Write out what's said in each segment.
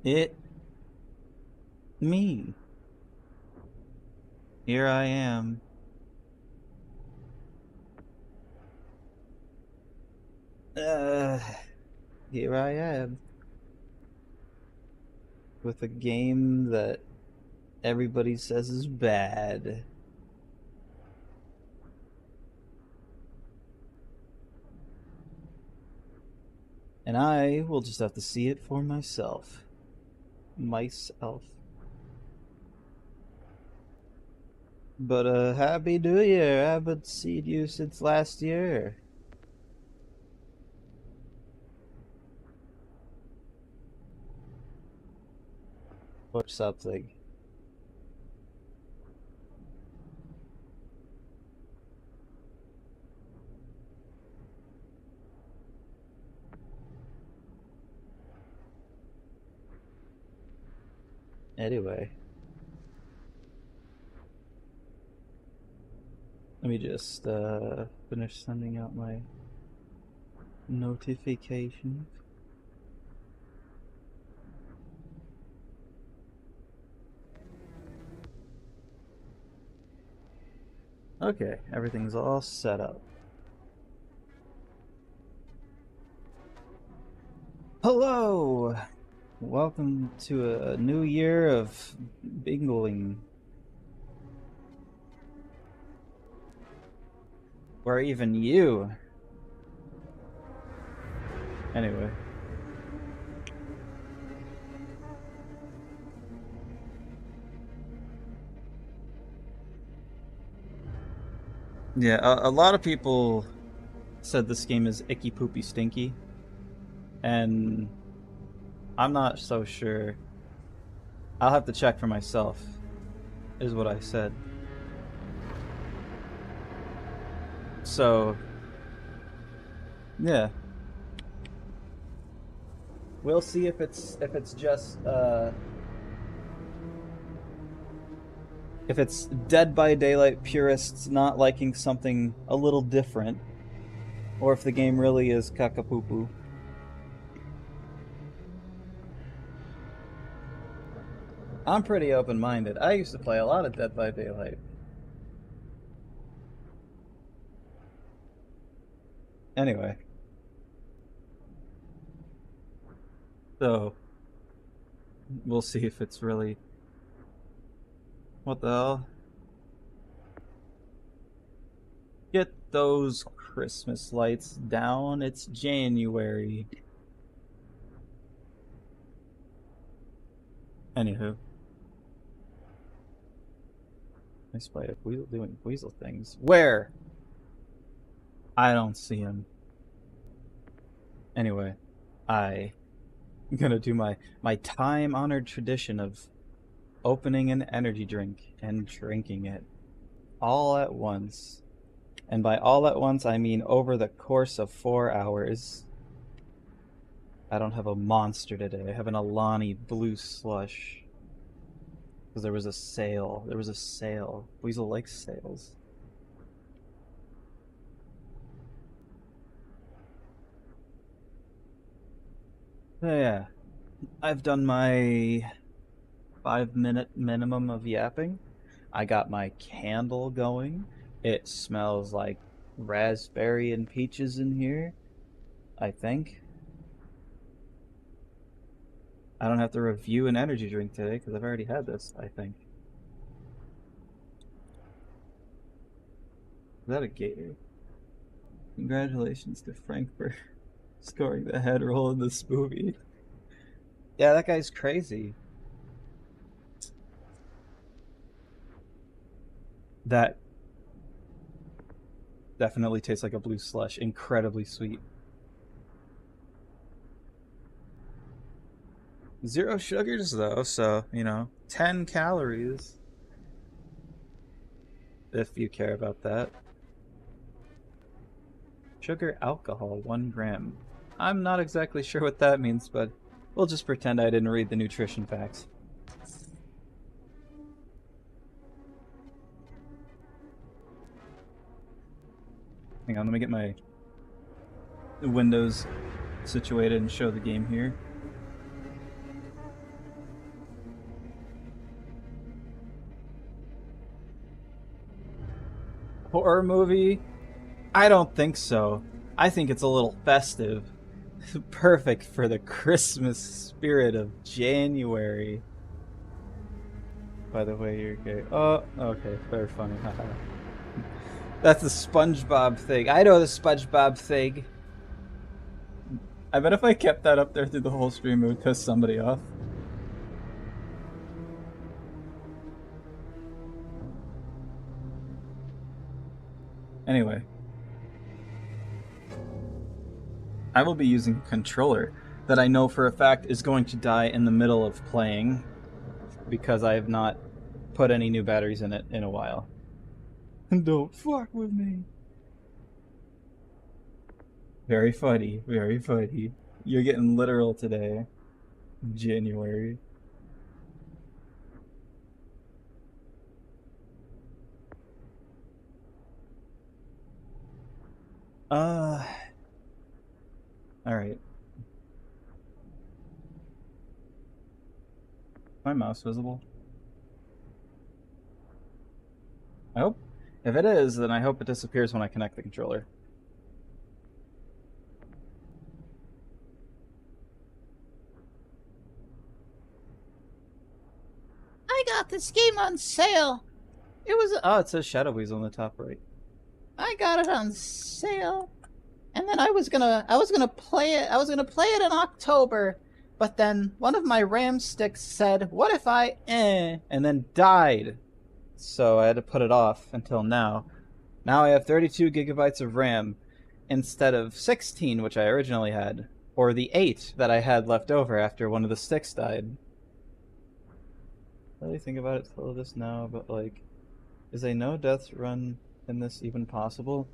It, me. Here I am. Uh, Here I am. With a game that everybody says is bad. And I will just have to see it for myself. But happy New Year. I haven't seen you since last year. Or something. Anyway. Let me just finish sending out my notifications. Okay, everything's all set up. Hello! Welcome to a new year of bingling. Where even you? Anyway. Yeah, a lot of people said this game is icky poopy stinky. And I'm not so sure. I'll have to check for myself, is what I said. So, yeah. We'll see if it's just if it's Dead by Daylight purists not liking something a little different, or if the game really is kakapoopoo. I'm pretty open-minded. I used to play a lot of Dead by Daylight. Anyway. So, we'll see if it's really... What the hell? Get those Christmas lights down. It's January. Anywho. I spy a weasel doing weasel things. Where? I don't see him. Anyway, I'm gonna do my time-honored tradition of opening an energy drink and drinking it all at once. And by all at once, I mean over the course of 4 hours. I don't have a monster today. I have an Alani Blue Slush. Because there was a sale. There was a sale. Weasel likes sales. So yeah. I've done my 5-minute minimum of yapping. I got my candle going. It smells like raspberry and peaches in here, I think. I don't have to review an energy drink today because I've already had this, I think. Is that a gator? Congratulations to Frank for scoring the head roll in this movie. Yeah, that guy's crazy. That definitely tastes like a blue slush. Incredibly sweet. 0 sugars though, so, 10 calories. If you care about that. Sugar alcohol, 1 gram. I'm not exactly sure what that means, but we'll just pretend I didn't read the nutrition facts. Hang on, let me get my Windows situated and show the game here. Horror movie? I don't think so. I think it's a little festive. Perfect for the Christmas spirit of January. By the way, you're gay. Oh, okay. Very funny. That's the SpongeBob thing. I know the SpongeBob thing. I bet if I kept that up there through the whole stream, it would piss somebody off. Anyway. I will be using a controller that I know for a fact is going to die in the middle of playing because I have not put any new batteries in it in a while. Don't fuck with me. Very funny, very funny. You're getting literal today. January. Alright. My mouse visible? I hope. If it is, then I hope it disappears when I connect the controller. I got this game on sale. It was. Oh, it says Shadow Weasel on the top right. I got it on sale, and then I was gonna play it. I was gonna play it in October, but then one of my RAM sticks said, "What if I and then died." So I had to put it off until now. Now I have 32 gigabytes of RAM instead of 16, which I originally had, or the 8 that I had left over after one of the sticks died. I really think about it till this now, but like, is a no death run in this even possible?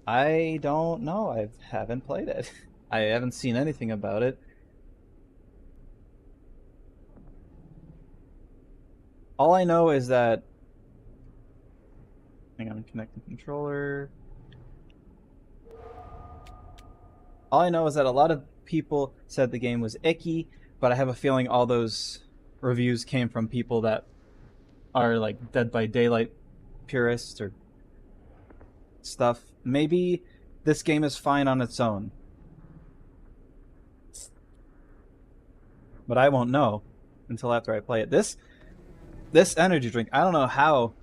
I don't know. I haven't played it. I haven't seen anything about it. All I know is that. Hang on, connecting controller. All I know is that a lot of people said the game was icky, but I have a feeling all those reviews came from people that are like Dead by Daylight purists or stuff. Maybe this game is fine on its own, but I won't know until after I play it. This energy drink, I don't know how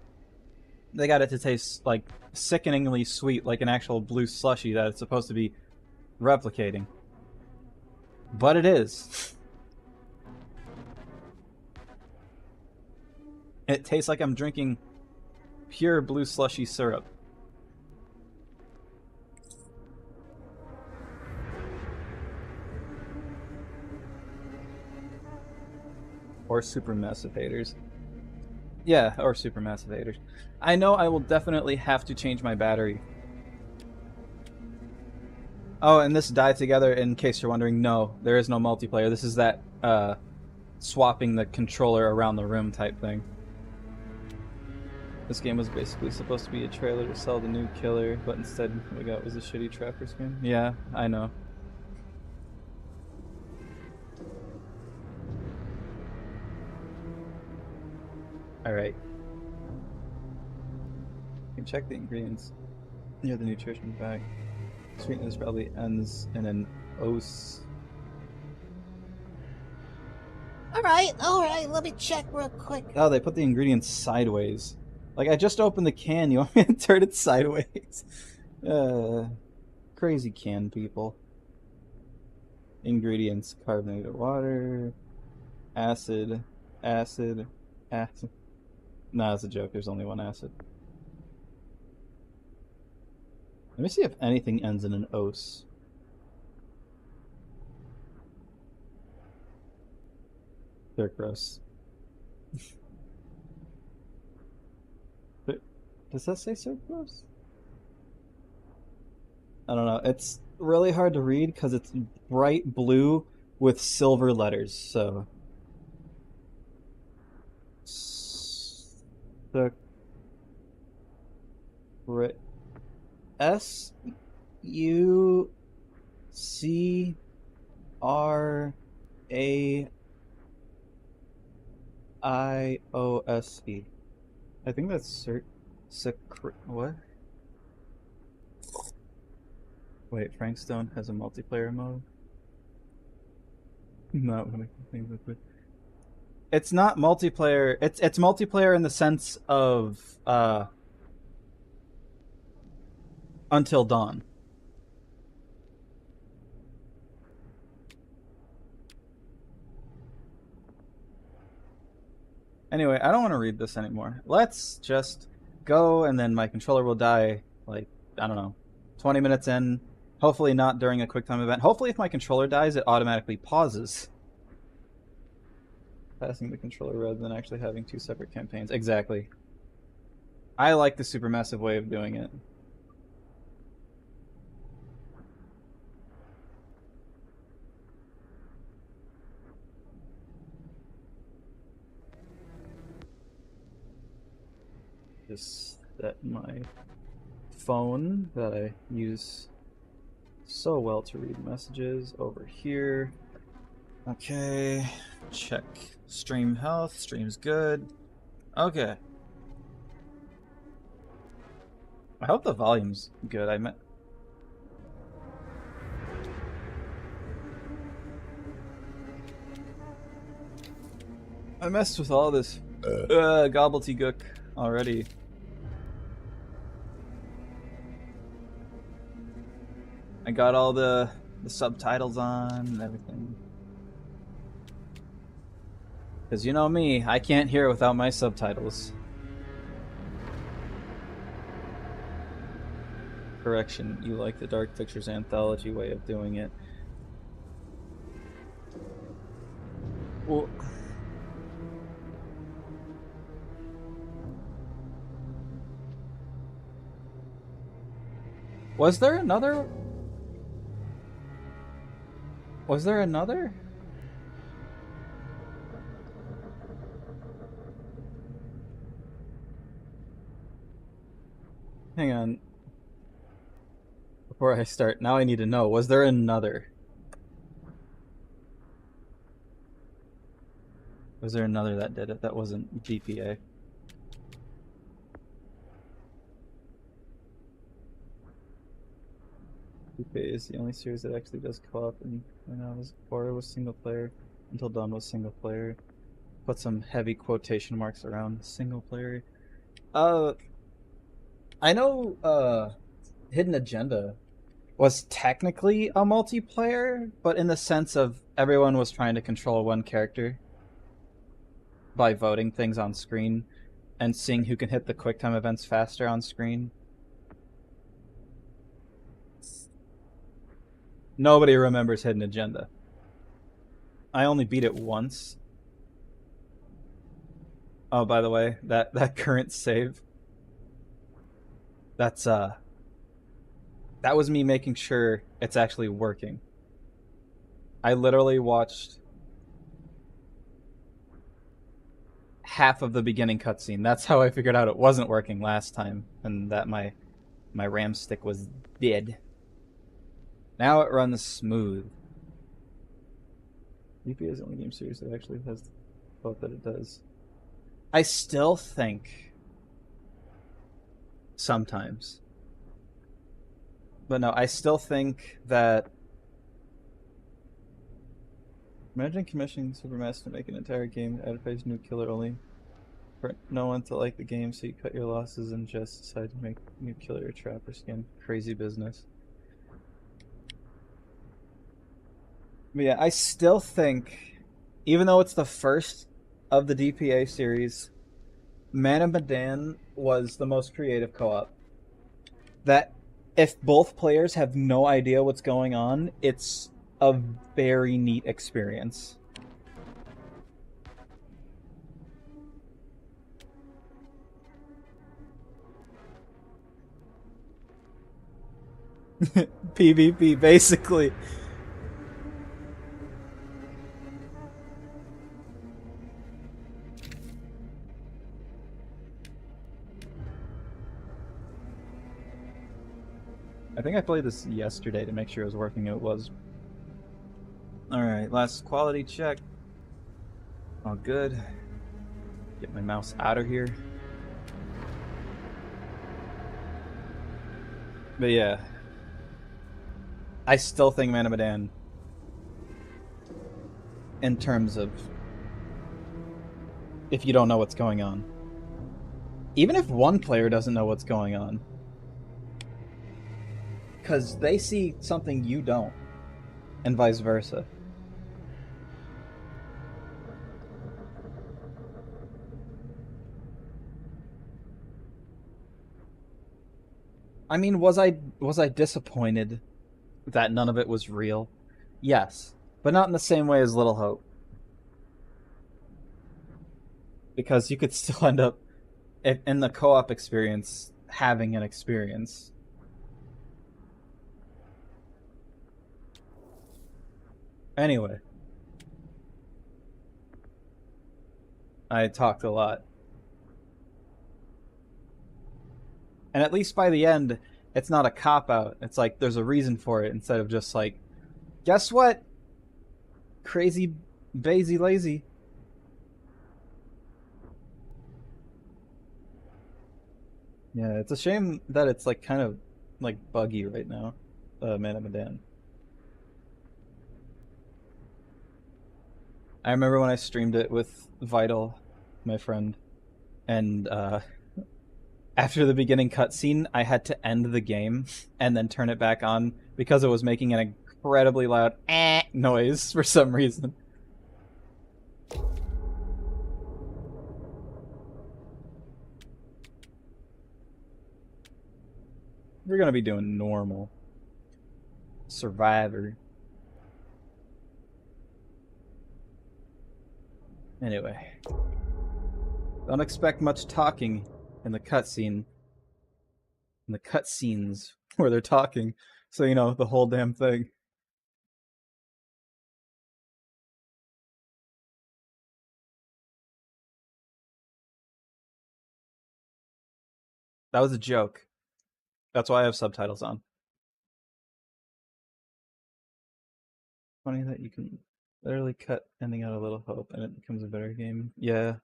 they got it to taste like sickeningly sweet, like an actual blue slushy that it's supposed to be replicating. But it is. It tastes like I'm drinking pure blue slushy syrup. Or supermassive haters. Yeah, or supermassive haters. I know I will definitely have to change my battery. Oh, and this Die Together, in case you're wondering, no, there is no multiplayer. This is that swapping the controller around the room type thing. This game was basically supposed to be a trailer to sell the new killer, but instead what we got was a shitty Trapper skin. Yeah, I know. Alright. You can check the ingredients near the nutrition bag. Sweetness probably ends in an os. Alright, let me check real quick. Oh, they put the ingredients sideways. Like, I just opened the can, you want me to turn it sideways? Crazy can people. Ingredients: carbonated water, acid. Nah, it's a joke, there's only one acid. Let me see if anything ends in an os. They're gross. Does that say sucrose? I don't know. It's really hard to read because it's bright blue with silver letters. So the SUCRAIOSE. I think that's what? Wait, Frankstone has a multiplayer mode? Not what I can think of. It's not multiplayer. It's multiplayer in the sense of Until Dawn. Anyway, I don't want to read this anymore. Let's just go, and then my controller will die, like, I don't know, 20 minutes in. Hopefully not during a QuickTime event. Hopefully if my controller dies, it automatically pauses. Passing the controller rather than actually having two separate campaigns. Exactly. I like the supermassive way of doing it. Just set my phone that I use so well to read messages over here. Okay, check stream health. Stream's good. Okay. I hope the volume's good. I messed with all this gobbledygook already. I got all the subtitles on and everything. Because you know me, I can't hear without my subtitles. Correction, you like the Dark Pictures Anthology way of doing it. Well, was there another? Was there another? Hang on. Before I start, now I need to know, was there another? Was there another that did it that wasn't DPA? DPA is the only series that actually does co-op, and when I was before it was single player. Until Dawn was single player. Put some heavy quotation marks around single player. I know Hidden Agenda was technically a multiplayer, but in the sense of everyone was trying to control one character by voting things on screen and seeing who can hit the QuickTime events faster on screen. Nobody remembers Hidden Agenda. I only beat it once. Oh, by the way, that current save, that's that was me making sure it's actually working. I literally watched half of the beginning cutscene. That's how I figured out it wasn't working last time, and that my RAM stick was dead. Now it runs smooth. DPA is the only game series that actually has both that it does. I still think sometimes, but no, I still think that imagine commissioning Supermassive to make an entire game out of phase new killer only for no one to like the game, so you cut your losses and just decide to make new killer or trapper skin. Crazy business. But yeah, I still think, even though it's the first of the DPA series, Man of Medan was the most creative co-op. That if both players have no idea what's going on, it's a very neat experience. PvP, basically. I think I played this yesterday to make sure it was working. It was. Alright, last quality check. All good. Get my mouse out of here. But yeah. I still think Man of Medan, in terms of if you don't know what's going on. Even if one player doesn't know what's going on. Because they see something you don't. And vice versa. I mean, was I disappointed that none of it was real? Yes. But not in the same way as Little Hope. Because you could still end up, in the co-op experience, having an experience. Anyway. I talked a lot. And at least by the end, it's not a cop-out. It's like, there's a reason for it, instead of just like, guess what? Crazy, bazy, lazy. Yeah, it's a shame that it's like kind of like buggy right now, Man of Medan. I remember when I streamed it with Vital, my friend, and after the beginning cutscene, I had to end the game and then turn it back on because it was making an incredibly loud noise for some reason. We're gonna be doing normal. Survivor. Anyway. Don't expect much talking in the cutscene. In the cutscenes where they're talking. So, you know, the whole damn thing. That was a joke. That's why I have subtitles on. Funny that you can literally cut ending out A Little Hope and it becomes a better game. Yeah.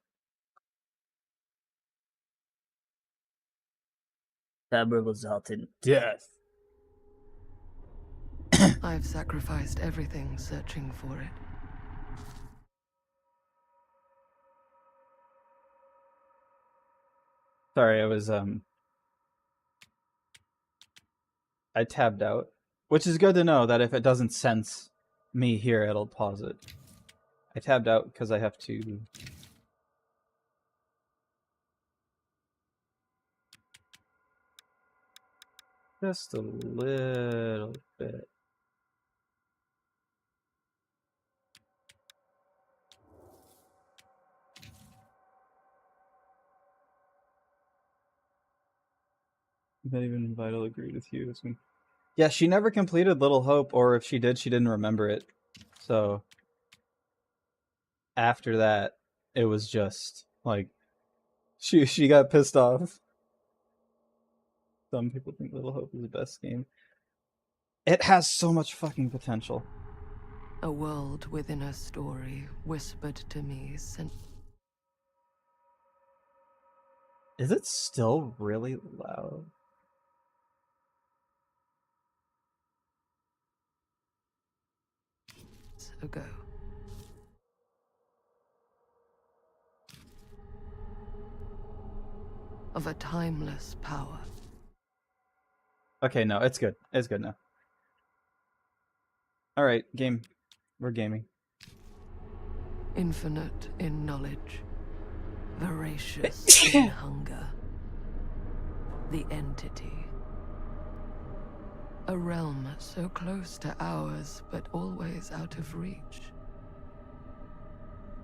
That will result in death. I've sacrificed everything searching for it. Sorry, I tabbed out. Which is good to know that if it doesn't sense me here, it'll pause it. I tabbed out because I have to... Just a little bit. Not even Vital agreed with you. Yeah, she never completed Little Hope, or if she did, she didn't remember it. So after that, it was just like she got pissed off. Some people think Little Hope is the best game. It has so much fucking potential. A world within a story whispered to me since... Is it still really loud? ago. Of a timeless power. Okay, no, it's good. It's good now. Alright, game. We're gaming. Infinite in knowledge. Voracious in hunger. The entity. A realm so close to ours, but always out of reach.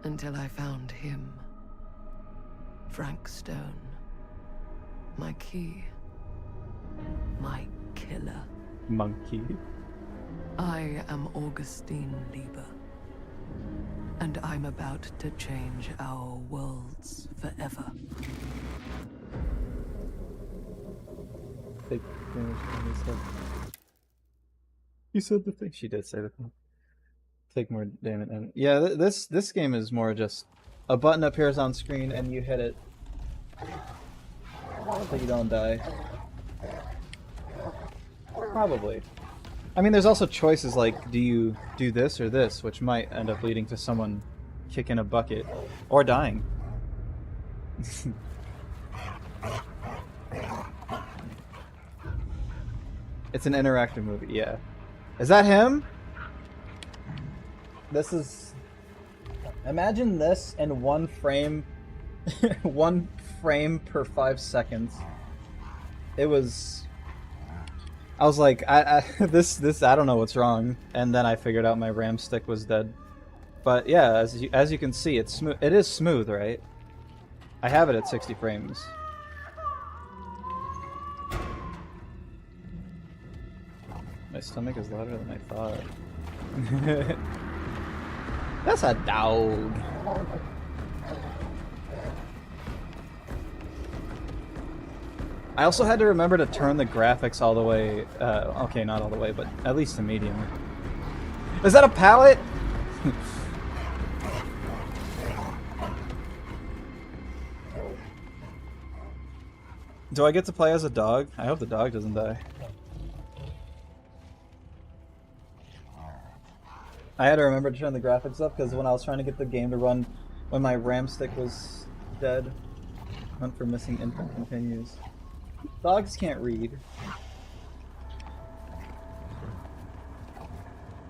Until I found him. Frank Stone. My key. My killer. Monkey. I am Augustine Lieber. And I'm about to change our worlds forever. Take damage from his head. You said the thing. She did say the thing. Take more damage. And yeah, this game is more just a button appears on screen and you hit it so you don't die. Probably. I mean, there's also choices like, do you do this or this, which might end up leading to someone kicking a bucket or dying. It's an interactive movie, yeah. Is that him? This is... Imagine this in one frame... one frame per 5 seconds. It was... I was like, this, I don't know what's wrong. And then I figured out my RAM stick was dead. But yeah, as you can see, it's smooth. It is smooth, right? I have it at 60 frames. My stomach is louder than I thought. That's a dog. I also had to remember to turn the graphics all the way. Okay, not all the way, but at least to medium. Is that a pallet? Do I get to play as a dog? I hope the dog doesn't die. I had to remember to turn the graphics up because when I was trying to get the game to run when my RAM stick was dead, hunt for missing infant continues. Dogs can't read.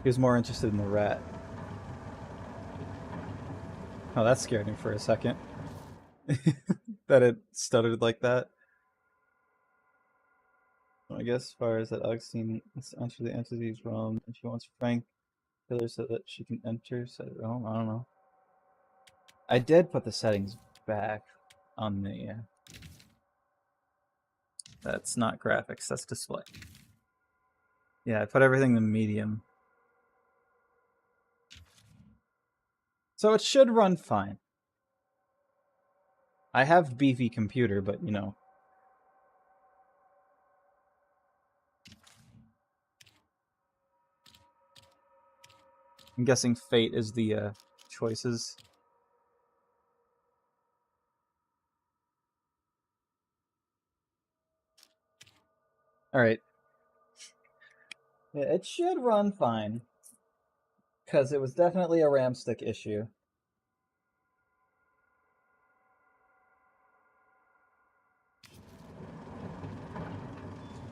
He was more interested in the rat. Oh, that scared me for a second. That it stuttered like that. I guess as far as that Augustine has entered the entity's realm and she wants Frank Killer so that she can enter said realm. I don't know. I did put the settings back on the that's not graphics, that's display. Yeah, I put everything in medium. So it should run fine. I have beefy computer, but you know. I'm guessing fate is the choices. Alright. Yeah, it should run fine. Because it was definitely a RAM stick issue.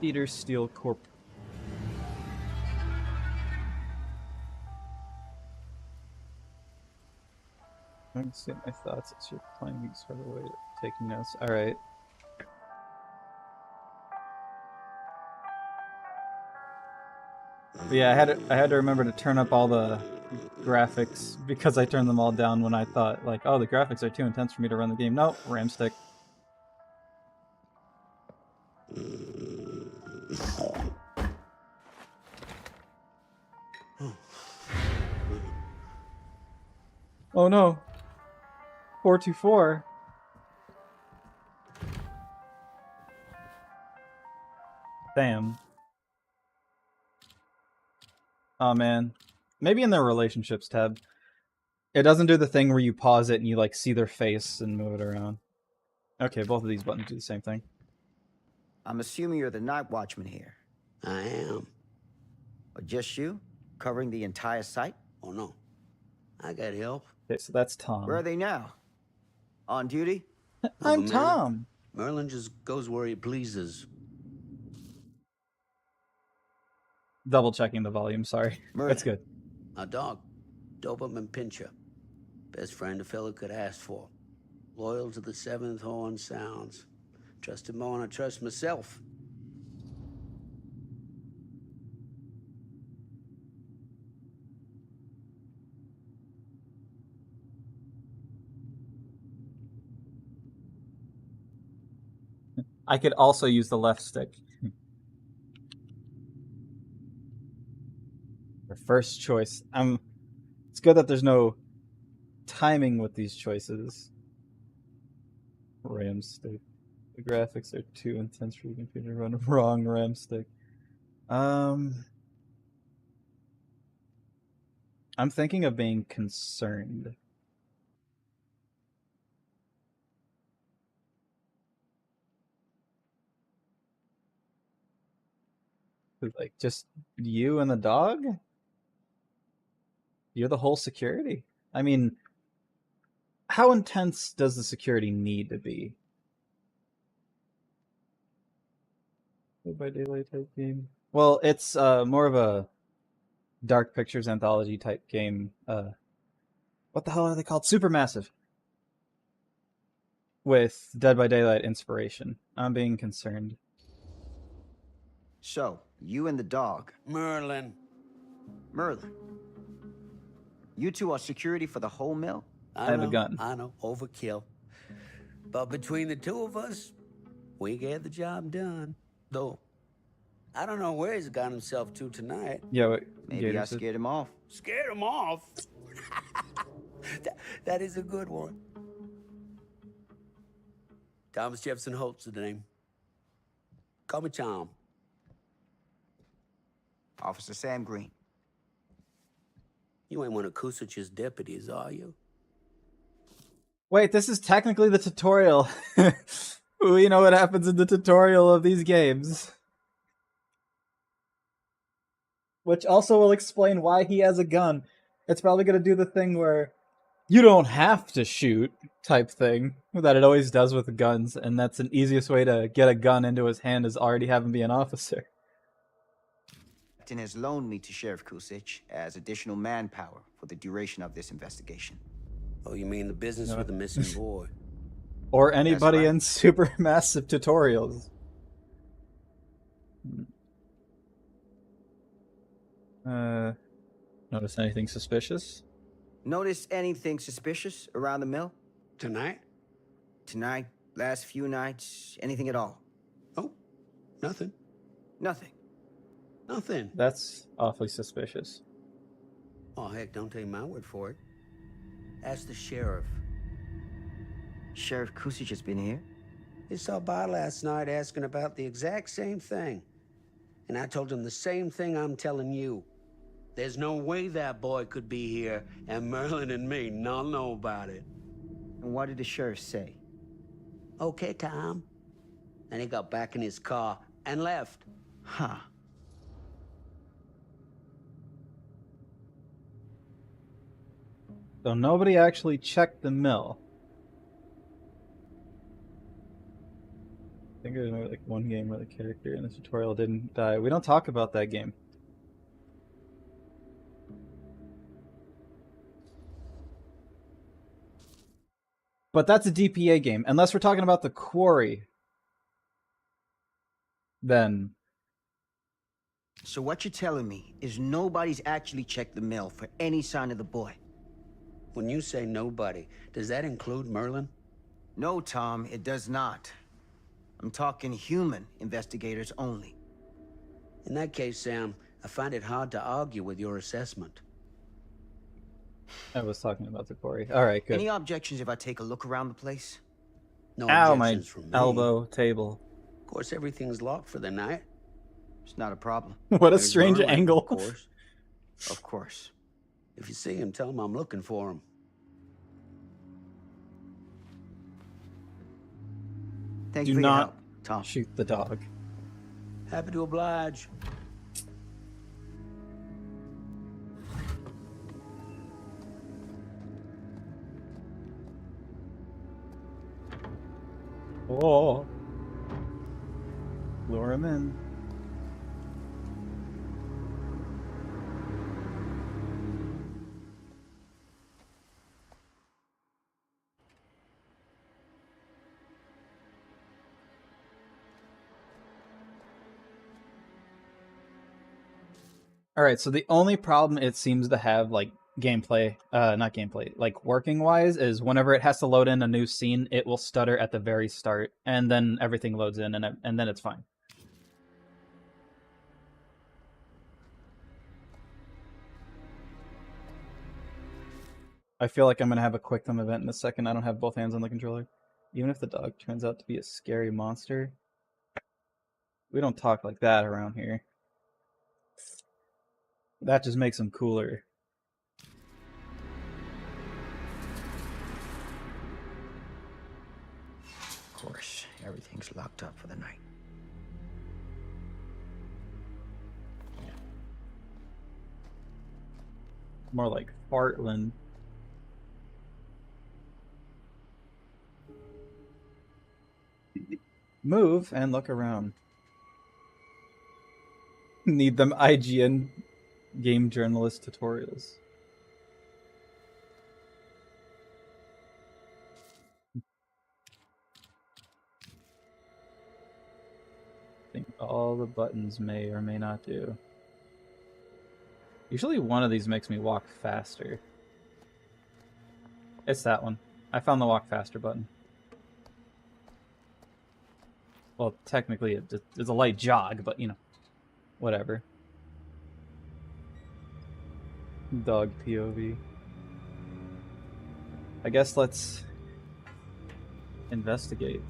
Peter Steel Corp. I can see my thoughts as you're playing these further away, taking notes. Alright. Yeah, I had to remember to turn up all the graphics because I turned them all down when I thought like, oh, the graphics are too intense for me to run the game. Nope, RAM stick. Oh no. 424. Damn. Oh man. Maybe in the relationships tab. It doesn't do the thing where you pause it and you like see their face and move it around. Okay, both of these buttons do the same thing. I'm assuming you're the night watchman here. I am. Or just you? Covering the entire site? Oh no. I got help. Okay, so that's Tom. Where are they now? On duty? I'm Tom. Merlin just goes where he pleases. Double checking the volume, sorry. Merlin. That's good. A dog. Doberman Pinscher. Best friend a fella could ask for. Loyal to the seventh horn sounds. Trust him more than I trust myself. I could also use the left stick. The first choice. It's good that there's no timing with these choices. RAM stick. The graphics are too intense for your computer to run a wrong RAM stick. I'm thinking of being concerned. Like, just you and the dog? You're the whole security? I mean, how intense does the security need to be? Dead by Daylight type game. Well, it's more of a dark pictures anthology type game. What the hell are they called? Supermassive. With Dead by Daylight inspiration. I'm being concerned. So, you and the dog. Merlin. Merlin. You two are security for the whole mill? I have a gun. I know, overkill. But between the two of us, we get the job done. Though, I don't know where he's got himself to tonight. Yeah, what Maybe Gator I said. scared him off. Scared him off? that is a good one. Thomas Jefferson Holt's the name. Call me Tom. Officer Sam Green. You ain't one of Kusich's deputies, are you? Wait, this is technically the tutorial. We know what happens in the tutorial of these games. Which also will explain why he has a gun. It's probably going to do the thing where you don't have to shoot type thing that it always does with guns, and that's an easiest way to get a gun into his hand is already have him be an officer. Captain has loaned me to Sheriff Kusich as additional manpower for the duration of this investigation. Oh, you mean the business with the missing boy? Or anybody right. in supermassive tutorials. Notice anything suspicious? Notice anything suspicious around the mill? Tonight? Tonight, last few nights, anything at all? Oh, nothing. Nothing. Nothing. That's awfully suspicious. Oh, heck, don't take my word for it. Ask the sheriff. Sheriff Kusich has been here? He saw by last night asking about the exact same thing. And I told him the same thing I'm telling you. There's no way that boy could be here, and Merlin and me not know about it. And what did the sheriff say? Okay, Tom. And he got back in his car and left. Huh. So nobody actually checked the mill. I think there's maybe like one game where the character in the tutorial didn't die. We don't talk about that game. But that's a DPA game. Unless we're talking about the quarry, then... So what you're telling me is nobody's actually checked the mill for any sign of the boy? When you say nobody, does that include Merlin? No, Tom, it does not. I'm talking human investigators only. In that case, Sam, I find it hard to argue with your assessment. I was talking about the quarry. Alright, good. Any objections if I take a look around the place? No Ow, my objections from me. elbow table. Of course, everything's locked for the night. It's not a problem. What a There's strange Merlin, angle. Of course. Of course. If you see him, tell him I'm looking for him. Thank Do you for your not help, Tom. shoot the dog. Happy to oblige. Oh. Lure him in. Alright, so the only problem it seems to have, like, gameplay, not gameplay, like, working-wise, is whenever it has to load in a new scene, it will stutter at the very start, and then everything loads in, and then it's fine. I feel like I'm going to have a quick time event in a second. I don't have both hands on the controller. Even if the dog turns out to be a scary monster, we don't talk like that around here. That just makes him cooler. Of course, everything's locked up for the night. More like Fartland. Move and look around. Need them IGN game journalist tutorials. I think all the buttons may or may not do. Usually one of these makes me walk faster. It's that one. I found the walk faster button. Well, technically it's a light jog, but you know, whatever. Dog POV. I guess let's investigate.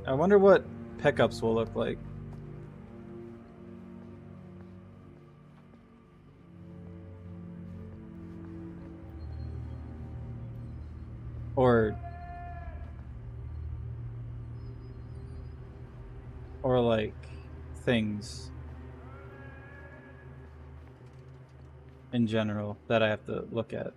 I wonder what pickups will look like. Or like things in general that I have to look at.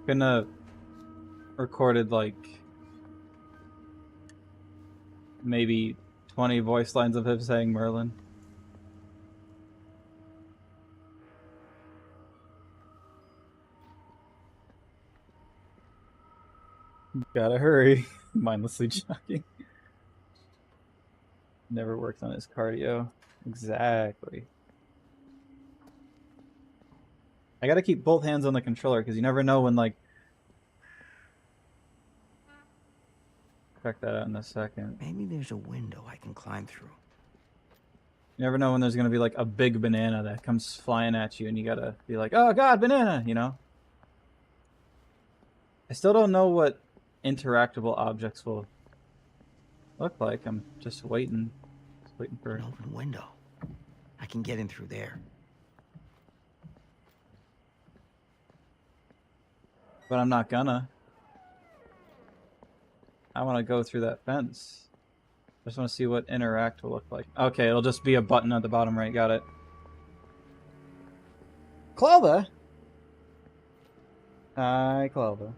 Gonna recorded like maybe 20 voice lines of him saying Merlin. Gotta hurry. Mindlessly jogging. Never worked on his cardio. Exactly. I gotta keep both hands on the controller because you never know when, like... Check that out in a second. Maybe there's a window I can climb through. You never know when there's gonna be like a big banana that comes flying at you and you gotta be like, oh god, banana, you know? I still don't know what interactable objects will look like. I'm just waiting. Just waiting for An open window. I can get in through there. But I'm not gonna. I want to go through that fence. I just want to see what interact will look like. Okay, it'll just be a button at the bottom right. Got it. Clover? Hi, Clover.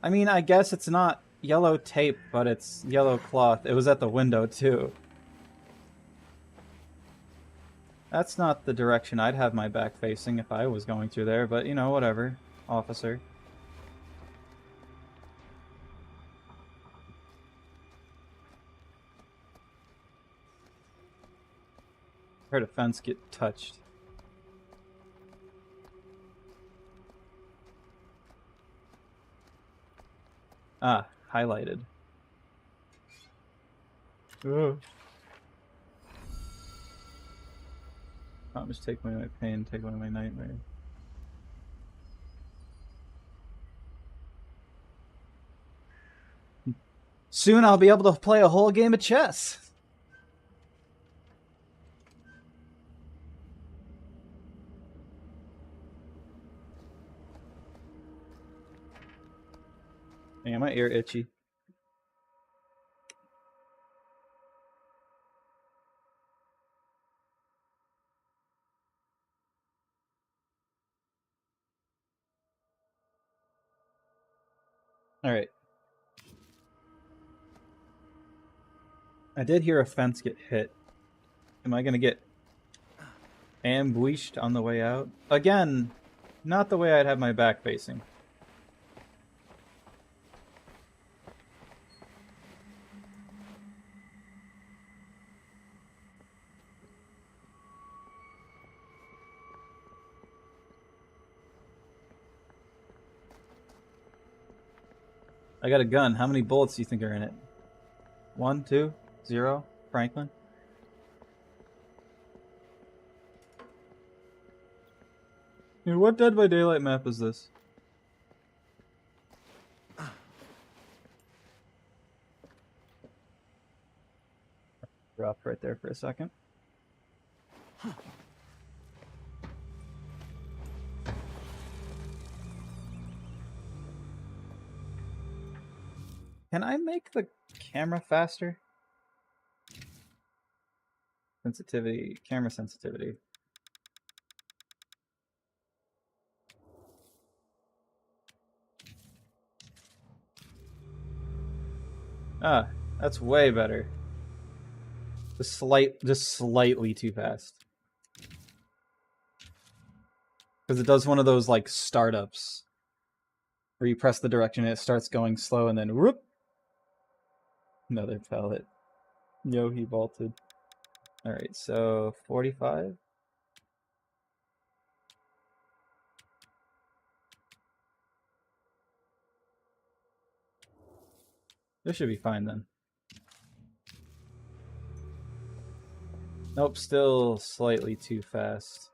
I mean, I guess it's not yellow tape, but it's yellow cloth. It was at the window, too. That's not the direction I'd have my back facing if I was going through there, but, you know, whatever. Officer. Heard a fence get touched. Ah, highlighted. Ugh. Promise take away my pain, take away my nightmare. Soon I'll be able to play a whole game of chess. Man, my ear itchy. Alright. I did hear a fence get hit. Am I gonna get ambushed on the way out? Again, not the way I'd have my back facing. I got a gun. How many bullets do you think are in it? 1, 2, 0? Franklin? What Dead by Daylight map is this? dropped right there for a second. Can I make the camera faster? Sensitivity, camera sensitivity. Ah, that's way better. Just slightly too fast. Because it does one of those like startups where you press the direction and it starts going slow and then whoop. Another pellet. Yo, he vaulted. Alright, so 45. This should be fine then. Nope, still slightly too fast.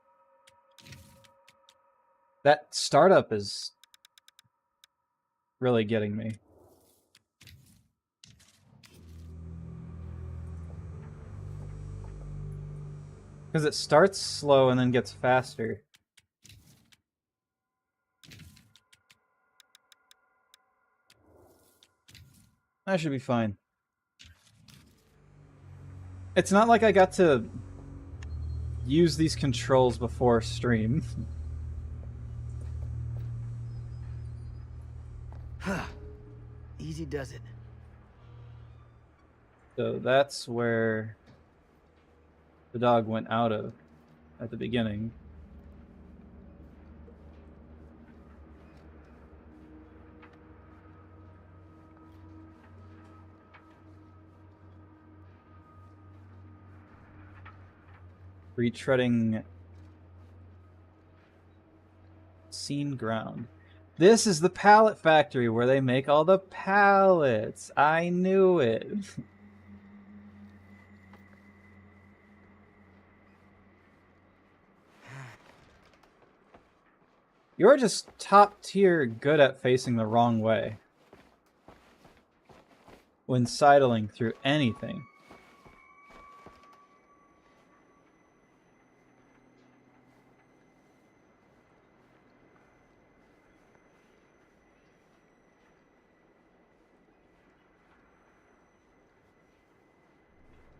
That startup is really getting me. Because it starts slow and then gets faster. That should be fine. It's not like I got to use these controls before stream. Easy does it. So that's where the dog went out of at the beginning. Retreading seen ground. This is the pallet factory where they make all the pallets. I knew it. You're just top tier good at facing the wrong way when sidling through anything.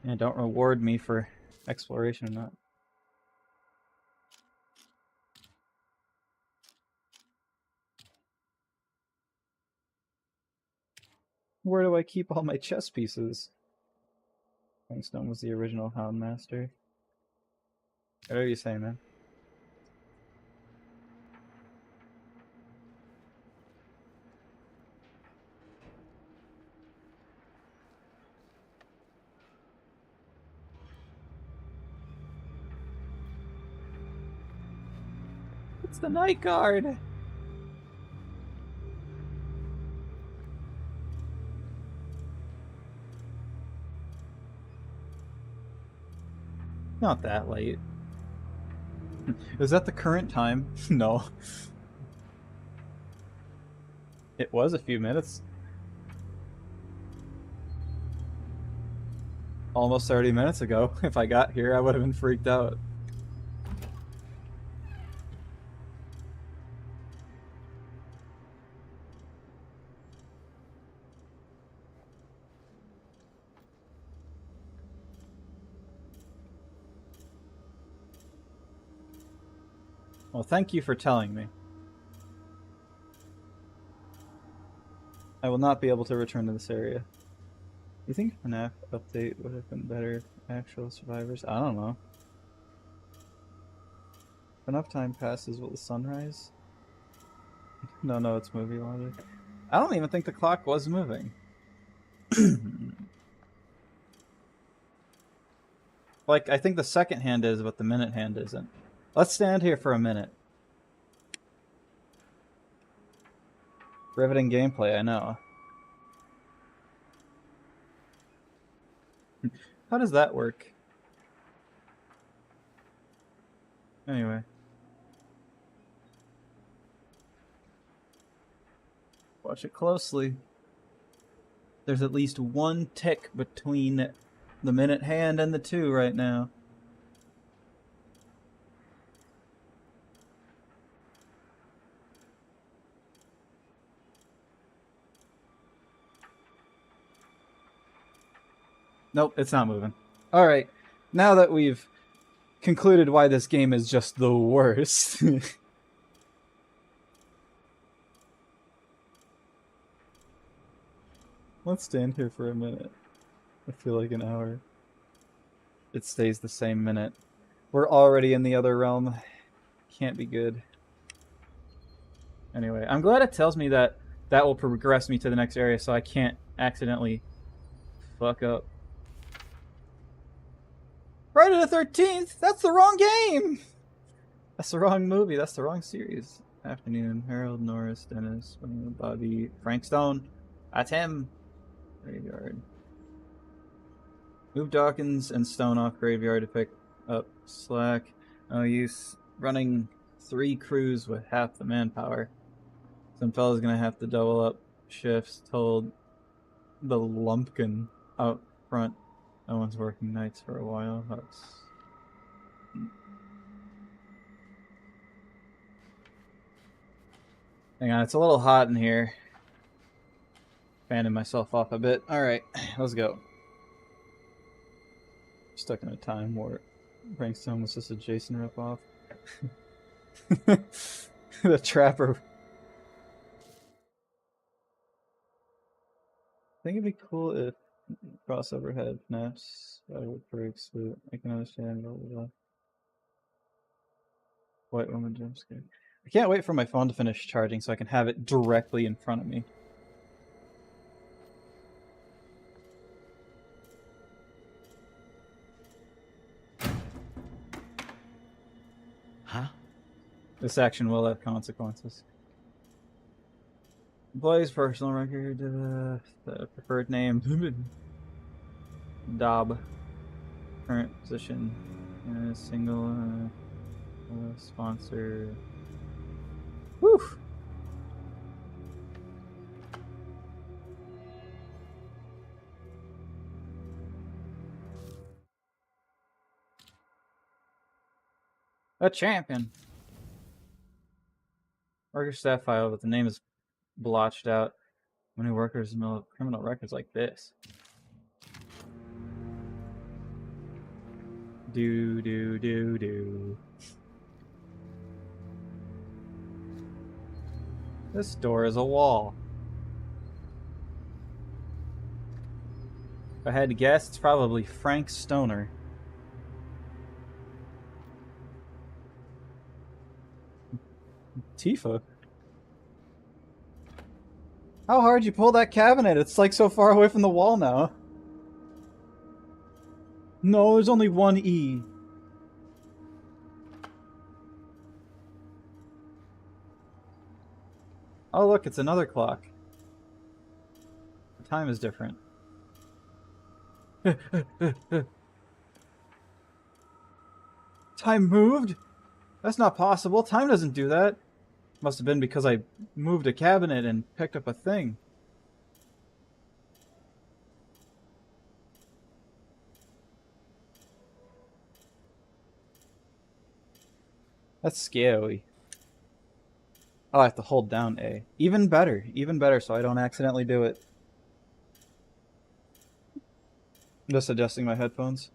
And don't reward me for exploration or not. Where do I keep all my chess pieces? Kingston was the original Houndmaster. What are you saying, man? It's the night guard! Not that late. Is that the current time? No. It was a few minutes. Almost 30 minutes ago. If I got here, I would have been freaked out. Well, thank you for telling me. I will not be able to return to this area. You think FNAF update would have been better for actual survivors? I don't know. If enough time passes, will the sun rise? No, it's movie logic. I don't even think the clock was moving. Like, I think the second hand is, but the minute hand isn't. Let's stand here for a minute. Riveting gameplay, I know. How does that work? Anyway. Watch it closely. There's at least one tick between The minute hand and the 2 right now. Nope, it's not moving. Alright, now that we've concluded why this game is just the worst. Let's stand here for a minute. I feel like an hour. It stays the same minute. We're already in the other realm. Can't be good. Anyway, I'm glad it tells me that that will progress me to the next area so I can't accidentally fuck up. Friday the 13th? That's the wrong game! That's the wrong movie. That's the wrong series. Afternoon. Harold, Norris, Dennis, Bobby, Frank Stone. That's him. Graveyard. Move Dawkins and Stone off Graveyard to pick up slack. No use running 3 crews with half the manpower. Some fella's gonna have to double up shifts. Told the lumpkin out front. No one's working nights for a while. That's... Hang on, it's a little hot in here. Fanning myself off a bit. Alright, let's go. Stuck in a time warp. Prankstone was just a Jason ripoff. The Trapper. I think it'd be cool if crossover had snaps. I would breaks, but I can understand blah, blah, blah. White woman jump scare. I can't wait for my phone to finish charging so I can have it directly in front of me. Huh? This action will have consequences. Employee's personal record, the preferred name, Dob. Current position, single, sponsor. Whew! A champion. Worker staff file, but the name is blotched out. Many workers mill criminal records like this. Do. This door is a wall. If I had to guess, it's probably Frank Stoner. Tifa? How hard you pull that cabinet? It's like so far away from the wall now. No, there's only one E. Oh look, it's another clock. The time is different. Time moved? That's not possible. Time doesn't do that. Must have been because I moved a cabinet and picked up a thing. That's scary. Oh, I have to hold down A. Even better so I don't accidentally do it. I'm just adjusting my headphones.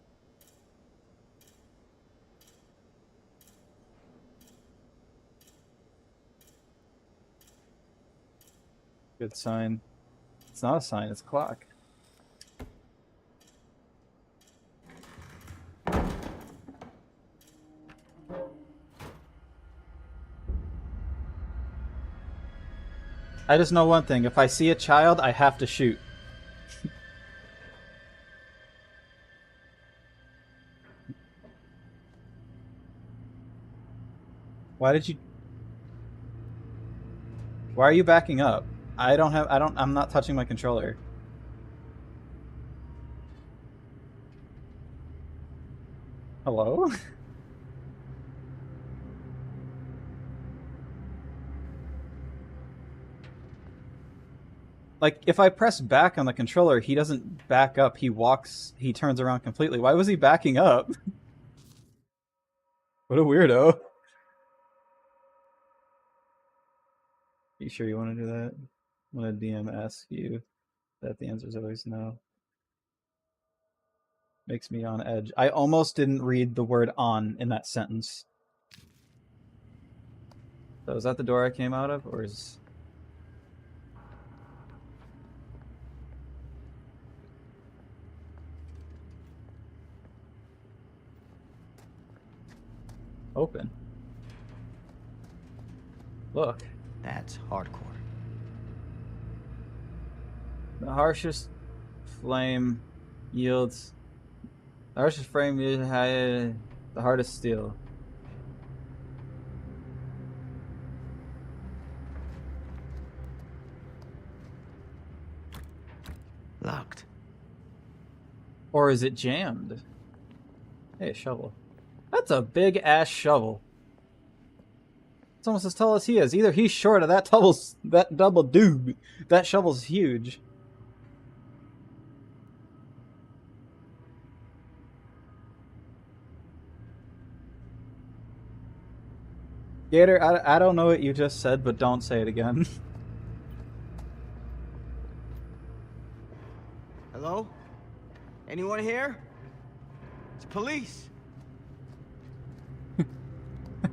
Good sign. It's not a sign, it's a clock. I just know one thing. If I see a child, I have to shoot. Why did you... Why are you backing up? I'm not touching my controller. Hello? Like, if I press back on the controller, he doesn't back up. He turns around completely. Why was he backing up? What a weirdo. You sure you want to do that? When a DM asks you that, the answer is always no. Makes me on edge. I almost didn't read the word on in that sentence. So is that the door I came out of, or is... Open. Look. That's hardcore. The harshest flame yields... The harshest flame yields the hardest steel. Locked. Or is it jammed? Hey, a shovel. That's a big ass shovel. It's almost as tall as he is. Either he's short or that double dude. That shovel's huge. Gator, I don't know what you just said, but don't say it again. Hello? Anyone here? It's police.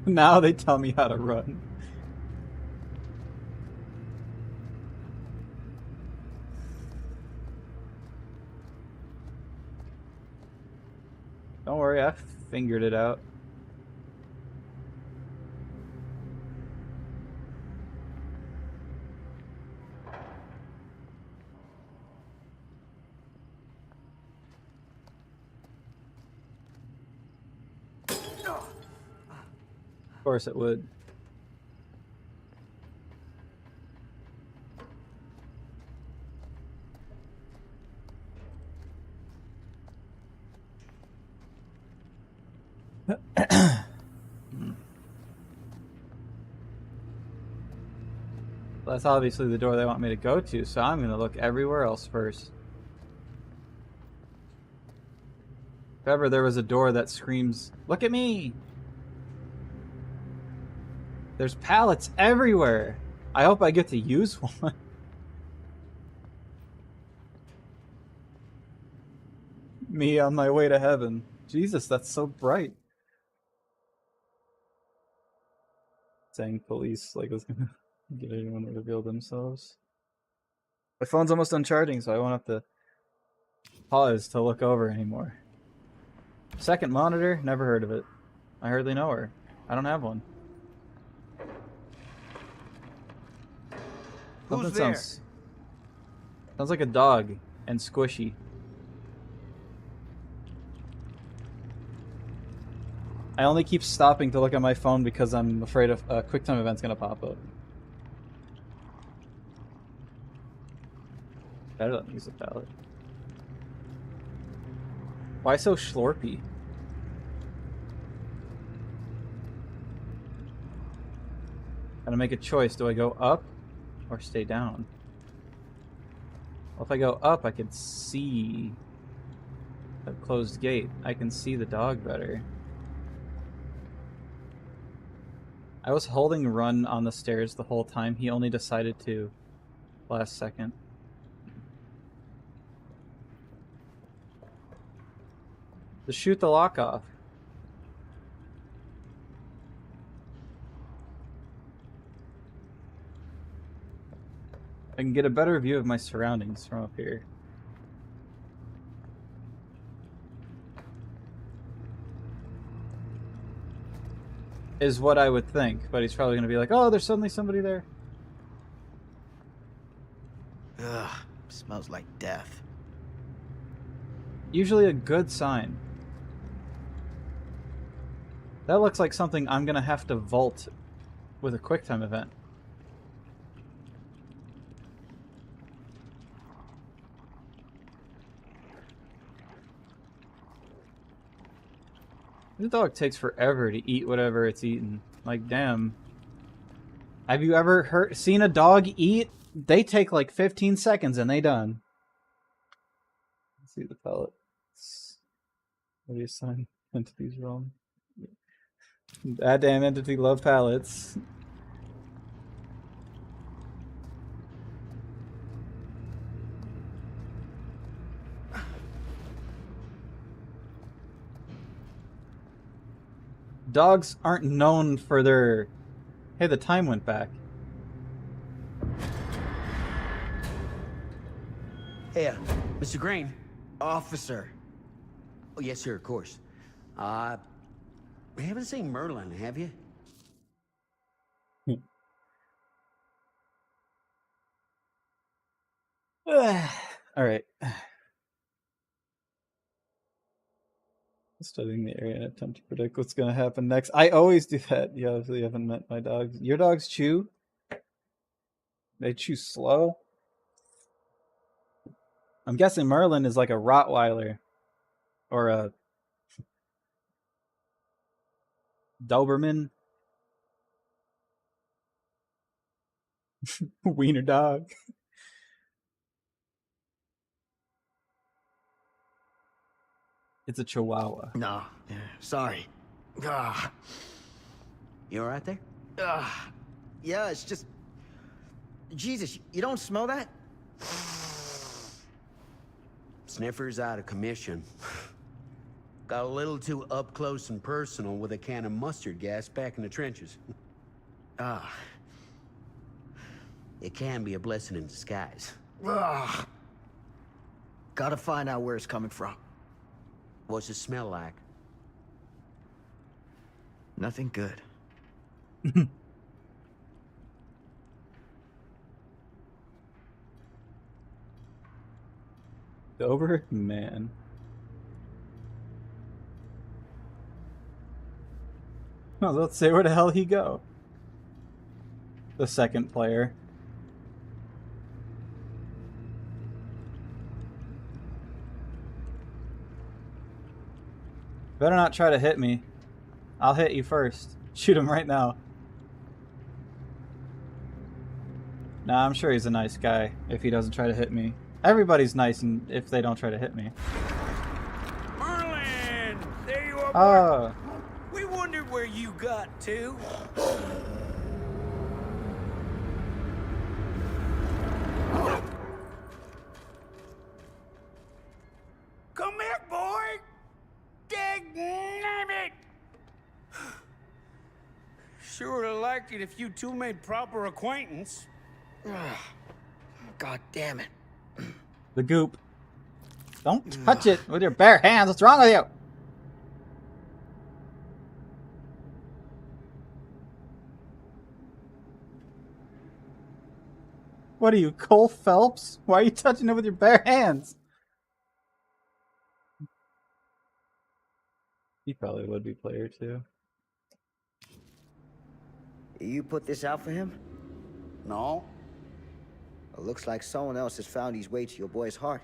Now they tell me how to run. Don't worry, I figured it out. Of course it would. That's obviously the door they want me to go to, so I'm going to look everywhere else first. If ever there was a door that screams, "Look at me!" There's pallets everywhere. I hope I get to use one. Me on my way to heaven. Jesus, that's so bright. Saying police like it's gonna get anyone to reveal themselves. My phone's almost done charging, so I won't have to pause to look over anymore. Second monitor? Never heard of it. I hardly know her. I don't have one. Who's Something there? sounds like a dog and squishy. I only keep stopping to look at my phone because I'm afraid of a QuickTime event's gonna pop up. Better let me use the pallet. Why so schlorpy? Gotta make a choice. Do I go up or stay down? Well, if I go up, I can see a closed gate. I can see the dog better. I was holding run on the stairs the whole time. He only decided to last second. To shoot the lock off. I can get a better view of my surroundings from up here. Is what I would think, but he's probably going to be like, oh, there's suddenly somebody there. Ugh, smells like death. Usually a good sign. That looks like something I'm going to have to vault with a QuickTime event. This dog takes forever to eat whatever it's eating. Like, damn. Have you ever seen a dog eat? They take like 15 seconds and they done. Let's see the pellets. What do you assign entities wrong? That damn entity love pallets. Dogs aren't known for their... Hey, the time went back. Hey, Mr. Green. Officer. Oh, yes, sir, of course. You haven't seen Merlin, have you? Alright. Studying the area and attempt to predict what's going to happen next. I always do that. You obviously haven't met my dogs. Your dogs chew? They chew slow? I'm guessing Merlin is like a Rottweiler. Or a Doberman. Wiener dog. It's a Chihuahua. No, sorry. Ah, You all right there? yeah, it's just... Jesus, you don't smell that? Sniffer's out of commission. Got a little too up close and personal with a can of mustard gas back in the trenches. Ah. It can be a blessing in disguise. Ugh. Gotta find out where it's coming from. What's it smell like? Nothing good. Doberman. Oh, let's say where the hell he go. The second player. Better not try to hit me. I'll hit you first. Shoot him right now. Nah, I'm sure he's a nice guy if he doesn't try to hit me. Everybody's nice if they don't try to hit me. Merlin! There you are, boy. Oh. We wondered where you got to. Come back, boy! Dang it! Sure would have liked it if you two made proper acquaintance. God damn it. The goop. Don't touch it with your bare hands. What's wrong with you? What are you, Cole Phelps? Why are you touching it with your bare hands? He probably would be player too. You put this out for him? No? It looks like someone else has found his way to your boy's heart.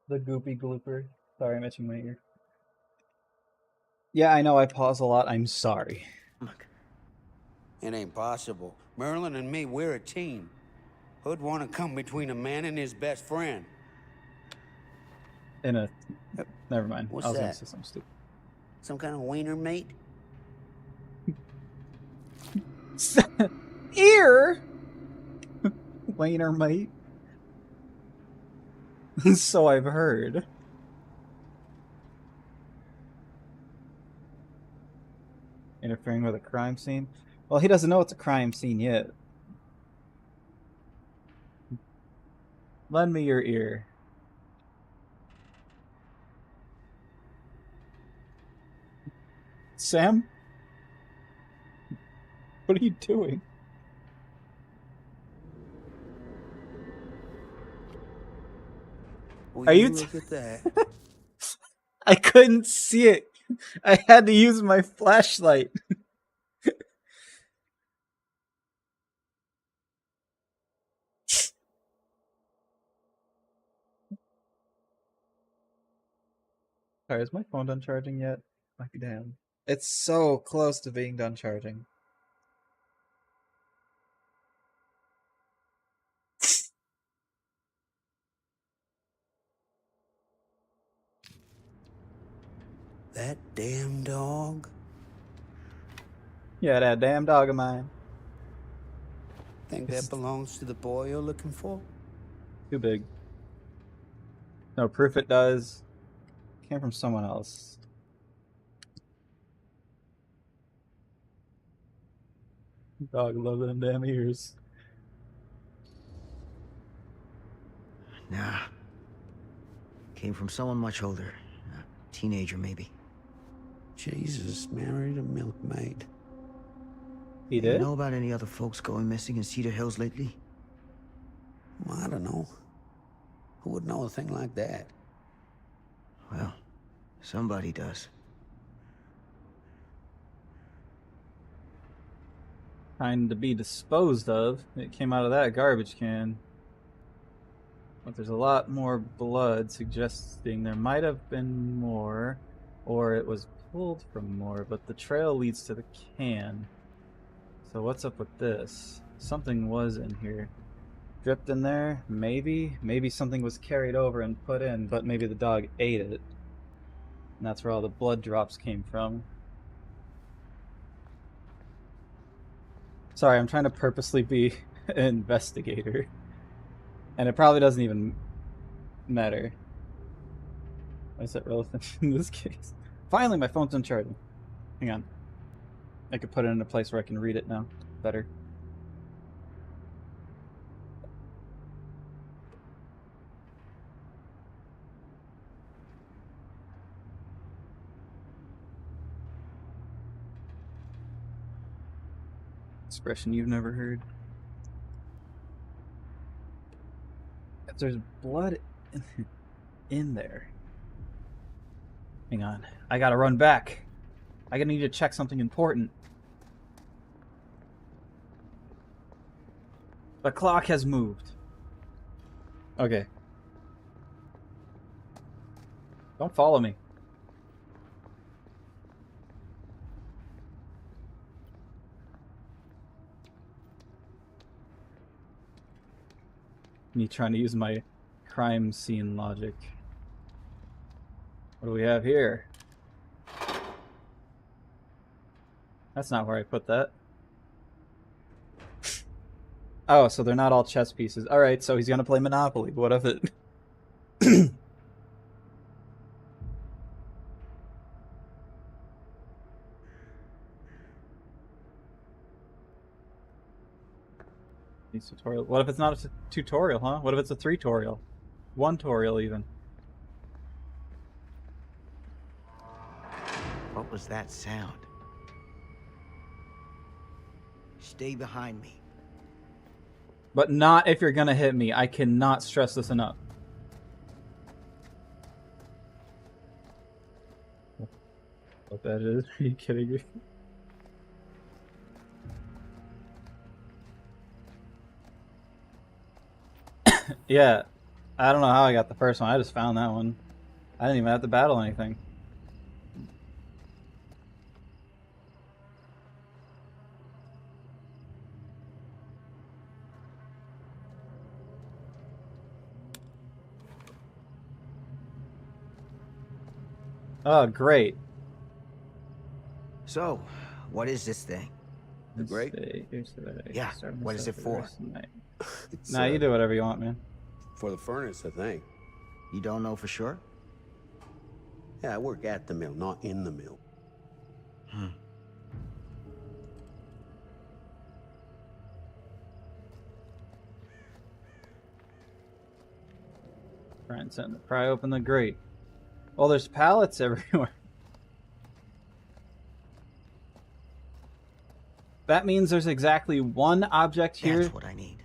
The goopy glooper. Sorry, I'm itching my ear. Yeah, I know I pause a lot. I'm sorry. It ain't possible. Merlin and me, we're a team. Who'd want to come between a man and his best friend? In a... Never mind. What's I was gonna that? say something stupid. Some kind of wiener mate? Ear? Wiener mate? So I've heard. Interfering with a crime scene? Well, he doesn't know it's a crime scene yet. Lend me your ear. Sam? What are you doing? Will Are you look at that? I couldn't see it. I had to use my flashlight. Sorry, is my phone done charging yet? Might be damn. It's so close to being done charging. That damn dog? Yeah, that damn dog of mine. Think that belongs to the boy you're looking for? Too big. No proof it does. Came from someone else. Dog love them damn ears. Nah. Came from someone much older. A teenager, maybe. Jesus married a milkmaid. He You did? know about any other folks going missing in Cedar Hills lately? Well, I don't know. Who would know a thing like that? Well, somebody does. Kind to be disposed of. It came out of that garbage can. But there's a lot more blood, suggesting there might have been more, or it was pulled from more, but the trail leads to the can. So what's up with this? Something was in here. Dripped in there? Maybe? Maybe something was carried over and put in, but maybe the dog ate it. And that's where all the blood drops came from. Sorry, I'm trying to purposely be an investigator. And it probably doesn't even matter. Why is that relevant in this case? Finally, my phone's uncharging. Hang on. I could put it in a place where I can read it now. Better. Expression you've never heard. If there's blood in there. Hang on. I gotta run back. I gotta need to check something important. The clock has moved. Okay. Don't follow me. Me trying to use my crime scene logic. What do we have here? That's not where I put that. Oh, so they're not all chess pieces. Alright, so he's gonna play Monopoly. What of it? Tutorial. What if it's not a tutorial, huh? What if it's a 3-torial? 1-torial even. What was that sound? Stay behind me. But not if you're gonna hit me. I cannot stress this enough. What that is? Are you kidding me? Yeah. I don't know how I got the first one. I just found that one. I didn't even have to battle anything. Oh, great. So, what is this thing? The grate? Yeah, what is it for? It's, Nah, you do whatever you want, man. For the furnace, I think. You don't know for sure? Yeah, I work at the mill, not in the mill. Pry open the grate. Oh, there's pallets everywhere. That means there's exactly one object here. That's what I need.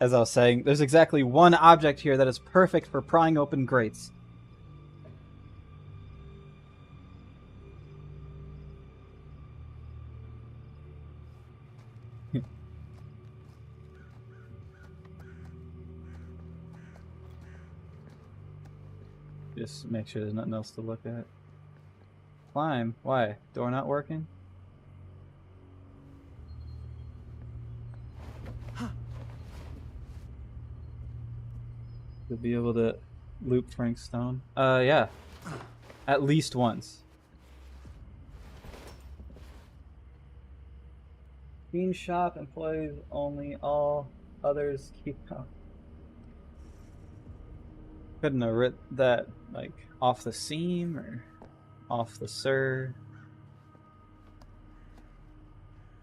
As I was saying, there's exactly one object here that is perfect for prying open grates. Just make sure there's nothing else to look at. Climb. Why? Door not working? To be able to loop Frank Stone. Yeah. At least once. Bean shop employees only, all others keep up. Couldn't have writ that like off the seam or off the sir.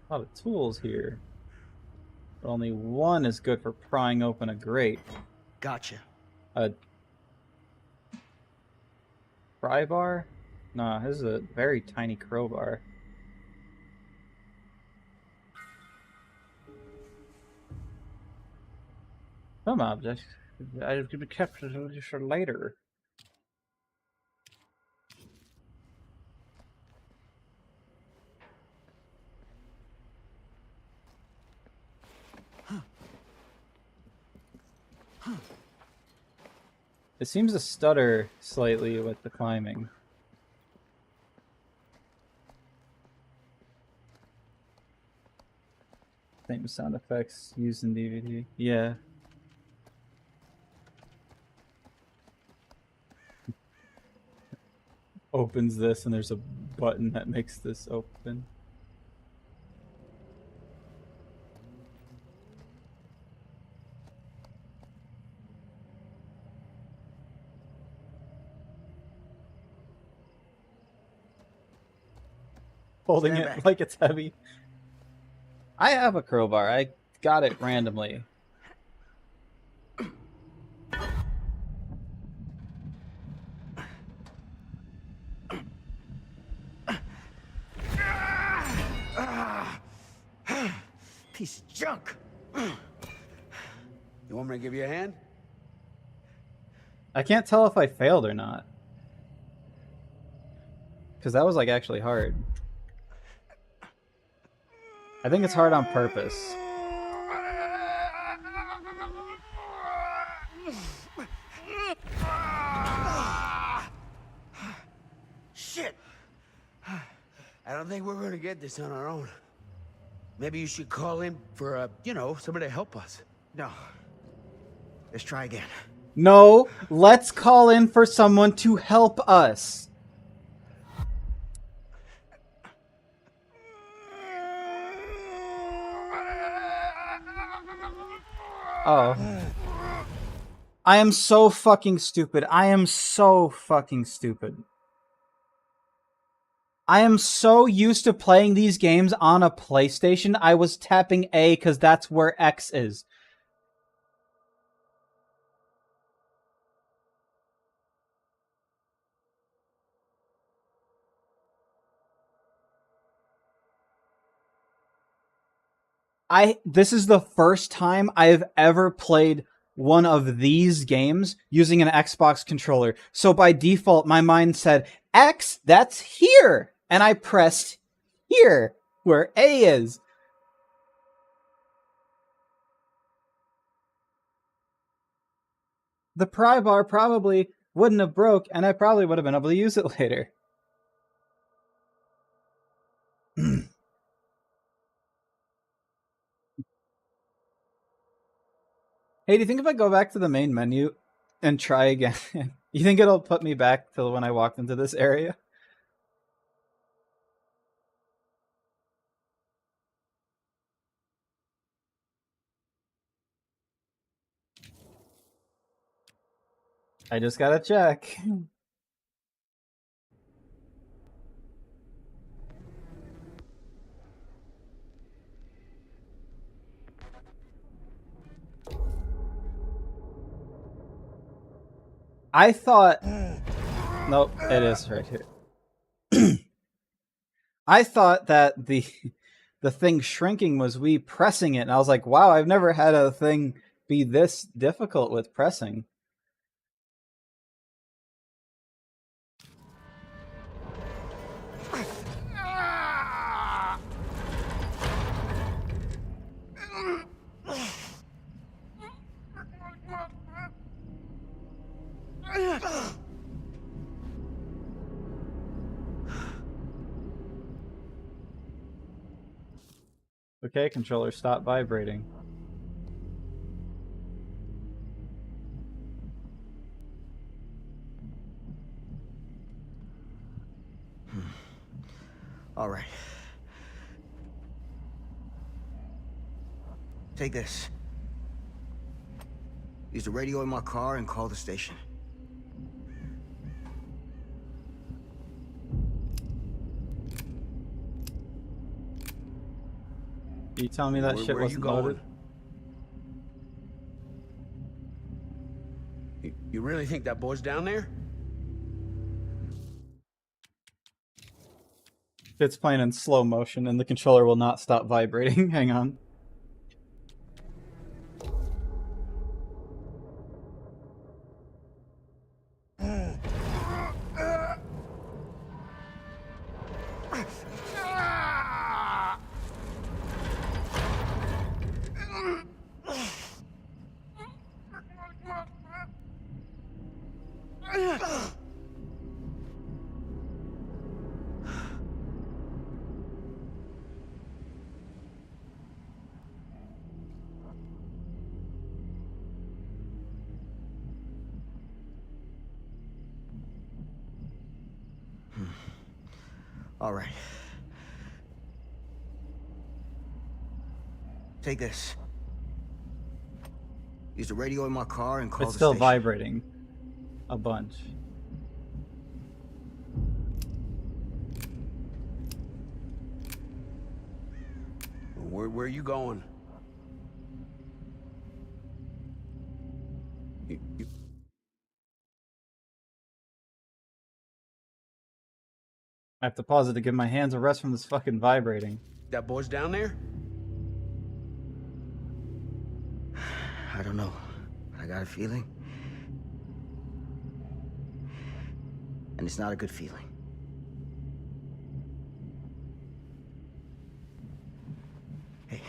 A lot of tools here. But only one is good for prying open a grate. Gotcha. A pry bar? Nah, this is a very tiny crowbar. Some objects I could be kept for later. It seems to stutter slightly with the climbing. Same sound effects used in DVD. Yeah. Opens this and there's a button that makes this open. Holding Stand it back. like it's heavy. I have a crowbar. I got it randomly. Piece of junk. You want me to give you a hand? I can't tell if I failed or not. Because that was like actually hard. I think it's hard on purpose. Shit. I don't think we're gonna get this on our own. Maybe you should call in for, somebody to help us. No. Let's try again. No, let's call in for someone to help us. Oh. I am so fucking stupid. I am so fucking stupid. I am so used to playing these games on a PlayStation, I was tapping A because that's where X is. This is the first time I have ever played one of these games using an Xbox controller. So by default, my mind said, X, that's here. And I pressed here, where A is. The pry bar probably wouldn't have broke, and I probably would have been able to use it later. Hey, do you think if I go back to the main menu and try again, you think it'll put me back to when I walked into this area? I just gotta check. I thought... Nope, it is right here. I thought that the thing shrinking was we pressing it, and I was like, wow, I've never had a thing be this difficult with pressing. Okay, controller, stop vibrating. All right. Take this. Use the radio in my car and call the station. You telling me that shit Where wasn't you going? loaded? You really think that boy's down there? It's playing in slow motion and the controller will not stop vibrating. Hang on. All right. Take this. Use the radio in my car and call It's the still station. vibrating a bunch. Where are you going? I have to pause it to give my hands a rest from this fucking vibrating. That boy's down there? I don't know, but I got a feeling. And it's not a good feeling. Hey.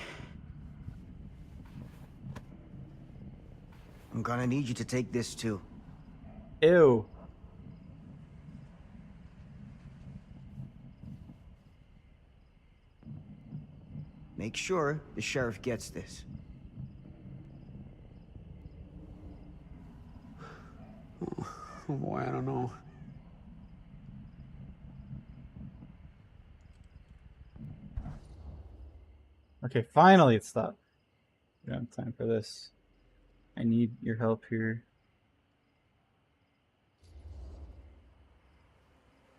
I'm gonna need you to take this too. Ew. Make sure the sheriff gets this. Oh boy, I don't know. Okay, finally it stopped. We don't have time for this. I need your help here.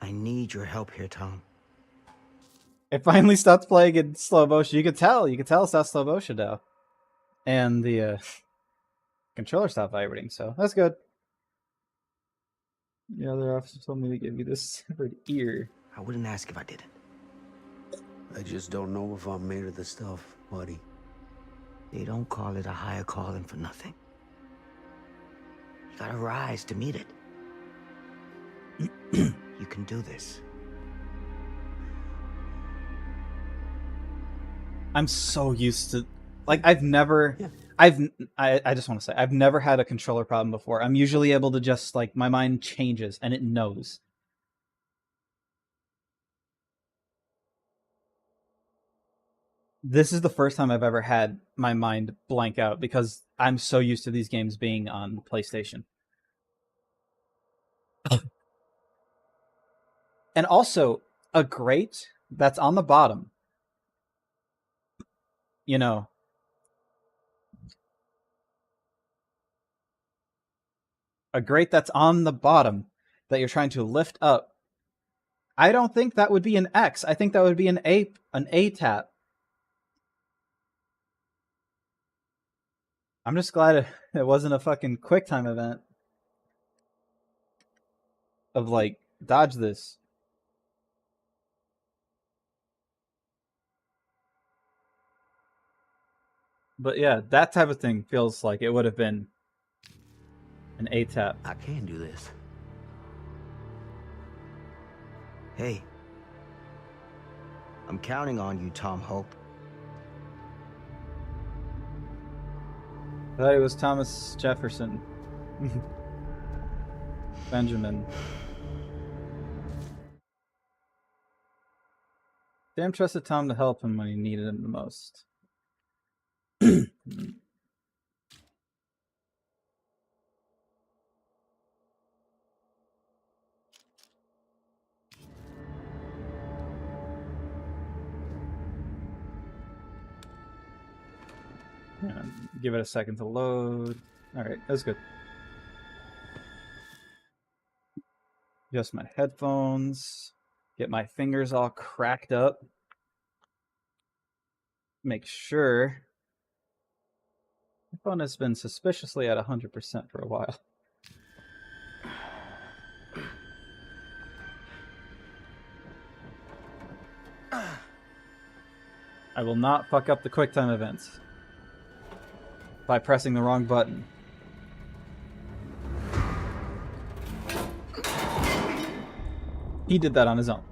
I need your help here, Tom. It finally stopped playing in slow motion. You could tell it's not slow motion now. And the controller stopped vibrating, so that's good. The other officer told me to give you this severed ear. I wouldn't ask if I didn't. I just don't know if I'm made of the stuff, buddy. They don't call it a higher calling for nothing. You gotta rise to meet it. You can do this. I'm so used to, like, I just want to say, I've never had a controller problem before. I'm usually able to just, like, my mind changes and it knows. This is the first time I've ever had my mind blank out because I'm so used to these games being on PlayStation. And also, a grate that's on the bottom, you know, a grate that's on the bottom that you're trying to lift up. I don't think that would be an X. I think that would be an A tap. I'm just glad it wasn't a fucking QuickTime event of, like, dodge this. But yeah, that type of thing feels like it would have been an A tap. I can do this. Hey. I'm counting on you, Tom Hope. I thought it was Thomas Jefferson. Benjamin. Sam trusted Tom to help him when he needed him the most. And give it a second to load. Alright, that's good. Adjust my headphones. Get my fingers all cracked up. Make sure my phone has been suspiciously at 100% for a while. I will not fuck up the QuickTime events by pressing the wrong button. He did that on his own.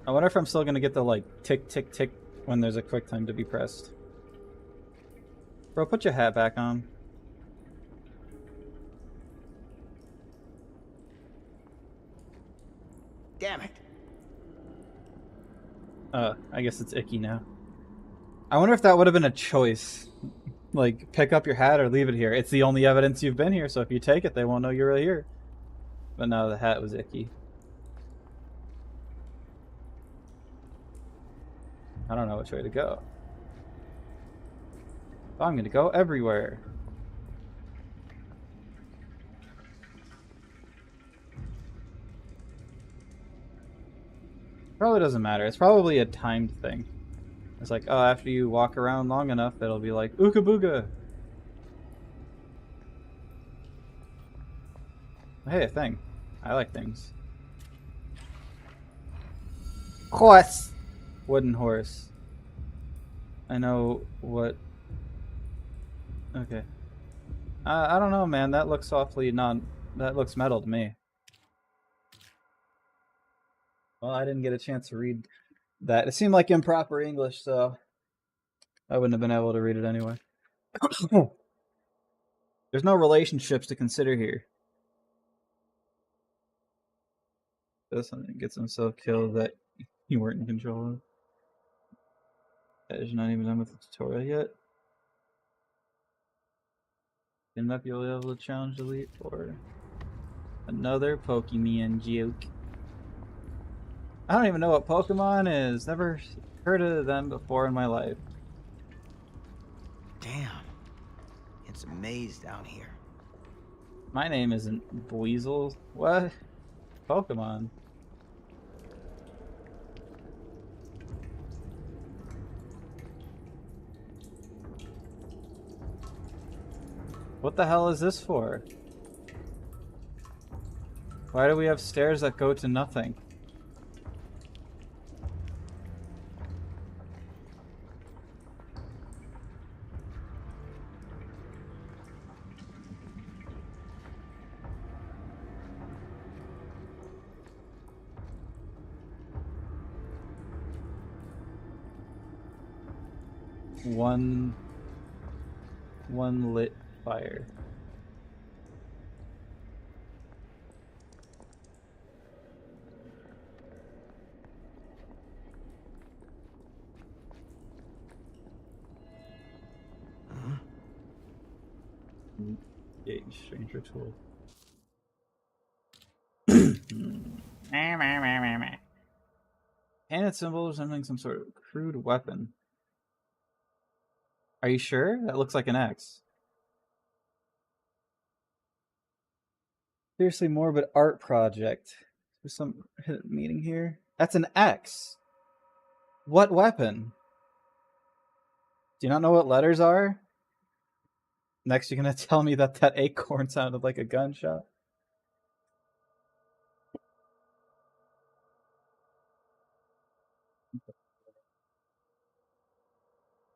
I wonder if I'm still gonna get the like tick tick tick when there's a QuickTime to be pressed. Bro, put your hat back on. Damn it. I guess it's icky now. I wonder if that would have been a choice. Like, pick up your hat or leave it here. It's the only evidence you've been here, so if you take it, they won't know you're really here. But no, the hat was icky. I don't know which way to go. I'm gonna go everywhere. Probably doesn't matter. It's probably a timed thing. It's like, oh, after you walk around long enough, it'll be like, ooga booga. Hey, a thing. I like things. Horse. Wooden horse. I know what... Okay. I don't know, man. That looks awfully that looks metal to me. Well, I didn't get a chance to read that. It seemed like improper English, so I wouldn't have been able to read it anyway. There's no relationships to consider here. Does something gets himself killed that you weren't in control of. You're not even done with the tutorial yet. End up, you'll be able to challenge delete for another Pokemon joke. I don't even know what Pokemon is. Never heard of them before in my life. Damn. It's a maze down here. My name isn't Buizel. What? Pokemon. What the hell is this for? Why do we have stairs that go to nothing? One lit fire. Engage stranger tool. Painted symbol resembling some sort of crude weapon. Are you sure? That looks like an X. Seriously morbid art project. There's some hidden meaning here. That's an X. What weapon? Do you not know what letters are? Next, you're gonna tell me that that acorn sounded like a gunshot?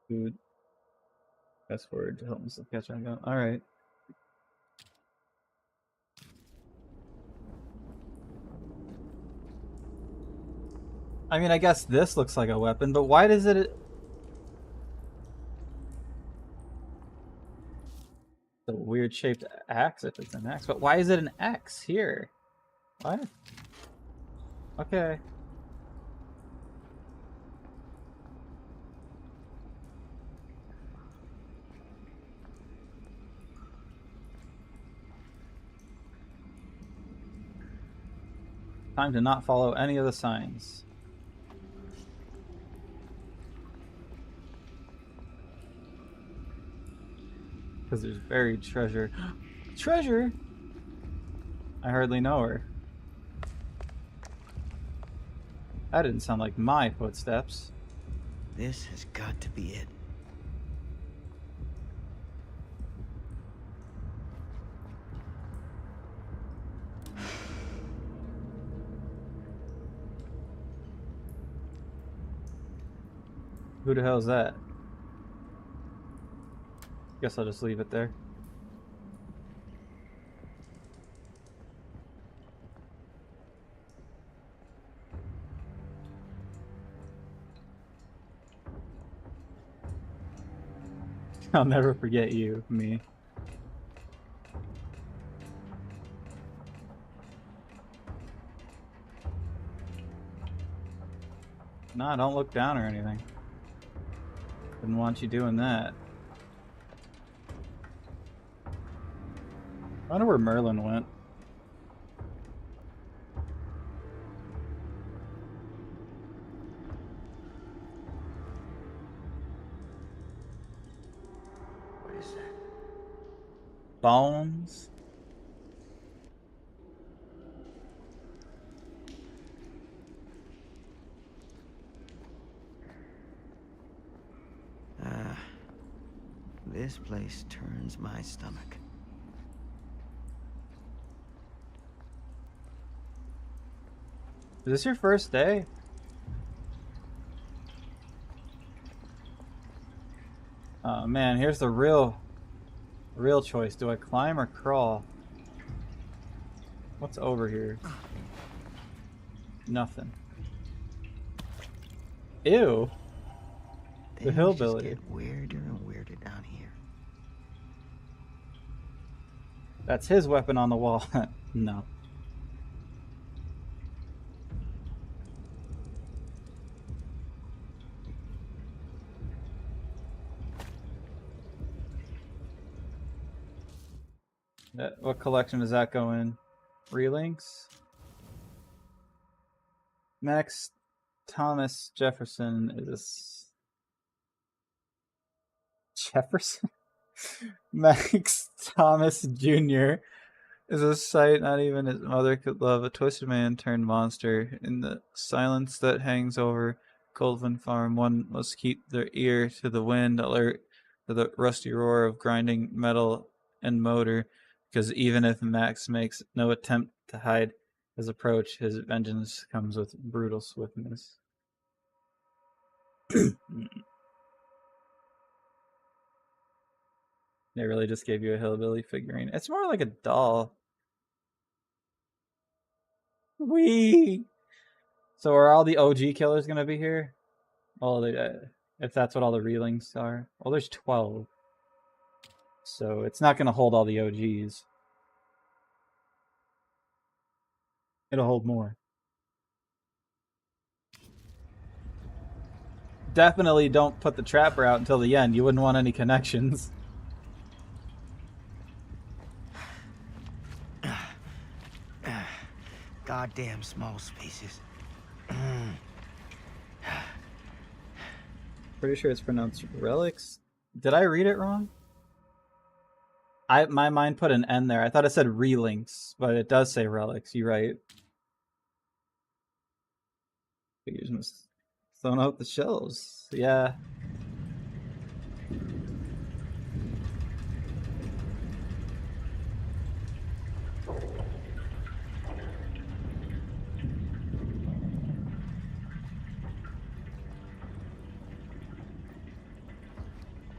Food. Password to help myself catch on. Alright. I mean, I guess this looks like a weapon, but why does it... The weird shaped axe if it's an axe, but why is it an X here? What? Okay. Time to not follow any of the signs. Because there's buried treasure. Treasure? I hardly know her. That didn't sound like my footsteps. This has got to be it. Who the hell is that? Guess I'll just leave it there. I'll never forget you, me. Nah, don't look down or anything. Didn't want you doing that. I wonder where Merlin went. What is that? Bones? This place turns my stomach. Is this your first day? Oh man, here's the real choice. Do I climb or crawl? What's over here? Nothing. Ew. The Things hillbilly. just get weirder and weirder down here. That's his weapon on the wall. No. What collection does that go in? Relinks? Max Thomas Jefferson is... Jefferson? Max Thomas Jr. is a sight not even his mother could love. A twisted man turned monster. In the silence that hangs over Goldvin Farm, one must keep their ear to the wind, alert to the rusty roar of grinding metal and motor, because even if Max makes no attempt to hide his approach, his vengeance comes with brutal swiftness. They really just gave you a hillbilly figurine. It's more like a doll. Wee. So are all the OG killers gonna be here? Oh, if that's what all the reelings are. Well, there's 12. So it's not gonna hold all the OGs. It'll hold more. Definitely don't put the trapper out until the end. You wouldn't want any connections. Goddamn small spaces. Pretty sure it's pronounced relics. Did I read it wrong? My mind put an N there. I thought it said relinks, but it does say relics. You're right. Figures must thrown out the shelves. Yeah.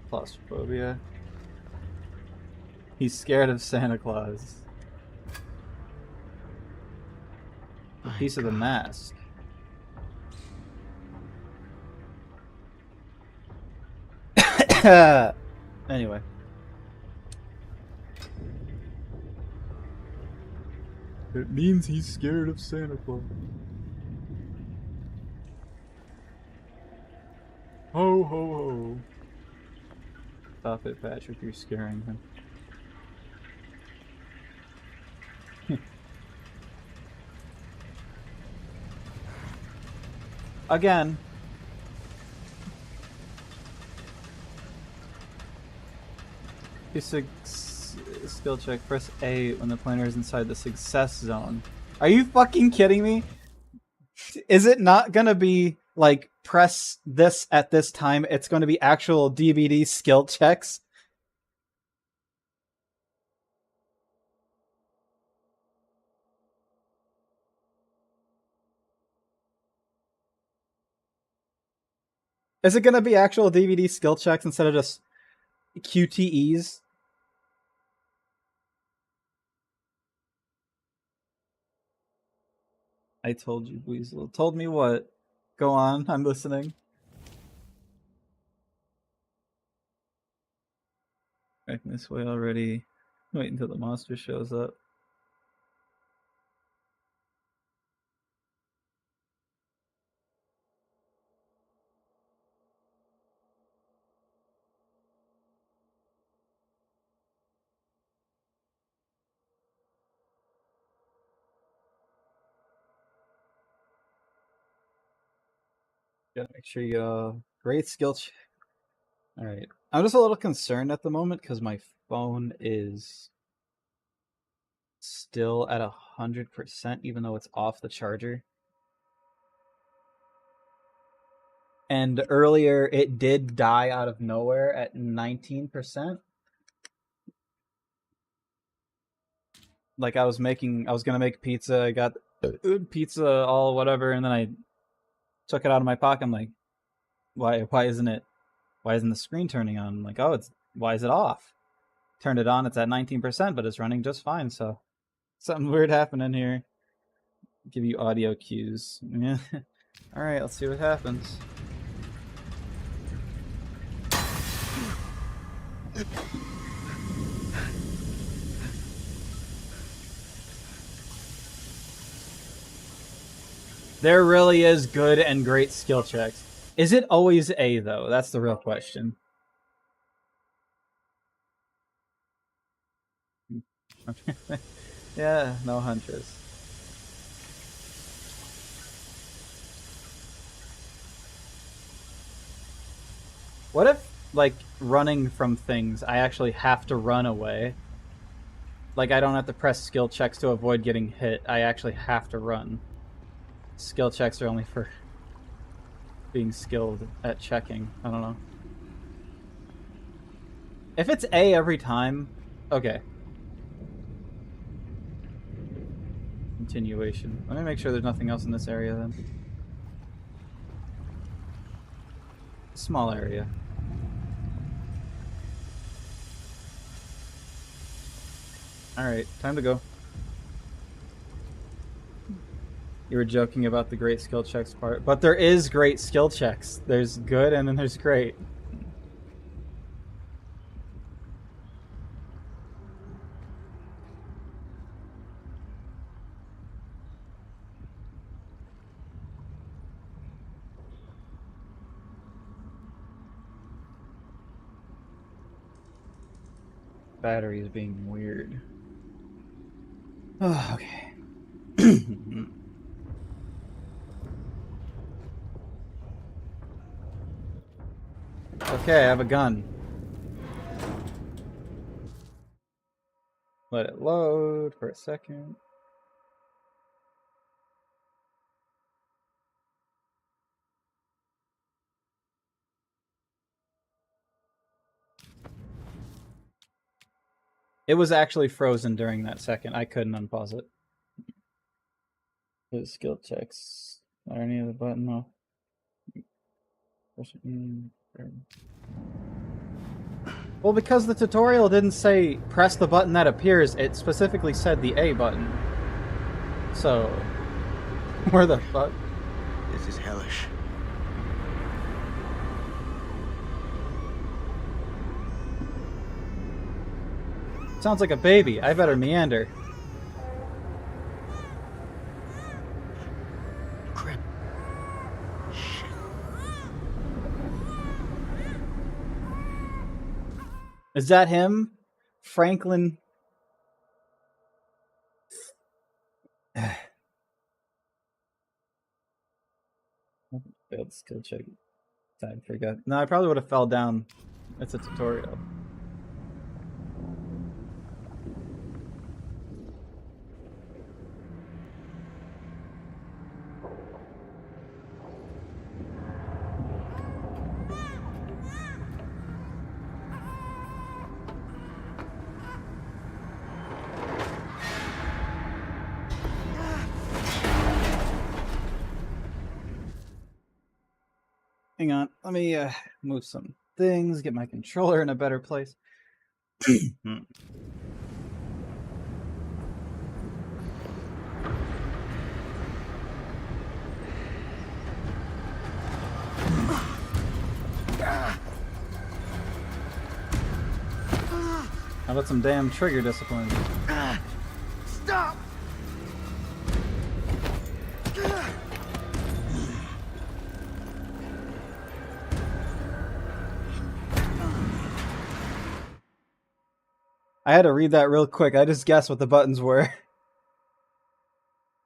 Claustrophobia. He's scared of Santa Claus. A piece of the mask. Anyway. It means he's scared of Santa Claus. Ho ho ho. Stop it, Patrick, you're scaring him. Again. skill check. Press A when the player is inside the success zone. Are you fucking kidding me? Is it not gonna be like press this at this time? It's gonna be actual DVD skill checks. Is it gonna be actual DVD skill checks instead of just QTEs? I told you, Weasel. Told me what? Go on, I'm listening. Back this way already. Wait until the monster shows up. Gotta make sure you great skill check. Alright. I'm just a little concerned at the moment because my phone is still at 100% even though it's off the charger. And earlier it did die out of nowhere at 19%. Like I was gonna make pizza, I got pizza all whatever, and then I took it out of my pocket. I'm like, why isn't the screen turning on? I'm like, oh, why is it off? Turned it on, it's at 19%, but it's running just fine, so something weird happening here. Give you audio cues. Yeah. Alright, let's see what happens. There really is good and great skill checks. Is it always A, though? That's the real question. Yeah, no Huntress. What if, like, running from things, I actually have to run away? Like, I don't have to press skill checks to avoid getting hit. I actually have to run. Skill checks are only for being skilled at checking. I don't know. If it's A every time, okay. Continuation. Let me make sure there's nothing else in this area then. Small area. Alright, time to go. You were joking about the great skill checks part, but there is great skill checks. There's good and then there's great. Battery is being weird. Oh, okay. Okay, I have a gun. Let it load for a second. It was actually frozen during that second. I couldn't unpause it. His skill checks. Are any of the button off? Well, because the tutorial didn't say press the button that appears, it specifically said the A button. So, where the fuck? This is hellish. Sounds like a baby. I better meander. Crap. Shit. Is that him? Franklin? Failed skill check. Time forgot. No, I probably would have fell down. It's a tutorial. Hang on. Let me move some things, get my controller in a better place. How about some damn trigger discipline? Stop! I had to read that real quick. I just guessed what the buttons were.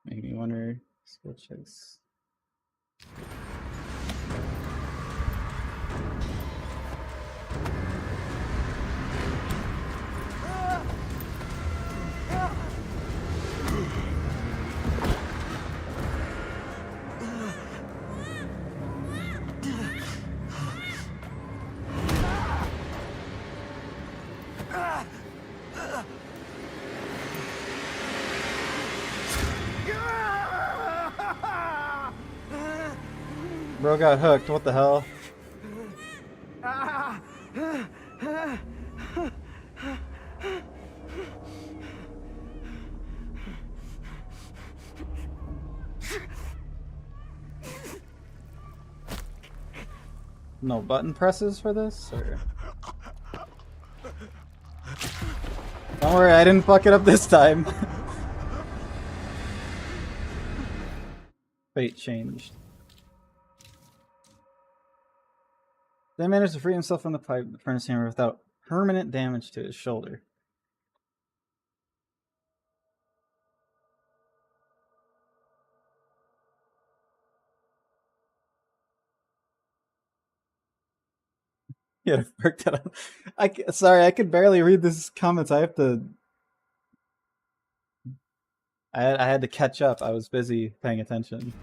Make me wonder. Switches. Bro got hooked. What the hell? No button presses for this? Or... Don't worry, I didn't fuck it up this time. Fate changed. They managed to free himself from the pipe, the furnace hammer, without permanent damage to his shoulder. Yeah, worked it out. Sorry, I could barely read this comments. I have to. I had to catch up. I was busy paying attention.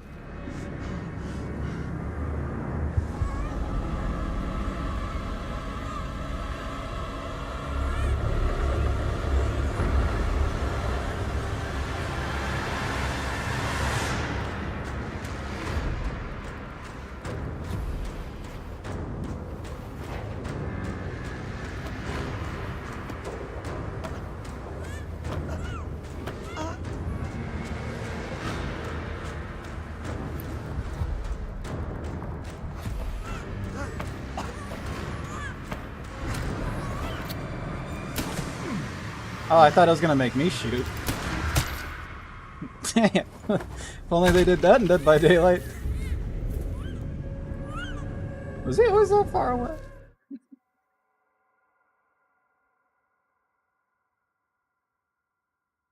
Oh, I thought it was gonna make me shoot. Damn. If only they did that in Dead by Daylight. Was he always that far away?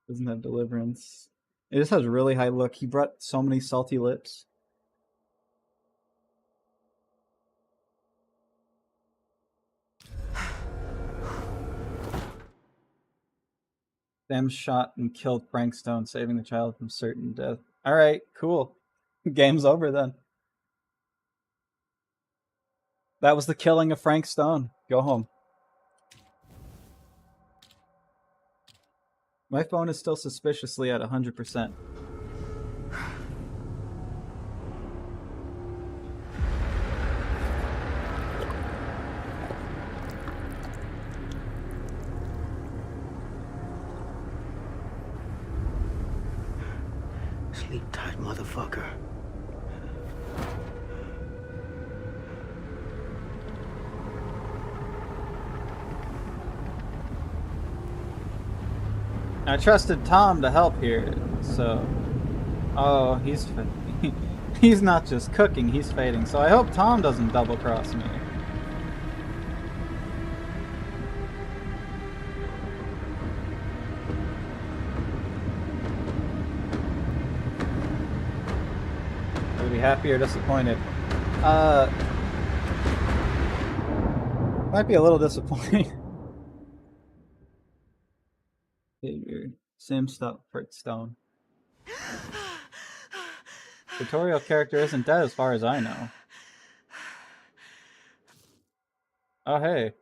Doesn't have deliverance. It just has really high look. He brought so many salty lips. Them shot and killed Frank Stone, saving the child from certain death. Alright, cool. Game's over then. That was the killing of Frank Stone. Go home. My phone is still suspiciously at 100%. Sleep tight, motherfucker. I trusted Tom to help here, so... Oh, he's not just cooking, he's fading. So I hope Tom doesn't double-cross me. I'll be happy or disappointed. Might be a little disappointing. Sim stop Fritz Stone. Tutorial character isn't dead as far as I know. Oh hey.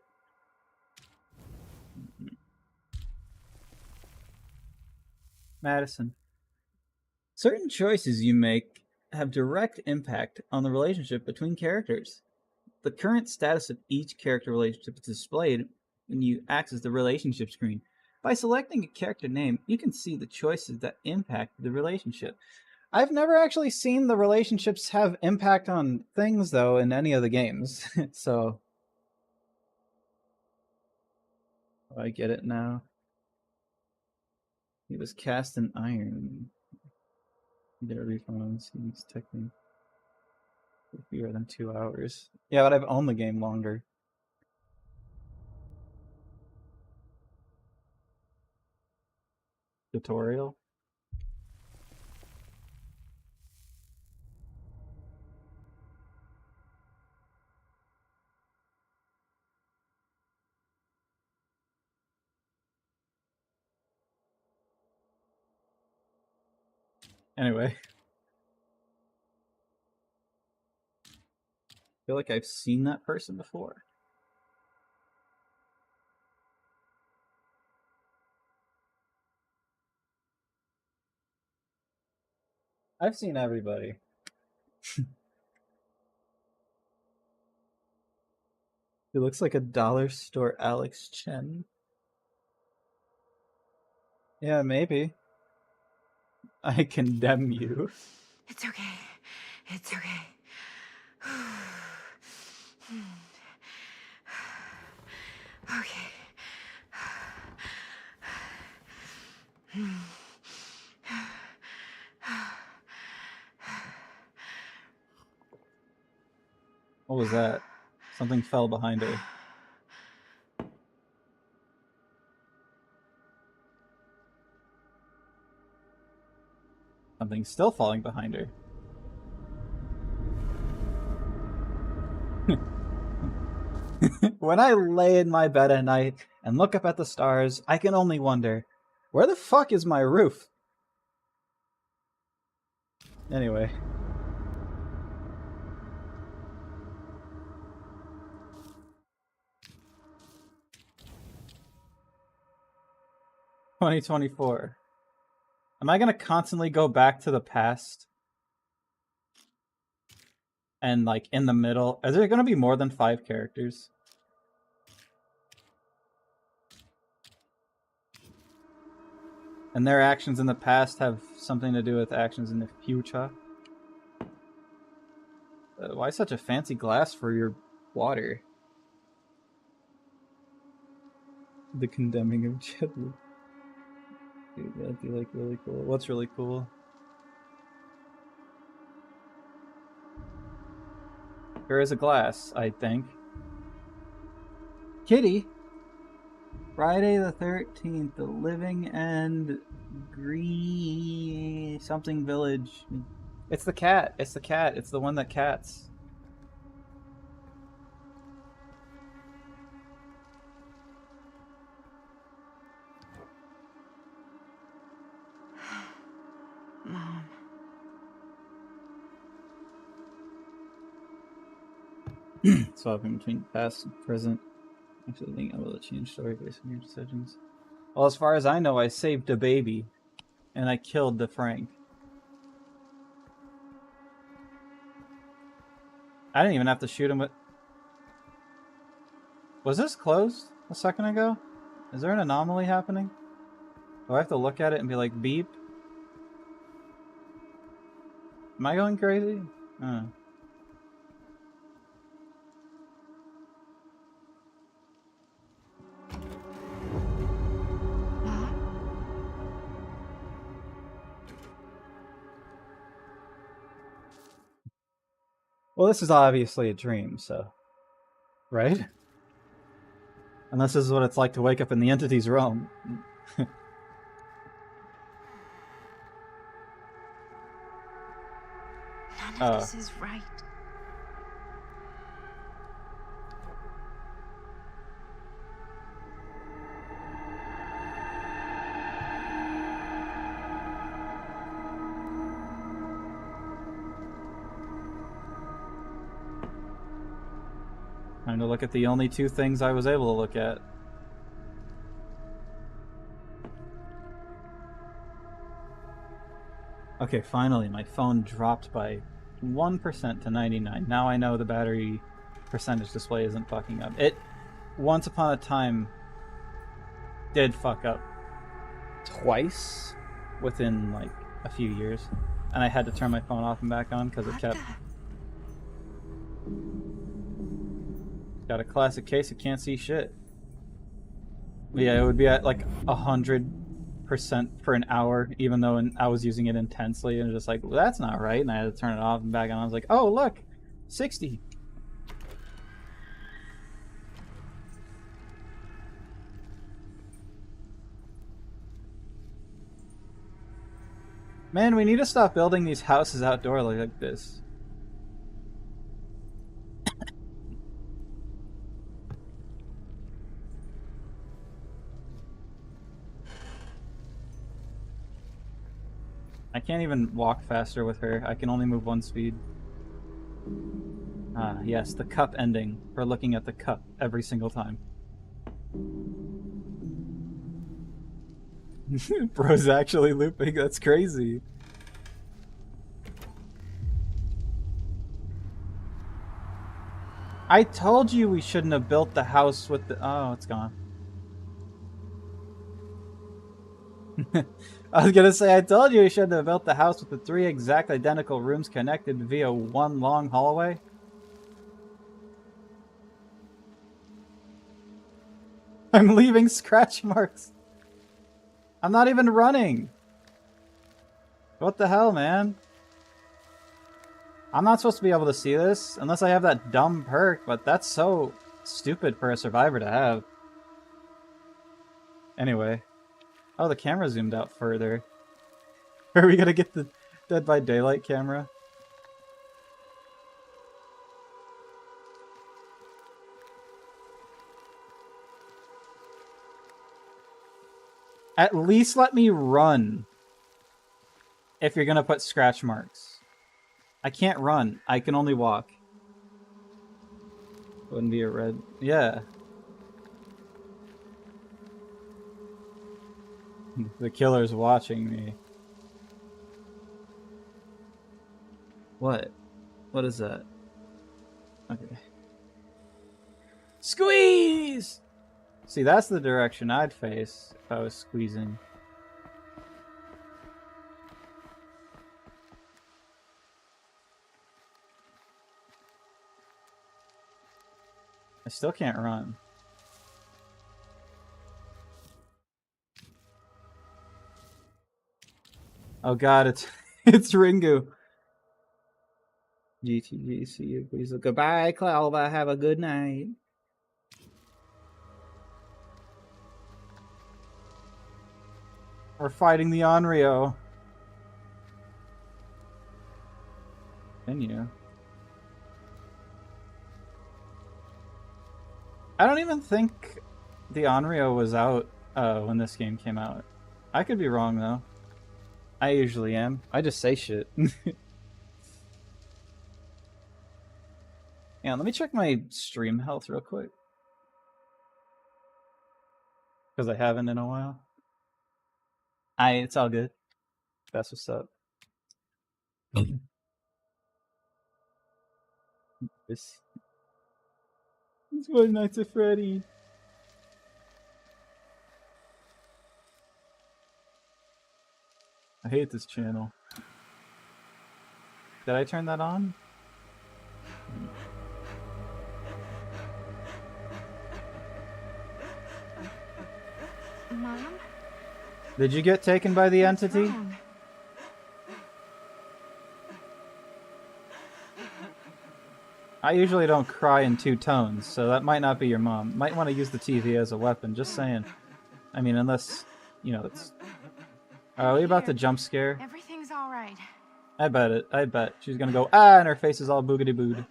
Madison. Certain choices you make have direct impact on the relationship between characters. The current status of each character relationship is displayed when you access the relationship screen. By selecting a character name, you can see the choices that impact the relationship. I've never actually seen the relationships have impact on things, though, in any of the games. So I get it now. He was cast in iron. Get a refund on Steam's technique. Fewer than 2 hours. Yeah, but I've owned the game longer. Tutorial. Anyway. I feel like I've seen that person before. I've seen everybody. He looks like a dollar store Alex Chen. Yeah, maybe. I condemn you. It's okay. It's okay. Okay. What was that? Something fell behind her. Something's still falling behind her. When I lay in my bed at night and look up at the stars, I can only wonder, where the fuck is my roof? Anyway. $2024. Am I gonna constantly go back to the past? And like in the middle, is there gonna be more than 5 characters? And their actions in the past have something to do with actions in the future? Why such a fancy glass for your water? The condemning of Jedward. Dude, that'd be like really cool. What's really cool? There is a glass, I think. Kitty! Friday the 13th, the Living End Green something village. It's the cat. It's the cat. It's the one that cats. Mom. Swapping between past and present. Actually being able to change story based on your decisions. Well, as far as I know, I saved a baby. And I killed the Frank. I didn't even have to shoot him with... Was this closed a second ago? Is there an anomaly happening? Do I have to look at it and be like, beep? Am I going crazy? Well, this is obviously a dream, so... Right? Unless this is what it's like to wake up in the entity's realm. None of this is right. Time to look at the only 2 things I was able to look at. Okay, finally, my phone dropped by 1% to 99. Now I know the battery percentage display isn't fucking up. It, once upon a time, did fuck up twice within like a few years, and I had to turn my phone off and back on because it kept. Got a classic case. It can't see shit. But yeah, it would be at like 100% for an hour, even though I was using it intensely, and just like, well, that's not right. And I had to turn it off and back on. I was like, oh look, 60. Man, we need to stop building these houses outdoor like this. I can't even walk faster with her. I can only move one speed. Ah, yes, the cup ending. We're looking at the cup every single time. Bro's actually looping. That's crazy. I told you we shouldn't have built the house with the... Oh, it's gone. I was gonna say, I told you we shouldn't have built the house with the 3 exact identical rooms connected via one long hallway. I'm leaving scratch marks. I'm not even running. What the hell, man? I'm not supposed to be able to see this unless I have that dumb perk, but that's so stupid for a survivor to have. Anyway. Oh, the camera zoomed out further. Are we gonna get the Dead by Daylight camera? At least let me run. If you're gonna put scratch marks. I can't run. I can only walk. Wouldn't be a red... Yeah. The killer's watching me. What? What is that? Okay. Squeeze! See, that's the direction I'd face if I was squeezing. I still can't run. Oh god, it's it's Ringu. GTG, see you, please. Goodbye, Clover. Have a good night. We're fighting the Onryo. Continue. I don't even think the Onryo was out when this game came out. I could be wrong though. I usually am. I just say shit. Yeah, let me check my stream health real quick. Because I haven't in a while. It's all good. That's what's up. It's Five Nights at Freddy. I hate this channel. Did I turn that on? Mom? Did you get taken by the entity? Wrong? I usually don't cry in 2 tones, so that might not be your mom. Might want to use the TV as a weapon, just saying. I mean, unless, you know, it's... Are we about to jump scare? Everything's all right. I bet it. I bet. She's gonna go, ah, and her face is all boogity-booed.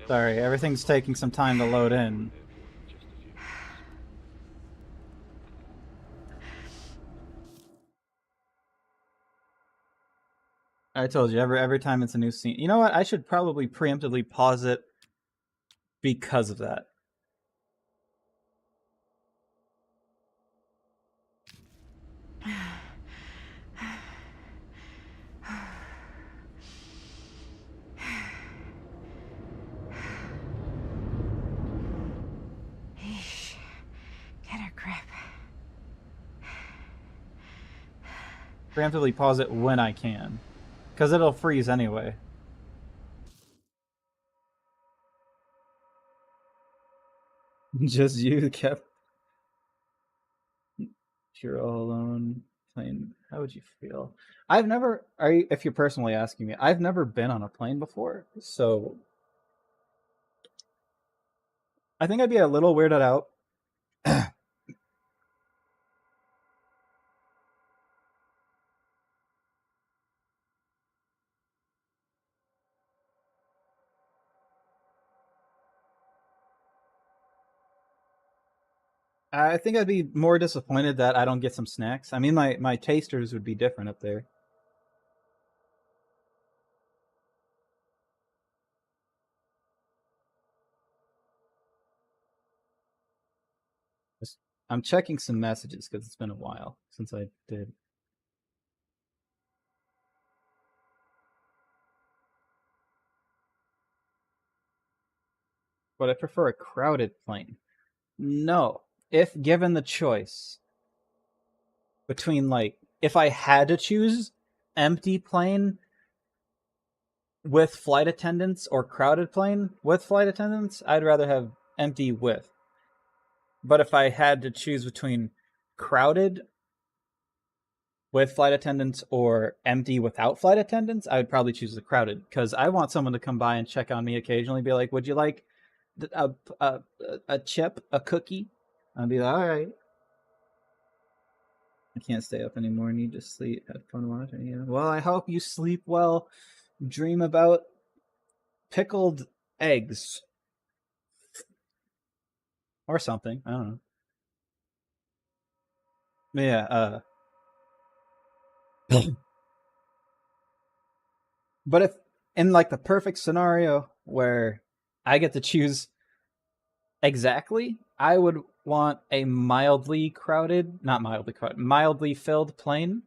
Sorry, everything's taking some time to load in. I told you, every time it's a new scene. You know what? I should probably preemptively pause it because of that. Eesh. Get a grip. Preemptively pause it when I can. Because it'll freeze anyway. Just you kept... You're all alone plane. How would you feel? I've never... if you're personally asking me, I've never been on a plane before. So... I think I'd be a little weirded out. I think I'd be more disappointed that I don't get some snacks. I mean, my tasters would be different up there. I'm checking some messages because it's been a while since I did. But I prefer a crowded plane. No. If given the choice between, like, if I had to choose empty plane with flight attendants or crowded plane with flight attendants, I'd rather have empty with. But if I had to choose between crowded with flight attendants or empty without flight attendants, I would probably choose the crowded because I want someone to come by and check on me occasionally, be like, would you like a chip, a cookie? I'd be like, all right. I can't stay up anymore. Need to sleep. Have fun watching. Yeah. Well, I hope you sleep well. Dream about pickled eggs or something. I don't know. But yeah. But if in like the perfect scenario where I get to choose exactly, I would want a mildly filled plane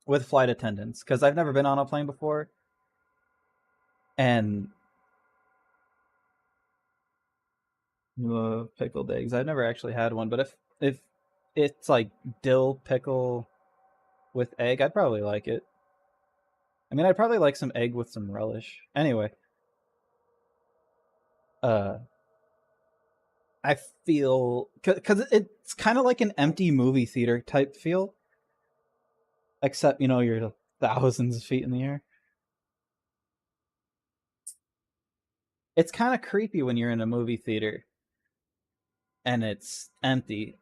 with flight attendants because I've never been on a plane before. And pickled eggs. I've never actually had one, but if it's like dill pickle with egg, I'd probably like it. I mean, I'd probably like some egg with some relish. Anyway, I feel because it's kind of like an empty movie theater type feel, except you're thousands of feet in the air. It's kind of creepy when you're in a movie theater and it's empty.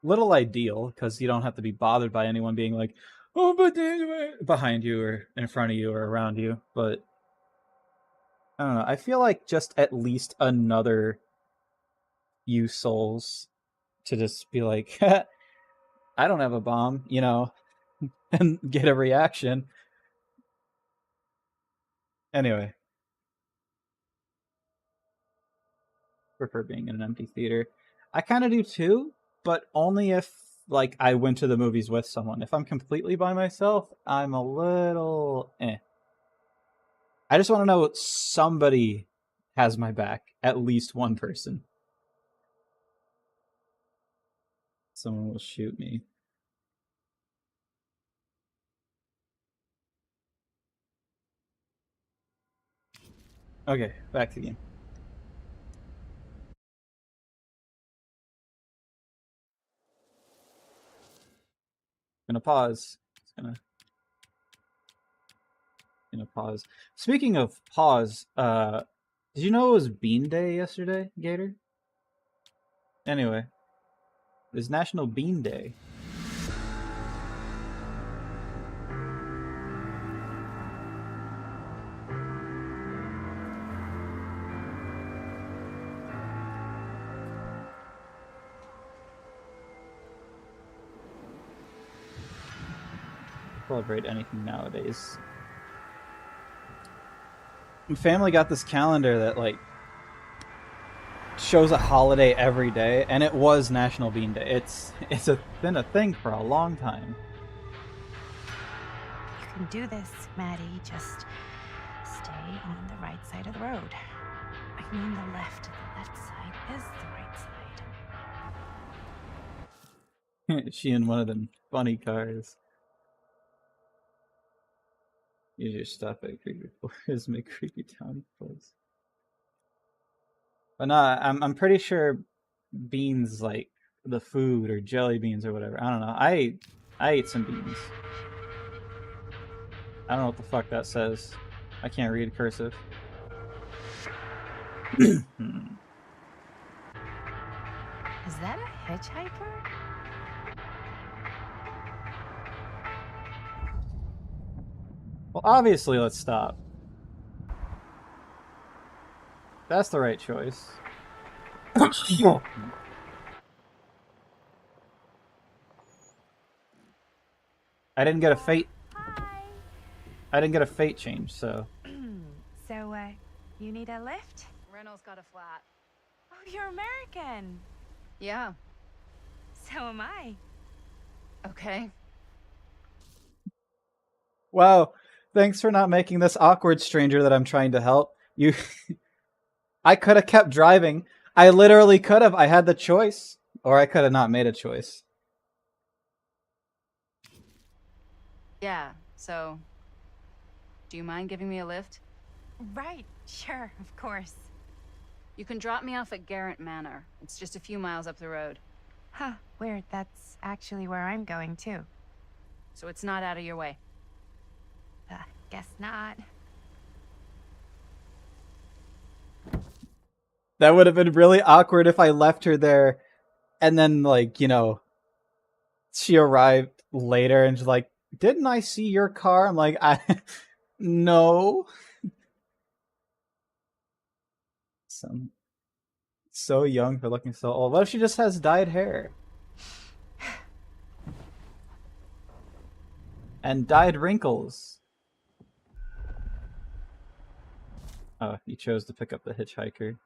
Little ideal because you don't have to be bothered by anyone being like, oh, but behind you or in front of you or around you. But I don't know. I feel like just at least another few souls to just be like, I don't have a bomb, and get a reaction. Anyway. Prefer being in an empty theater. I kind of do too, but only if like I went to the movies with someone. If I'm completely by myself, I'm a little I just want to know somebody has my back. At least one person. Someone will shoot me. Okay, back to the game. Gonna pause. It's gonna pause. Speaking of pause, did you know it was Bean Day yesterday, Gator? Anyway, it's National Bean Day. celebrate anything nowadays. My family got this calendar that like shows a holiday every day, and it was National Bean Day. It's been a thing for a long time. You can do this, Maddie. Just stay on the right side of the road. I mean the left. The left side is the right side. She in one of them funny cars. You just stop at creepy floors, make creepy town clothes. But no, I'm pretty sure beans like the food or jelly beans or whatever. I don't know. I ate some beans. I don't know what the fuck that says. I can't read cursive. Is that a hitchhiker? Well, obviously, let's stop. That's the right choice. I didn't get a fate. Hi. I didn't get a fate change, so. So, you need a lift? Reynolds got a flat. Oh, you're American. Yeah. So am I. Okay. Wow. Thanks for not making this awkward, stranger that I'm trying to help. You. I could have kept driving. I literally could have. I had the choice. Or I could have not made a choice. Yeah, so... Do you mind giving me a lift? Right, sure, of course. You can drop me off at Garrett Manor. It's just a few miles up the road. Huh, weird. That's actually where I'm going, too. So it's not out of your way. Guess not. That would have been really awkward if I left her there and then, like, you know, she arrived later and she's like, didn't I see your car? I'm like, no. So young for looking so old. What if she just has dyed hair? And dyed wrinkles. Oh, you chose to pick up the hitchhiker.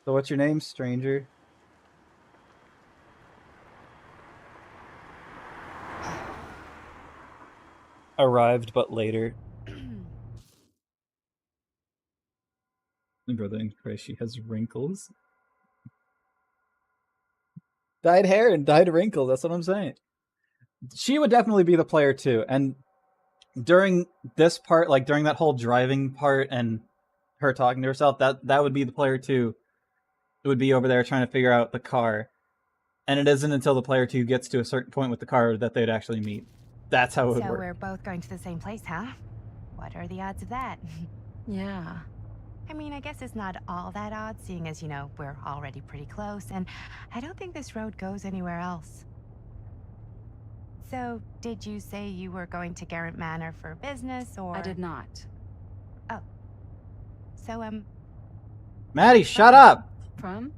So what's your name, stranger? Arrived but later. Brother in Christ, she has wrinkles. Dyed hair and dyed wrinkles, that's what I'm saying. She would definitely be the player too. And during this part, like during that whole driving part and her talking to herself, that would be the player too. It would be over there trying to figure out the car. And it isn't until the player 2 gets to a certain point with the car that they'd actually meet. That's how it would So work. we're both going to the same place, huh? What are the odds of that? Yeah. I mean, I guess it's not all that odd, seeing as, you know, we're already pretty close, and I don't think this road goes anywhere else. So, did you say you were going to Garrett Manor for business, or...? I did not. Oh. So, Maddie, shut up! From?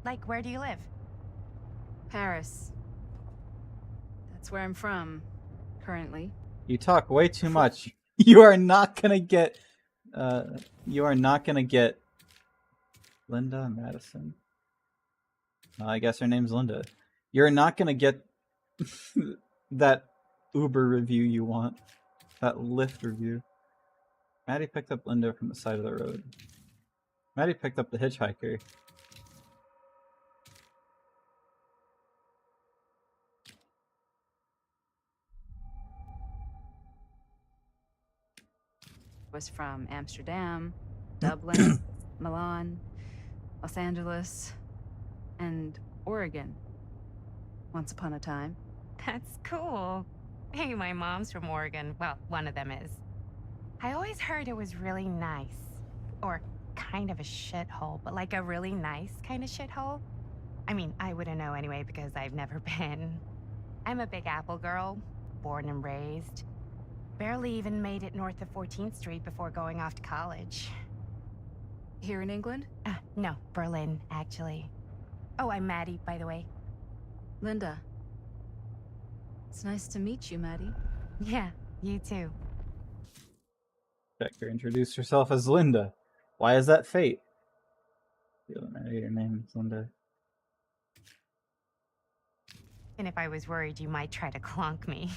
like, where do you live? Paris. That's where I'm from, currently. You talk way too much. You are not gonna get... you are not gonna get... Linda Madison. I guess her name's Linda. You're not gonna get that Uber review you want. That Lyft review. Maddie picked up Linda from the side of the road. Maddie picked up the hitchhiker. Was from Amsterdam, Dublin, Milan, Los Angeles, and Oregon. Once upon a time. That's cool. Hey, my mom's from Oregon. Well, one of them is. I always heard it was really nice. Or kind of a shithole, but like a really nice kind of shithole. I mean, I wouldn't know anyway because I've never been. I'm a Big Apple girl, born and raised. Barely even made it north of 14th Street before going off to college. Here in England? No, Berlin, actually. Oh, I'm Maddie, by the way. Linda. It's nice to meet you, Maddie. Yeah, you too. Becker introduced herself as Linda. Why is that fate? The narrator name is Linda. And if I was worried you might try to clonk me.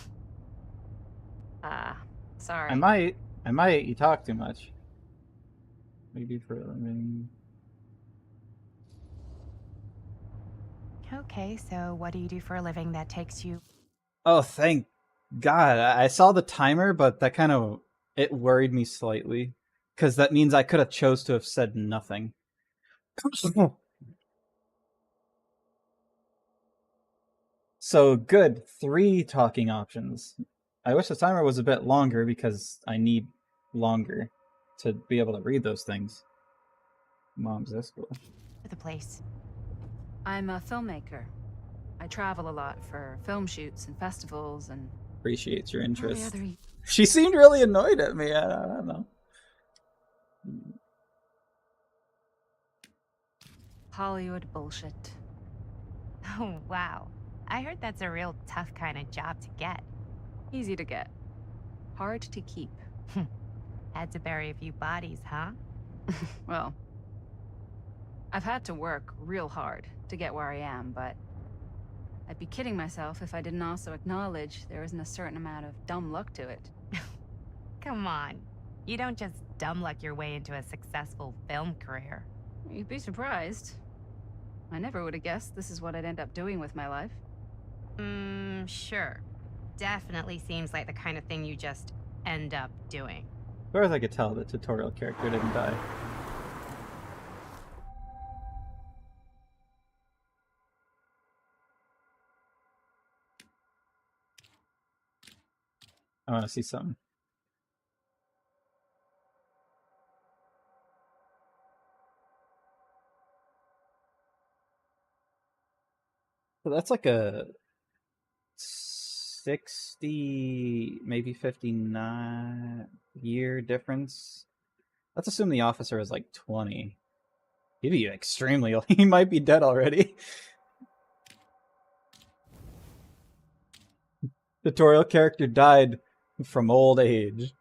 Sorry. I might. You talk too much. Maybe for a living. Okay, so what do you do for a living that takes you... Oh, thank God. I saw the timer, but that kind of... It worried me slightly. Because that means I could have chose to have said nothing. So, good. 3 talking options. I wish the timer was a bit longer because I need longer to be able to read those things. Mom's this cool. to the place? I'm a filmmaker. I travel a lot for film shoots and festivals and... Appreciates your interest. all the other... She seemed really annoyed at me. I don't know. Hollywood bullshit. Oh, wow. I heard that's a real tough kind of job to get. Easy to get. Hard to keep. Had to bury a few bodies, huh? Well, I've had to work real hard to get where I am, but I'd be kidding myself if I didn't also acknowledge there isn't a certain amount of dumb luck to it. Come on. You don't just dumb luck your way into a successful film career. You'd be surprised. I never would have guessed this is what I'd end up doing with my life. Sure. Definitely seems like the kind of thing you just end up doing. As far as I could tell, the tutorial character didn't die. I want to see something. So that's like a 60, maybe 59-year difference. Let's assume the officer is like 20. He'd be extremely old. He might be dead already. Tutorial character died from old age.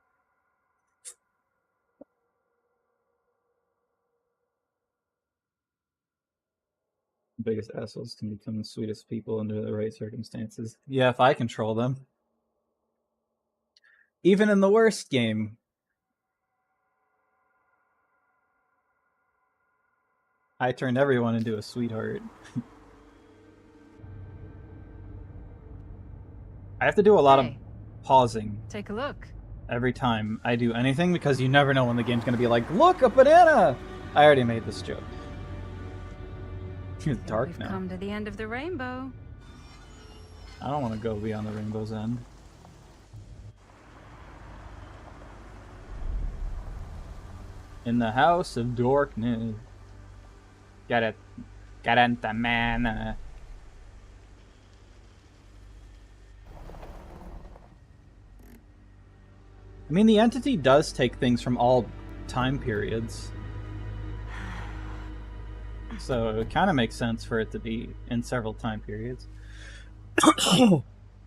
The biggest assholes can become the sweetest people under the right circumstances. Yeah, if I control them. Even in the worst game. I turned everyone into a sweetheart. I have to do a lot of pausing. Take a look. Every time I do anything because you never know when the game's going to be like, look, a banana! I already made this joke. It's dark We've now. come to the end of the rainbow. I don't want to go beyond the rainbow's end. In the house of darkness. Garanta mana. I mean, the entity does take things from all time periods. So it kind of makes sense for it to be in several time periods.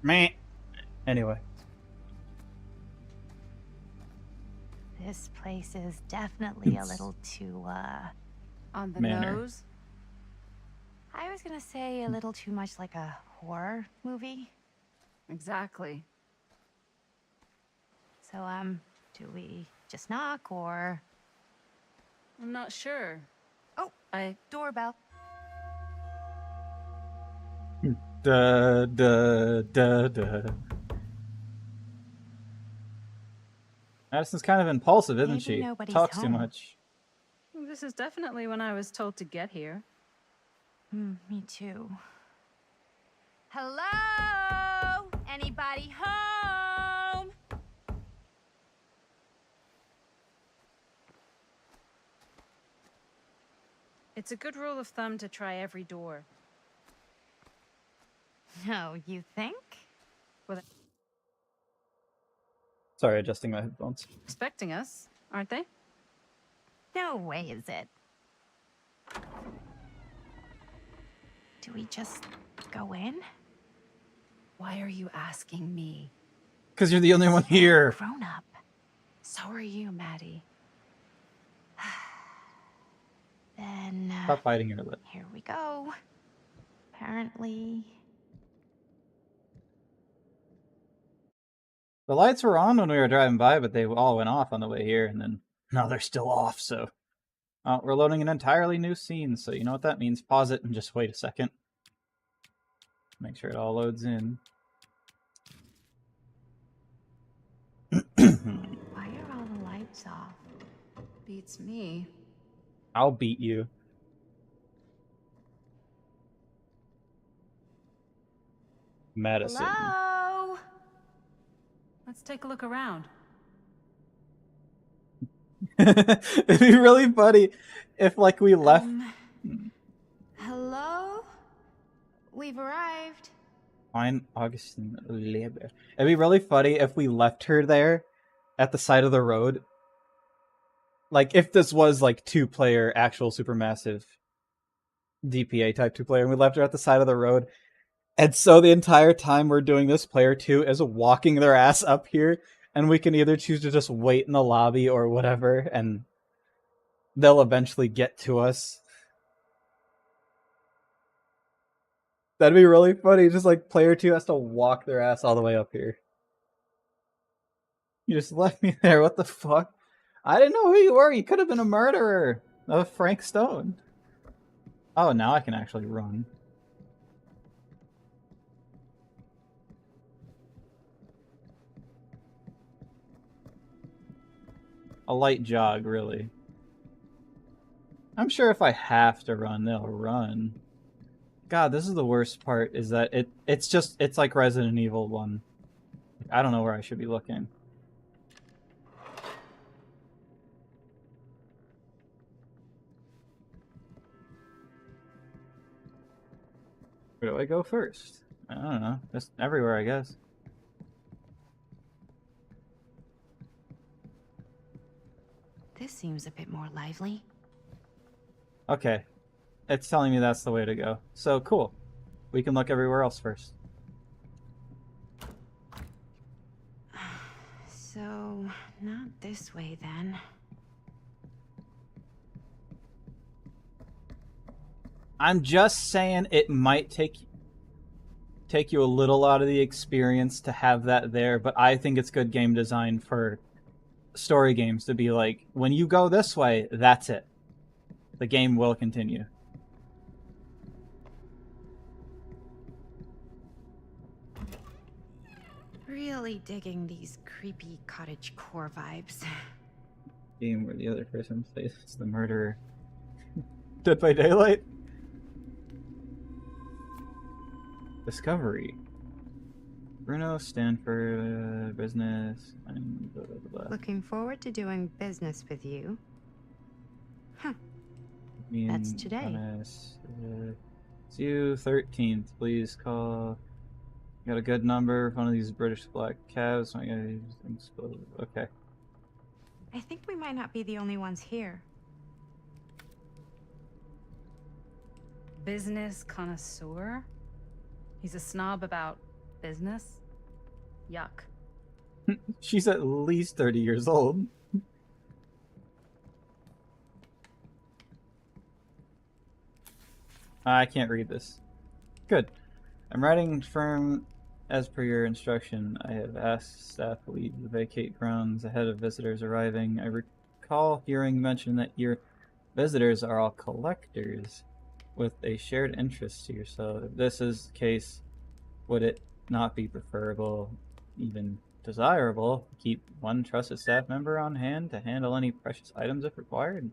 Meh. Anyway. This place is definitely a little too, On the Manner. nose. I was gonna say a little too much like a horror movie. Exactly. So, do we just knock or... I'm not sure. Oh, doorbell. Da da da da. Madison's kind of impulsive, isn't Maybe she? nobody's Talks too home. much. This is definitely when I was told to get here. Me too. Hello? Anybody home? It's a good rule of thumb to try every door. No, you think? Sorry, adjusting my headphones. Expecting us, aren't they? No way is it. Do we just go in? Why are you asking me? Because you're the only one here. Grown up. So are you, Maddie. Then Stop biting your lip. here we go. Apparently. The lights were on when we were driving by, but they all went off on the way here, and then now they're still off, so... we're loading an entirely new scene, so you know what that means. Pause it and just wait a second. Make sure it all loads in. Why are all the lights off? Beats me. I'll beat you. Medicine. Hello? Let's take a look around. It'd be really funny if, like, we left... Hello? We've arrived. Fine, Augustine Leber. It'd be really funny if we left her there at the side of the road. Like, if this was, like, two-player, actual supermassive DPA type two-player, and we left her at the side of the road. And so the entire time we're doing this, player 2 is walking their ass up here, and we can either choose to just wait in the lobby or whatever, and they'll eventually get to us. That'd be really funny. Just like player 2 has to walk their ass all the way up here. You just left me there. What the fuck? I didn't know who you were. You could have been a murderer of Frank Stone. Oh, now I can actually run. A light jog, really. I'm sure if I have to run, they'll run. God, this is the worst part, is that it's like Resident Evil 1. I don't know where I should be looking. Where do I go first? I don't know. Just everywhere, I guess. This seems a bit more lively. Okay. It's telling me that's the way to go. So, cool. We can look everywhere else first. So, not this way then. I'm just saying it might take you a little out of the experience to have that there, but I think it's good game design for story games to be like, when you go this way, that's it. The game will continue. Really digging these creepy cottagecore vibes. Game where the other person plays the murderer. Dead by Daylight? Discovery. Bruno, Stanford, business, and blah, blah, blah. Looking forward to doing business with you. Huh. That's today. It's you, 13th. Please call. Got a good number. One of these British black cabs. Okay. I think we might not be the only ones here. Business connoisseur? He's a snob about business? Yuck. She's at least 30 years old. I can't read this. Good. I'm writing firm as per your instruction. I have asked staff leave to vacate grounds ahead of visitors arriving. I recall hearing mention that your visitors are all collectors with a shared interest here. So if this is the case, would it not be preferable, even desirable, to keep one trusted staff member on hand to handle any precious items if required?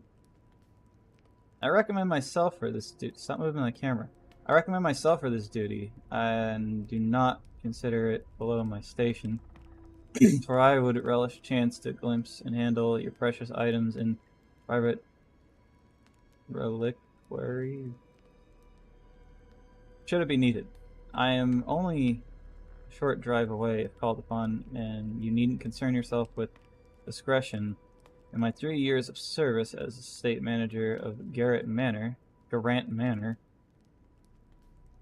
I recommend myself for this duty. Stop moving the camera. I recommend myself for this duty, and do not consider it below my station, for I would relish a chance to glimpse and handle your precious items in private reliquary. Should it be needed. I am only a short drive away if called upon, and you needn't concern yourself with discretion. In my 3 years of service as estate manager of Garant Manor,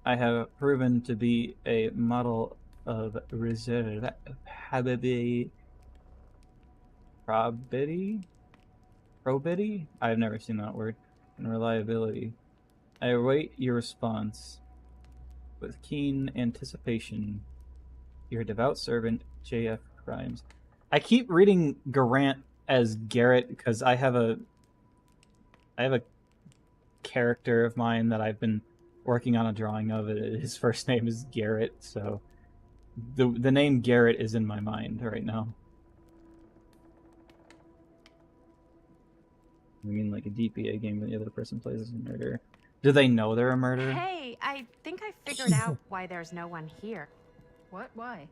I have proven to be a model of reserve probity? I've never seen that word. And reliability. I await your response with keen anticipation. Your devout servant, J.F. Grimes. I keep reading Garant as Garrett because I have a character of mine that I've been working on a drawing of. His first name is Garrett, so the name Garrett is in my mind right now. I mean, like a DPA game that the other person plays as a murderer. Do they know they're a murderer? Hey, I think I figured out why there's no one here. What? Why?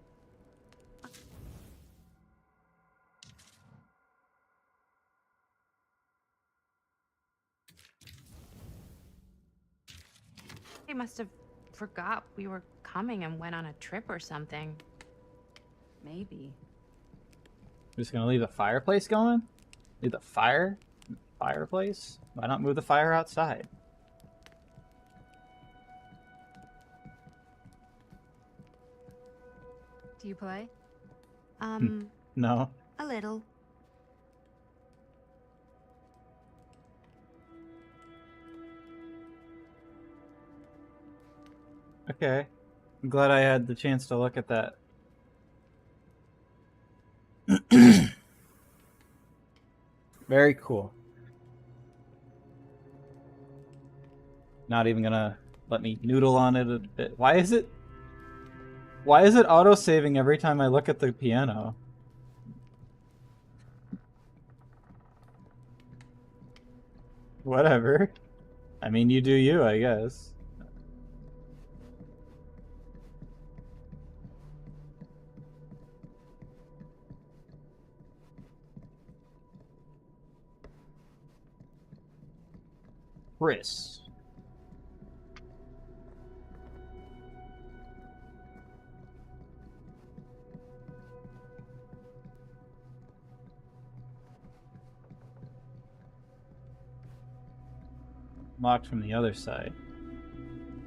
They must have forgot we were coming and went on a trip or something. Maybe. Just gonna leave the fireplace going? Leave the fireplace? Why not move the fire outside? Do you play? No. A little. Okay. I'm glad I had the chance to look at that. Very cool. Not even gonna let me noodle on it a bit. Why is it auto-saving every time I look at the piano? Whatever. I mean, you do you, I guess. Chris. Locked from the other side.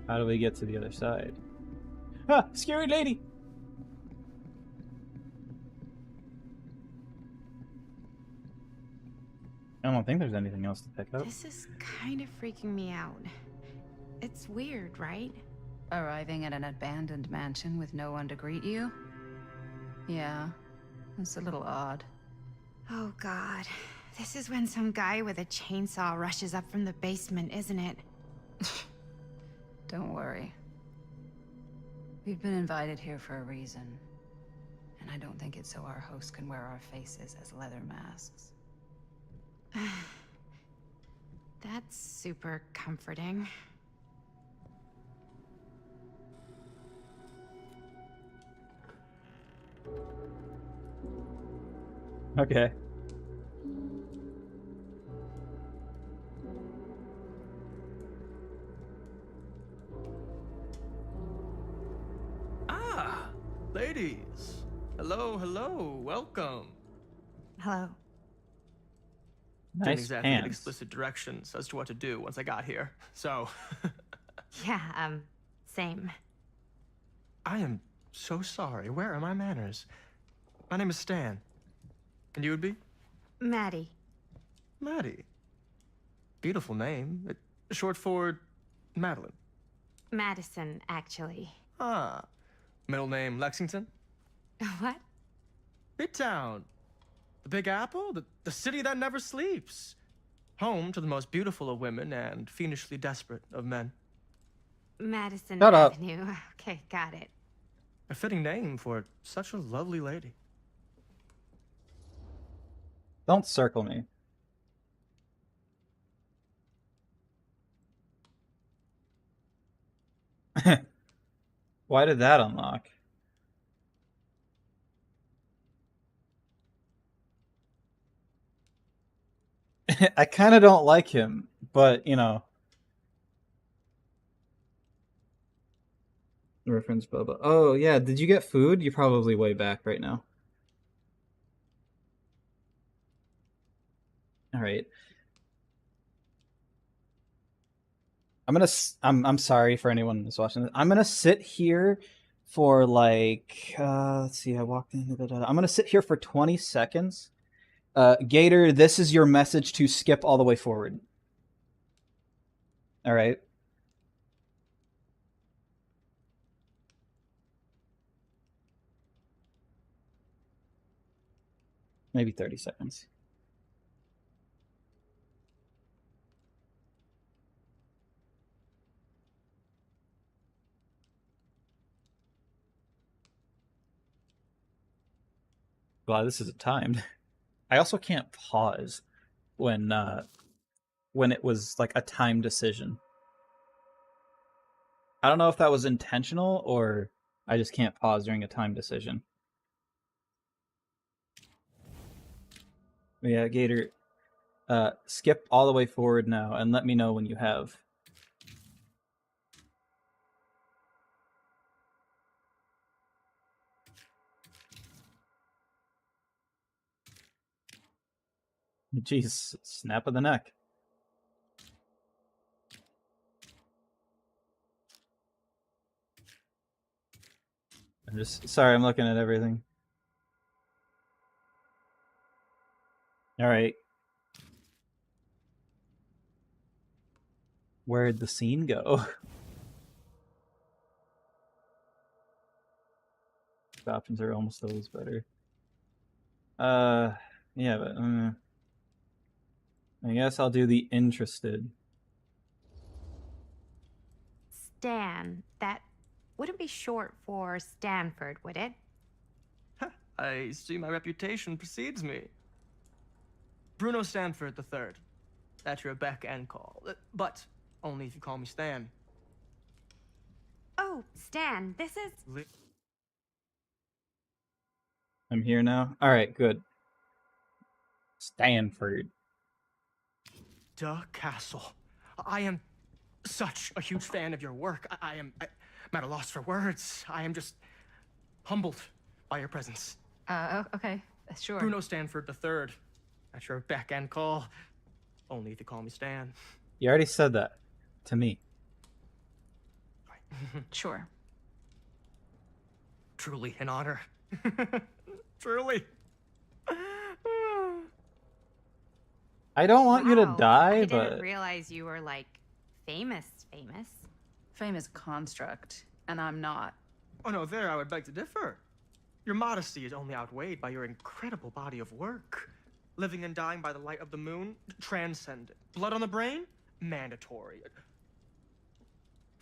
How do we get to the other side? Ah! Scary lady! I don't think there's anything else to pick up. This is kind of freaking me out. It's weird, right? Arriving at an abandoned mansion with no one to greet you? Yeah, it's a little odd. Oh god. This is when some guy with a chainsaw rushes up from the basement, isn't it? Don't worry. We've been invited here for a reason. And I don't think it's so our host can wear our faces as leather masks. That's super comforting. Okay. Ah, ladies. Hello, hello, welcome. Hello. Didn't Nice exactly get pants. explicit directions as to what to do once I got here, so... Yeah, same. I am so sorry. Where are my manners? My name is Stan. And you would be? Maddie. Maddie. Beautiful name. Short for Madeline. Madison, actually. Ah. Middle name Lexington? What? Midtown. The Big Apple? The city that never sleeps. Home to the most beautiful of women and fiendishly desperate of men. Madison Shut up. Avenue. Okay, got it. A fitting name for such a lovely lady. Don't circle me. Why did that unlock? I kind of don't like him, but, you know. Reference Bubba. Oh, yeah, did you get food? You're probably way back right now. All right. I'm sorry for anyone who's watching this. I'm gonna sit here for like, let's see, I walked in. I'm gonna sit here for 20 seconds. Gator, this is your message to skip all the way forward. All right. Maybe 30 seconds. Wow, this is timed. I also can't pause when it was like a time decision. I don't know if that was intentional or I just can't pause during a time decision. Yeah, Gator, skip all the way forward now and let me know when you have. Jeez, snap of the neck. I'm just sorry, I'm looking at everything. All right. Where'd the scene go? The options are almost always better. Yeah, but I guess I'll do the interested. Stan. That wouldn't be short for Stanford, would it? I see my reputation precedes me. Bruno Stanford III. At your beck and call. But only if you call me Stan. Oh, Stan, this is... I'm here now. All right, good. Stanford. Duh Castle. I am such a huge fan of your work. I'm at a loss for words. I am just humbled by your presence. Okay, sure. Bruno Stanford III. At your beck and call. Only if you call me Stan. You already said that to me. Sure. Truly an honor. Truly. I don't want you to Wow, die, I but didn't realize you were, like, famous. Fame is a construct, and I'm not. Oh no, there I would beg to differ. Your modesty is only outweighed by your incredible body of work. Living and dying by the light of the moon, transcendent. Blood on the brain, mandatory.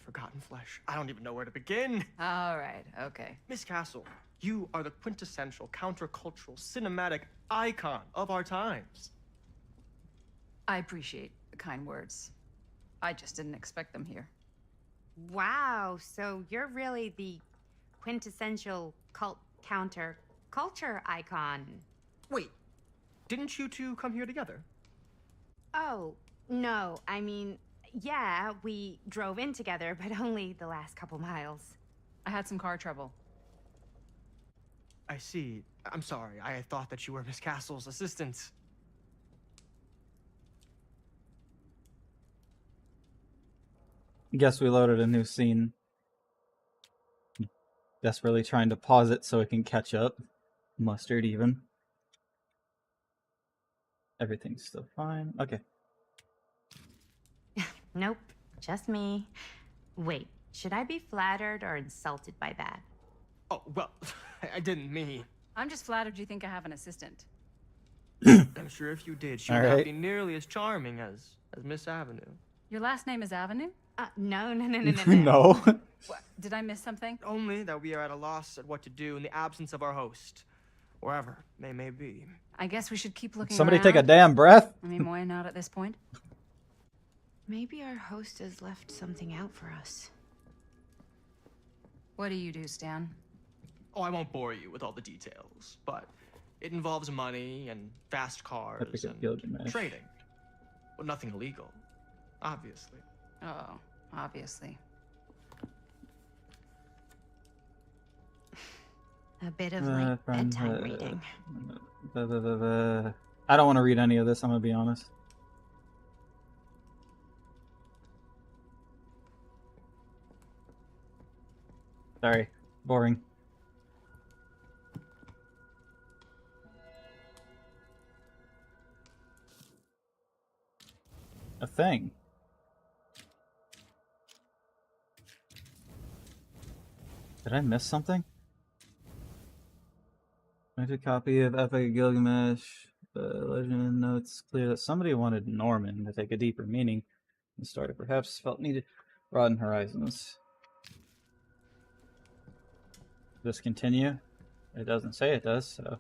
Forgotten flesh. I don't even know where to begin. All right, okay. Miss Castle, you are the quintessential countercultural cinematic icon of our times. I appreciate the kind words. I just didn't expect them here. Wow, so you're really the quintessential cult counter culture icon. Wait, didn't you two come here together? Oh, no, I mean, yeah, we drove in together, but only the last couple miles. I had some car trouble. I see. I'm sorry. I thought that you were Miss Castle's assistant. guess we loaded a new scene. Desperately trying to pause it so it can catch up. Mustard even. Everything's still fine. Okay. Nope, just me. Wait, should I be flattered or insulted by that? Oh, well, I didn't mean. I'm just flattered you think I have an assistant. I'm sure if you did, she would All not right. be nearly as charming as Miss Avenue. Your last name is Avenue? No. No. What? Did I miss something? Only that we are at a loss at what to do in the absence of our host, wherever they may be. I guess we should keep looking Somebody around. take a damn breath. I mean, why not at this point? Maybe our host has left something out for us. What do you do, Stan? Oh, I won't bore you with all the details, but it involves money and fast cars Epic and Gilgamesh. trading. Well, nothing illegal, obviously. Oh, obviously. A bit of late bedtime reading. I don't want to read any of this, I'm going to be honest. Sorry. Boring. A thing. Did I miss something? I did a copy of Epic of Gilgamesh. The legend notes clear that somebody wanted Norman to take a deeper meaning in the story. Perhaps felt needed to broaden horizons. Does this continue? It doesn't say it does, so.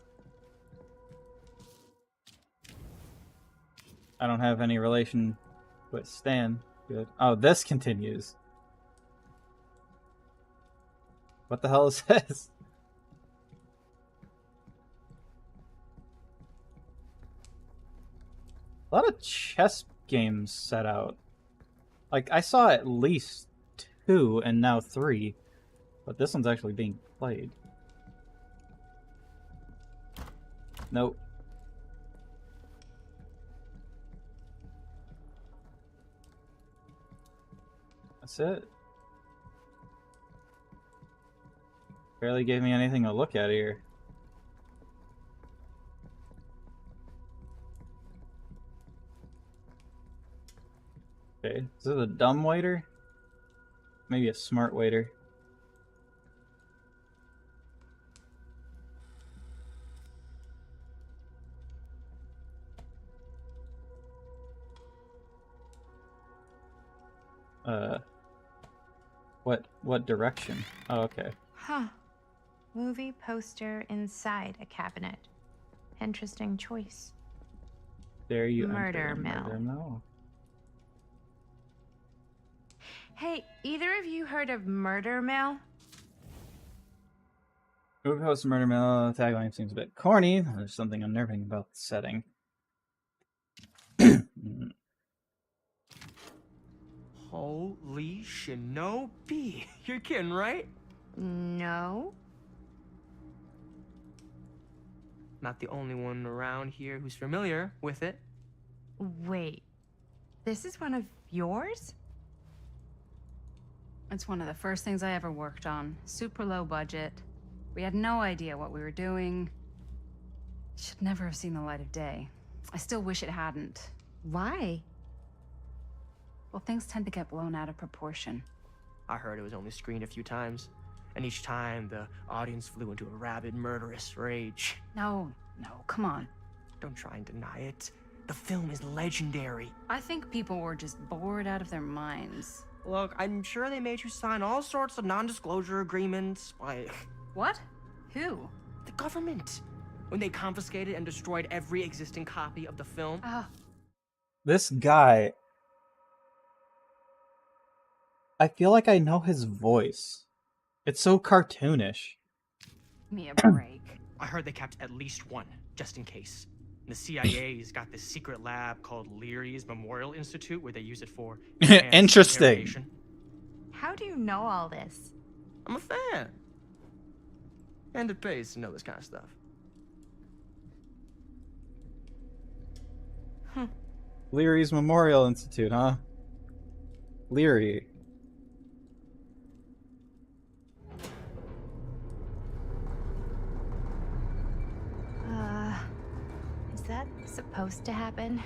I don't have any relation with Stan. Good. Oh, this continues. What the hell is this? A lot of chess games set out. Like, I saw at least 2 and now 3, but this one's actually being played. Nope. That's it. Barely gave me anything to look at here. Okay, is it a dumb waiter? Maybe a smart waiter. What direction? Oh, okay. Huh. Movie poster inside a cabinet. Interesting choice. There you Murder enter mill. Murder mill. Hey, either of you heard of Murder Mill? Movie host Murder Mill tagline seems a bit corny. There's something unnerving about the setting. Holy shinobi. You're kidding, right? No. Not the only one around here who's familiar with it. Wait. This is one of yours? It's one of the first things I ever worked on. Super low budget. We had no idea what we were doing. Should never have seen the light of day. I still wish it hadn't. Why? Well, things tend to get blown out of proportion. I heard it was only screened a few times, and each time the audience flew into a rabid, murderous rage. No, come on. Don't try and deny it. The film is legendary. I think people were just bored out of their minds. Look, I'm sure they made you sign all sorts of non-disclosure agreements by... What? Who? The government. When they confiscated and destroyed every existing copy of the film. This guy... I feel like I know his voice. It's so cartoonish. Give me a break. I heard they kept at least one, just in case. The CIA's got this secret lab called Leary's Memorial Institute where they use it for Interesting. interrogation. How do you know all this? I'm a fan. And it pays to know this kind of stuff. Leary's Memorial Institute, huh? Leary. Is that supposed to happen?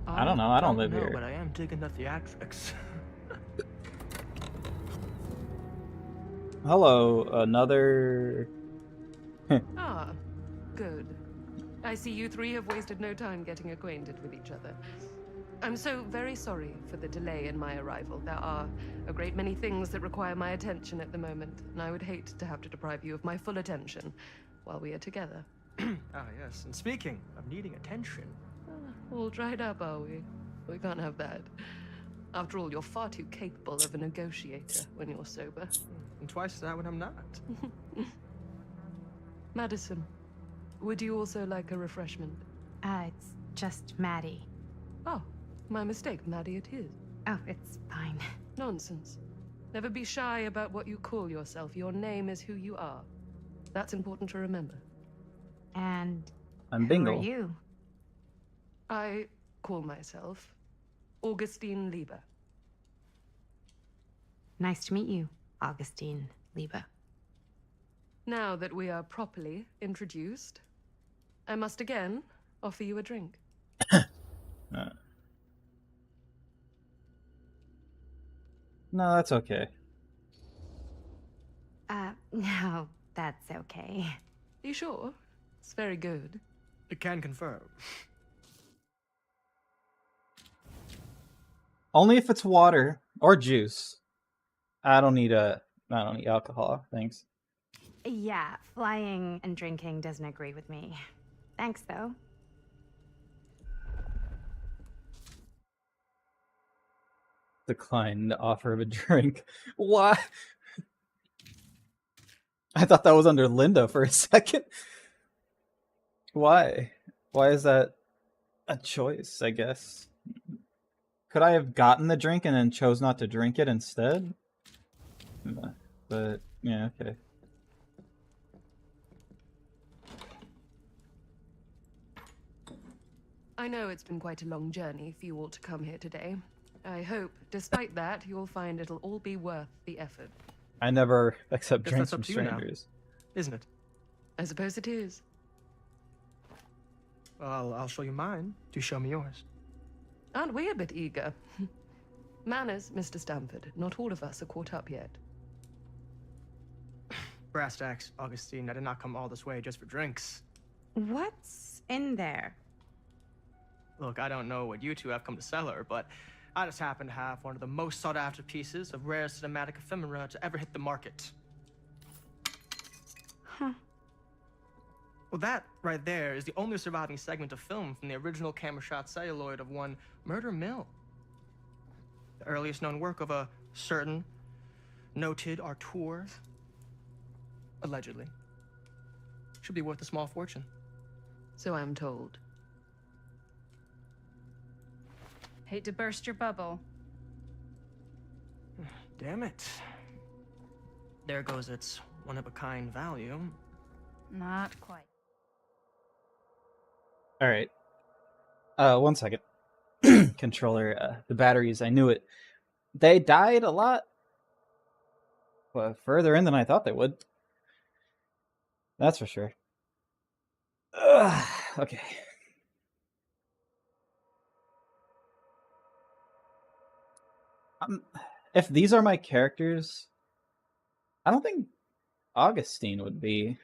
I don't know. I don't live here. But I am digging the theatrics. Hello, another... Ah, good. I see you three have wasted no time getting acquainted with each other. I'm so very sorry for the delay in my arrival. There are a great many things that require my attention at the moment, and I would hate to have to deprive you of my full attention while we are together. Ah, yes. And speaking of needing attention... All dried up, are we? We can't have that. After all, you're far too capable of a negotiator when you're sober. And twice that when I'm not. Madison, would you also like a refreshment? It's just Maddie. Oh, my mistake. Maddie it is. Oh, it's fine. Nonsense. Never be shy about what you call yourself. Your name is who you are. That's important to remember. And I'm who Bingle. are you? I call myself Augustine Lieber. Nice to meet you, Augustine Lieber. Now that we are properly introduced, I must again offer you a drink. No, that's okay. No, that's okay. You sure? It's very good. I can confirm. Only if it's water or juice. I don't need alcohol. Thanks. Yeah, flying and drinking doesn't agree with me. Thanks, though. Decline the offer of a drink. Why? I thought that was under Linda for a second. Why? Why is that a choice, I guess? Could I have gotten the drink and then chose not to drink it instead? But, yeah, okay. I know it's been quite a long journey for you all to come here today. I hope, despite that, you'll find it'll all be worth the effort. I never accept Guess drinks that's from up to you now, strangers. isn't it? I suppose it is. Well, I'll show you mine. Do show me yours. Aren't we a bit eager? Manners, Mr. Stamford. Not all of us are caught up yet. Brass tacks, Augustine. I did not come all this way just for drinks. What's in there? Look, I don't know what you two have come to cellar, but I just happen to have one of the most sought-after pieces of rare cinematic ephemera to ever hit the market. Huh. Well, that right there is the only surviving segment of film from the original camera shot celluloid of one Murder Mill. The earliest known work of a certain noted auteur, allegedly. Should be worth a small fortune. So I'm told. Hate to burst your bubble. Damn it. There goes its one-of-a-kind value. Not quite. All right. 1 second. Controller, the batteries, I knew it. They died a lot further in than I thought they would. That's for sure. Okay. If these are my characters, I don't think Augustine would be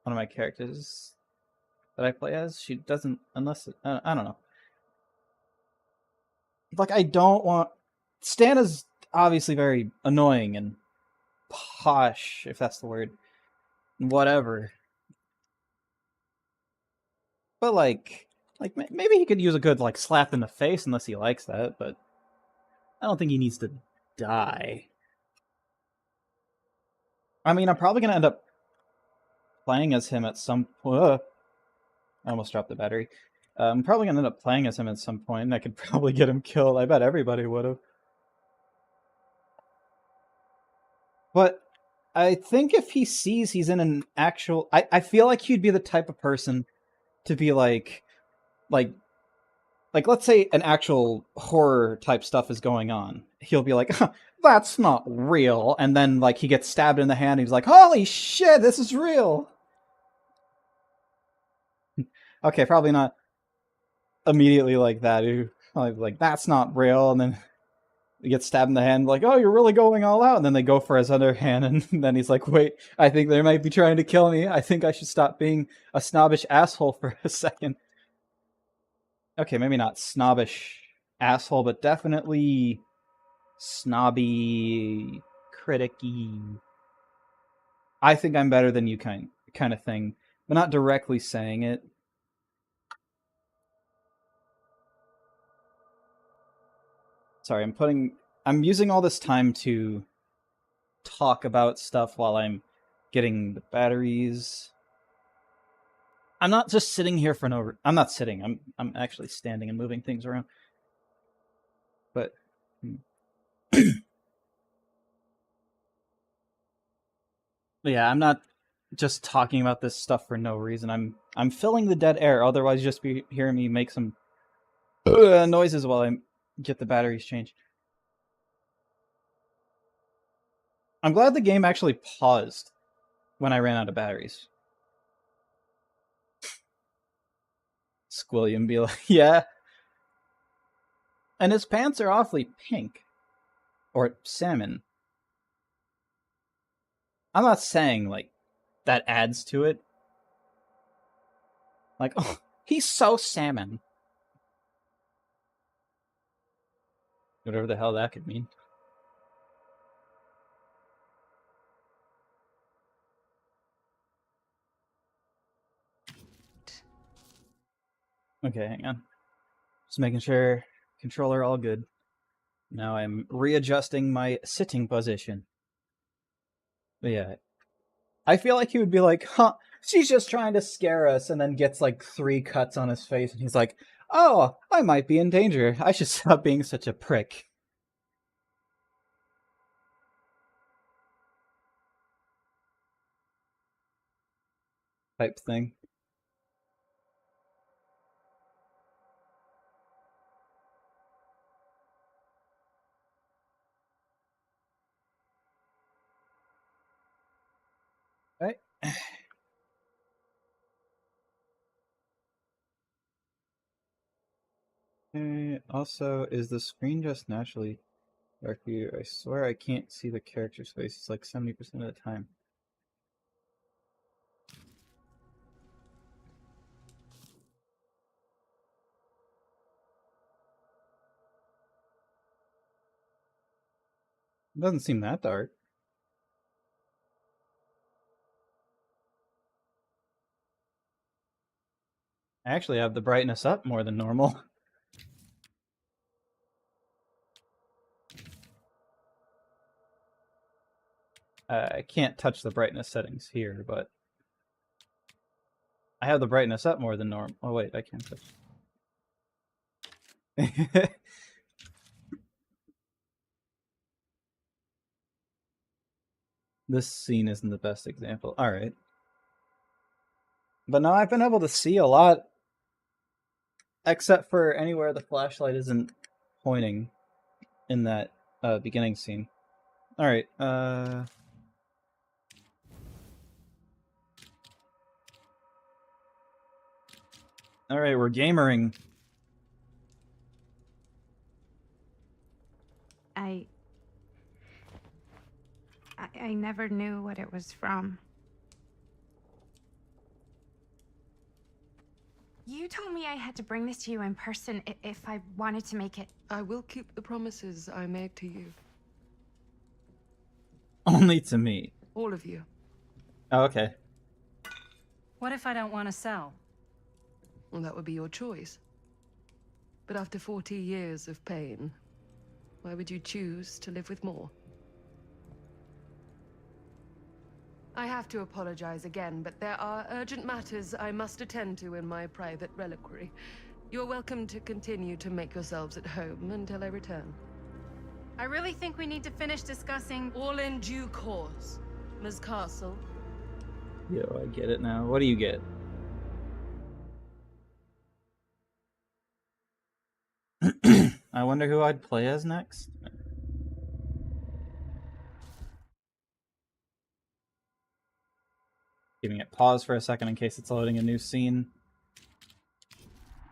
one of my characters that I play as. She doesn't, unless I don't know. Like, I don't want. Stan is obviously very annoying and posh, if that's the word. Whatever. But like maybe he could use a good like slap in the face unless he likes that. But I don't think he needs to die. I mean, I'm probably gonna end up playing as him at some point. I almost dropped the battery. I'm probably gonna end up playing as him at some point, and I could probably get him killed. I bet everybody would have. But I think if he sees he's in an actual... I feel like he'd be the type of person to be like, let's say an actual horror type stuff is going on. He'll be like, that's not real. And then like he gets stabbed in the hand. He's like, holy shit, this is real. Okay, probably not immediately like that. Like, that's not real. And then he gets stabbed in the hand, like, oh, you're really going all out. And then they go for his other hand, and then he's like, wait, I think they might be trying to kill me. I think I should stop being a snobbish asshole for a second. Okay, maybe not snobbish asshole, but definitely snobby, criticky. I think I'm better than you kind of thing, but not directly saying it. Sorry, I'm using all this time to talk about stuff while I'm getting the batteries. I'm not just sitting here for no... I'm not sitting. I'm actually standing and moving things around. But... yeah, I'm not just talking about this stuff for no reason. I'm filling the dead air. Otherwise, you'll just be hearing me make some noises while I get the batteries changed. I'm glad the game actually paused when I ran out of batteries. Squilliam be like, yeah. And his pants are awfully pink. Or salmon. I'm not saying, like, that adds to it. Like, oh, he's so salmon. Whatever the hell that could mean. Okay, hang on. Just making sure controller all good. Now I'm readjusting my sitting position. But yeah, I feel like he would be like, huh, she's just trying to scare us, and then gets like 3 cuts on his face, and he's like, oh, I might be in danger. I should stop being such a prick. Type thing. Right. Also, is the screen just naturally dark here? I swear I can't see the character's face. It's like 70% of the time. It doesn't seem that dark. I actually have the brightness up more than normal. I can't touch the brightness settings here, but I have the brightness up more than normal. Oh wait, I can't touch. This scene isn't the best example. All right. But now I've been able to see a lot, except for anywhere the flashlight isn't pointing in that beginning scene. All right. All right, we're gamering. I never knew what it was from. You told me I had to bring this to you in person if I wanted to make it. I will keep the promises I made to you. Only to me. All of you. Oh, okay. What if I don't want to sell? Well, that would be your choice. But after 40 years of pain, why would you choose to live with more? I have to apologize again, but there are urgent matters I must attend to in my private reliquary. You're welcome to continue to make yourselves at home until I return. I really think we need to finish discussing... All in due course, Ms. Castle. Yo, I get it now. What do you get? I wonder who I'd play as next. Giving it pause for a second in case it's loading a new scene.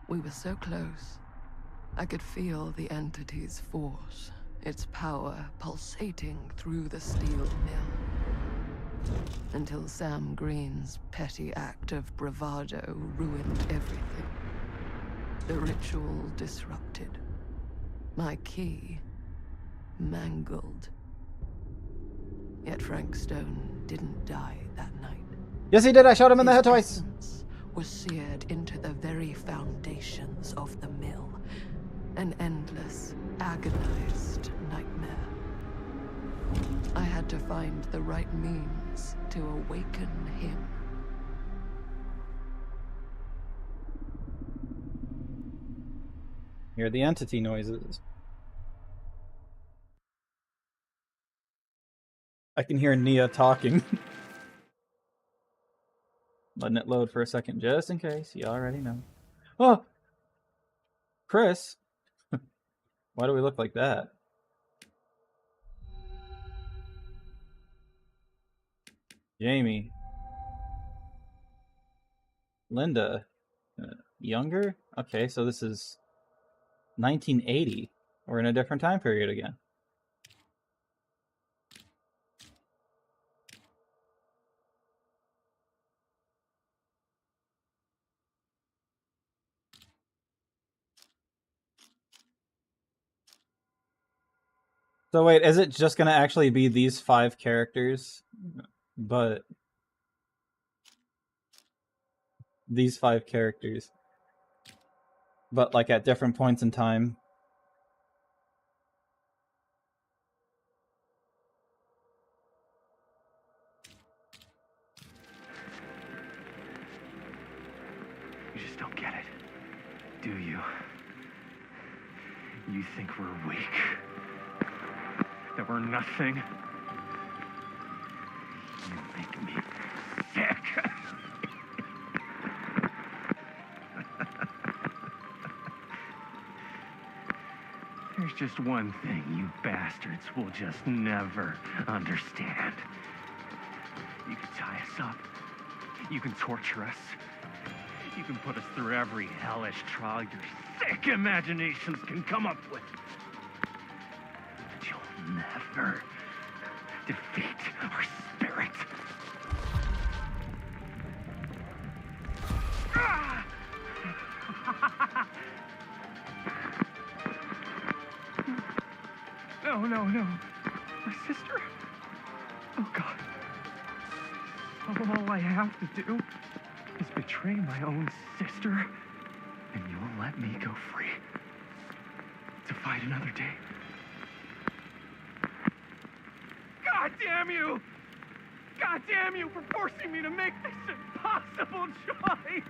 We were so close. I could feel the entity's force, its power pulsating through the steel mill. Until Sam Green's petty act of bravado ruined everything. The ritual disrupted. My key mangled. Yet Frank Stone didn't die that night. Yes, he did. I shot him in the head twice. His essence was seared into the very foundations of the mill. An endless, agonized nightmare. I had to find the right means to awaken him. Hear the entity noises. I can hear Nia talking. Letting it load for a second, just in case. You already know. Oh! Chris! Why do we look like that? Jamie. Linda. Younger? Okay, so this is 1980. We're in a different time period again. So wait, is it just gonna actually be these 5 characters? But these 5 characters. But like at different points in time. You just don't get it, do you? You think we're weak? That we're nothing? You make me sick. There's just one thing you bastards will just never understand. You can tie us up. You can torture us. You can put us through every hellish trial your sick imaginations can come up with. But you'll never defeat our spirit. No. My sister? Oh, God. All I have to do is betray my own sister, and you'll let me go free to fight another day. God damn you! God damn you for forcing me to make this impossible choice!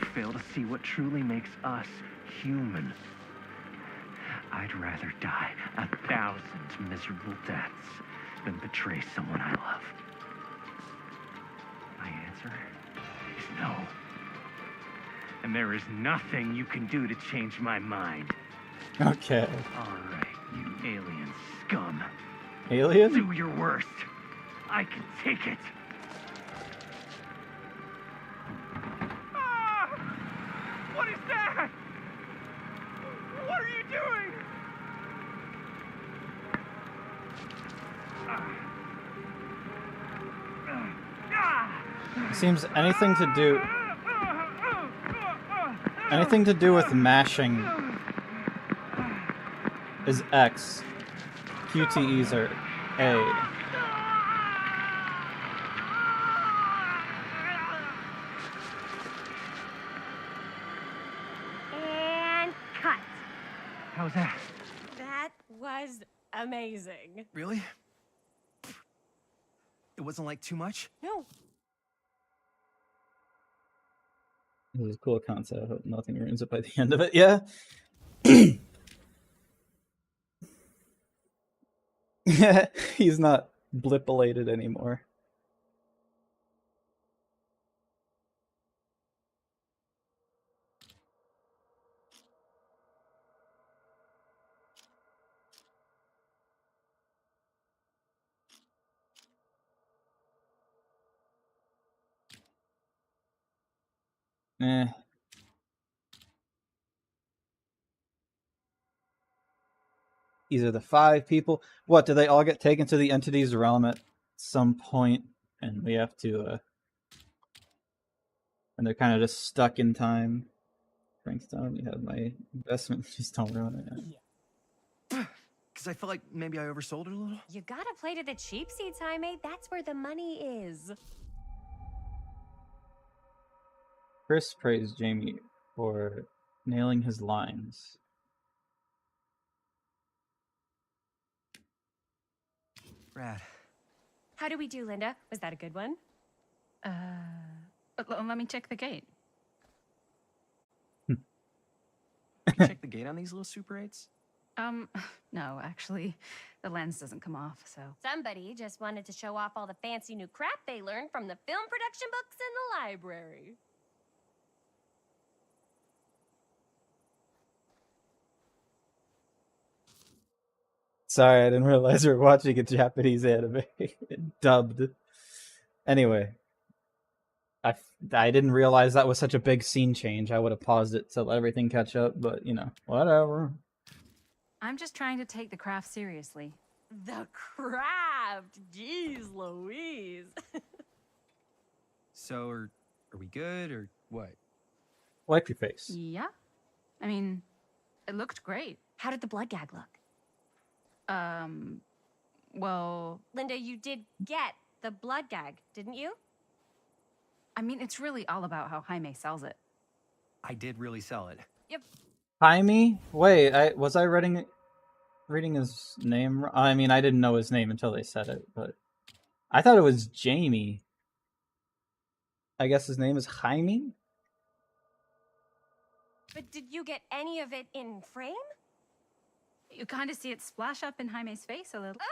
You fail to see what truly makes us human. I'd rather die 1,000 miserable deaths than betray someone I love. My answer is no. And there is nothing you can do to change my mind. Okay. All right, you alien scum. Alien? Do your worst. I can take it. What is that? What are you doing? It seems anything to do with mashing is X. QTEs are A. And cut. How's that? That was amazing. Really? It wasn't like too much? No. It was a cool concept. I hope nothing ruins it by the end of it. Yeah. He's not blip-elated anymore. Eh. These are the 5 people. What, do they all get taken to the entity's realm at some point? And we have to, and they're kind of just stuck in time. Frankstone, you have my investment. Just don't ruin it. Because I felt like maybe I oversold it a little. You gotta play to the cheap seats, Jaime. That's where the money is. Chris praised Jamie for nailing his lines. Rad. How do we do, Linda? Was that a good one? Let me check the gate. Check the gate on these little Super 8s? No, actually, the lens doesn't come off, so. Somebody just wanted to show off all the fancy new crap they learned from the film production books in the library. Sorry, I didn't realize we were watching a Japanese anime dubbed. Anyway, I didn't realize that was such a big scene change. I would have paused it to let everything catch up, but you know, whatever. I'm just trying to take the craft seriously. The craft. Jeez Louise. So, are we good or what? Wipe your face. Yeah. I mean, it looked great. How did the blood gag look? Well... Linda, you did get the blood gag, didn't you? I mean, it's really all about how Jaime sells it. I did really sell it. Yep. Jaime? Wait, was I reading his name? I mean, I didn't know his name until they said it, but I thought it was Jamie. I guess his name is Jaime? But did you get any of it in frame? You kind of see it splash up in Jaime's face a little. Linda!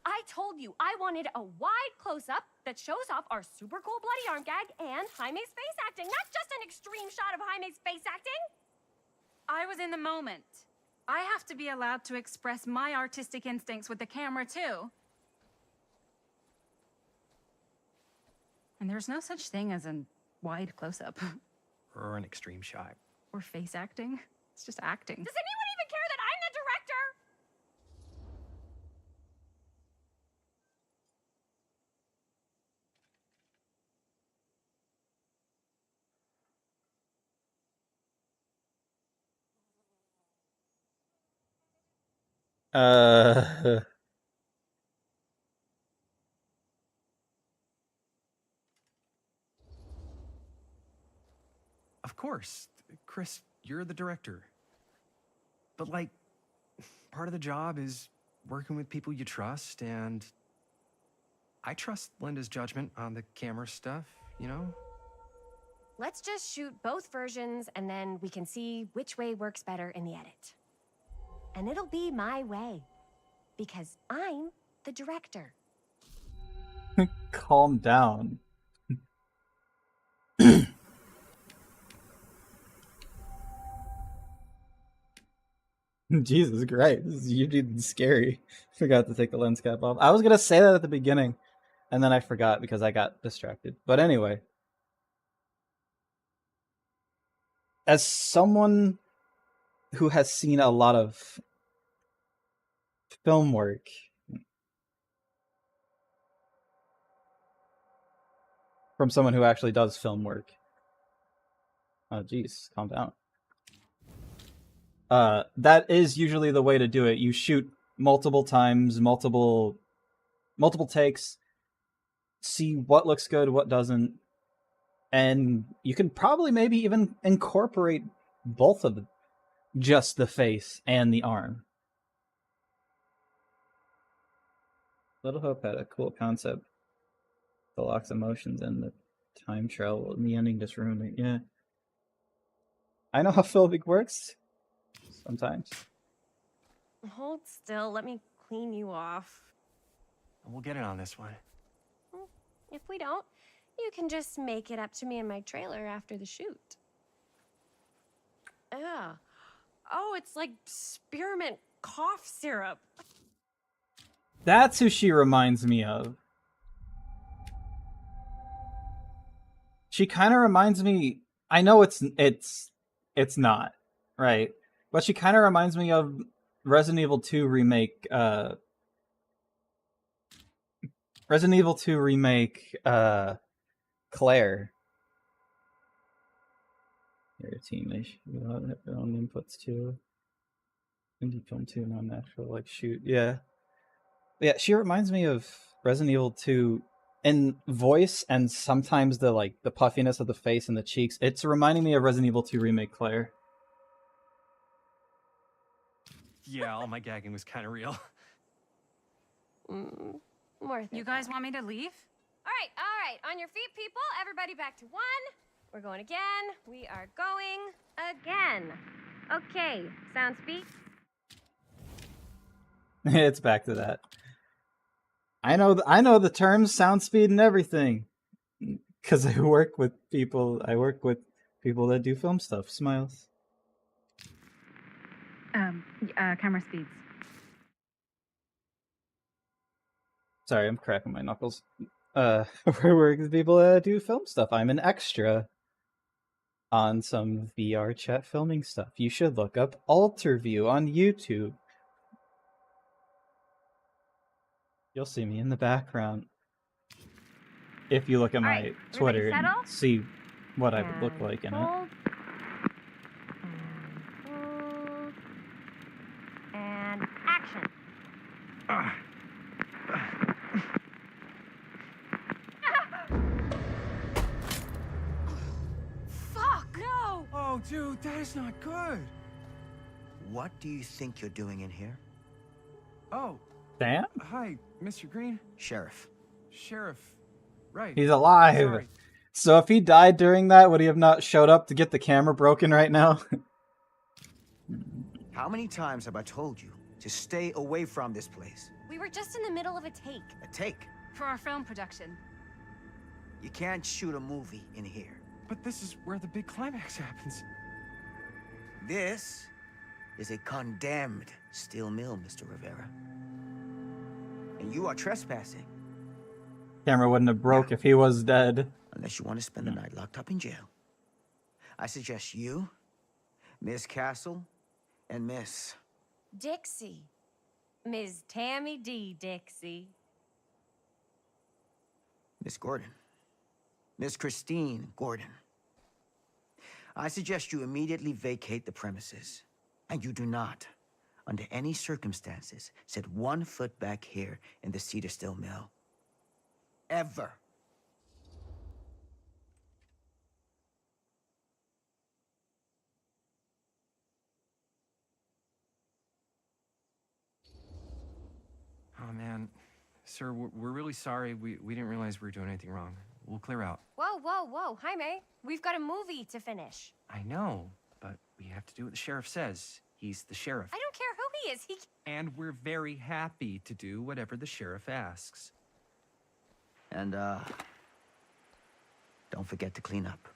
I told you I wanted a wide close-up that shows off our super cool bloody arm gag and Jaime's face acting, not just an extreme shot of Jaime's face acting. I was in the moment. I have to be allowed to express my artistic instincts with the camera, too. And there's no such thing as a wide close-up. Or an extreme shot. Or face acting. It's just acting. Does anyone even care that I'm the director? Of course. Chris, you're the director. But, like, part of the job is working with people you trust, and I trust Linda's judgment on the camera stuff, you know? Let's just shoot both versions and then we can see which way works better in the edit. And it'll be my way. Because I'm the director. Calm down. Jesus Christ, this is usually scary. Forgot to take the lens cap off. I was gonna say that at the beginning, and then I forgot because I got distracted. But anyway, as someone who has seen a lot of film work, from someone who actually does film work. Oh, geez, calm down. That is usually the way to do it. You shoot multiple times, multiple takes, see what looks good, what doesn't, and you can probably maybe even incorporate both of them, just the face and the arm. Little Hope had a cool concept. The locks emotions and the time travel, and the ending just ruined it. Yeah. I know how filming works. Sometimes. Hold still, let me clean you off. We'll get it on this one. If we don't, you can just make it up to me in my trailer after the shoot. Yeah. Oh, it's like spearmint cough syrup. That's who she reminds me of. She kind of reminds me. I know it's not, right? But she kind of reminds me of Resident Evil 2 remake. Resident Evil 2 remake. Claire. Your team, they should have their own inputs too. Indie film too, non-natural, like shoot. Yeah. She reminds me of Resident Evil 2 in voice and sometimes the puffiness of the face and the cheeks. It's reminding me of Resident Evil 2 remake Claire. Yeah, all my gagging was kind of real. Worth it. You guys want me to leave? All right. On your feet, people. Everybody back to one. We're going again. We are going again. Okay, sound speed. It's back to that. I know the terms, sound speed, and everything, because I work with people. I work with people that do film stuff. Smiles. Camera speeds. Sorry, I'm cracking my knuckles. Where people do film stuff. I'm an extra on some VR chat filming stuff. You should look up Alterview on YouTube. You'll see me in the background. If you look at my Twitter and see what I would look like in it. And action. Fuck! No! Oh, dude, that is not good. What do you think you're doing in here? Oh. Damn? Hi, Mr. Green. Sheriff. Sheriff. Right. He's alive. Sorry. So if he died during that, would he have not showed up to get the camera broken right now? How many times have I told you to stay away from this place? We were just in the middle of a take. A take? For our film production. You can't shoot a movie in here. But this is where the big climax happens. This is a condemned steel mill, Mr. Rivera. And you are trespassing. Camera wouldn't have broke if he was dead. Unless you want to spend the night locked up in jail. I suggest you, Miss Castle, and Miss... Dixie. Ms. Tammy D. Dixie. Miss Gordon. Miss Christine Gordon. I suggest you immediately vacate the premises. And you do not, under any circumstances, set 1 foot back here in the Cedar Still Mill. Ever. Oh, man. Sir, we're really sorry. We didn't realize we were doing anything wrong. We'll clear out. Whoa, whoa, whoa. Jaime, we've got a movie to finish. I know, but we have to do what the sheriff says. He's the sheriff. I don't care who he is. And we're very happy to do whatever the sheriff asks. And, don't forget to clean up.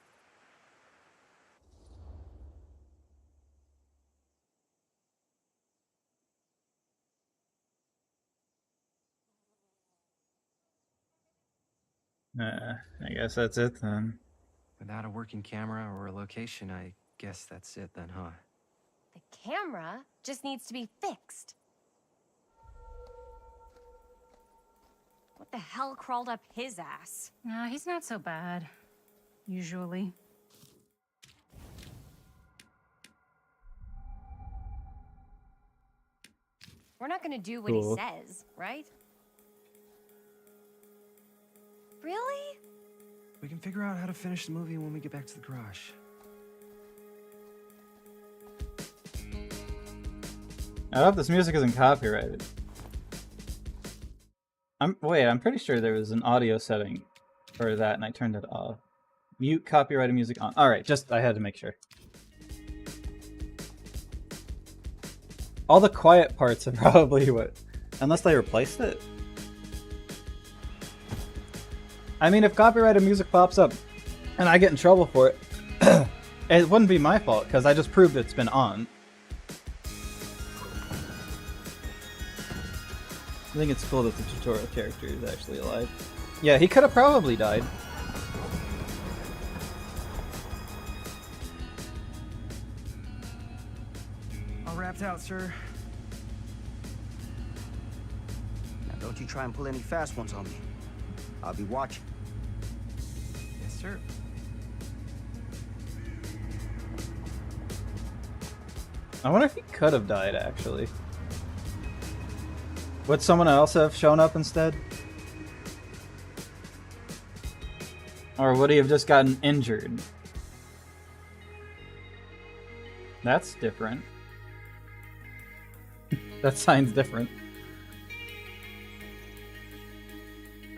I guess that's it then. Without a working camera or a location, I guess that's it then, huh? The camera just needs to be fixed. What the hell crawled up his ass? No, he's not so bad. Usually. We're not gonna do what Cool. he says, right? Really? We can figure out how to finish the movie when we get back to the garage. I hope this music isn't copyrighted. I'm pretty sure there was an audio setting for that and I turned it off. Mute copyrighted music on. Alright, I had to make sure. All the quiet parts are probably what... Unless they replaced it? I mean, if copyrighted music pops up and I get in trouble for it, it wouldn't be my fault because I just proved it's been on. I think it's cool that the tutorial character is actually alive. Yeah, he could have probably died. All wrapped out, sir. Now don't you try and pull any fast ones on me. I'll be watching. Yes, sir. I wonder if he could have died, actually. Would someone else have shown up instead? Or would he have just gotten injured? That's different. That sign's different.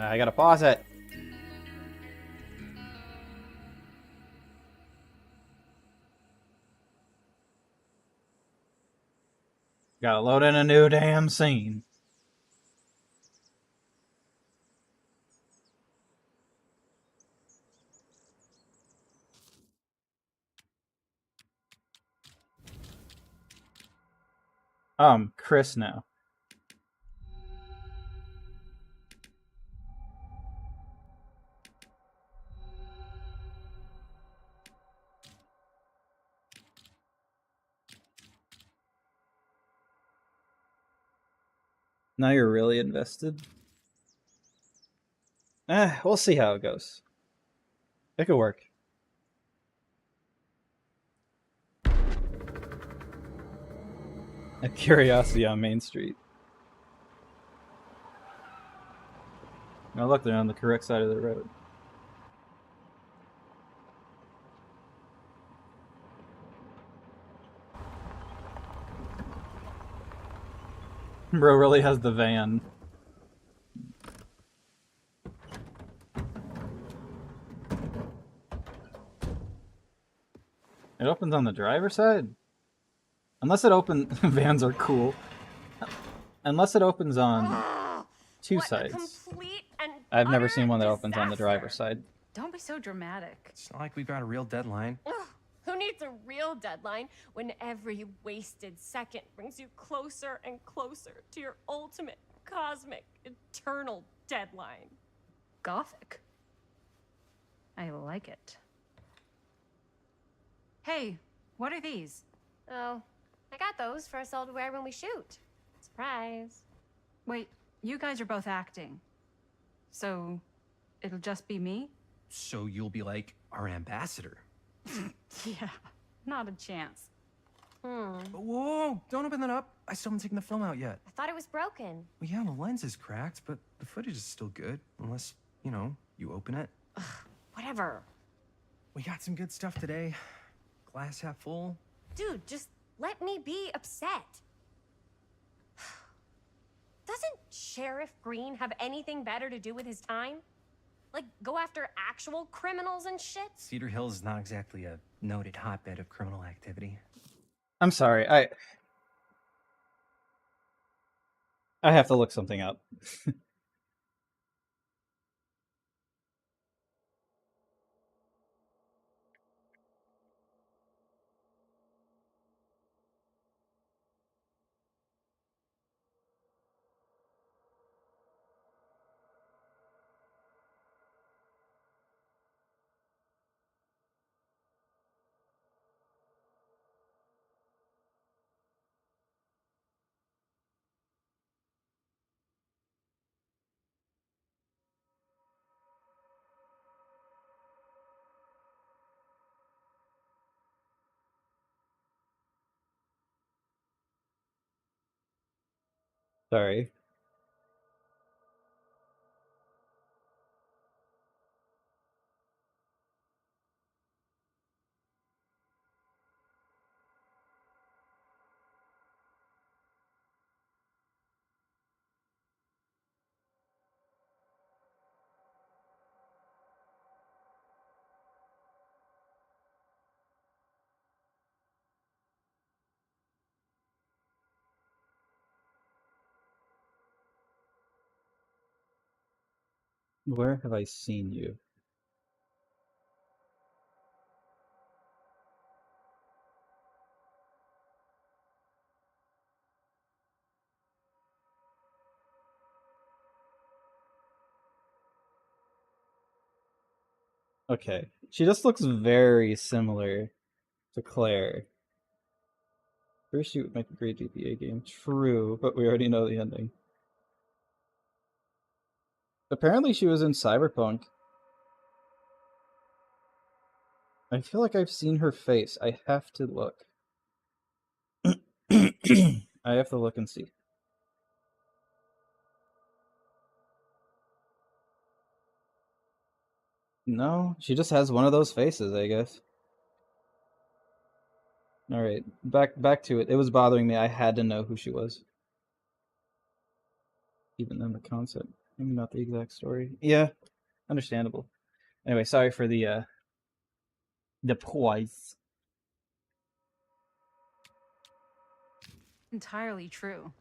I gotta pause it. Gotta load in a new damn scene. Chris now. Now you're really invested? We'll see how it goes. It could work. A curiosity on Main Street. Now look, they're on the correct side of the road. Bro really has the van. It opens on the driver's side? Unless it opens... Vans are cool. Unless it opens on two sides. I've never seen one that opens on the driver's side. Don't be so dramatic. It's not like we've got a real deadline. Ugh, who needs a real deadline when every wasted second brings you closer and closer to your ultimate, cosmic, eternal deadline? Gothic. I like it. Hey, what are these? Oh, I got those for us all to wear when we shoot. Surprise. Wait, you guys are both acting. So, it'll just be me? So you'll be like our ambassador. Yeah, not a chance. Whoa, don't open that up. I still haven't taken the film out yet. I thought it was broken. Well, yeah, the lens is cracked, but the footage is still good. Unless, you know, you open it. Whatever. We got some good stuff today. Glass half full. Dude, just let me be upset. Doesn't Sheriff Green have anything better to do with his time? Like, go after actual criminals and shit? Cedar Hills is not exactly a noted hotbed of criminal activity. I'm sorry, I have to look something up. Sorry. Where have I seen you? Okay. She just looks very similar to Claire. First, she would make a great GTA game. True, but we already know the ending. Apparently, she was in Cyberpunk. I feel like I've seen her face. I have to look. I have to look and see. No, she just has one of those faces, I guess. Alright, back to it. It was bothering me. I had to know who she was. Even then the concept. Maybe not the exact story. Yeah, understandable. Anyway, sorry for the poise. Entirely true.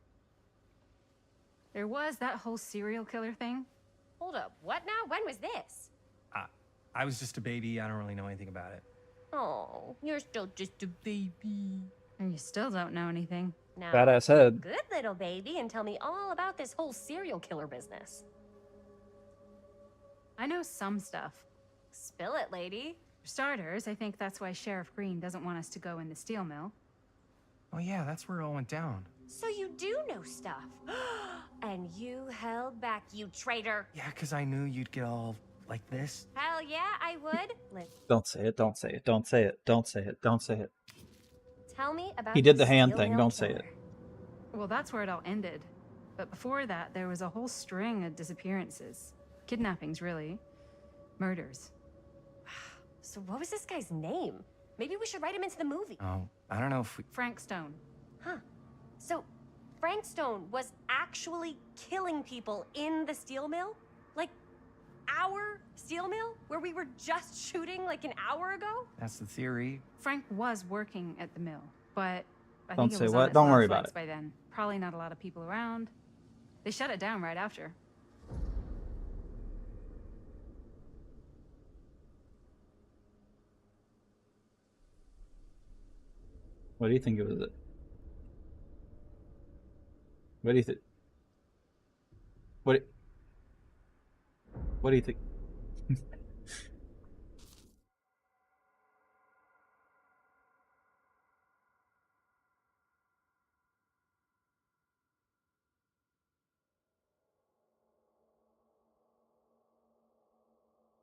There was that whole serial killer thing. Hold up, what now? When was this? I was just a baby. I don't really know anything about it. Oh, you're still just a baby. And you still don't know anything. Now, Badass head. good little baby, and tell me all about this whole serial killer business. I know some stuff. Spill it, lady. For starters, I think that's why Sheriff Green doesn't want us to go in the steel mill. Oh yeah, that's where it all went down. So you do know stuff. And you held back, you traitor. Yeah, because I knew you'd get all like this. Hell yeah, I would. Don't say it. Don't say it. Don't say it. Don't say it. Don't say it. Tell me about He did the hand steel thing. mill Don't say killer. it. Well, that's where it all ended. But before that, there was a whole string of disappearances. Kidnappings, really. Murders. So what was this guy's name? Maybe we should write him into the movie. Oh, I don't know if we... Frank Stone. Huh. So Frank Stone was actually killing people in the steel mill? Like, our steel mill? Where we were just shooting like an hour ago? That's the theory. Frank was working at the mill, but I Don't think say it was what? on its Don't last worry about legs it. by then. Probably not a lot of people around. They shut it down right after. What do you think it was? What do you think? What do you think?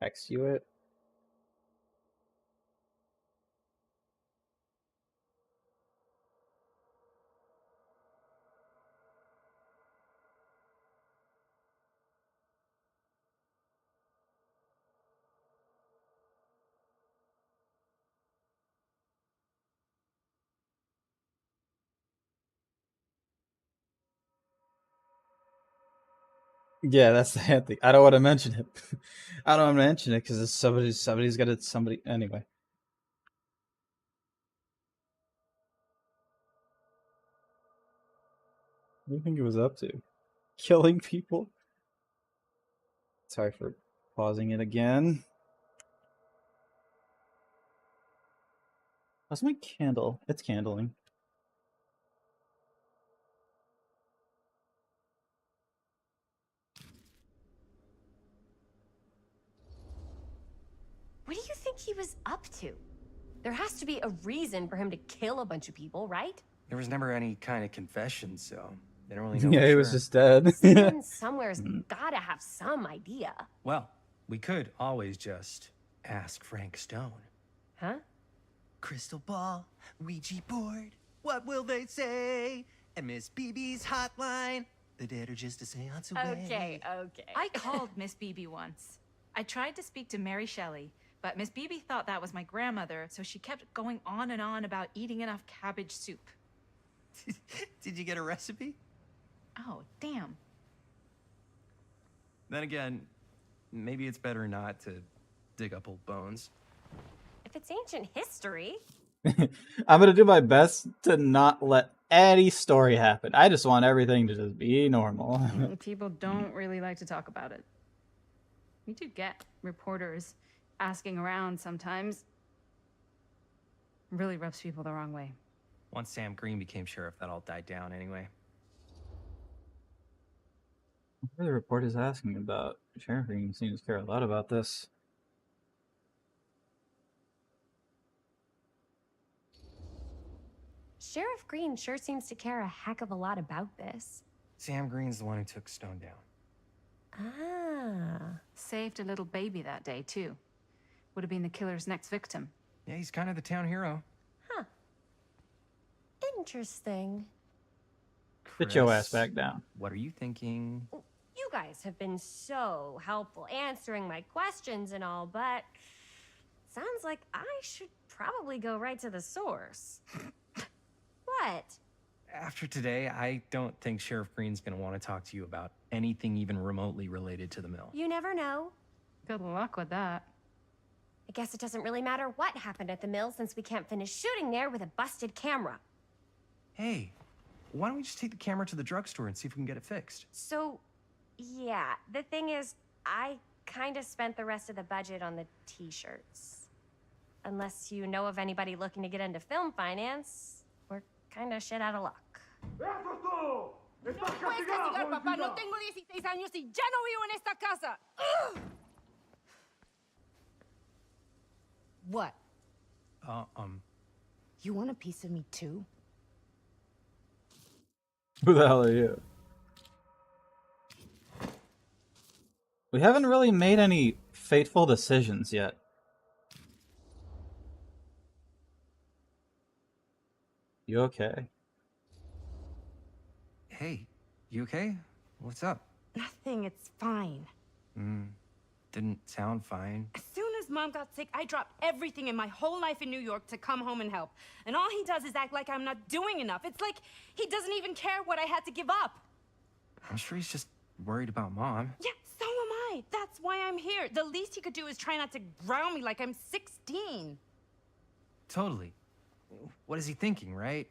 Text you it? Yeah, that's the hand thing. I don't want to mention it. I don't want to mention it because somebody's got it. Somebody anyway. What do you think he was up to? Killing people? Sorry for pausing it again. How's my candle? It's candling. What do you think he was up to? There has to be a reason for him to kill a bunch of people, right? There was never any kind of confession, so they don't really know Yeah, for he was sure. just dead. Someone somewhere's gotta have some idea. Well, we could always just ask Frank Stone. Huh? Crystal ball, Ouija board, what will they say? And Miss BB's hotline, the dead are just a seance away. Okay. I called Miss Beebe once. I tried to speak to Mary Shelley, but Miss Beebe thought that was my grandmother, so she kept going on and on about eating enough cabbage soup. Did you get a recipe? Oh, damn. Then again, maybe it's better not to dig up old bones. If it's ancient history. I'm gonna do my best to not let any story happen. I just want everything to just be normal. People don't really like to talk about it. We do get reporters asking around sometimes. Really rubs people the wrong way. Once Sam Green became sheriff, that all died down anyway. What are the reporters asking about? Sheriff Green seems to care a lot about this. Sheriff Green sure seems to care a heck of a lot about this. Sam Green's the one who took Stone down. Ah. Saved a little baby that day, too. Would have been the killer's next victim. Yeah, he's kind of the town hero. Huh. Interesting. Sit your ass Chris, back down. What are you thinking? You guys have been so helpful answering my questions and all, but sounds like I should probably go right to the source. What? After today, I don't think Sheriff Green's gonna want to talk to you about anything even remotely related to the mill. You never know. Good luck with that. I guess it doesn't really matter what happened at the mill since we can't finish shooting there with a busted camera. Hey, why don't we just take the camera to the drugstore and see if we can get it fixed? So, yeah, the thing is, I kind of spent the rest of the budget on the t-shirts. Unless you know of anybody looking to get into film finance, we're kind of shit out of luck. No puedes castigar, papá. No tengo 16 años y ya no vivo en esta casa. Ugh! What? You want a piece of me too? Who the hell are you? We haven't really made any fateful decisions yet. You okay? Hey, you okay? What's up? Nothing, it's fine. Didn't sound fine. As soon as Mom got sick, I dropped everything in my whole life in New York to come home and help. And all he does is act like I'm not doing enough. It's like he doesn't even care what I had to give up. I'm sure he's just worried about Mom. Yeah, so am I. That's why I'm here. The least he could do is try not to ground me like I'm 16. Totally. What is he thinking, right?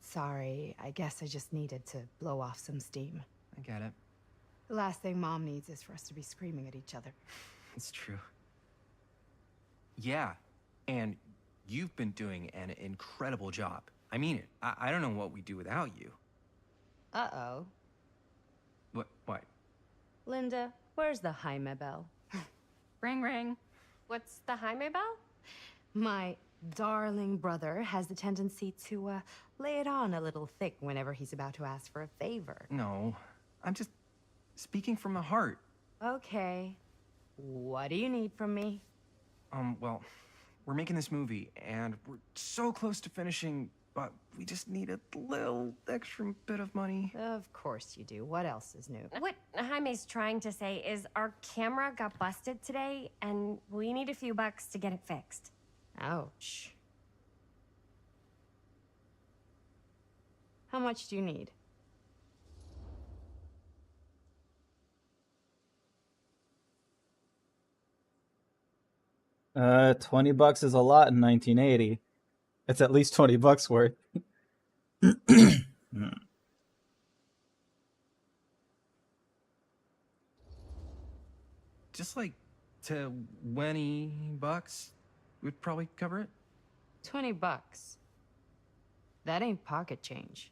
Sorry, I guess I just needed to blow off some steam. I get it. The last thing Mom needs is for us to be screaming at each other. It's true. Yeah, and you've been doing an incredible job. I mean it. I don't know what we'd do without you. Uh-oh. What? Linda, where's the Jaime bell? Ring, ring. What's the Jaime bell? My darling brother has the tendency to, lay it on a little thick whenever he's about to ask for a favor. No, I'm just speaking from the heart. Okay. What do you need from me? Well, we're making this movie, and we're so close to finishing, but we just need a little extra bit of money. Of course you do. What else is new? What Jaime's trying to say is our camera got busted today, and we need a few bucks to get it fixed. Ouch. How much do you need? $20 is a lot in 1980. It's at least $20 worth. Just like $20 would probably cover it. $20. That ain't pocket change.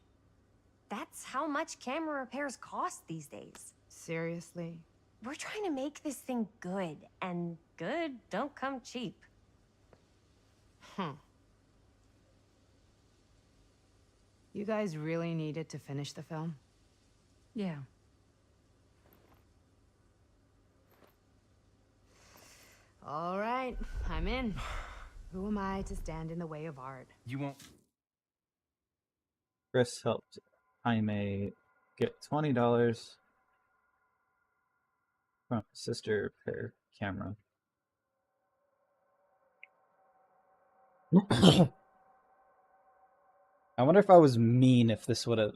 That's how much camera repairs cost these days. Seriously? We're trying to make this thing good, and good don't come cheap. You guys really needed to finish the film? Yeah. All right, I'm in. Who am I to stand in the way of art? You won't. Chris helped Jaime get $20 from his sister per camera. I wonder if I was mean if this would have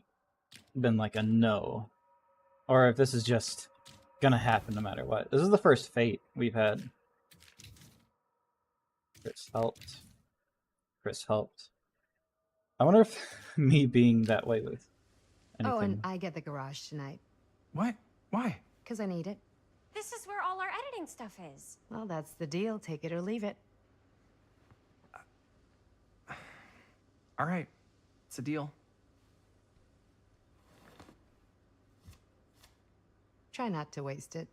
been like a no. Or if this is just gonna happen no matter what. This is the first fate we've had. Chris helped. Chris helped. I wonder if me being that way with anything. Oh, and I get the garage tonight. What? Why? Because I need it. This is where all our editing stuff is. Well, that's the deal. Take it or leave it. All right. It's a deal. Try not to waste it.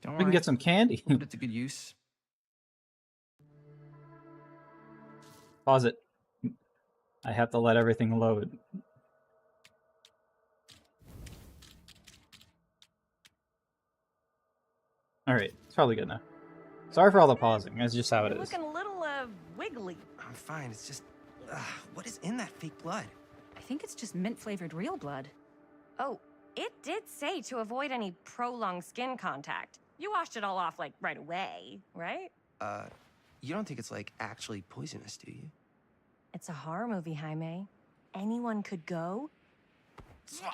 Don't worry. We can get some candy. Put it to good use. Pause it. I have to let everything load. Alright, it's probably good now. Sorry for all the pausing, that's just how it You're is. looking a little, wiggly. I'm fine. It's just, what is in that fake blood? I think it's just mint-flavored real blood. Oh, it did say to avoid any prolonged skin contact. You washed it all off, like, right away, right? You don't think it's, like, actually poisonous, do you? It's a horror movie, Jaime. Anyone could go. At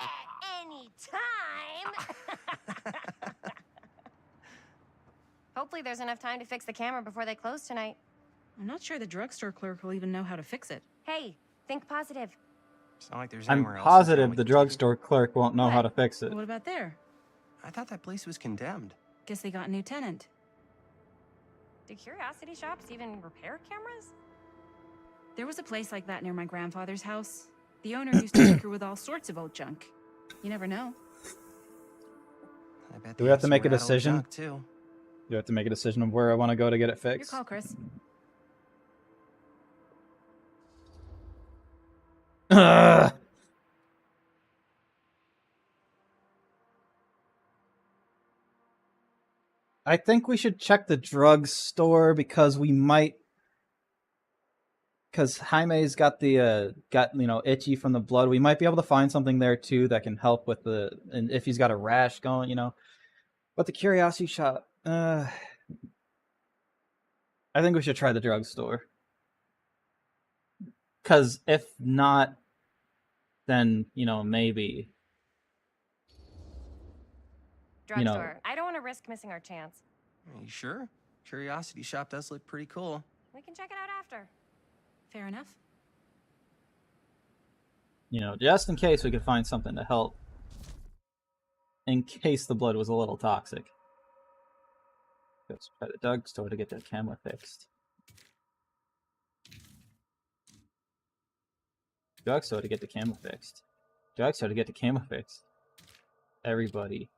any time! Hopefully there's enough time to fix the camera before they close tonight. I'm not sure the drugstore clerk will even know how to fix it. Hey, think positive. It's not like there's I'm anywhere else. positive the drugstore clerk won't know how to fix it. What about there? I thought that place was condemned. Guess they got a new tenant. Do curiosity shops even repair cameras? There was a place like that near my grandfather's house. The owner used to tinker with all sorts of old junk. You never know. I bet Do we they have to make a sort out old decision? junk, too. You have to make a decision of where I want to go to get it Your fixed. call, Chris. Ugh. I think we should check the drugstore because we might. Because Jaime's got the itchy from the blood. We might be able to find something there too that can help with and if he's got a rash going, But the curiosity shop, I think we should try the drugstore. Because if not, then maybe. Drugstore. I don't want to risk missing our chance. Are you sure? Curiosity shop does look pretty cool. We can check it out after. Fair enough. Just in case we could find something to help. In case the blood was a little toxic. Let's try the drugstore to get the camera fixed. Drugstore to get the camera fixed. Drugstore to get the camera fixed. Everybody.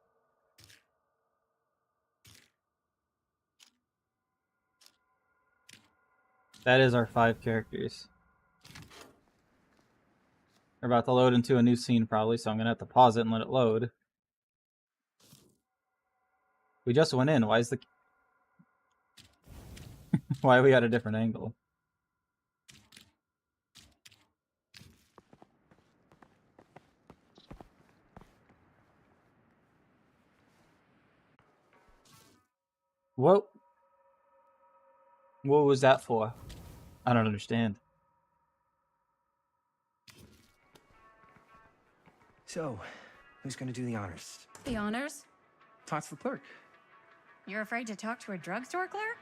That is our 5 characters. We're about to load into a new scene probably, so I'm going to have to pause it and let it load. We just went in. Why is the... Why are we at a different angle? What was that for? I don't understand. So, who's gonna do the honors? The honors? Talk to the clerk. You're afraid to talk to a drugstore clerk?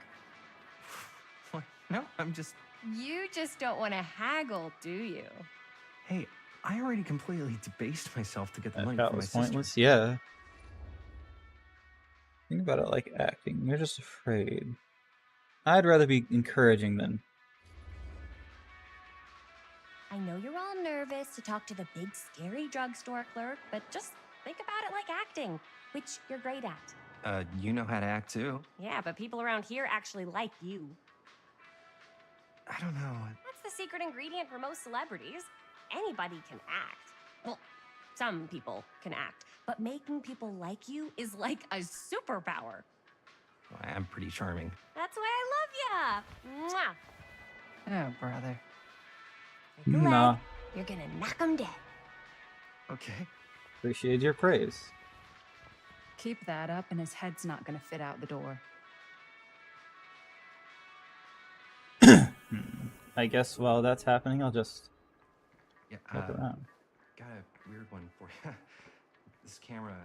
What? No, I'm just... You just don't want to haggle, do you? Hey, I already completely debased myself to get the money That from my was sister. pointless, yeah. Think about it like acting. You're just afraid. I'd rather be encouraging than... I know you're all nervous to talk to the big, scary drugstore clerk, but just think about it like acting, which you're great at. You know how to act too. Yeah, but people around here actually like you. I don't know. That's the secret ingredient for most celebrities. Anybody can act. Well, some people can act, but making people like you is like a superpower. Well, I'm pretty charming. That's why I love ya. Mwah. Oh, brother. Nah. You're gonna knock 'em dead. Okay. Appreciate your praise. Keep that up and his head's not gonna fit out the door. I guess while that's happening, I'll just Yeah, look around. got a weird one for you. This camera,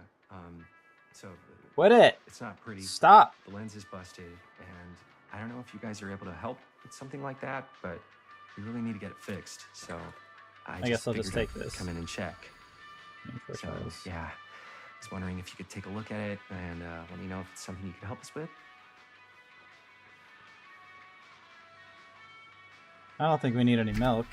so... Quit it! It's not pretty. Stop! The lens is busted, and I don't know if you guys are able to help with something like that, but we really need to get it fixed, so... I guess I'll just figured take I'd this. come in and check. So, yeah. I was wondering if you could take a look at it and let me know if it's something you could help us with. I don't think we need any milk.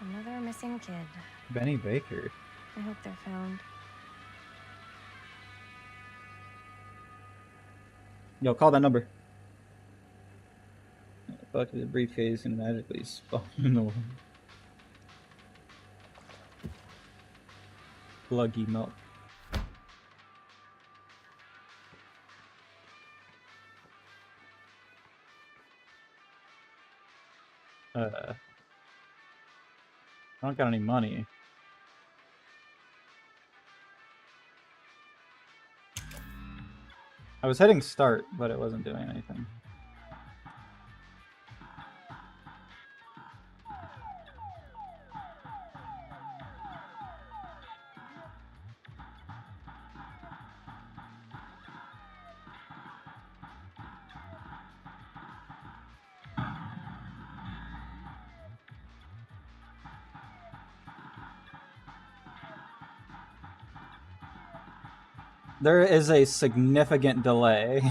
Another missing kid. Benny Baker. I hope they're found. Yo, call that number. Fuck the briefcase and magically spawn in the world. Pluggy milk. I don't got any money. I was hitting start, but it wasn't doing anything. There is a significant delay.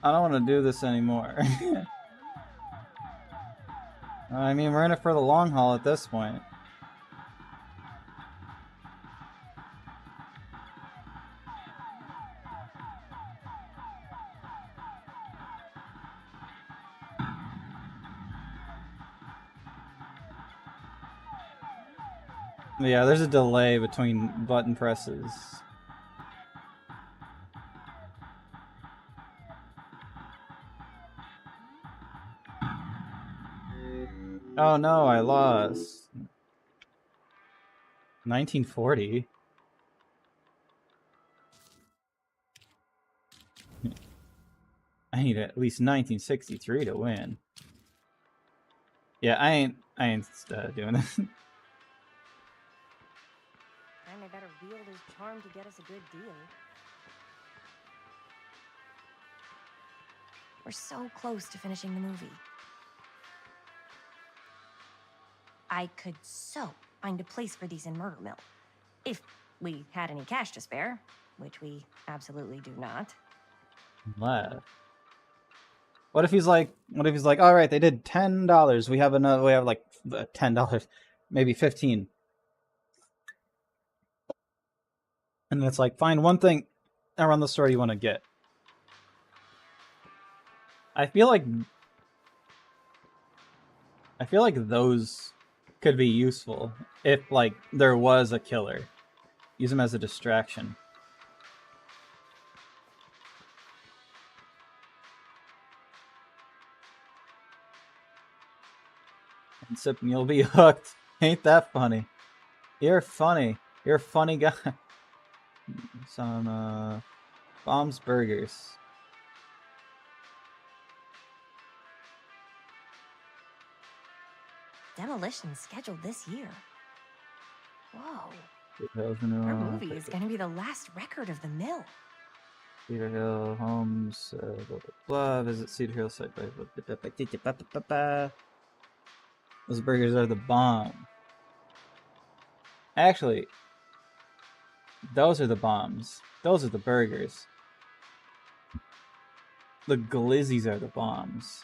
I don't want to do this anymore. I mean, we're in it for the long haul at this point. Yeah, there's a delay between button presses. Oh no, I lost. 1940? I need at least 1963 to win. Yeah, I ain't doing this. Time I better wield his charm to get us a good deal. We're so close to finishing the movie. I could so find a place for these in Murder Mill. If we had any cash to spare, which we absolutely do not. Left. What if he's like, all right, they did $10. We have like $10, maybe 15. And it's like, find one thing around the store you want to get. I feel like those could be useful if like there was a killer. Use them as a distraction. And sipping, you'll be hooked. Ain't that funny? You're funny. You're a funny guy. Some Bombs Burgers. Demolition scheduled this year. Whoa. Our Our movie is going to be the last record of the mill. Cedar Hill Homes, blah, blah, blah. Visit Cedar Hill site by those burgers are the bomb. Actually, those are the bombs. Those are the burgers. The glizzies are the bombs.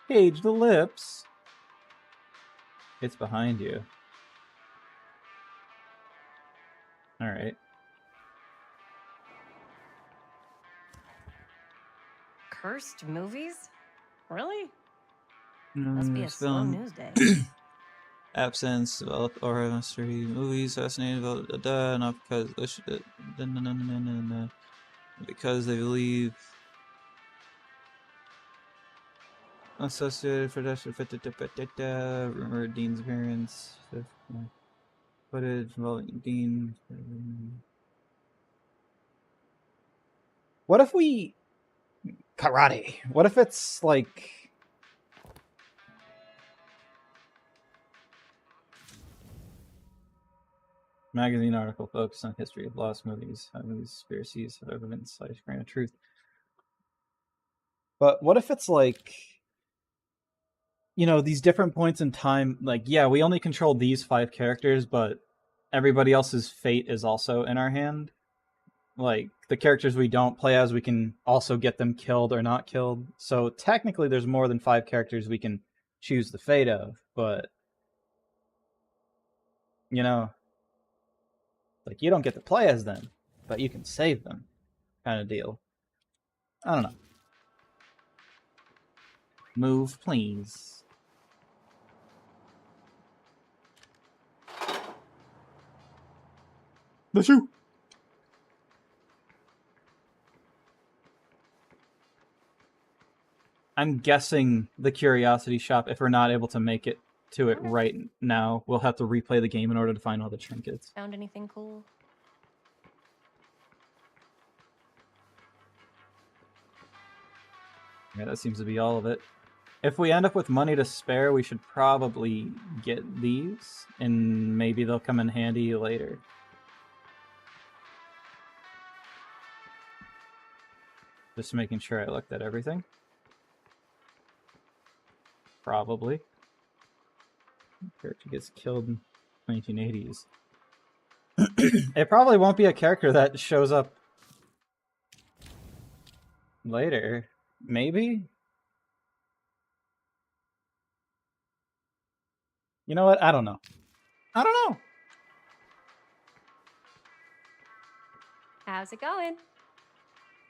Page the lips. It's behind you. Alright. Cursed movies? Really? Must be a slow film. news day. Absence, developed horror mystery movies, fascinated about not because because they believe associated production rumor Dean's appearance footage involving Dean. What if we karate? What if it's like magazine article focused on history of lost movies, how movies, conspiracies, have ever been slightest grain of truth. But what if it's like, you know, these different points in time, like, yeah, we only control these 5 characters, but everybody else's fate is also in our hand. Like, the characters we don't play as, we can also get them killed or not killed. So technically there's more than 5 characters we can choose the fate of, but, you know, like, you don't get to play as them, but you can save them, kind of deal. I don't know. Move, please. The shoe! I'm guessing the Curiosity Shop, if we're not able to make it to it right now, we'll have to replay the game in order to find all the trinkets. Found anything cool? Yeah, that seems to be all of it. If we end up with money to spare, we should probably get these, and maybe they'll come in handy later. Just making sure I looked at everything. Probably. Character gets killed in 1980s. It probably won't be a character that shows up later. Maybe? You know what? I don't know. I don't know. How's it going?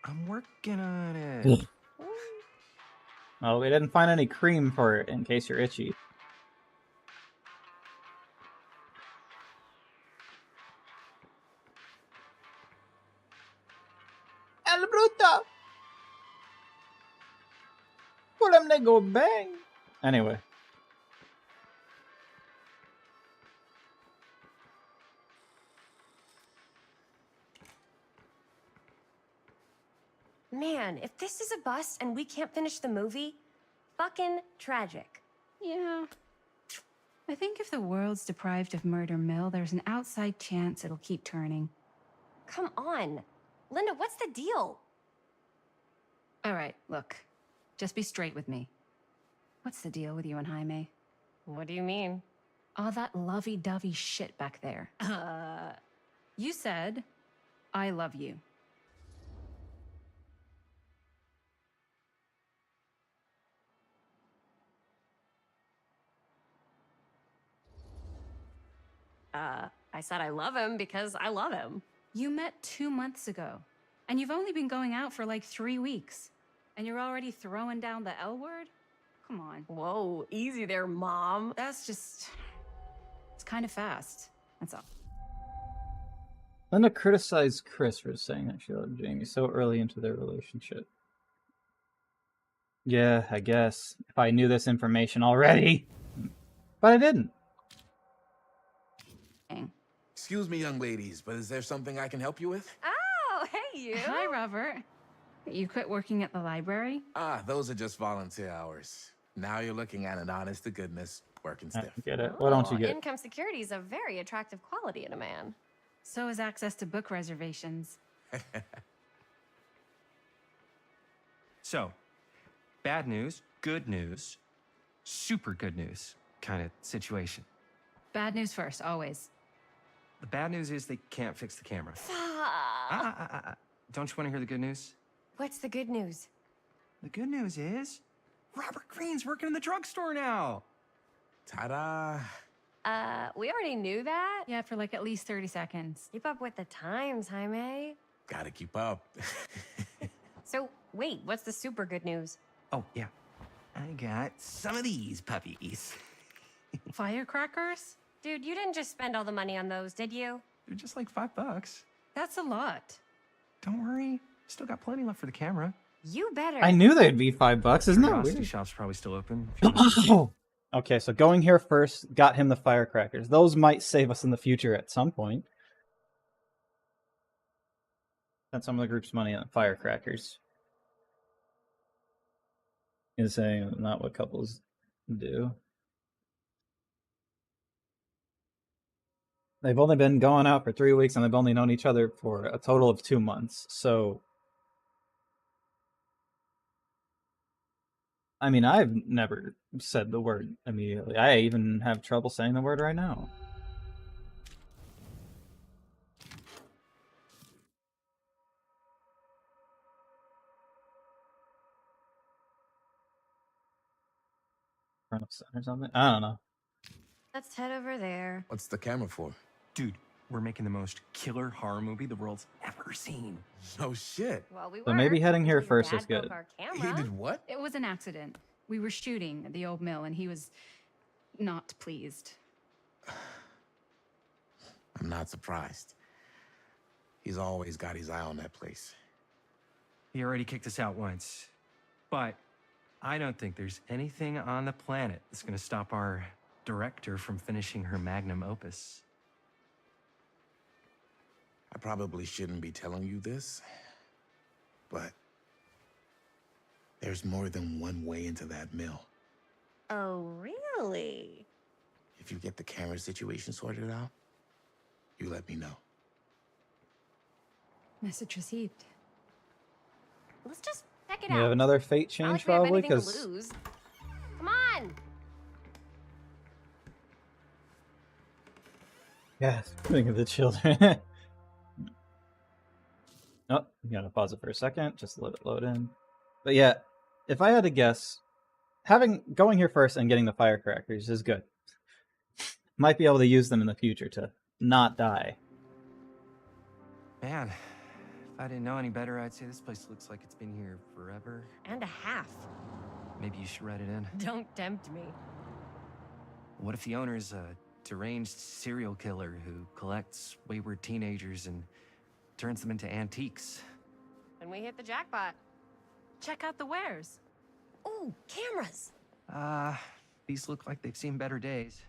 I'm working on it. Oh, we didn't find any cream for it in case you're itchy. El bruto! Put him to go bang! Anyway. Man, if this is a bust and we can't finish the movie, fucking tragic. Yeah. I think if the world's deprived of Murder Mill, there's an outside chance it'll keep turning. Come on. Linda, what's the deal? All right, look. Just be straight with me. What's the deal with you and Jaime? What do you mean? All that lovey-dovey shit back there. You said, I love you. I said I love him because I love him. You met 2 months ago, and you've only been going out for like 3 weeks, and you're already throwing down the L word? Come on. Whoa, easy there, Mom. That's just... It's kind of fast. That's all. Linda criticized Chris for saying that she loved Jamie so early into their relationship. Yeah, I guess. If I knew this information already. But I didn't. Excuse me, young ladies, but is there something I can help you with? Oh, hey, you. Hi, Robert. You quit working at the library? Ah, those are just volunteer hours. Now you're looking at an honest-to-goodness working stiff. Get it? What don't you get? Income security is a very attractive quality in a man. So is access to book reservations. So, bad news, good news, super good news kind of situation. Bad news first, always. The bad news is they can't fix the camera. Ah. Don't you want to hear the good news? What's the good news? The good news is Robert Greene's working in the drugstore now. Ta-da! We already knew that? Yeah, for like at least 30 seconds. Keep up with the times, Jaime. Gotta keep up. So, wait, what's the super good news? Oh, yeah. I got some of these puppies. Firecrackers? Dude, you didn't just spend all the money on those, did you? They're just like $5. That's a lot. Don't worry. Still got plenty left for the camera. You better. I knew they'd be $5, isn't that Curiosity weird? shop's probably still open. Okay, so going here first got him the firecrackers. Those might save us in the future at some point. Spent some of the group's money on firecrackers. Is saying not what couples do. They've only been going out for 3 weeks and they've only known each other for a total of 2 months. So, I mean, I've never said the word immediately. I even have trouble saying the word right now. Front of center or something? I don't know. Let's head over there. What's the camera for? Dude, we're making the most killer horror movie the world's ever seen. No shit. Well, we were. So maybe heading here Your first dad is good. broke our He camera. did what? It was an accident. We were shooting at the old mill, and he was not pleased. I'm not surprised. He's always got his eye on that place. He already kicked us out once. But I don't think there's anything on the planet that's going to stop our director from finishing her magnum opus. I probably shouldn't be telling you this, but there's more than one way into that mill. Oh, really? If you get the camera situation sorted out, you let me know. Message received. Let's just check it We out. have another fate Not change like we have probably anything to because lose. Come on. yeah, think of the children. Oh, you gotta pause it for a second, just let it load in. But yeah, if I had to guess, going here first and getting the firecrackers is good. Might be able to use them in the future to not die. Man, if I didn't know any better, I'd say this place looks like it's been here forever. And a half. Maybe you should write it in. Don't tempt me. What if the owner's a deranged serial killer who collects wayward teenagers and turns them into antiques? And we hit the jackpot. Check out the wares. Ooh, cameras. These look like they've seen better days.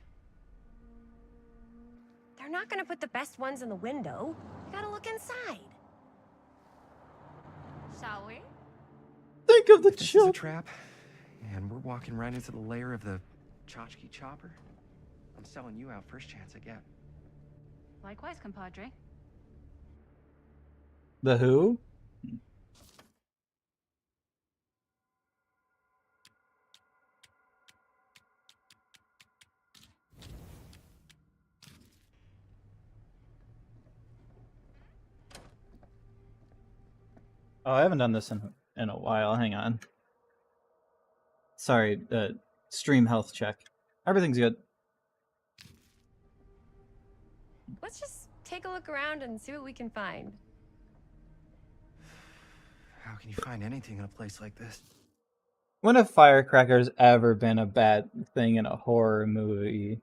They're not gonna put the best ones in the window. You gotta look inside. Shall we? Think of the This is a trap, and we're walking right into the lair of the tchotchke chopper. I'm selling you out first chance I get. Likewise, compadre. The who? Oh, I haven't done this in a while. Hang on. Sorry, stream health check. Everything's good. Let's just take a look around and see what we can find. How can you find anything in a place like this? When have firecrackers ever been a bad thing in a horror movie?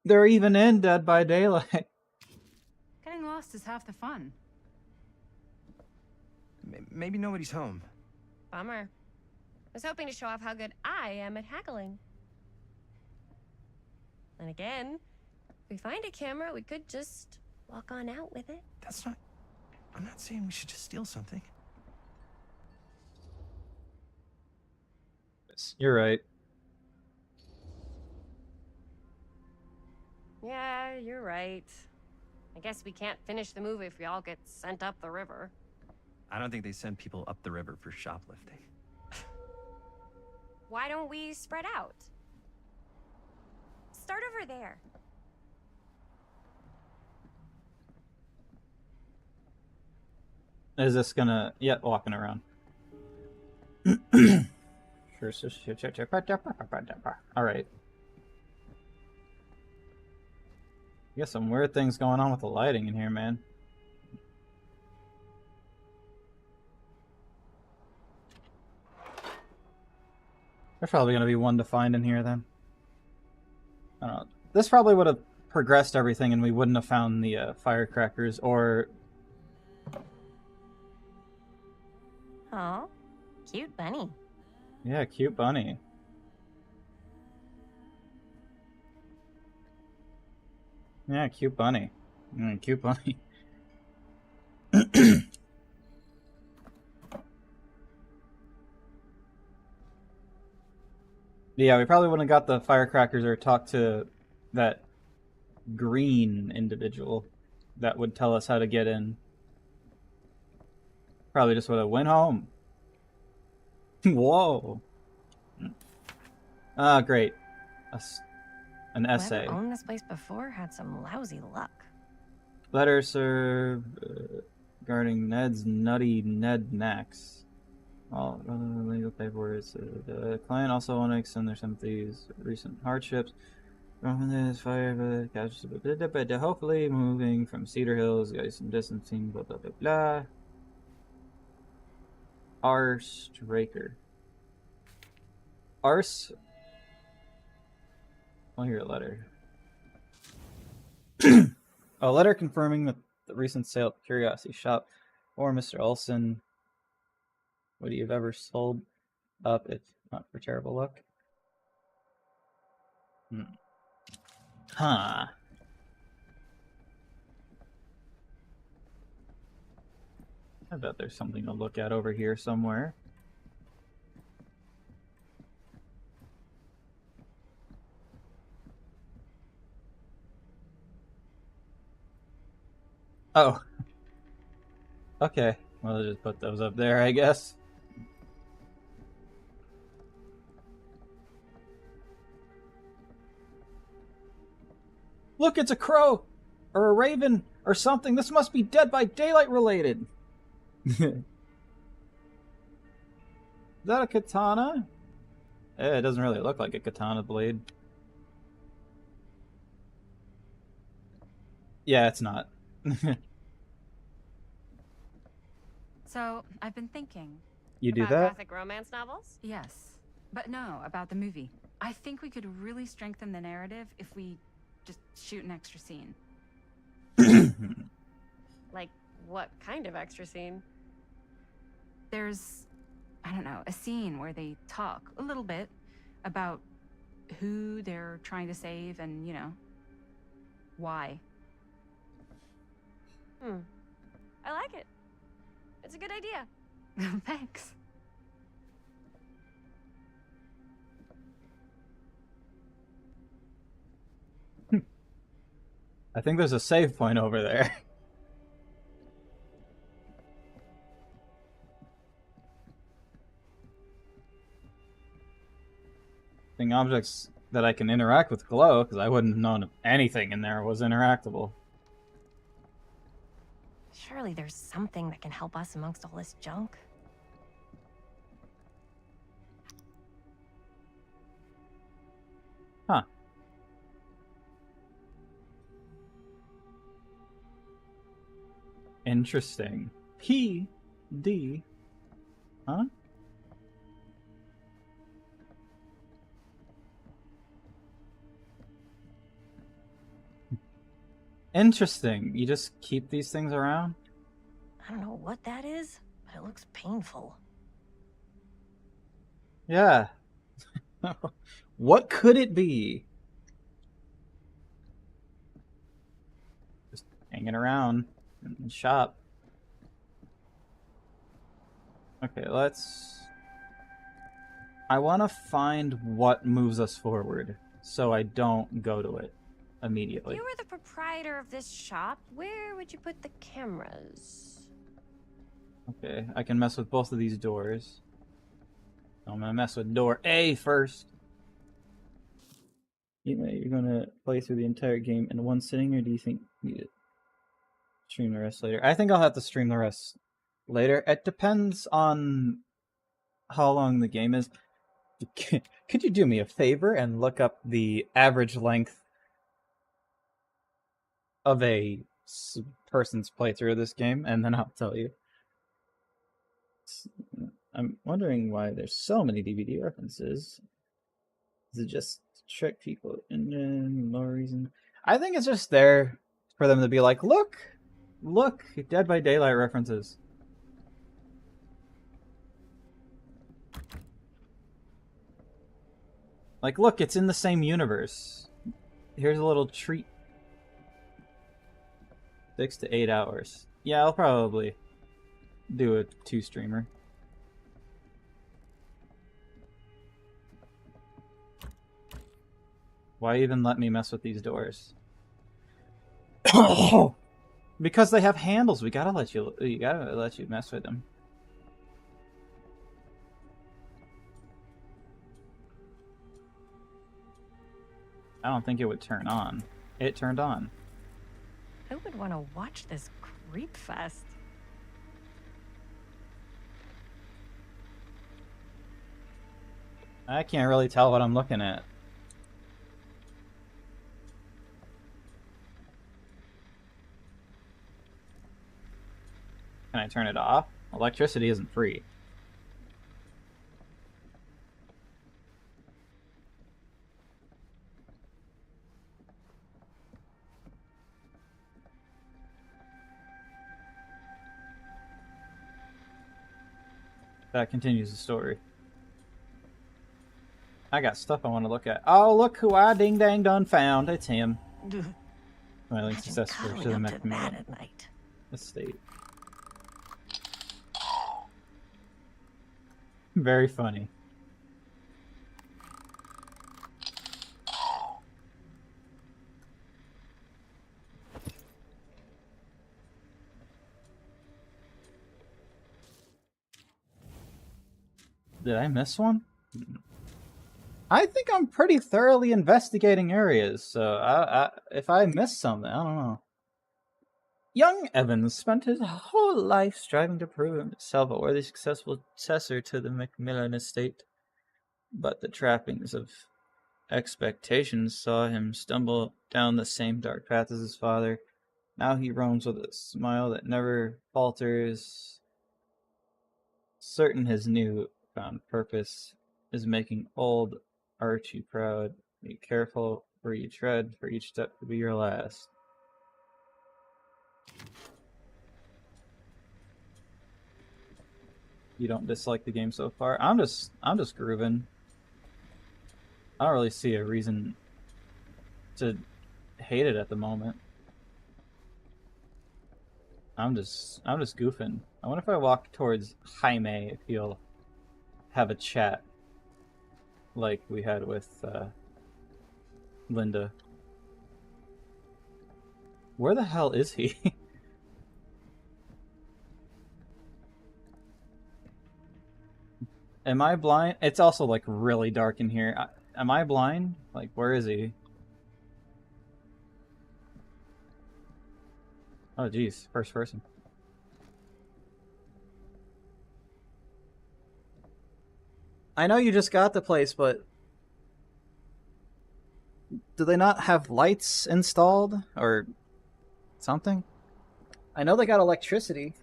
They're even in Dead by Daylight. Getting lost is half the fun. Maybe nobody's home. Bummer. I was hoping to show off how good I am at haggling. And again, if we find a camera, we could just walk on out with it. That's not... I'm not saying we should just steal something. You're right. Yeah, you're right. I guess we can't finish the movie if we all get sent up the river. I don't think they send people up the river for shoplifting. Why don't we spread out? Start over there. Is this gonna... Yeah, walking around. Alright. You got some weird things going on with the lighting in here, man. There's probably going to be one to find in here, then. I don't know. This probably would have progressed everything and we wouldn't have found the firecrackers or... Oh, cute bunny. Yeah, cute bunny. Yeah, cute bunny. Cute bunny. Yeah, we probably wouldn't have got the firecrackers or talked to that green individual that would tell us how to get in. Probably just would have went home. Whoa. Ah, great. An essay. Whoever owned this place before had some lousy luck. Letter served regarding Ned's nutty Ned Nax. All legal paperwork. The client also want to extend their sympathies with recent hardships. From this fire, but hopefully moving from Cedar Hills, got some distancing, blah blah blah blah. R. Straker. Ars. I'll hear a letter. A letter confirming that the recent sale at Curiosity Shop or Mr. Olson. Would he have ever sold up if not for terrible luck? Huh. I bet there's something to look at over here somewhere. Oh. Okay. Well, I'll just put those up there, I guess. Look, it's a crow! Or a raven! Or something! This must be Dead by Daylight related! that a katana? It doesn't really look like a katana blade. Yeah, it's not. So, I've been thinking. You do About that? gothic romance novels? Yes. But no, about the movie. I think we could really strengthen the narrative if we just shoot an extra scene. Like, what kind of extra scene? There's, I don't know, a scene where they talk a little bit about who they're trying to save and, you know, why. I like it. It's a good idea. Thanks. I think there's a save point over there. Thing objects that I can interact with glow, because I wouldn't have known if anything in there was interactable. Surely there's something that can help us amongst all this junk. Huh. Interesting. P.D. Huh? Interesting. You just keep these things around? I don't know what that is, but it looks painful. Yeah. What could it be? Just hanging around in the shop. Okay, let's... I want to find what moves us forward, so I don't go to it immediately. If you were the proprietor of this shop, where would you put the cameras? Okay, I can mess with both of these doors. I'm gonna mess with door A first. You know, you're gonna play through the entire game in one sitting, or do you think you need to stream the rest later? I think I'll have to stream the rest later. It depends on how long the game is. Could you do me a favor and look up the average length of a person's playthrough of this game, and then I'll tell you. I'm wondering why there's so many DVD references. Is it just to trick people? And no reason. I think it's just there for them to be like, look, Dead by Daylight references. Like, look, it's in the same universe. Here's a little treat. 6 to 8 hours. Yeah, I'll probably do a 2-streamer. Why even let me mess with these doors? Because they have handles. We gotta let you mess with them. I don't think it would turn on. It turned on. Who would want to watch this creep fest? I can't really tell what I'm looking at. Can I turn it off? Electricity isn't free. That continues the story. I got stuff I want to look at. Oh, look who I ding dang done found. It's him. Smiling successful to the mech estate. Very funny. Did I miss one? I think I'm pretty thoroughly investigating areas, so if I missed something, I don't know. Young Evans spent his whole life striving to prove himself a worthy, successful successor to the Macmillan estate. But the trappings of expectations saw him stumble down the same dark path as his father. Now he roams with a smile that never falters, certain his new found purpose is making old Archie proud. Be careful where you tread, for each step could be your last. You don't dislike the game so far? I'm just grooving. I don't really see a reason to hate it at the moment. I'm just goofing. I wonder if I walk towards Jaime, if he'll have a chat like we had with Linda. Where the hell is he? Am I blind? It's also like really dark in here. Am I blind? Like, where is he? Oh, geez. First person. I know you just got the place, but do they not have lights installed or something? I know they got electricity.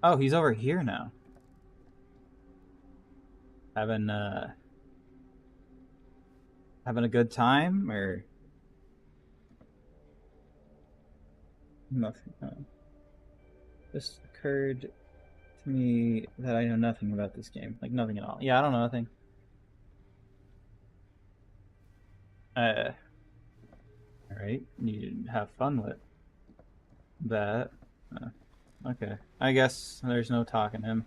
Oh, he's over here now. Having a good time, or nothing? This occurred to me that I know nothing about this game, like nothing at all. Yeah, I don't know nothing. All right, you have fun with that. Okay, I guess there's no talking to him.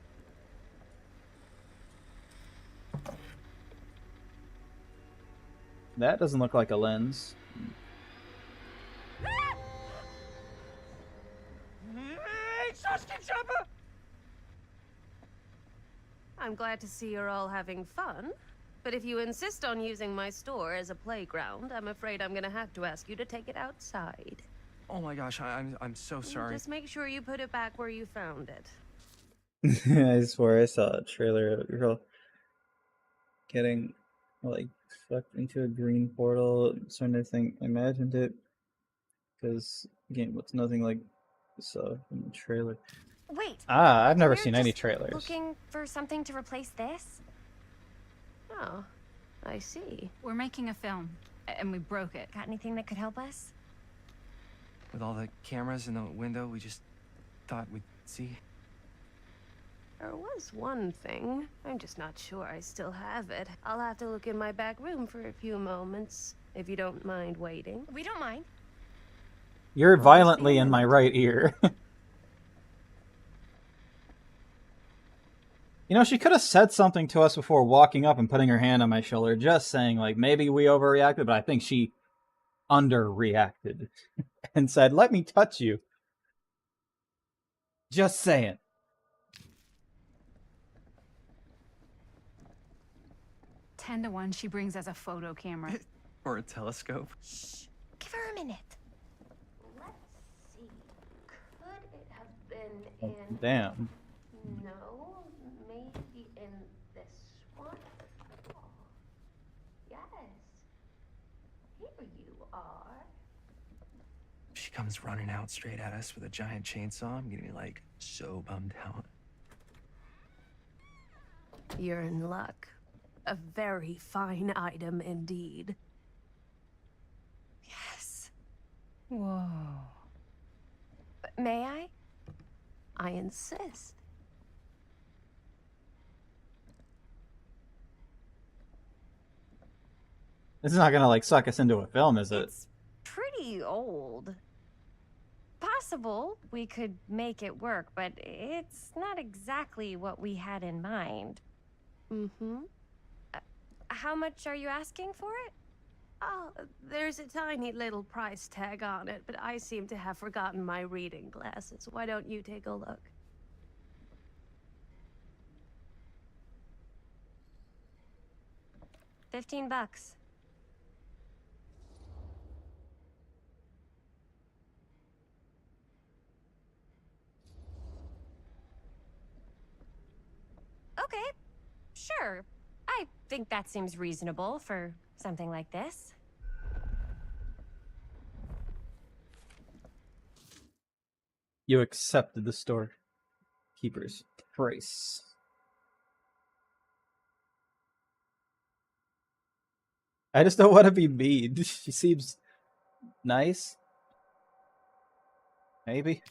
That doesn't look like a lens. I'm glad to see you're all having fun. But if you insist on using my store as a playground, I'm afraid I'm gonna have to ask you to take it outside. Oh my gosh, I'm so sorry. Just make sure you put it back where you found it. I swear I saw a trailer of a girl getting like sucked into a green portal. Starting to think, imagined it, because the game looks nothing like saw in the trailer. Wait. I've never we're seen any just trailers. Looking for something to replace this? Oh, I see. We're making a film, and we broke it. Got anything that could help us? With all the cameras in the window, we just thought we'd see. There was one thing. I'm just not sure I still have it. I'll have to look in my back room for a few moments, if you don't mind waiting. We don't mind. You're violently in my right ear. You know, she could have said something to us before walking up and putting her hand on my shoulder, just saying, like, maybe we overreacted, but I think she underreacted and said, let me touch you. Just saying. 10 to 1, she brings us a photo camera. Or a telescope. Shh. Give her a minute. Let's see. Could it have been in... Damn. No, maybe in this one. Oh, yes. Here you are. She comes running out straight at us with a giant chainsaw. I'm gonna be like so bummed out. You're in luck. A very fine item indeed. Yes. Whoa. May I? I insist. This is not gonna, like, suck us into a film, is it? It's pretty old. Possible we could make it work, but it's not exactly what we had in mind. Mm-hmm. How much are you asking for it? Oh, there's a tiny little price tag on it, but I seem to have forgotten my reading glasses. Why don't you take a look? $15. Okay, sure. I think that seems reasonable for something like this. You accepted the storekeeper's price. I just don't want to be mean. She seems nice. Maybe.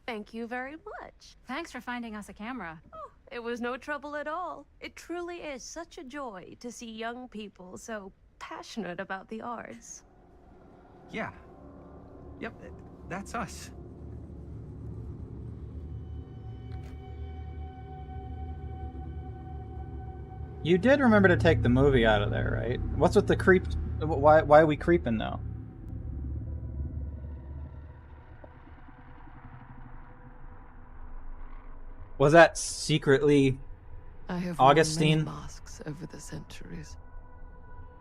Thank you very much. Thanks for finding us a camera. Oh, it was no trouble at all. It truly is such a joy to see young people so passionate about the arts. Yeah. Yep, that's us. You did remember to take the movie out of there, right? What's with the creep? Why are we creeping now? Was that secretly I have Augustine? worn many masks over the centuries.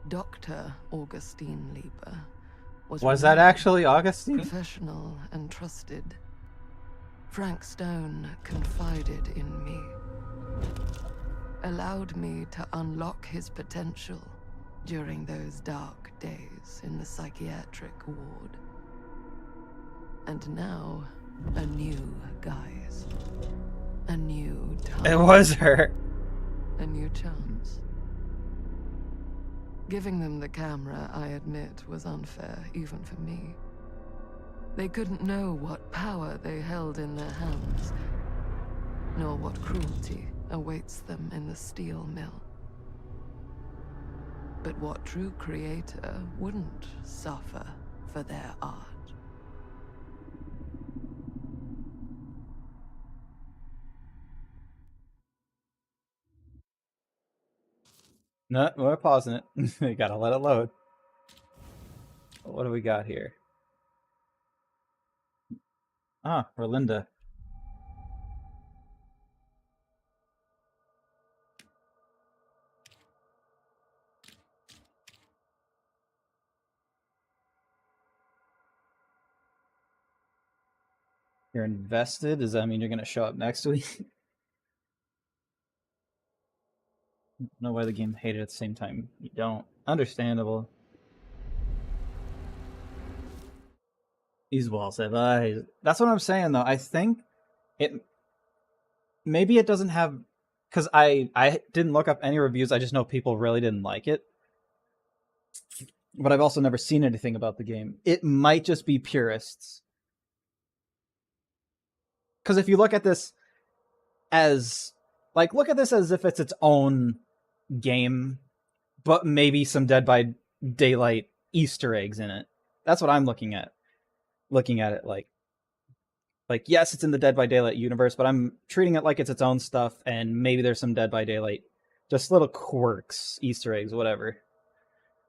Dr. Augustine Lieber Was that actually Augustine? professional and trusted. Frank Stone confided in me, allowed me to unlock his potential during those dark days in the psychiatric ward. And now, a new guise. A new time. It was her. A new chance. Giving them the camera, I admit, was unfair, even for me. They couldn't know what power they held in their hands, nor what cruelty awaits them in the steel mill. But what true creator wouldn't suffer for their art? No, we're pausing it. We gotta let it load. What do we got here? Ah, Rolinda. You're invested? Does that mean you're gonna show up next week? I don't know why the game hated at the same time. You don't. Understandable. These walls have eyes. That's what I'm saying, though. I think it... Maybe it doesn't have... Because I didn't look up any reviews. I just know people really didn't like it. But I've also never seen anything about the game. It might just be purists. Because if you look at this as... Like, look at this as if it's its own game, but maybe some Dead by Daylight Easter eggs in it. That's what I'm looking at. Looking at it like yes, it's in the Dead by Daylight universe, but I'm treating it like it's its own stuff, and maybe there's some Dead by Daylight, just little quirks, Easter eggs, whatever.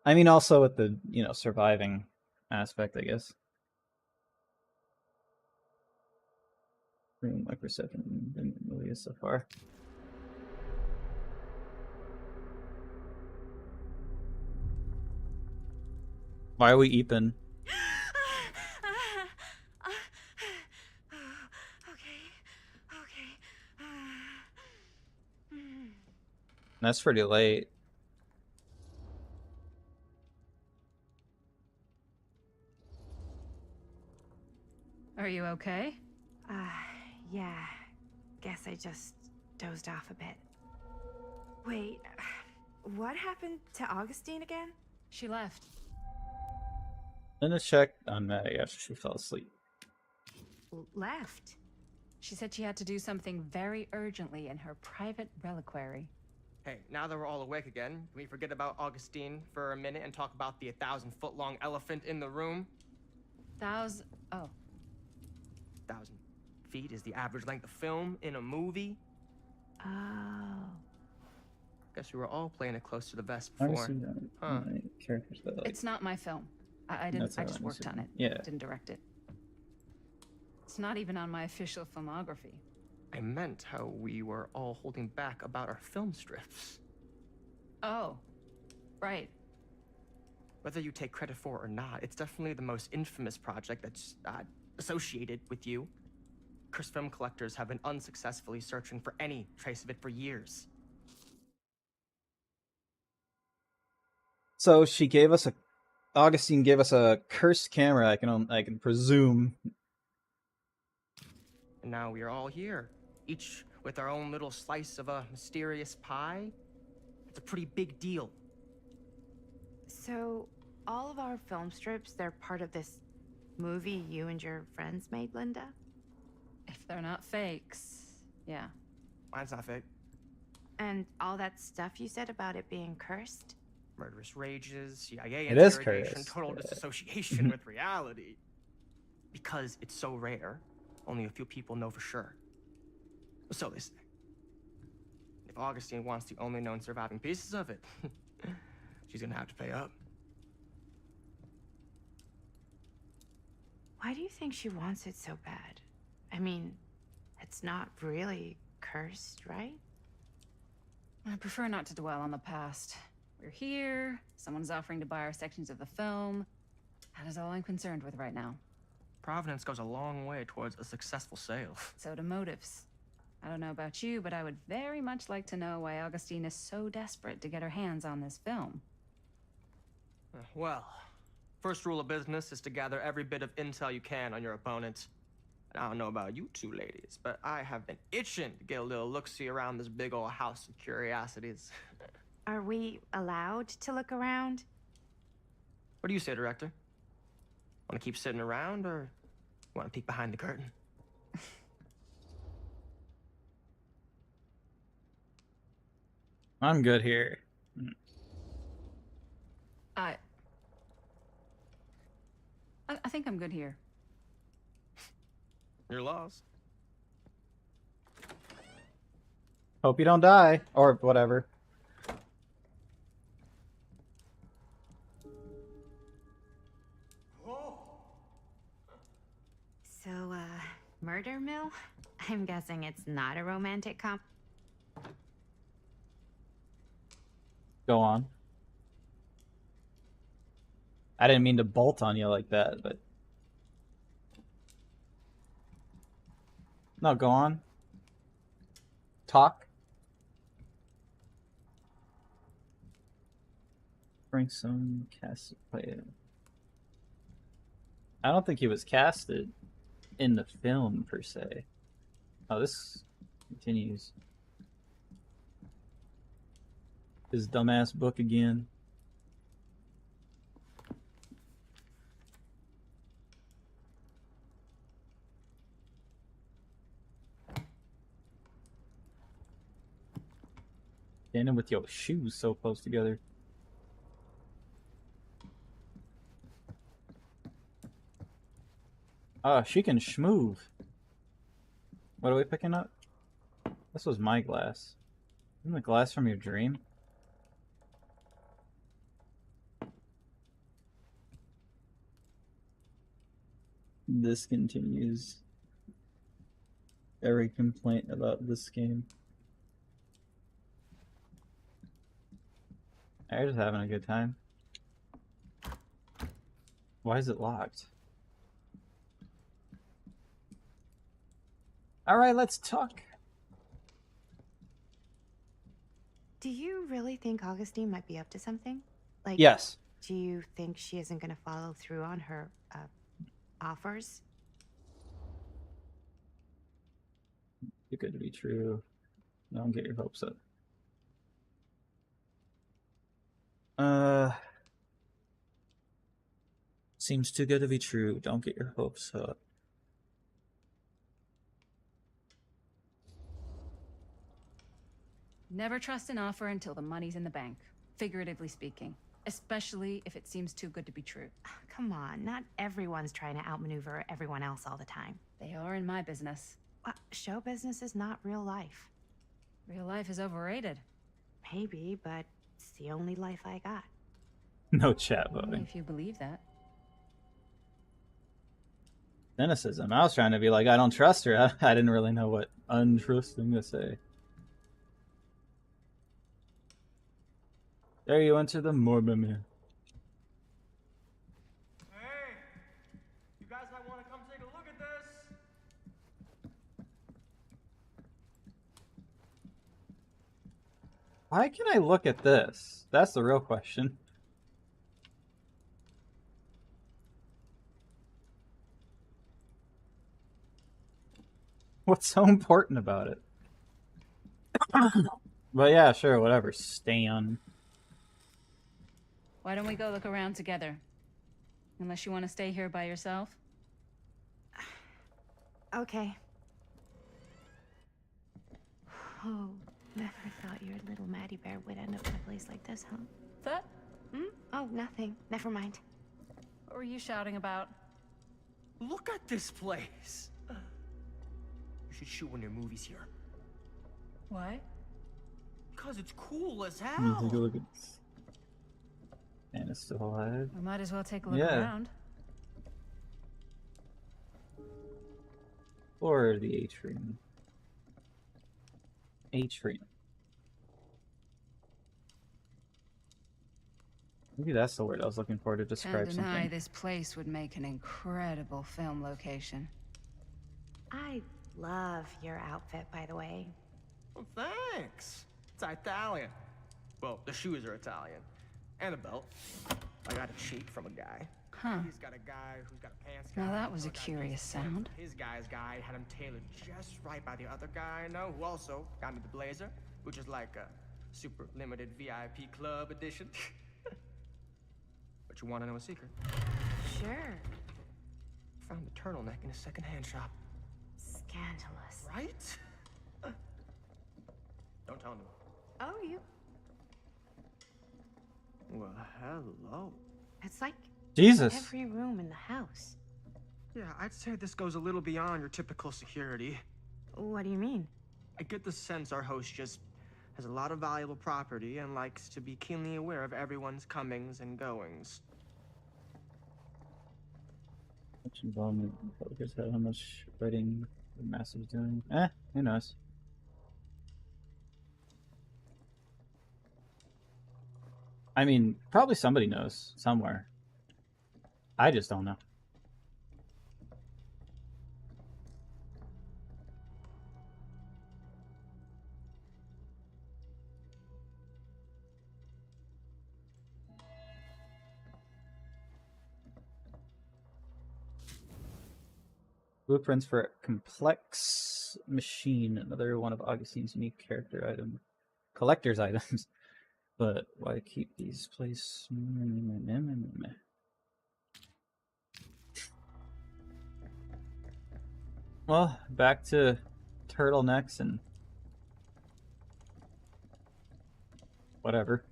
I mean, also with the, surviving aspect, I guess. My perception in the movie so far. Why are we eeping? That's pretty late. Are you okay? Yeah. Guess I just dozed off a bit. Wait, what happened to Augustine again? She left. Linda checked on Maddie after she fell asleep. Left? She said she had to do something very urgently in her private reliquary. Hey, now that we're all awake again, can we forget about Augustine for a minute and talk about the 1,000-foot-long elephant in the room? Oh. 1,000 feet is the average length of film in a movie. Oh. Guess we were all playing it close to the vest before. Huh. characters, but like It's not my film. I didn't. That's I how just I worked on it. Yeah. Didn't direct it. It's not even on my official filmography. I meant how we were all holding back about our film strips. Oh, right. Whether you take credit for it or not, it's definitely the most infamous project that's associated with you. Cursed film collectors have been unsuccessfully searching for any trace of it for years. So she gave us a Augustine gave us a cursed camera. I can presume. And now we are all here, each with our own little slice of a mysterious pie. It's a pretty big deal. So, all of our film strips, they're part of this movie you and your friends made, Linda? If they're not fakes, yeah. Mine's not fake. And all that stuff you said about it being cursed? Murderous rages, CIA It is interrogation, cursed. total disassociation with reality. Because it's so rare, only a few people know for sure. So they say. If Augustine wants the only known surviving pieces of it, she's gonna have to pay up. Why do you think she wants it so bad? I mean, it's not really cursed, right? I prefer not to dwell on the past. We're here, someone's offering to buy our sections of the film. That is all I'm concerned with right now. Providence goes a long way towards a successful sale. So do motives. I don't know about you, but I would very much like to know why Augustine is so desperate to get her hands on this film. Well, first rule of business is to gather every bit of intel you can on your opponent. And I don't know about you two ladies, but I have been itching to get a little look-see around this big old house of curiosities. Are we allowed to look around? What do you say, director? Want to keep sitting around, or want to peek behind the curtain? I'm good here. I think I'm good here. Your loss. Hope you don't die or whatever. So, murder mill? I'm guessing it's not a romantic Go on. I didn't mean to bolt on you like that, but... No, go on. Talk. Bring some cast player. I don't think he was casted in the film, per se. Oh, this continues. His dumbass book again. Standing with your shoes so close together. Oh, she can schmoove. What are we picking up? This was my glass. Isn't the glass from your dream? This continues. Every complaint about this game. I'm just having a good time. Why is it locked? Alright, let's talk. Do you really think Augustine might be up to something? Like, yes. Do you think she isn't going to follow through on her offers? Too good to be true. Don't get your hopes up. Seems too good to be true. Don't get your hopes up. Never trust an offer until the money's in the bank, figuratively speaking. Especially if it seems too good to be true. Come on, not everyone's trying to outmaneuver everyone else all the time. They are in my business. Show business is not real life. Real life is overrated. Maybe, but it's the only life I got. No chat Only voting. if you believe that. Cynicism. I was trying to be like, I don't trust her. I didn't really know what untrusting to say. There you enter the Morbamir. Hey, you guys might want to come take a look at this. Why can I look at this? That's the real question. What's so important about it? But yeah, sure, whatever. Stan. Why don't we go look around together? Unless you want to stay here by yourself? Okay. Oh, never thought your little Maddie Bear would end up in a place like this, huh? That? Hmm? Oh, nothing. Never mind. What were you shouting about? Look at this place. You should shoot one of your movies here. Why? Because it's cool as Let me hell. take a look at this. And it's still alive. We might as well take a look Yeah. around. Or the atrium. Atrium. Maybe that's the word I was looking for to describe Can't deny something. this place would make an incredible film location. I love your outfit, by the way. Well, thanks. It's Italian. Well, the shoes are Italian. And a belt. I got a cheat from a guy. Huh. He's got a guy who's got a pants guy. Now that was a who's got curious these sound. pants. His guy's guy had him tailored just right by the other guy I know, who also got me the blazer, which is like a super limited VIP club edition. But you want to know a secret? Sure. Found the turtleneck in a secondhand shop. Scandalous. Right? Don't tell anyone. Oh, you. Well, hello. It's like Jesus. every room in the house. Yeah, I'd say this goes a little beyond your typical security. What do you mean? I get the sense our host just has a lot of valuable property and likes to be keenly aware of everyone's comings and goings. Much involvement in focus, how much writing the master's doing. Who knows? I mean, probably somebody knows somewhere. I just don't know. Blueprints for a complex machine, another one of Augustine's unique character item, collector's items. But why keep these places? Well, back to turtlenecks and whatever.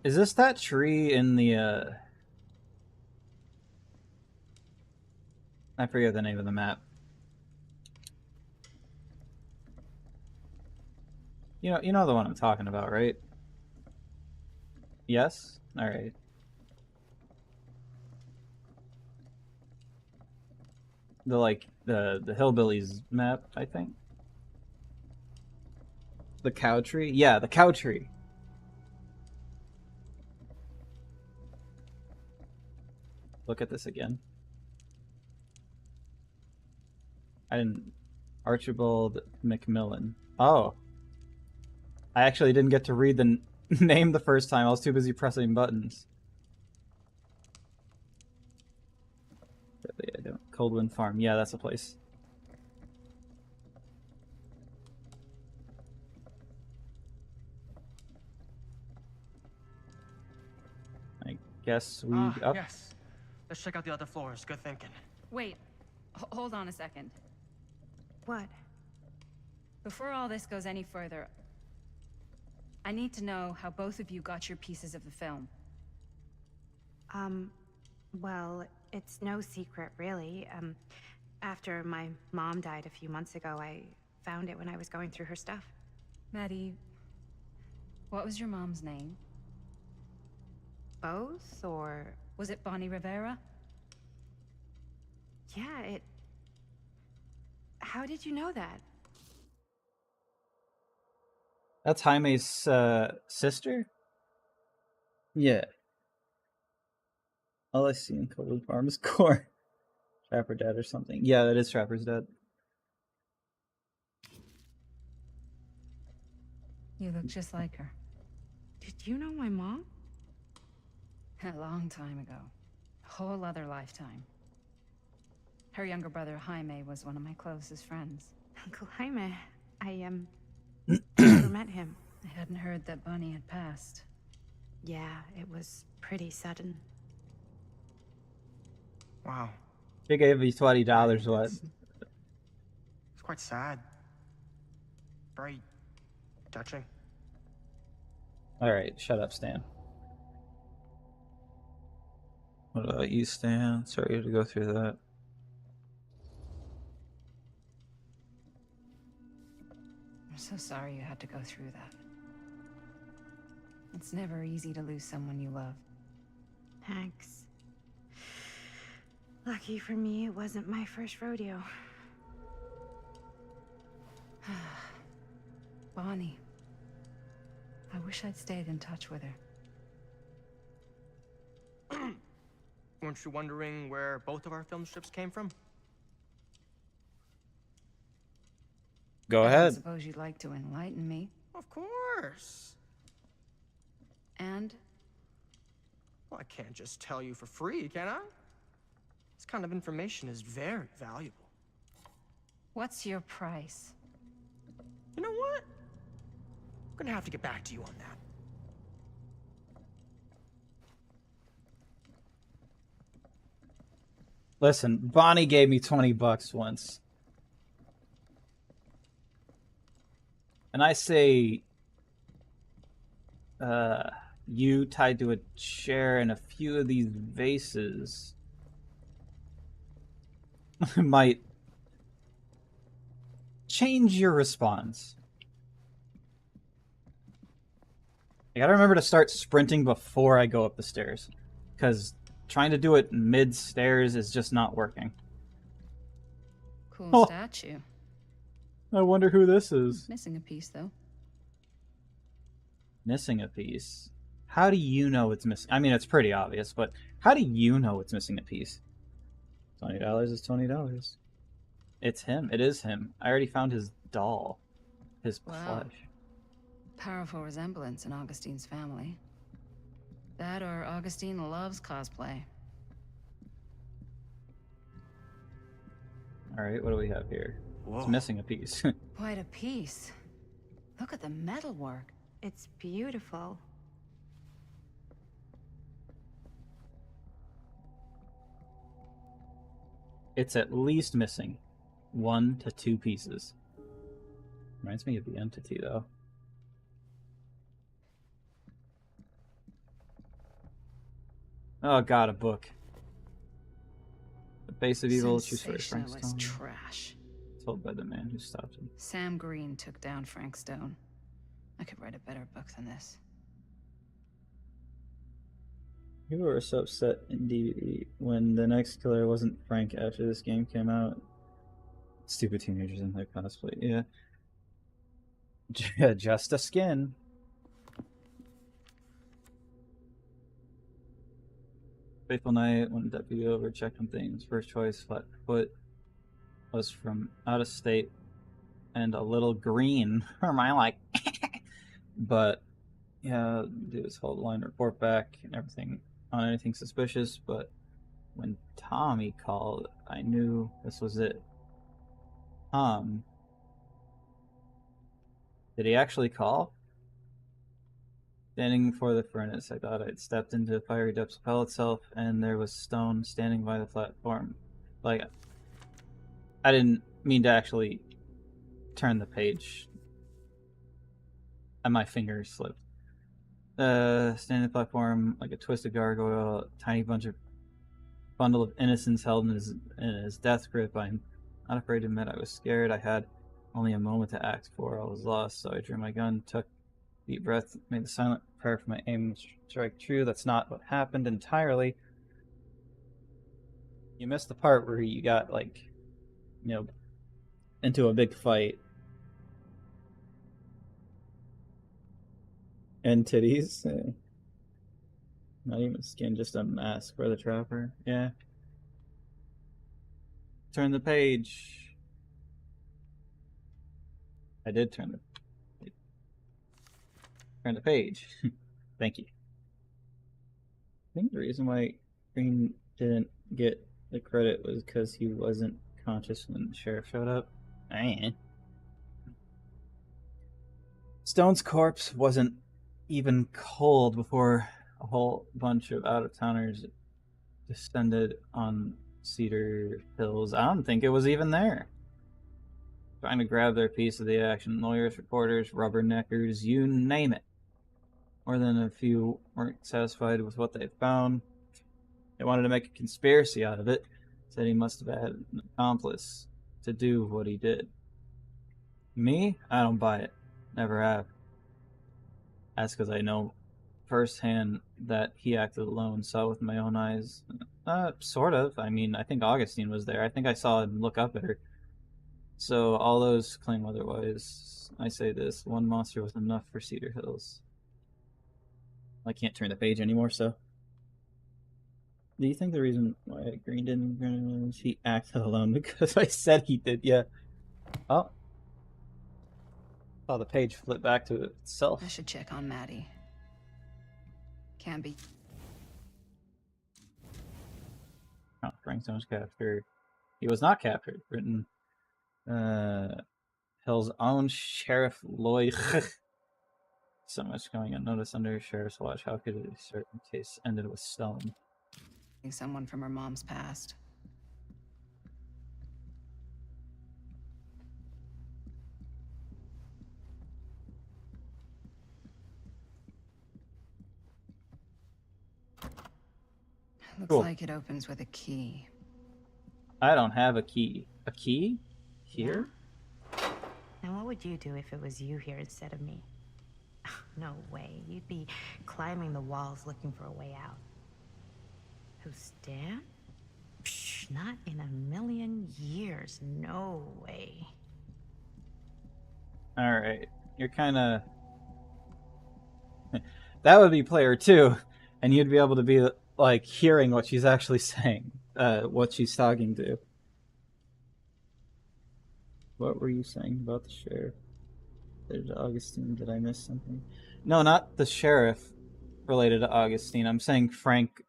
Is this that tree in the I forget the name of the map. You know the one I'm talking about, right? Yes? All right. The hillbillies map, I think. The cow tree? Yeah, the cow tree. Look at this again. I didn't... Archibald McMillan. Oh. I actually didn't get to read the name the first time. I was too busy pressing buttons. I don't. Coldwind Farm. Yeah, that's a place. I guess we... up. Yes. Let's check out the other floors. Good thinking. Wait, hold on a second. What? Before all this goes any further, I need to know how both of you got your pieces of the film. Well, it's no secret, really. After my mom died a few months ago, I found it when I was going through her stuff. Maddie, what was your mom's name? Both, or... Was it Bonnie Rivera? Yeah, it... How did you know that? That's Jaime's sister? Yeah. All I see in Cold Farm is Core. Trapper Dad or something. Yeah, that is Trapper's dad. You look just like her. Did you know my mom? A long time ago. A whole other lifetime. Her younger brother, Jaime, was one of my closest friends. Uncle Jaime, I never met him. I hadn't heard that Bonnie had passed. Yeah, it was pretty sudden. Wow. She gave me $20, what? It's quite sad. Very touching. Alright, shut up, Stan. What about you, Stan? Sorry to go through that. I'm so sorry you had to go through that. It's never easy to lose someone you love. Thanks. Lucky for me, it wasn't my first rodeo. Bonnie. I wish I'd stayed in touch with her. Weren't you wondering where both of our film strips came from? Go I ahead. suppose you'd like to enlighten me. Of course. And? Well, I can't just tell you for free, can I? This kind of information is very valuable. What's your price? You know what? I'm gonna have to get back to you on that. Listen, Bonnie gave me $20 once. And I say, you tied to a chair and a few of these vases might change your response. I gotta remember to start sprinting before I go up the stairs, because trying to do it mid-stairs is just not working. Cool statue. I wonder who this is. Missing a piece, though. Missing a piece? How do you know it's missing? I mean, it's pretty obvious, but how do you know it's missing a piece? $20 is $20. It's him. It is him. I already found his doll. His plush. Powerful resemblance in Augustine's family. That or Augustine loves cosplay. Alright, what do we have here? Whoa. It's missing a piece. Quite a piece. Look at the metalwork. It's beautiful. It's at least missing 1 to 2 pieces. Reminds me of the entity, though. Oh god, a book. The Base of Evil, choose for Frank Sensationalist Stone. trash. Told by the man who stopped him. Sam Green took down Frank Stone. I could write a better book than this. People were so upset in DVD when the next killer wasn't Frank after this game came out. Stupid teenagers in their cosplay, yeah. Just a skin. Faithful Night, when deputy over checked on things. First choice, Flatfoot was from out of state and a little green. Or am I like? But yeah, do his whole line report back and everything on anything suspicious. But when Tommy called, I knew this was it. Did he actually call? Standing before the furnace, I thought I'd stepped into the fiery depths of hell itself, and there was Stone standing by the platform. Like, I didn't mean to actually turn the page, and my finger slipped. Standing on the platform like a twisted gargoyle, a tiny bunch of bundle of innocence held in his death grip. I'm not afraid to admit I was scared. I had only a moment to act before I was lost, so I drew my gun, took a deep breath, made the silent prayer for my aim to strike true. That's not what happened entirely. You missed the part where you got, like, you know, into a big fight. And titties. Not even skin, just a mask for the trapper. Yeah. Turn the page. I did turn the page. Thank you. I think the reason why Green didn't get the credit was because he wasn't conscious when the sheriff showed up. Man. Stone's corpse wasn't even cold before a whole bunch of out-of-towners descended on Cedar Hills. I don't think it was even there. Trying to grab their piece of the action. Lawyers, reporters, rubberneckers, you name it. More than a few weren't satisfied with what they found. They wanted to make a conspiracy out of it. Said he must have had an accomplice to do what he did. Me? I don't buy it. Never have. That's because I know firsthand that he acted alone, saw with my own eyes. Sort of. I mean, I think Augustine was there. I think I saw him look up at her. So all those claim otherwise. I say this, one monster was enough for Cedar Hills. I can't turn the page anymore, so. Do you think the reason why Green didn't, he acted alone? Because I said he did, yeah. Oh. Saw the page flip back to itself. I should check on Maddie. Can't be. Oh, Frank Stone's captured. He was not captured. Written, Hill's own Sheriff Lloyd. So much going unnoticed under Sheriff's watch. How could a certain case ended with Stone? Someone from her mom's past. Looks Cool. like it opens with a key. I don't have a key. A key? Here? And what would you do if it was you here instead of me? No way. You'd be climbing the walls looking for a way out. Who, Stan? Psh, not in a million years. No way. Alright. You're kind of... That would be player 2. And you'd be able to be, like, hearing what she's actually saying. What she's talking to. What were you saying about the sheriff? Related to Augustine, did I miss something? No, not the sheriff related to Augustine. I'm saying Frank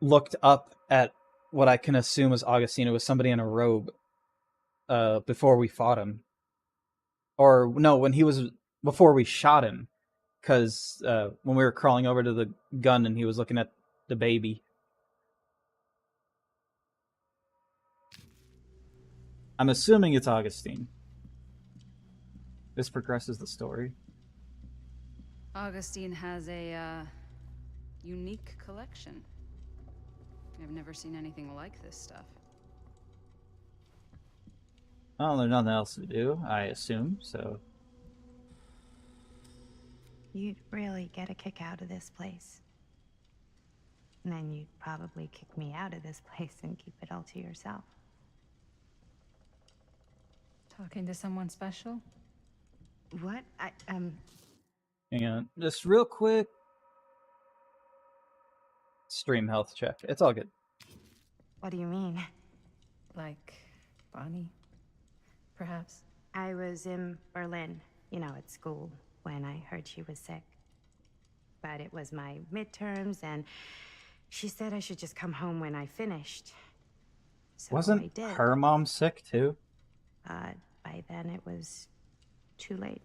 looked up at what I can assume was Augustine. It was somebody in a robe before we fought him. Or, no, when he was... Before we shot him. Because when we were crawling over to the gun and he was looking at the baby. I'm assuming it's Augustine. This progresses the story. Augustine has a unique collection. I've never seen anything like this stuff. Well, there's nothing else to do, I assume, so... You'd really get a kick out of this place. And then you'd probably kick me out of this place and keep it all to yourself. Talking to someone special? What? Hang on. Just real quick. Stream health check. It's all good. What do you mean? Like Bonnie, perhaps? I was in Berlin, you know, at school, when I heard she was sick. But it was my midterms, and she said I should just come home when I finished. So Wasn't I did. her mom sick, too? By then it was too late.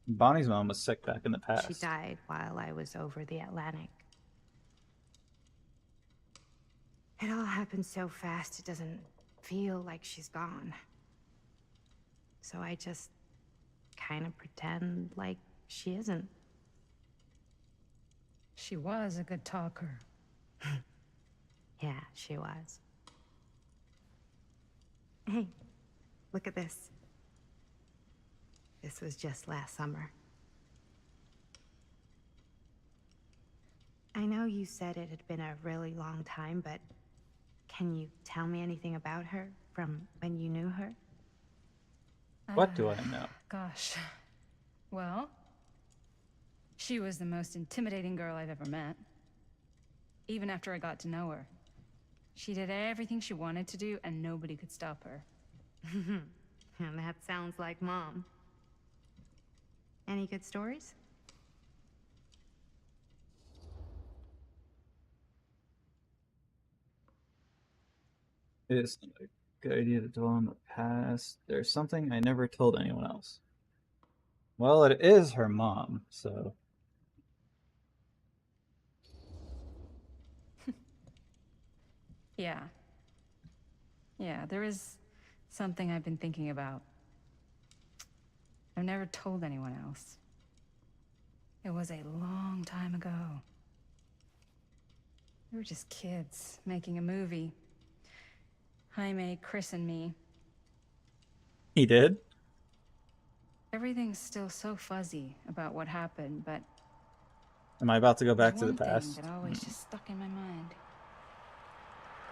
Bonnie's mom was sick back in the past. She died while I was over the Atlantic. It all happened so fast, it doesn't feel like she's gone. So I just kind of pretend like she isn't. She was a good talker. Yeah, she was. Hey, look at this. This was just last summer. I know you said it had been a really long time, but can you tell me anything about her from when you knew her? What do I know? Gosh. Well, she was the most intimidating girl I've ever met. Even after I got to know her. She did everything she wanted to do, and nobody could stop her. And that sounds like Mom. Any good stories? It is a good idea to dwell on the past. There's something I never told anyone else. Well, it is her mom, so... Yeah. Yeah, there is something I've been thinking about. I've never told anyone else. It was a long time ago. We were just kids, making a movie. Jaime, Chris, and me. He did? Everything's still so fuzzy about what happened, but Am I about to go back there's to the one thing past? that always just stuck in my mind.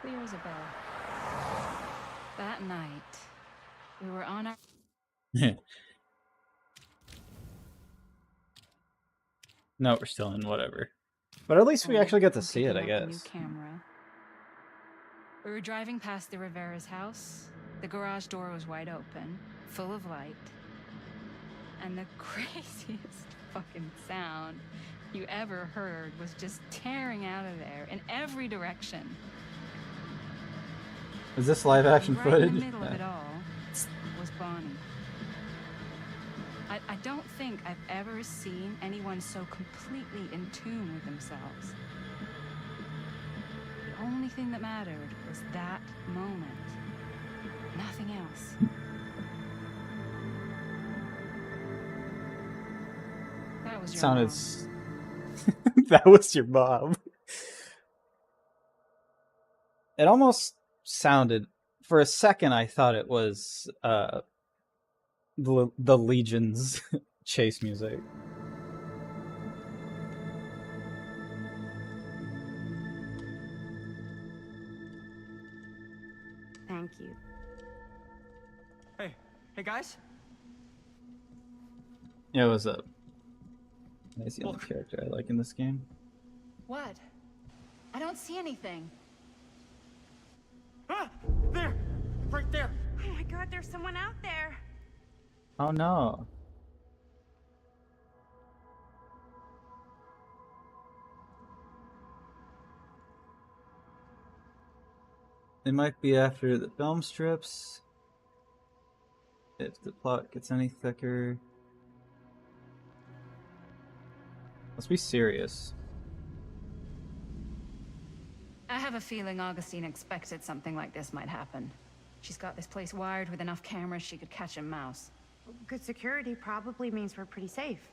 Clear as a bell. That night, we were on our... No, we're still in whatever. But at least we actually get to I'm see it, I picking up a new guess. camera. We were driving past the Rivera's house. The garage door was wide open, full of light. And the craziest fucking sound you ever heard was just tearing out of there in every direction. Is this live action Right footage? in the middle of it all was Bonnie. I don't think I've ever seen anyone so completely in tune with themselves. The only thing that mattered was that moment. Nothing else. That was your Sounded... mom. That was your mom. It almost sounded... For a second, I thought it was the Legion's chase music. Thank you. Hey guys. Yeah, what's up? That's the only character I like in this game. What? I don't see anything. Ah! There! Right there! Oh my god, there's someone out there! Oh no. It might be after the film strips. If the plot gets any thicker. Let's be serious. I have a feeling Augustine expected something like this might happen. She's got this place wired with enough cameras she could catch a mouse. Good security probably means we're pretty safe.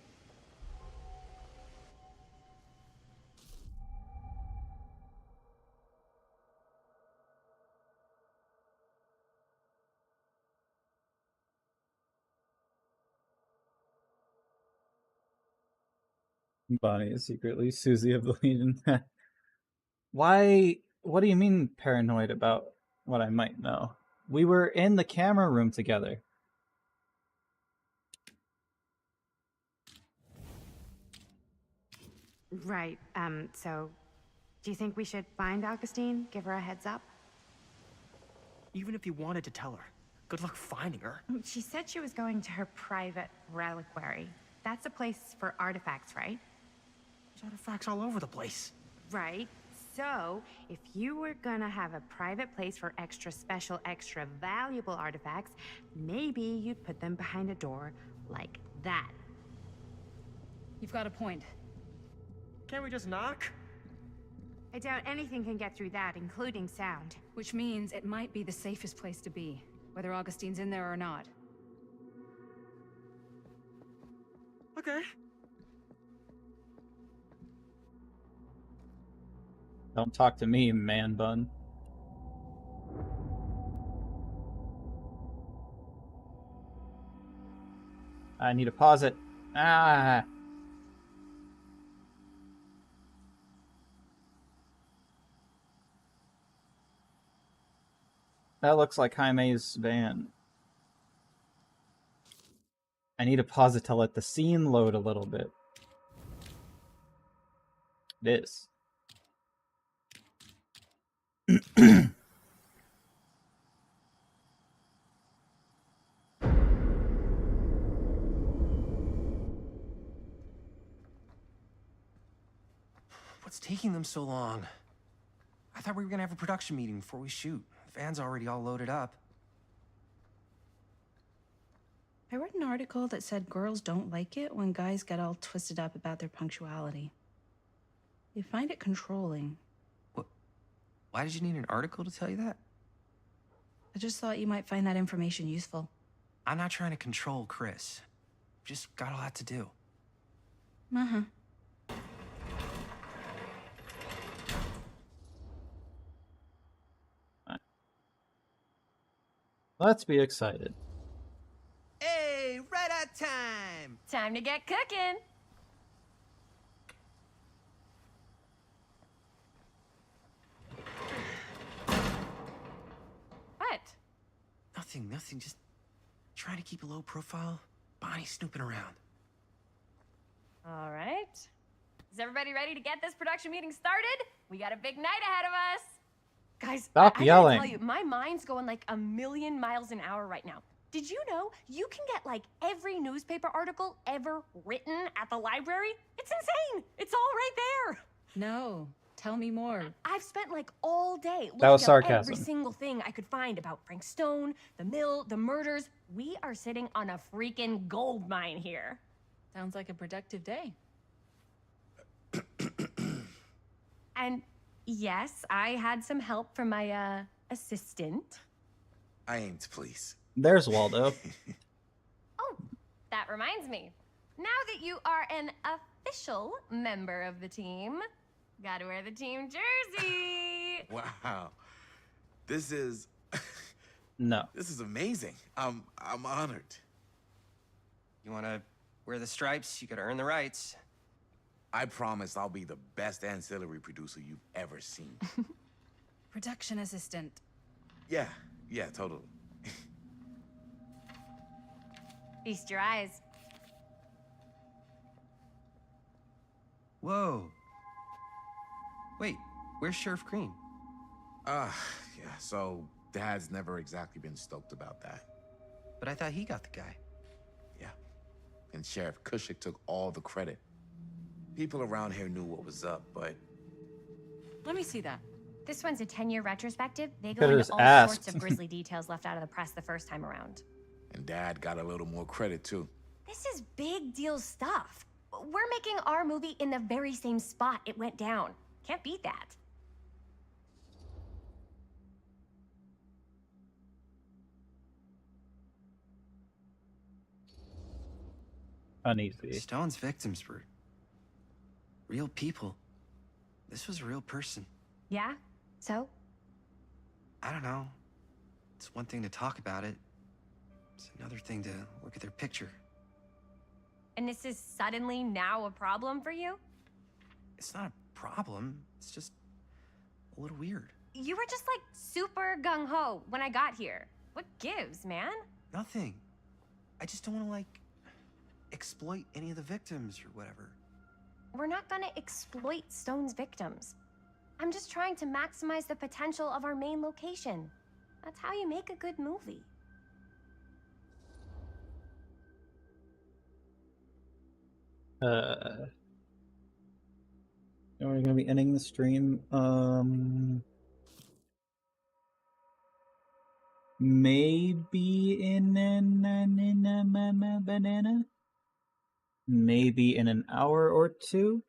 Bonnie is secretly Susie of the Legion. Why? What do you mean paranoid about what I might know? We were in the camera room together. Right, so... Do you think we should find Augustine? Give her a heads up? Even if you wanted to tell her, good luck finding her. She said she was going to her private reliquary. That's a place for artifacts, right? There's artifacts all over the place. Right. So, if you were gonna have a private place for extra special, extra valuable artifacts, maybe you'd put them behind a door like that. You've got a point. Can't we just knock? I doubt anything can get through that, including sound. Which means it might be the safest place to be, whether Augustine's in there or not. Okay. Don't talk to me, man bun. I need to pause it. Ah! That looks like Jaime's van. I need to pause it to let the scene load a little bit. It is. What's taking them so long? I thought we were gonna have a production meeting before we shoot. The van's already all loaded up. I read an article that said girls don't like it when guys get all twisted up about their punctuality. They find it controlling. What? Why did you need an article to tell you that? I just thought you might find that information useful. I'm not trying to control Chris. Just got a lot to do. Uh-huh. Let's be excited. Hey, right on time! Time to get cooking. What? Nothing. Just trying to keep a low profile. Bonnie snooping around. All right. Is everybody ready to get this production meeting started? We got a big night ahead of us. Guys, Stop I yelling. gotta tell you, my mind's going like a million miles an hour right now. Did you know you can get like every newspaper article ever written at the library? It's insane. It's all right there. No, tell me more. I've spent like all day looking That was up sarcasm. every single thing I could find about Frank Stone, the mill, the murders. We are sitting on a freaking gold mine here. Sounds like a productive day. And yes, I had some help from my assistant. I aim to please. There's Waldo. Oh, that reminds me. Now that you are an official member of the team, gotta wear the team jersey. Wow. This is No. this is amazing. I'm honored. You wanna wear the stripes? You gotta earn the rights. I promise I'll be the best ancillary producer you've ever seen. Production assistant. Yeah, totally. Feast your eyes. Whoa. Wait, where's Sheriff Green? Yeah, so Dad's never exactly been stoked about that. But I thought he got the guy. Yeah, and Sheriff Cushik took all the credit. People around here knew what was up, but... Let me see that. This one's a 10-year retrospective. They go Could've into just all asked. sorts of grisly details left out of the press the first time around. And Dad got a little more credit, too. This is big deal stuff. We're making our movie in the very same spot it went down. Can't beat that. Uneasy. Stone's victims were real people. This was a real person. Yeah? So? I don't know. It's one thing to talk about it. It's another thing to look at their picture. And this is suddenly now a problem for you? It's not a problem. It's just a little weird. You were just like super gung-ho when I got here. What gives, man? Nothing. I just don't want to, like, exploit any of the victims or whatever. We're not gonna exploit Stone's victims. I'm just trying to maximize the potential of our main location. That's how you make a good movie. We're gonna be ending the stream. Maybe in a banana. Maybe in an hour or two.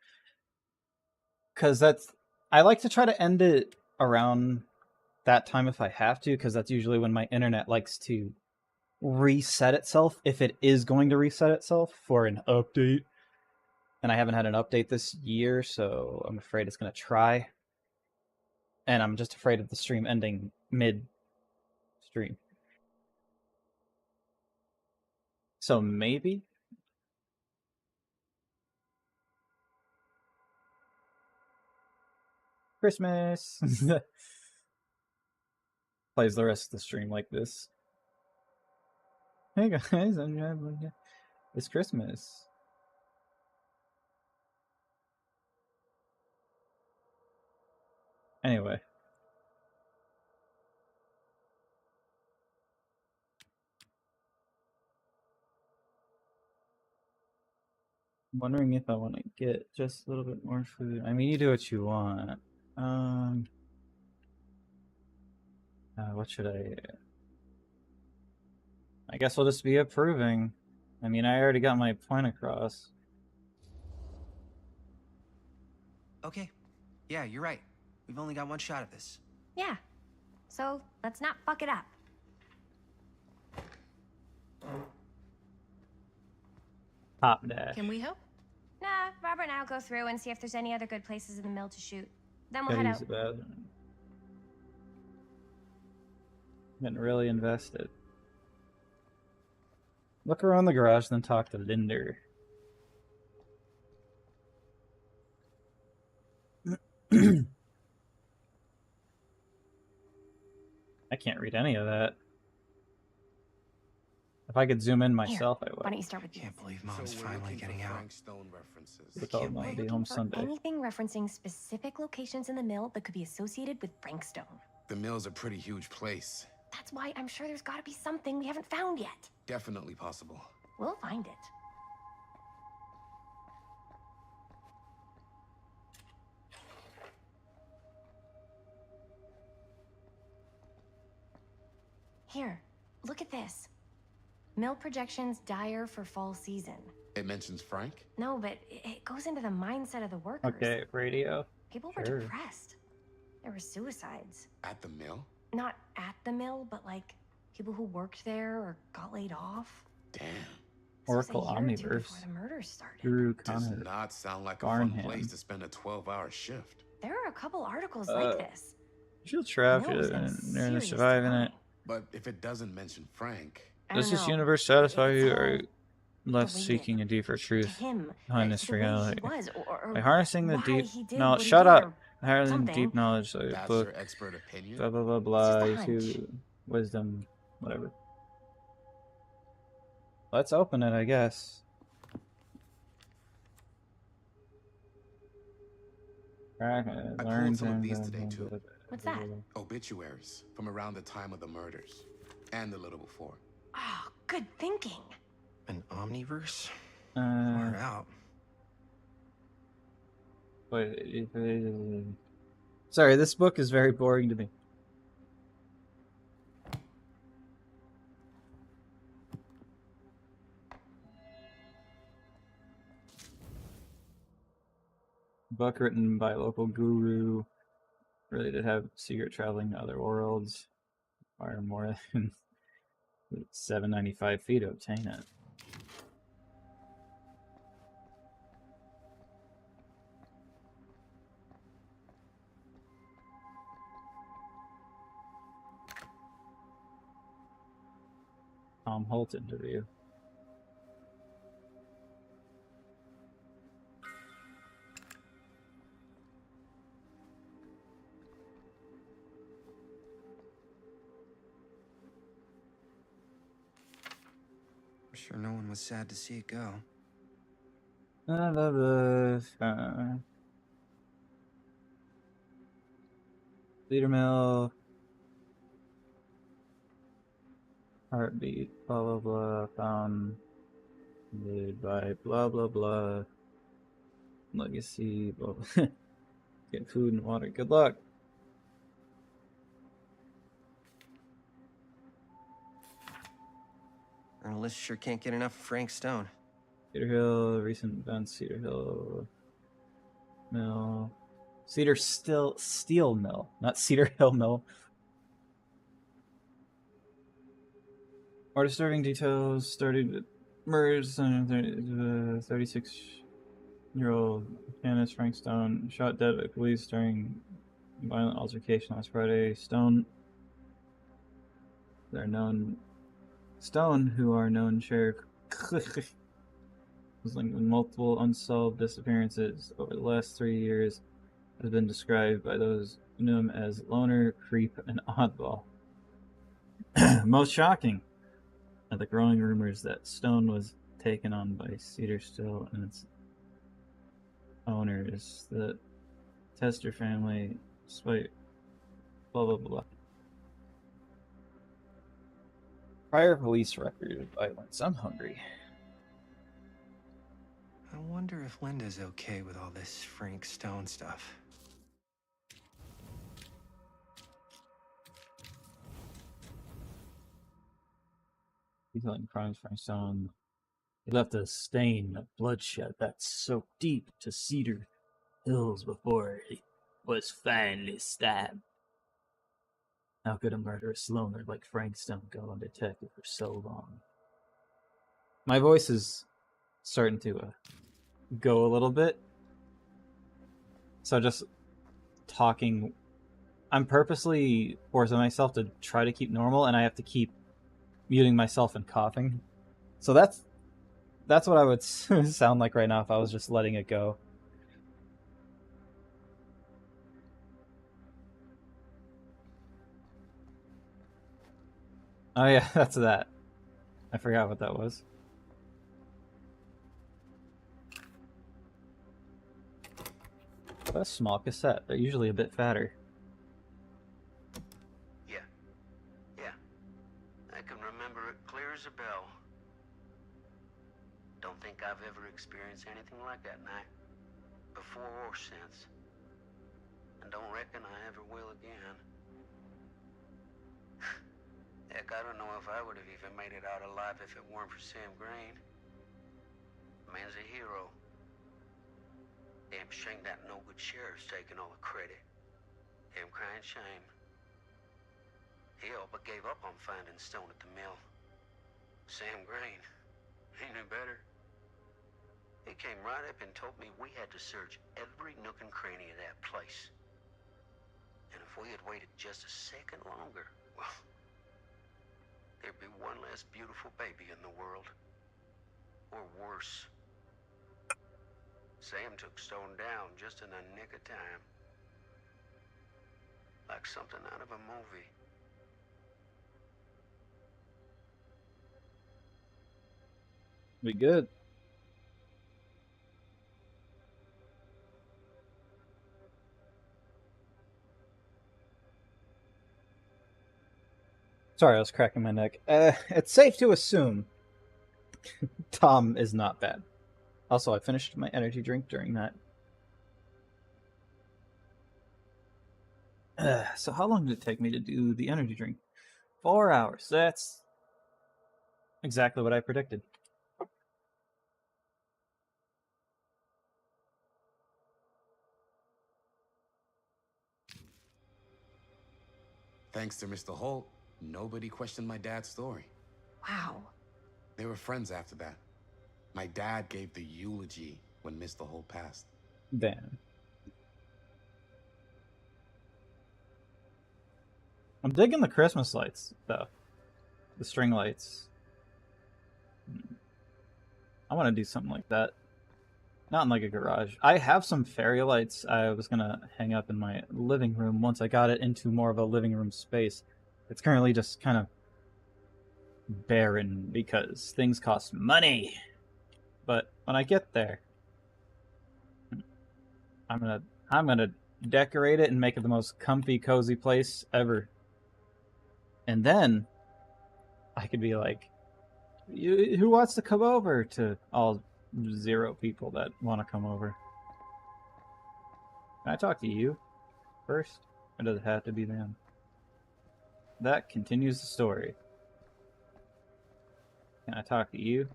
Cause I like to try to end it around that time if I have to, because that's usually when my internet likes to reset itself, if it is going to reset itself for an update. And I haven't had an update this year, so I'm afraid it's going to try. And I'm just afraid of the stream ending mid-stream. So maybe? Christmas! Plays the rest of the stream like this. Hey guys, it's Christmas. Anyway. I'm wondering if I want to get just a little bit more food. I mean, you do what you want. What should I guess we'll just be approving. I mean, I already got my point across. Okay. Yeah, you're right. We've only got one shot at this. Yeah. So let's not fuck it up. Top dash. Can we help? Nah, Robert and I'll go through and see if there's any other good places in the mill to shoot. Then we'll Gotta head use out. the bathroom. Getting really invested. Look around the garage, then talk to Linder. I can't read any of that. If I could zoom in myself, I would. Why don't you start with Can't believe Mom's finally getting out. With all my be home Sunday. Anything referencing specific locations in the mill that could be associated with Frankstone. The mill's a pretty huge place. That's why I'm sure there's gotta be something we haven't found yet. Definitely possible. We'll find it. Here, look at this. Mill projections dire for fall season. It mentions Frank? No, but it goes into the mindset of the workers. Okay, radio. People Sure. were depressed. There were suicides. At the mill? Not at the mill, but like people who worked there or got laid off. Damn. Oracle a year or two Omniverse. before the murders started. Guru Does Connor. not sound like a fun Barnham. place to spend a 12-hour shift. There are a couple articles like this. She'll trap Mill was you in and they're serious surviving it. But if it doesn't mention Frank... I Does don't this know. universe satisfy It's you, all or left the way seeking a deeper to truth him, behind it's this the way he reality? was, or By harnessing the why deep he did knowledge, what he shut did, up! or Harnessing something. deep knowledge, so That's book, your expert opinion? blah blah blah blah, It's just a to wisdom, whatever. Let's open it, I guess. I pulled some of these today, too. What's that? Obituaries from around the time of the murders. And a little before. Oh, good thinking. An omniverse? Far out. Wait, sorry, this book is very boring to me. Book written by a local guru, really to have secret traveling to other worlds. Require more than 795 feet to obtain it. Tom Holt interview. I'm sure no one was sad to see it go. Leader Mill. Heartbeat. Blah blah blah. Found. Made by blah blah blah. Legacy. Blah, blah. Get food and water. Good luck. Journalists sure can't get enough of Frank Stone. Cedar Hill, recent events, Cedar Hill Mill. Cedar Steel Mill, not Cedar Hill Mill. More disturbing details started with murders. 36-year-old Janice Frank Stone shot dead by police during Violent altercation last Friday. Stone, who are known sheriff, was linked with multiple unsolved disappearances over the last 3 years, has been described by those who knew him as loner, creep, and oddball. Most shocking are the growing rumors that Stone was taken on by Cedar Still and its owners, the Tester family, despite blah blah blah. Prior police record of violence. I'm hungry. I wonder if Linda's okay with all this Frank Stone stuff. Detailing crimes Frank Stone. He left a stain of bloodshed that soaked deep to Cedar Hills before he was finally stabbed. How could a murderous loner like Frank Stone go undetected for so long? My voice is starting to go a little bit. So just talking, I'm purposely forcing myself to try to keep normal, and I have to keep muting myself and coughing. So that's what I would sound like right now if I was just letting it go. Oh yeah, that's that. I forgot what that was. What a small cassette. They're usually a bit fatter. Yeah. I can remember it clear as a bell. Don't think I've ever experienced anything like that night, before or since. And don't reckon I ever will again. Heck, I don't know if I would have even made it out alive if it weren't for Sam Green. Man's a hero. Damn shame that no-good sheriff's taking all the credit. Damn crying shame. He all but gave up on finding Stone at the mill. Sam Green, he knew better. He came right up and told me we had to search every nook and cranny of that place. And if we had waited just a second longer, well, there'd be one less beautiful baby in the world. Or worse. Sam took Stone down just in the nick of time. Like something out of a movie. We good. Sorry, I was cracking my neck. It's safe to assume Tom is not bad. Also, I finished my energy drink during that. So how long did it take me to do the energy drink? 4 hours. That's exactly what I predicted. Thanks to Mr. Holt, nobody questioned my dad's story. Wow. They were friends after that. My dad gave the eulogy when Mr. Holt passed. Damn. I'm digging the Christmas lights, though. The string lights. I want to do something like that. Not in like a garage. I have some fairy lights I was going to hang up in my living room once I got it into more of a living room space. It's currently just kind of barren because things cost money. But when I get there, I'm gonna decorate it and make it the most comfy, cozy place ever. And then I could be like, who wants to come over? To all 0 people that want to come over. Can I talk to you first? Or does it have to be them? That continues the story. Can I talk to you?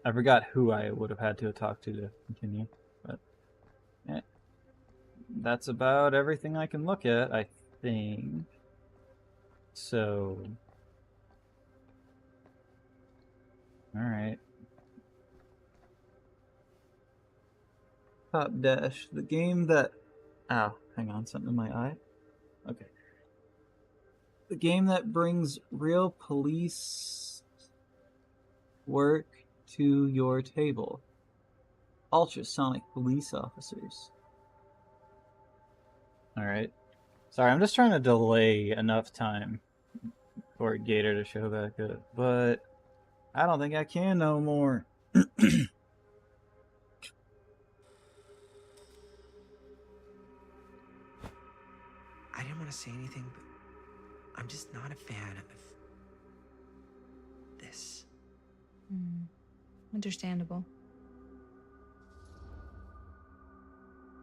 I forgot who I would have had to talk to continue, but that's about everything I can look at, I think. So, all right. Top Dash, the game that... Ow, hang on, something in my eye. Okay. The game that brings real police work to your table. Ultrasonic police officers. Alright. Sorry, I'm just trying to delay enough time for Gator to show back up, but I don't think I can no more. I didn't want to say anything, but I'm just not a fan of this. Understandable.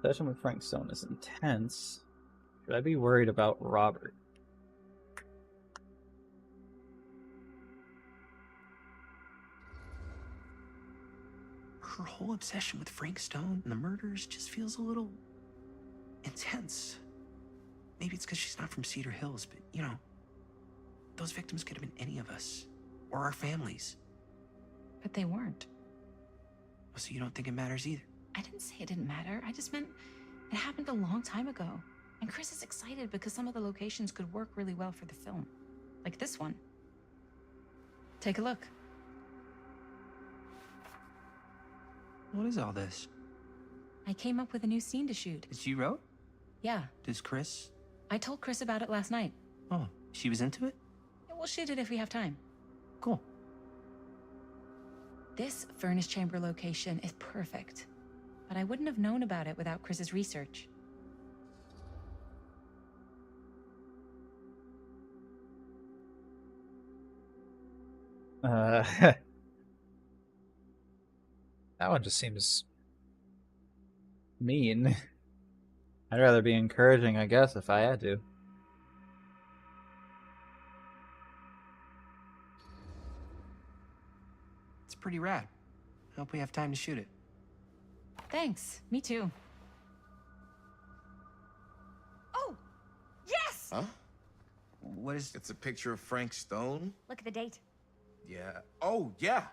Session with Frank Stone is intense. Should I be worried about Robert? Her whole obsession with Frank Stone and the murders just feels a little intense. Maybe it's because she's not from Cedar Hills, but you know, those victims could have been any of us or our families. But they weren't. So you don't think it matters either? I didn't say it didn't matter. I just meant it happened a long time ago. And Chris is excited because some of the locations could work really well for the film. Like this one. Take a look. What is all this? I came up with a new scene to shoot. That you wrote? Yeah. Does Chris? I told Chris about it last night. Oh, she was into it? Yeah, we'll shoot it if we have time. Cool. This furnace chamber location is perfect. But I wouldn't have known about it without Chris's research. That one just seems mean. I'd rather be encouraging, I guess, if I had to. It's pretty rad. I hope we have time to shoot it. Thanks. Me too. Oh! Yes! Huh? What is... It's a picture of Frank Stone? Look at the date. Yeah. Oh, yeah.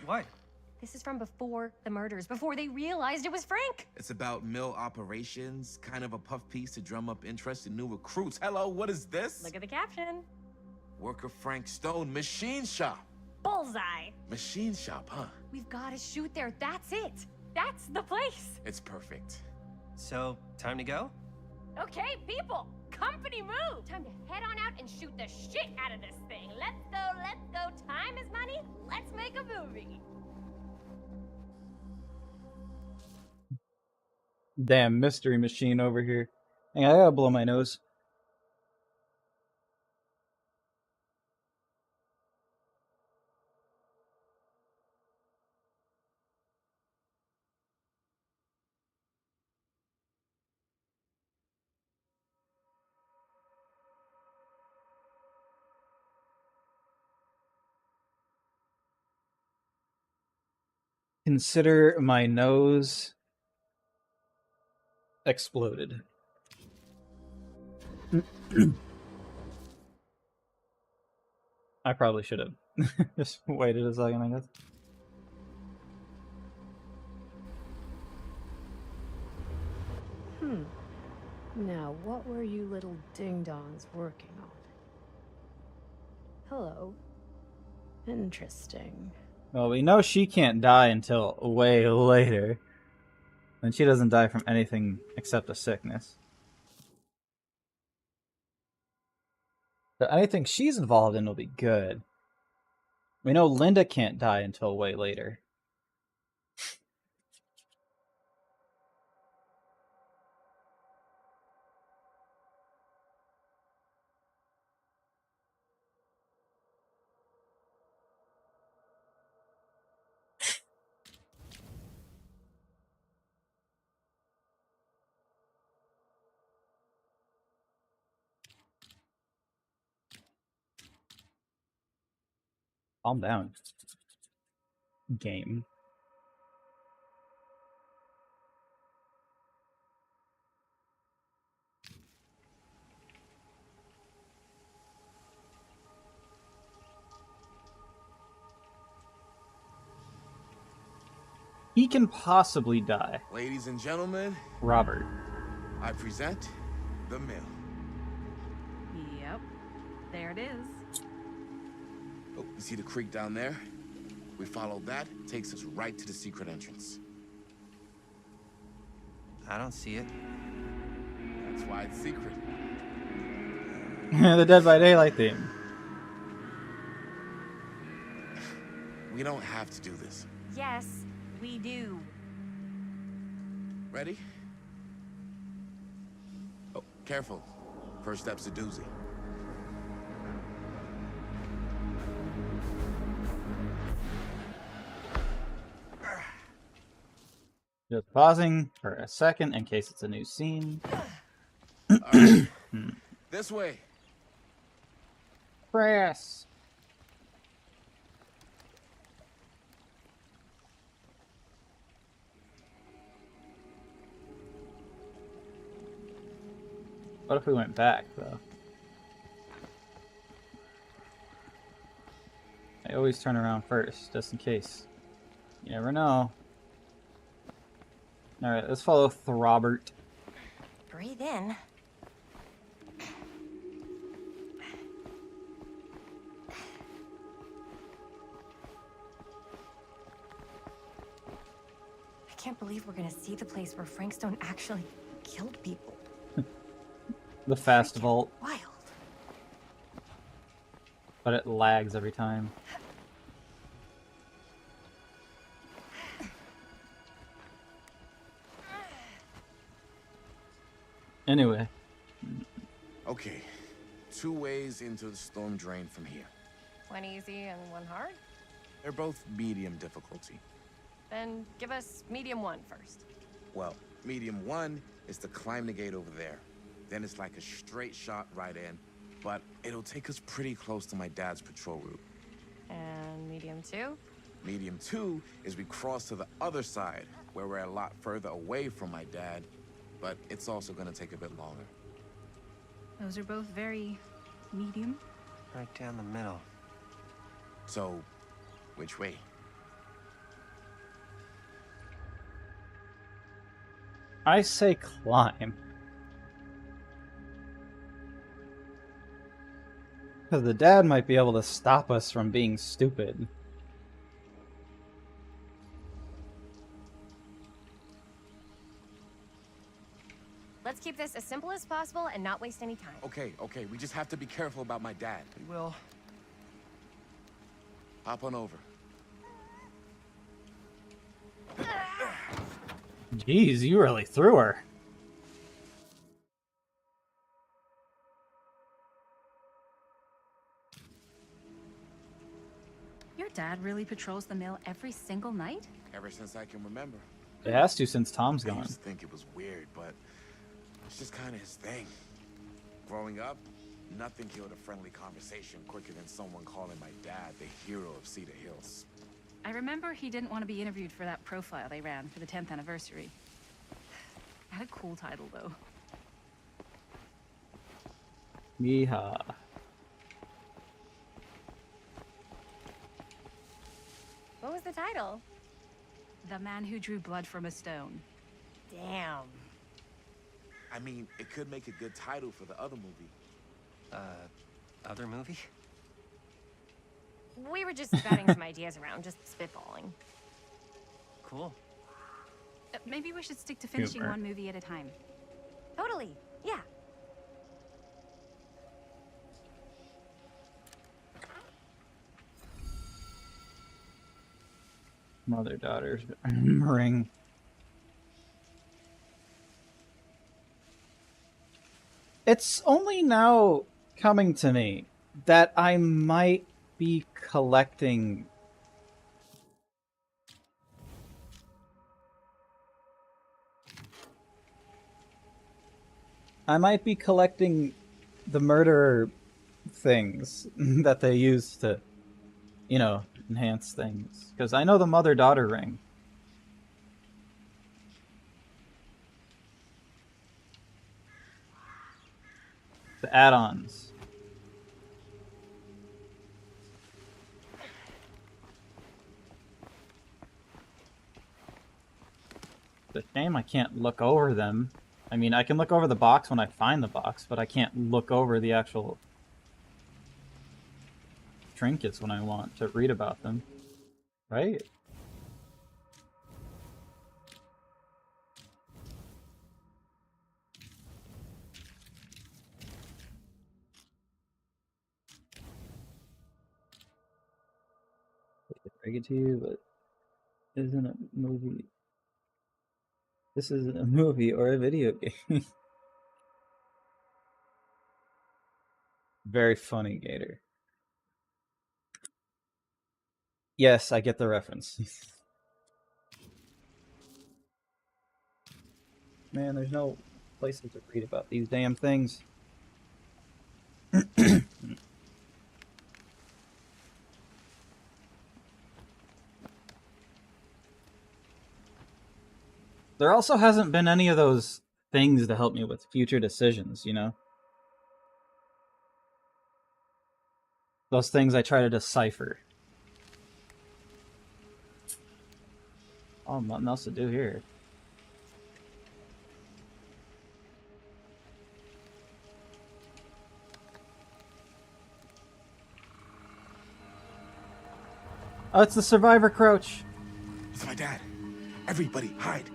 What? This is from before the murders, before they realized it was Frank. It's about mill operations, kind of a puff piece to drum up interest in new recruits. Hello, what is this? Look at the caption. Worker Frank Stone, machine shop. Bullseye. Machine shop, huh? We've got to shoot there. That's it. That's the place. It's perfect. So, time to go? Okay, people. Company move. Time to head on out and shoot the shit out of this thing. Let's go, let's go. Time is money. Let's make a movie. Damn mystery machine over here. Hang on, I gotta blow my nose. Consider my nose exploded. I probably should have just waited a second, I guess. Now, what were you little ding-dongs working on? Hello. Interesting. Well, we know she can't die until way later. And she doesn't die from anything except a sickness. So anything she's involved in will be good. We know Linda can't die until way later. Calm down. Game. he can possibly die. Ladies and gentlemen, Robert. I present the mill. Yep. There it is. Oh, you see the creek down there? We follow that, takes us right to the secret entrance. I don't see it. That's why it's secret. The Dead by Daylight theme. We don't have to do this. Yes, we do. Ready? Oh, careful. First step's a doozy. Just pausing for a second in case it's a new scene. All right. This way. Press. What if we went back, though? I always turn around first, just in case. You never know. Alright, let's follow Robert. Breathe in. I can't believe we're gonna see the place where Frank Stone actually killed people. The fast vault. Wild. But it lags every time. Anyway. Okay. 2 ways into the storm drain from here. One easy and one hard? They're both medium difficulty. Then give us medium one first. Well, medium 1 is to climb the gate over there. Then it's like a straight shot right in, but it'll take us pretty close to my dad's patrol route. And medium two? Medium 2 is we cross to the other side, where we're a lot further away from my dad, but it's also gonna take a bit longer. Those are both very medium. Right down the middle. So, which way? I say climb. Because the dad might be able to stop us from being stupid. Let's keep this as simple as possible and not waste any time. Okay, we just have to be careful about my dad. We will. Hop on over. Jeez, you really threw her. Your dad really patrols the mill every single night? Ever since I can remember. It has to since Tom's I gone. used to think it was weird, but it's just kind of his thing. Growing up, nothing killed a friendly conversation quicker than someone calling my dad the hero of Cedar Hills. I remember he didn't want to be interviewed for that profile they ran for the 10th anniversary. Had a cool title, though. Yeehaw. What was the title? The Man Who Drew Blood from a Stone. Damn. I mean, it could make a good title for the other movie. Other movie? We were just batting some ideas around, just spitballing. Cool. Maybe we should stick to finishing Humor. one movie at a time. Totally. Yeah. Mother-daughter's ring. It's only now coming to me that I might be collecting the murderer things that they use to, you know, enhance things. Because I know the mother-daughter ring. The add-ons. It's a shame I can't look over them. I mean, I can look over the box when I find the box, but I can't look over the actual trinkets when I want to read about them. Right? I break it to you, but isn't a movie. This isn't a movie or a video game. Very funny, Gator. Yes, I get the reference. Man, there's no places to read about these damn things. There also hasn't been any of those things to help me with future decisions, you know? Those things I try to decipher. Oh, nothing else to do here. Oh, it's the survivor crouch. It's my dad. Everybody, hide.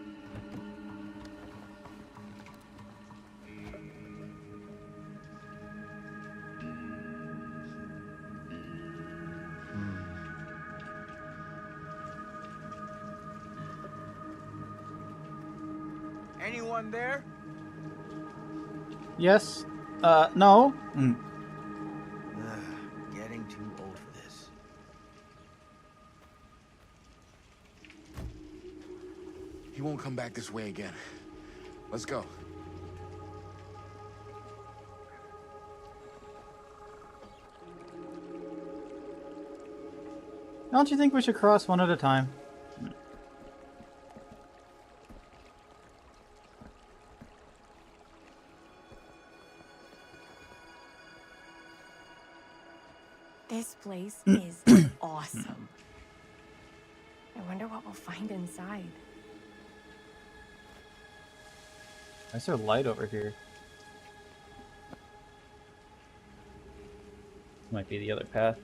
Anyone there? Yes. No. Getting too old for this. He won't come back this way again. Let's go. Don't you think we should cross one at a time? This place is awesome. I wonder what we'll find inside. I saw light over here. Might be the other path.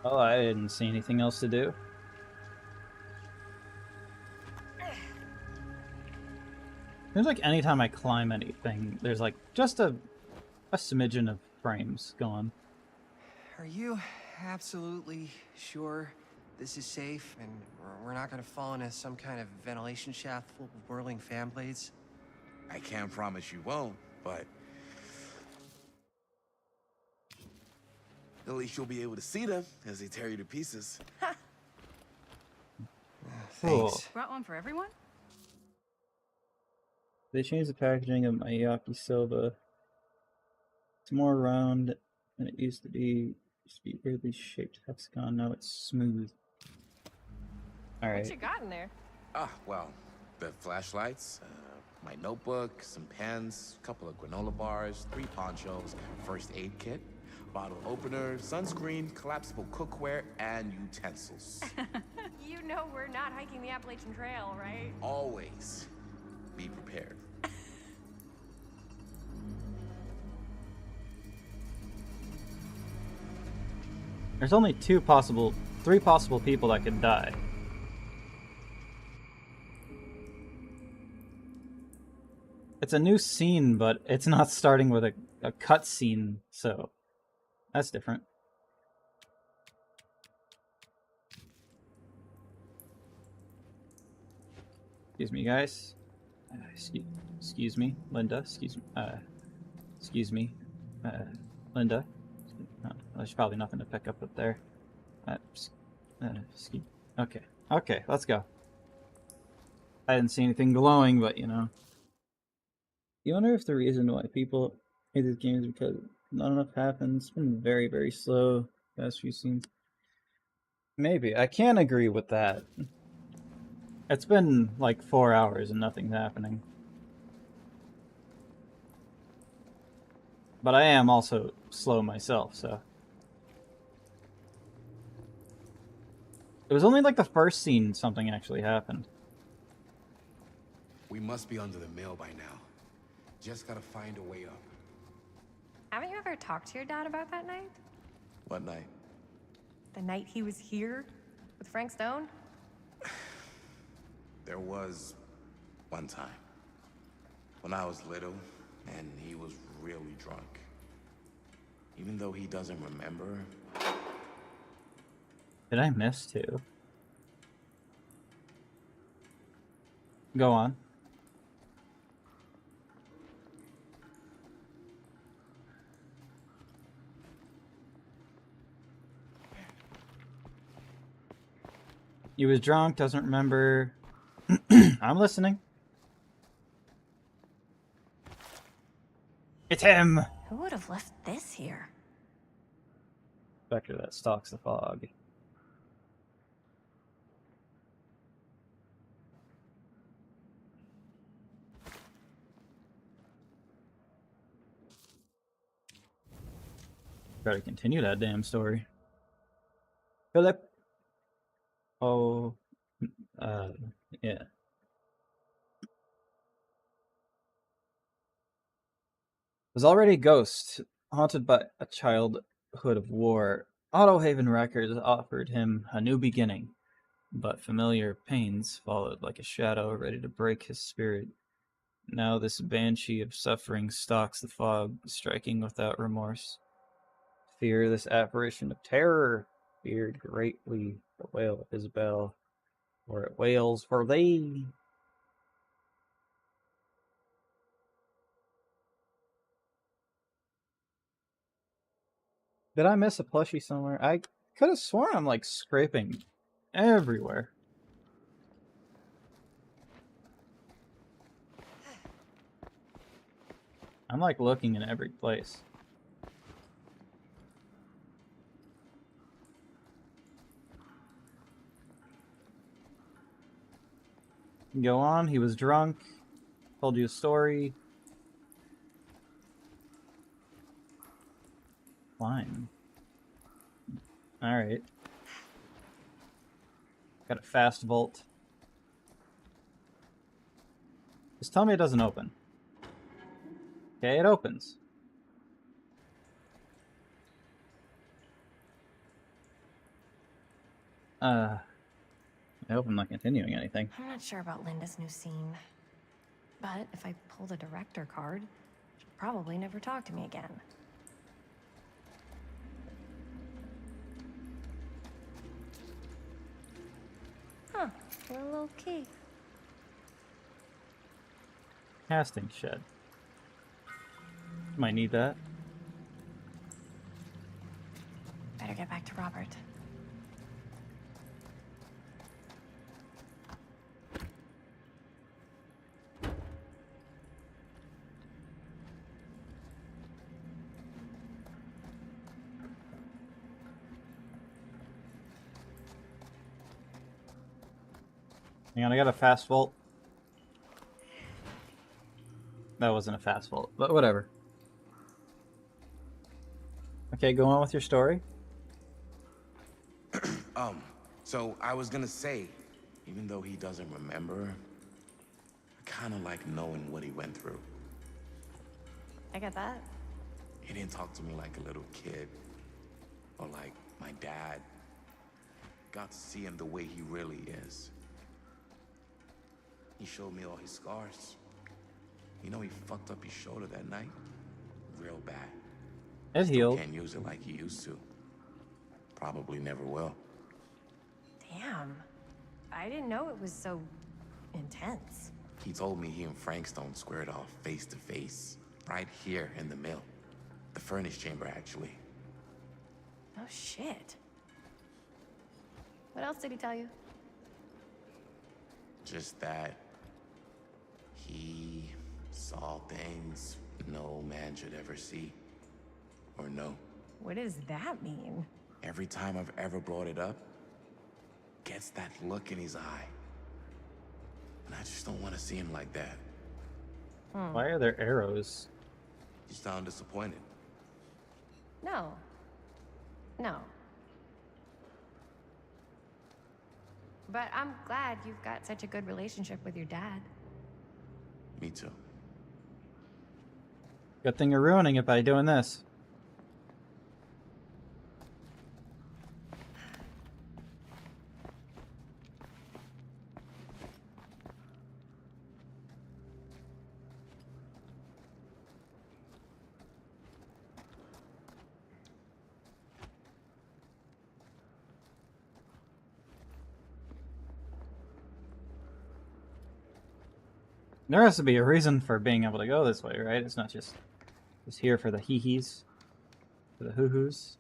Oh, I didn't see anything else to do. Seems like anytime I climb anything, there's like just a smidgen of frames gone. Are you absolutely sure this is safe and we're not gonna fall into some kind of ventilation shaft full of whirling fan blades? I can't promise you won't, but at least you'll be able to see them as they tear you to pieces. Thanks. Brought one for everyone? They changed the packaging of my yakisoba. It's more round than it used to be. It used to be weirdly shaped hexagon. Now it's smooth. All right. What you got in there? Ah, well, the flashlights, my notebook, some pens, a couple of granola bars, 3 ponchos, first aid kit, bottle opener, sunscreen, collapsible cookware, and utensils. You know we're not hiking the Appalachian Trail, right? Always be prepared. There's only 3 possible people that could die. It's a new scene, but it's not starting with a cut scene, so that's different. Excuse me, guys. Excuse me, Linda. Excuse me, Linda. There's probably nothing to pick up there. Okay, let's go. I didn't see anything glowing, but you know. You wonder if the reason why people hate these games because not enough happens. It's been very, very slow past few scenes. Maybe. I can agree with that. It's been like 4 hours and nothing's happening. But I am also slow myself, so. It was only like the first scene something actually happened. We must be under the mill by now. Just gotta find a way up. Haven't you ever talked to your dad about that night? What night? The night he was here with Frank Stone? There was one time when I was little and he was really drunk. Even though he doesn't remember. Did I miss two? Go on. He was drunk, doesn't remember. I'm listening. It's him! Who would have left this here? Spectre that stalks the fog. Gotta continue that damn story. Philip. Oh, yeah. Was already a ghost, haunted by a childhood of war. Autohaven Records offered him a new beginning, but familiar pains followed like a shadow ready to break his spirit. Now this banshee of suffering stalks the fog, striking without remorse. Fear this apparition of terror, feared greatly the wail of his bell, for it wails for thee. Did I miss a plushie somewhere? I could have sworn I'm like scraping everywhere. I'm like looking in every place. Go on, he was drunk, told you a story. Fine. Alright. Got a fast vault. Just tell me it doesn't open. Okay, it opens. I hope I'm not continuing anything. I'm not sure about Linda's new scene. But if I pull the director card, she'll probably never talk to me again. Huh, a little key. Casting shed. Might need that. Better get back to Robert. Hang on, I got a fast vault. That wasn't a fast vault, but whatever. Okay, go on with your story. So I was gonna say, even though he doesn't remember, I kinda like knowing what he went through. I get that. He didn't talk to me like a little kid, or like my dad. Got to see him the way he really is. He showed me all his scars. You know, he fucked up his shoulder that night. Real bad. It healed. Can't use it like he used to. Probably never will. Damn. I didn't know it was so intense. He told me he and Frank Stone squared off face to face, right here in the mill. The furnace chamber, actually. Oh, shit. What else did he tell you? Just that he saw things that no man should ever see or know. What does that mean? Every time I've ever brought it up, gets that look in his eye. And I just don't want to see him like that. Why are there arrows? You sound disappointed. No. No. But I'm glad you've got such a good relationship with your dad. Me too. Good thing you're ruining it by doing this. There has to be a reason for being able to go this way, right? It's not just here for the hee-hees, for the hoo-hoos.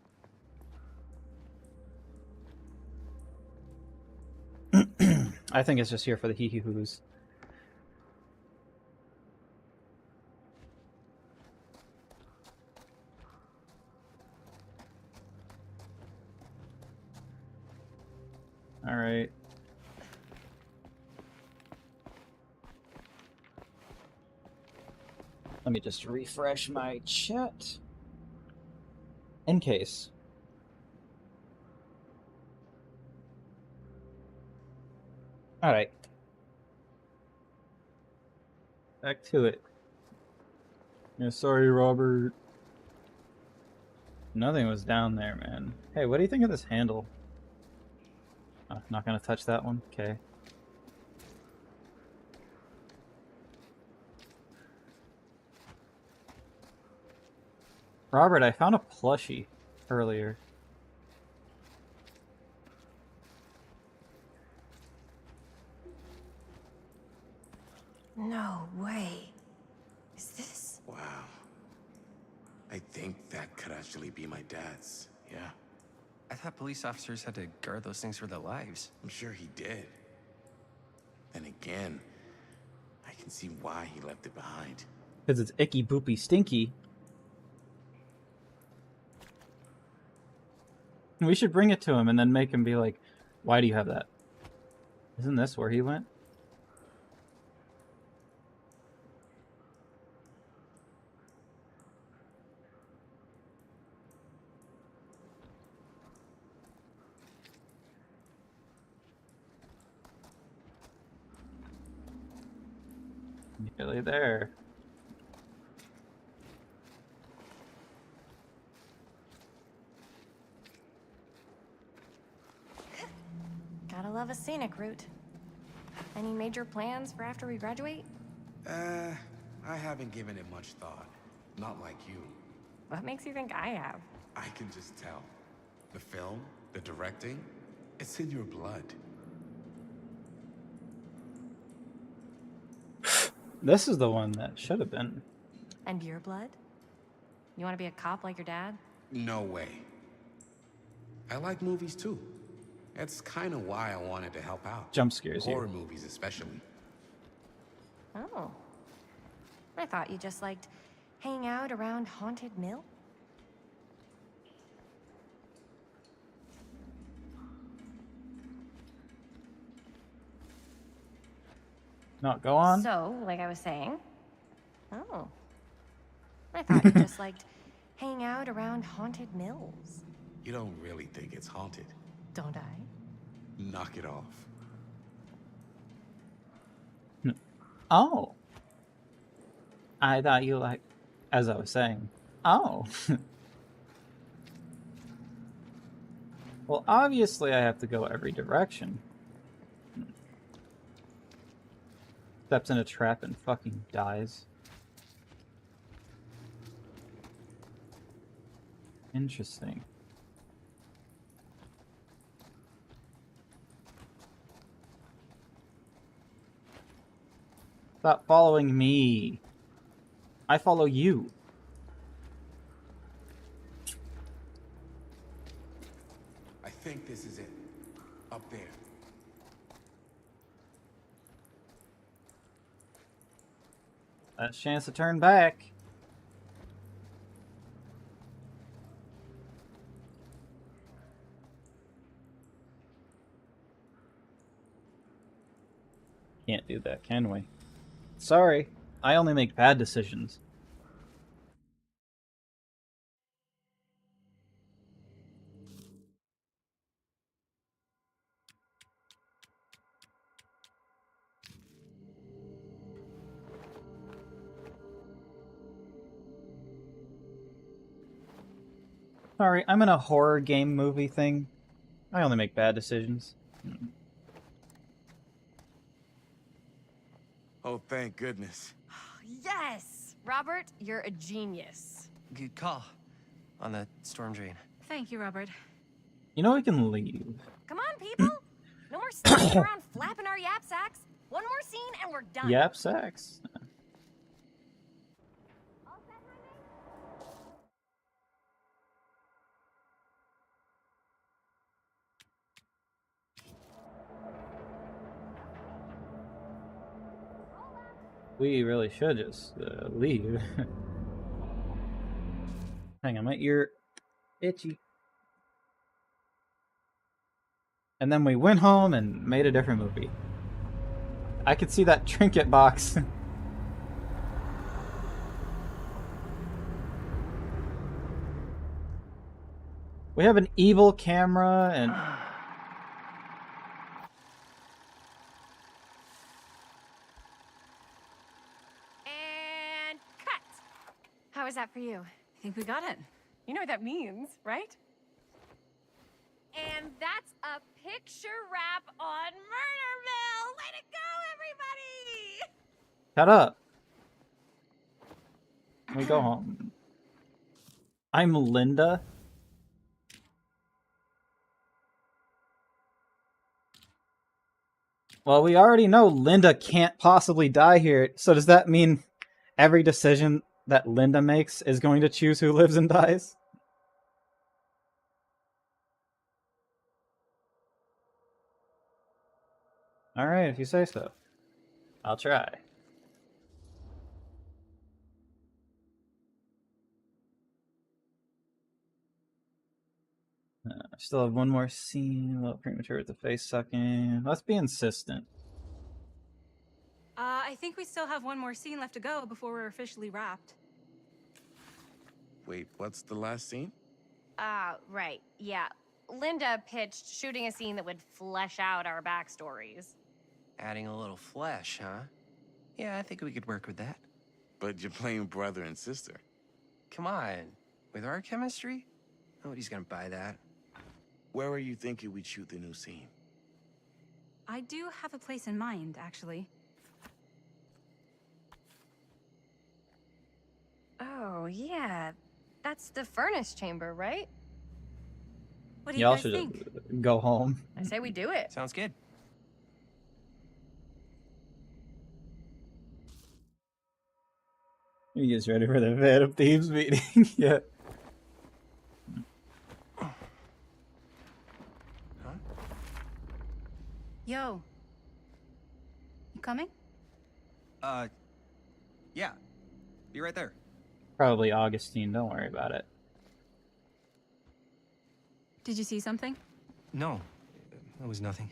I think it's just here for the hee-hee-hoos. All right. Let me just refresh my chat. In case. Alright. Back to it. Yeah, sorry, Robert. Nothing was down there, man. Hey, what do you think of this handle? Oh, not gonna touch that one? Okay. Robert, I found a plushie earlier. No way. Is this? Wow. I think that could actually be my dad's. Yeah. I thought police officers had to guard those things for their lives. I'm sure he did. Then again, I can see why he left it behind. Because it's icky, boopy, stinky. We should bring it to him and then make him be like, why do you have that? Isn't this where he went? Nearly there. Gotta love a scenic route. Any major plans for after we graduate? I haven't given it much thought. Not like you. What makes you think I have? I can just tell. The film, the directing, it's in your blood. This is the one that should have been. And your blood? You want to be a cop like your dad? No way. I like movies too. That's kind of why I wanted to help out. Jump scares you. Horror movies especially. Oh. I thought you just liked hanging out around Haunted Mill. Not go on? So, like I was saying. Oh. I thought you just liked hanging out around Haunted Mills. You don't really think it's haunted. Don't I? Knock it off. Oh. I thought you like, as I was saying. Oh. Well, obviously I have to go every direction. Steps in a trap and fucking dies. Interesting. Stop following me. I follow you. I think this is it. Up there. Last chance to turn back. Can't do that, can we? Sorry, I only make bad decisions. Sorry, I'm in a horror game movie thing. I only make bad decisions. Oh, thank goodness. Yes! Robert, you're a genius. Good call on the storm drain. Thank you, Robert. You know we can leave. Come on, people! No more standing around flapping our yap sacks. One more scene and we're done. Yap sacks. We really should just leave. Hang on, my ear itchy. And then we went home and made a different movie. I could see that trinket box. We have an evil camera and... And cut! How was that for you? I think we got it. You know what that means, right? And that's a picture wrap on Murder Mill! Way to go, everybody! Shut up. We go home. I'm Linda. Well, we already know Linda can't possibly die here, so does that mean every decision that Linda makes is going to choose who lives and dies? Alright, if you say so. I'll try. I still have one more scene. A little premature with the face sucking. Let's be insistent. I think we still have one more scene left to go before we're officially wrapped. Wait, what's the last scene? Right, yeah. Linda pitched shooting a scene that would flesh out our backstories. Adding a little flesh, huh? Yeah, I think we could work with that. But you're playing brother and sister. Come on. With our chemistry? Nobody's gonna buy that. Where were you thinking we'd shoot the new scene? I do have a place in mind, actually. Oh, yeah. That's the furnace chamber, right? What do you Y'all guys should think? go home. I say we do it. Sounds good. You guys ready for the Phantom Thieves meeting? Yeah. Yo. You coming? Yeah. Be right there. Probably Augustine, don't worry about it. Did you see something? No, that was nothing.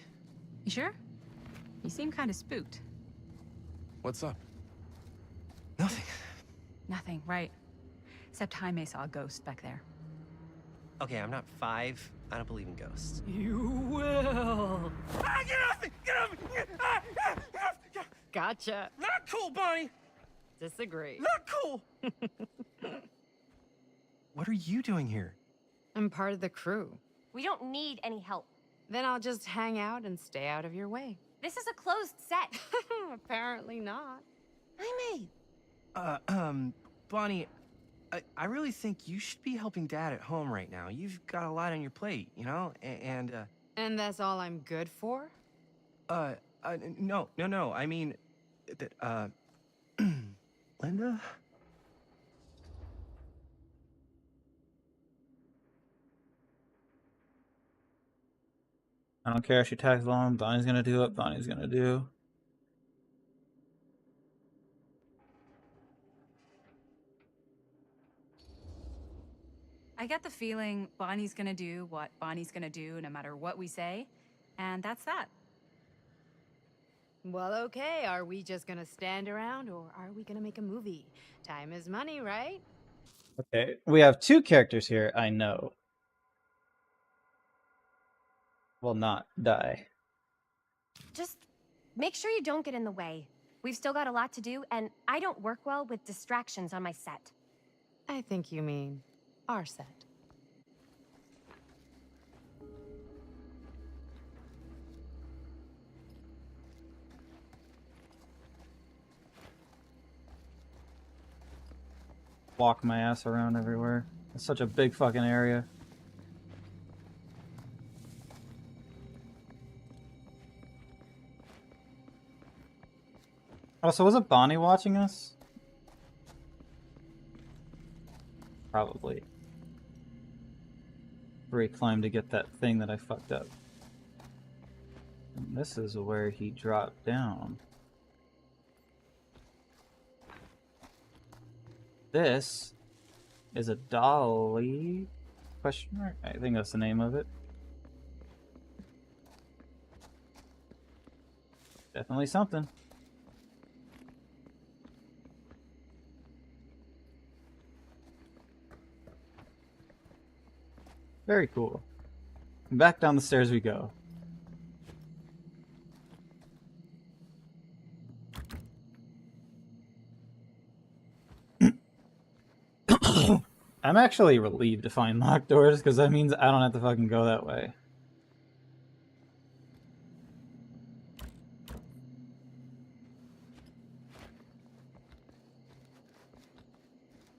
You sure? You seem kind of spooked. What's up? Nothing. Nothing, right. Except Jaime saw a ghost back there. Okay, I'm not 5. I don't believe in ghosts. You will. Ah, get off me! Get off me! Ah, ah, ah. Gotcha. Not cool, Bonnie! Disagree. Not cool! What are you doing here? I'm part of the crew. We don't need any help. Then I'll just hang out and stay out of your way. This is a closed set. Apparently not. Jaime! Bonnie, I really think you should be helping Dad at home right now. You've got a lot on your plate, you know? And that's all I'm good for? no. I mean, that, Linda? I don't care if she tags along. Bonnie's gonna do what Bonnie's gonna do. I get the feeling Bonnie's gonna do what Bonnie's gonna do no matter what we say, and that's that. Well, okay. Are we just gonna stand around or are we gonna make a movie? Time is money, right? Okay, we have 2 characters here I know will not die. Just make sure you don't get in the way. We've still got a lot to do, and I don't work well with distractions on my set. I think you mean our set. Walk my ass around everywhere. It's such a big fucking area. Oh, so was it Bonnie watching us? Probably. Where he climbed to get that thing that I fucked up. And this is where he dropped down. This is a dolly? Question mark? I think that's the name of it. Definitely something. Very cool. Back down the stairs we go. I'm actually relieved to find locked doors, because that means I don't have to fucking go that way.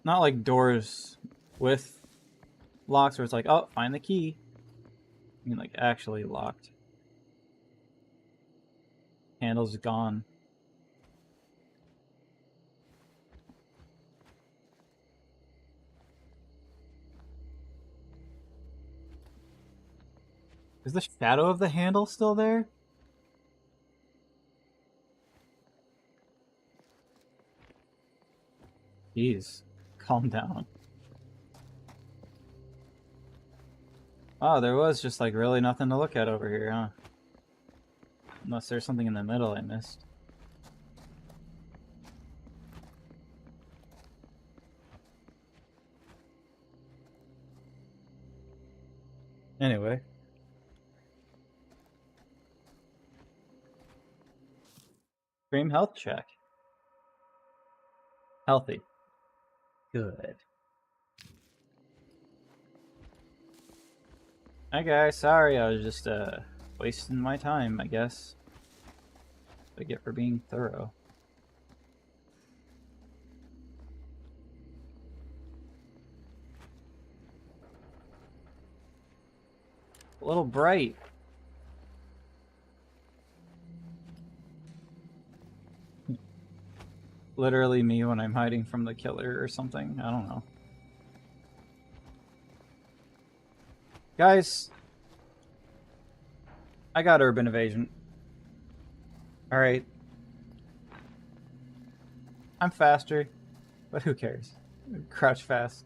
Not like doors with locks where it's like, oh, find the key. I mean, like, actually locked. Handle's gone. Is the shadow of the handle still there? Jeez, calm down. Oh, there was just like really nothing to look at over here, huh? Unless there's something in the middle I missed. Anyway. Extreme health check. Healthy. Good. Hi guys, sorry, I was just wasting my time, I guess. I get for being thorough. A little bright. Literally me when I'm hiding from the killer or something. I don't know. Guys, I got urban evasion. Alright. I'm faster, but who cares? Crouch fast.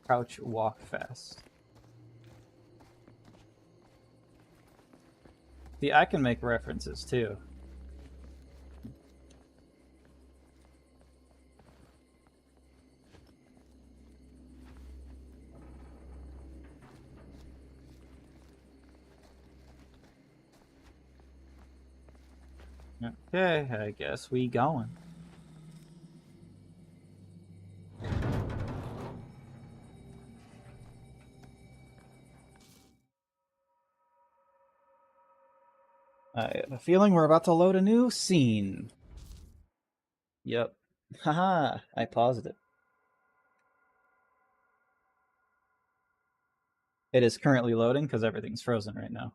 Crouch, walk fast. See, I can make references too. Okay, I guess we going. I have a feeling we're about to load a new scene. Yep. Haha, I paused it. It is currently loading because everything's frozen right now.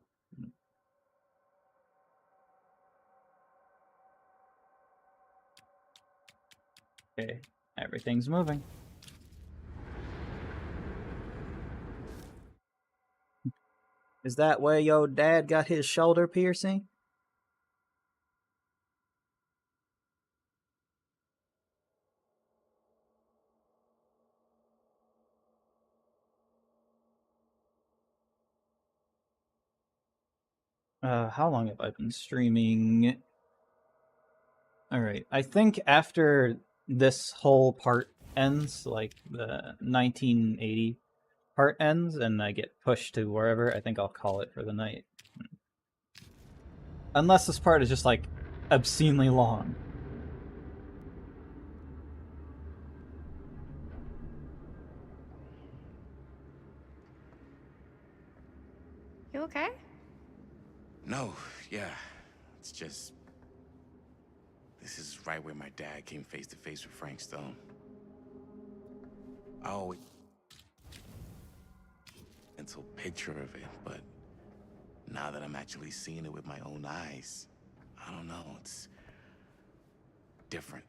Okay, everything's moving. Is that where your dad got his shoulder piercing? How long have I been streaming? Alright, I think after this whole part ends, like the 1980 part ends, and I get pushed to wherever, I think I'll call it for the night. Unless this part is just, like, obscenely long. You okay? No, yeah. It's just... This is right where my dad came face to face with Frank Stone. I always... mental picture of it, but now that I'm actually seeing it with my own eyes, I don't know, it's different.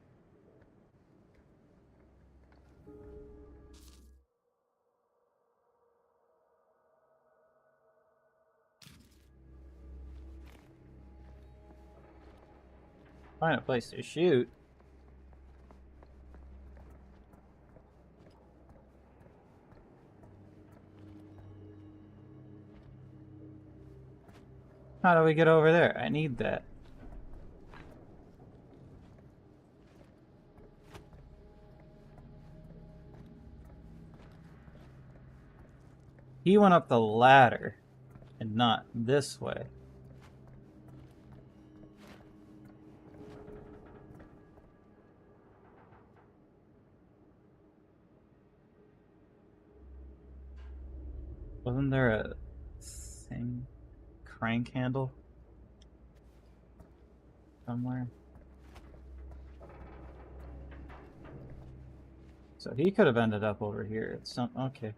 Find a place to shoot. How do we get over there? I need that. He went up the ladder, and not this way. Wasn't there a thing? Crank handle? Somewhere? So he could have ended up over here at some... Okay.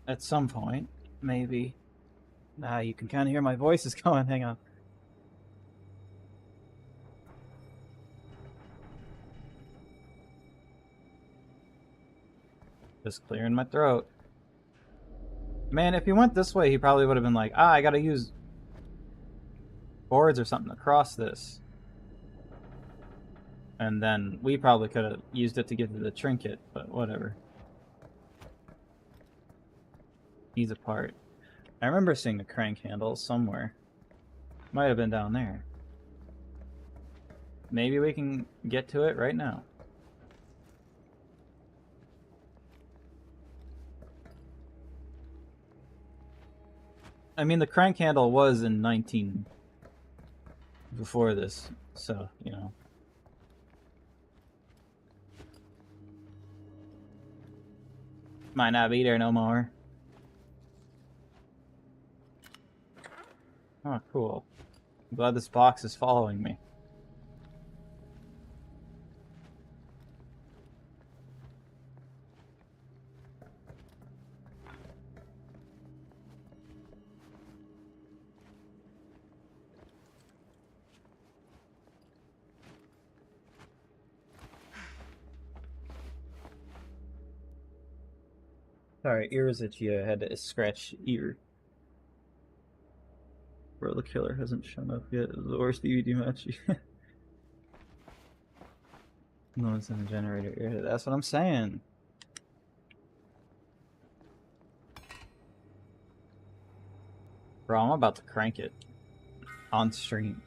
At some point, maybe. Ah, you can kind of hear my voice is going. Hang on. Just clearing my throat. Man, if he went this way, he probably would have been like, ah, I gotta use boards or something to cross this. And then we probably could have used it to get to the trinket, but whatever. He's apart. I remember seeing a crank handle somewhere. Might have been down there. Maybe we can get to it right now. I mean, the crank handle was in 19... before this, so, you know. Might not be there no more. Oh, cool. I'm glad this box is following me. Sorry, ear was itchy. I had to scratch ear. Bro, the killer hasn't shown up yet. It was the worst DVD match. No one's in the generator ear. That's what I'm saying. Bro, I'm about to crank it. On stream.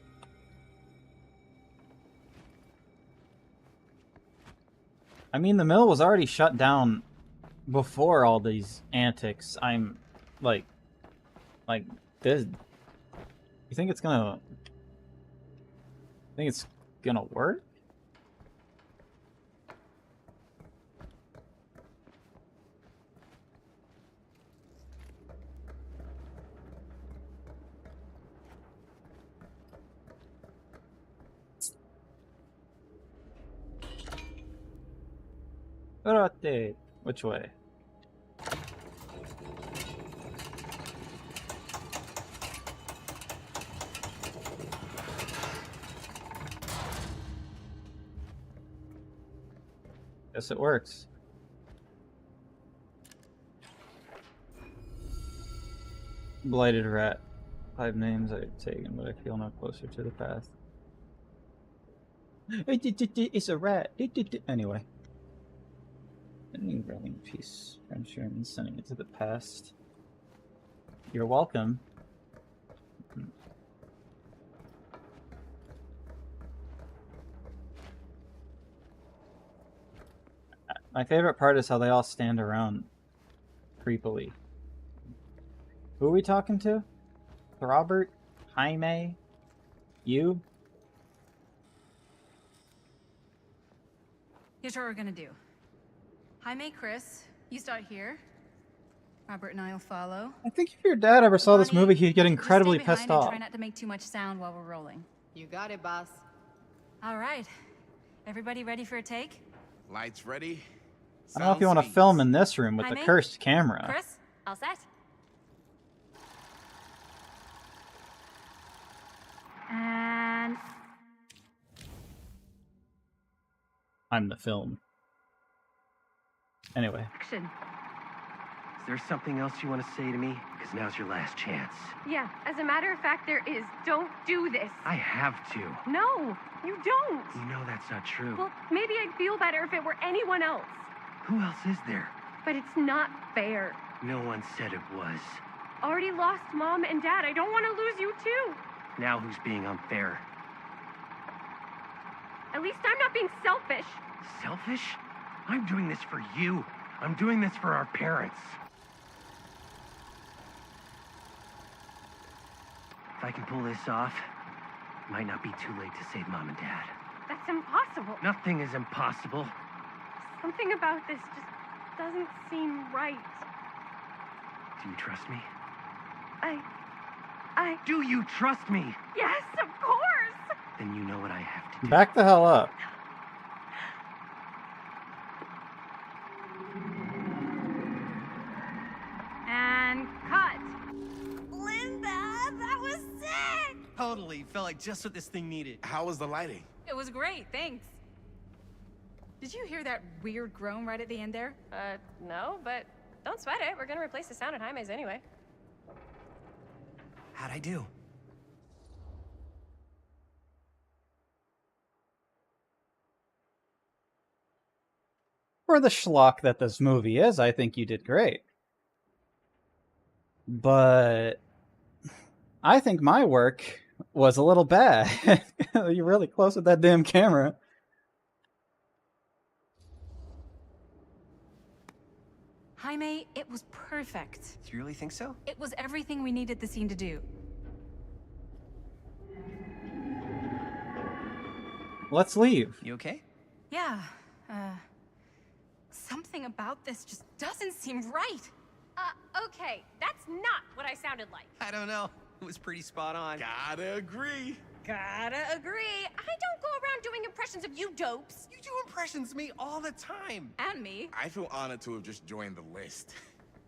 I mean, the mill was already shut down before all these antics. I'm like this. You think it's gonna work? Karate. Which way? Guess it works. Blighted rat. 5 names I've taken, but I feel no closer to the path. It's a rat. Anyway. Running peace, friendship, and sending it to the past. You're welcome. My favorite part is how they all stand around creepily. Who are we talking to? Robert? Jaime? You? Here's what we're gonna do. Jaime, Chris, you start here. Robert and I'll follow. I think if your dad ever saw this movie, he'd get Just incredibly stay behind pissed and off. try not to make too much sound while we're rolling. You got it, boss. All right. Everybody ready for a take? Lights ready? I don't know if you want to film in this room with the Jaime? cursed camera. Chris, all set? And I'm the film. Anyway. Action. Is there something else you want to say to me? Because now's your last chance. Yeah, as a matter of fact, there is. Don't do this. I have to. No, you don't. You know that's not true. Well, maybe I'd feel better if it were anyone else. Who else is there? But it's not fair. No one said it was. Already lost Mom and Dad. I don't want to lose you too. Now who's being unfair? At least I'm not being selfish. Selfish? I'm doing this for you. I'm doing this for our parents. If I can pull this off, it might not be too late to save Mom and Dad. That's impossible. Nothing is impossible. Something about this just doesn't seem right. Do you trust me? Do you trust me? Yes, of course. Then you know what I have to do. Back the hell up. And cut. Linda, that was sick! Totally. Felt like just what this thing needed. How was the lighting? It was great, thanks. Did you hear that weird groan right at the end there? No, but don't sweat it. We're gonna replace the sound at Jaime's anyway. How'd I do? For the schlock that this movie is, I think you did great. But I think my work was a little bad. You're really close with that damn camera. Jaime, it was perfect. Do you really think so? It was everything we needed the scene to do. Let's leave. You okay? Yeah, something about this just doesn't seem right. Okay, that's not what I sounded like. I don't know. It was pretty spot on. Gotta agree. Gotta agree. I don't go around doing impressions of you dopes. You do impressions of me all the time. And me. I feel honored to have just joined the list.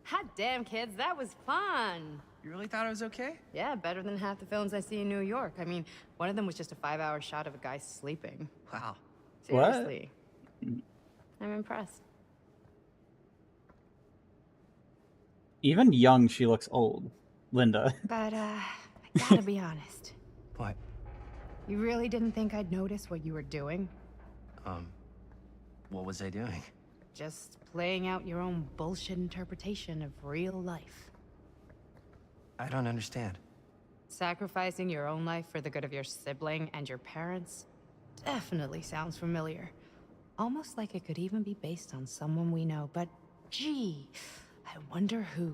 Hot damn, kids, that was fun. You really thought I was okay? Yeah, better than half the films I see in New York. I mean, one of them was just a 5-hour shot of a guy sleeping. Wow. What? Seriously. I'm impressed. Even young, she looks old. Linda. But, I gotta be honest. What? You really didn't think I'd notice what you were doing? What was I doing? Just playing out your own bullshit interpretation of real life. I don't understand. Sacrificing your own life for the good of your sibling and your parents definitely sounds familiar. Almost like it could even be based on someone we know, but gee, I wonder who.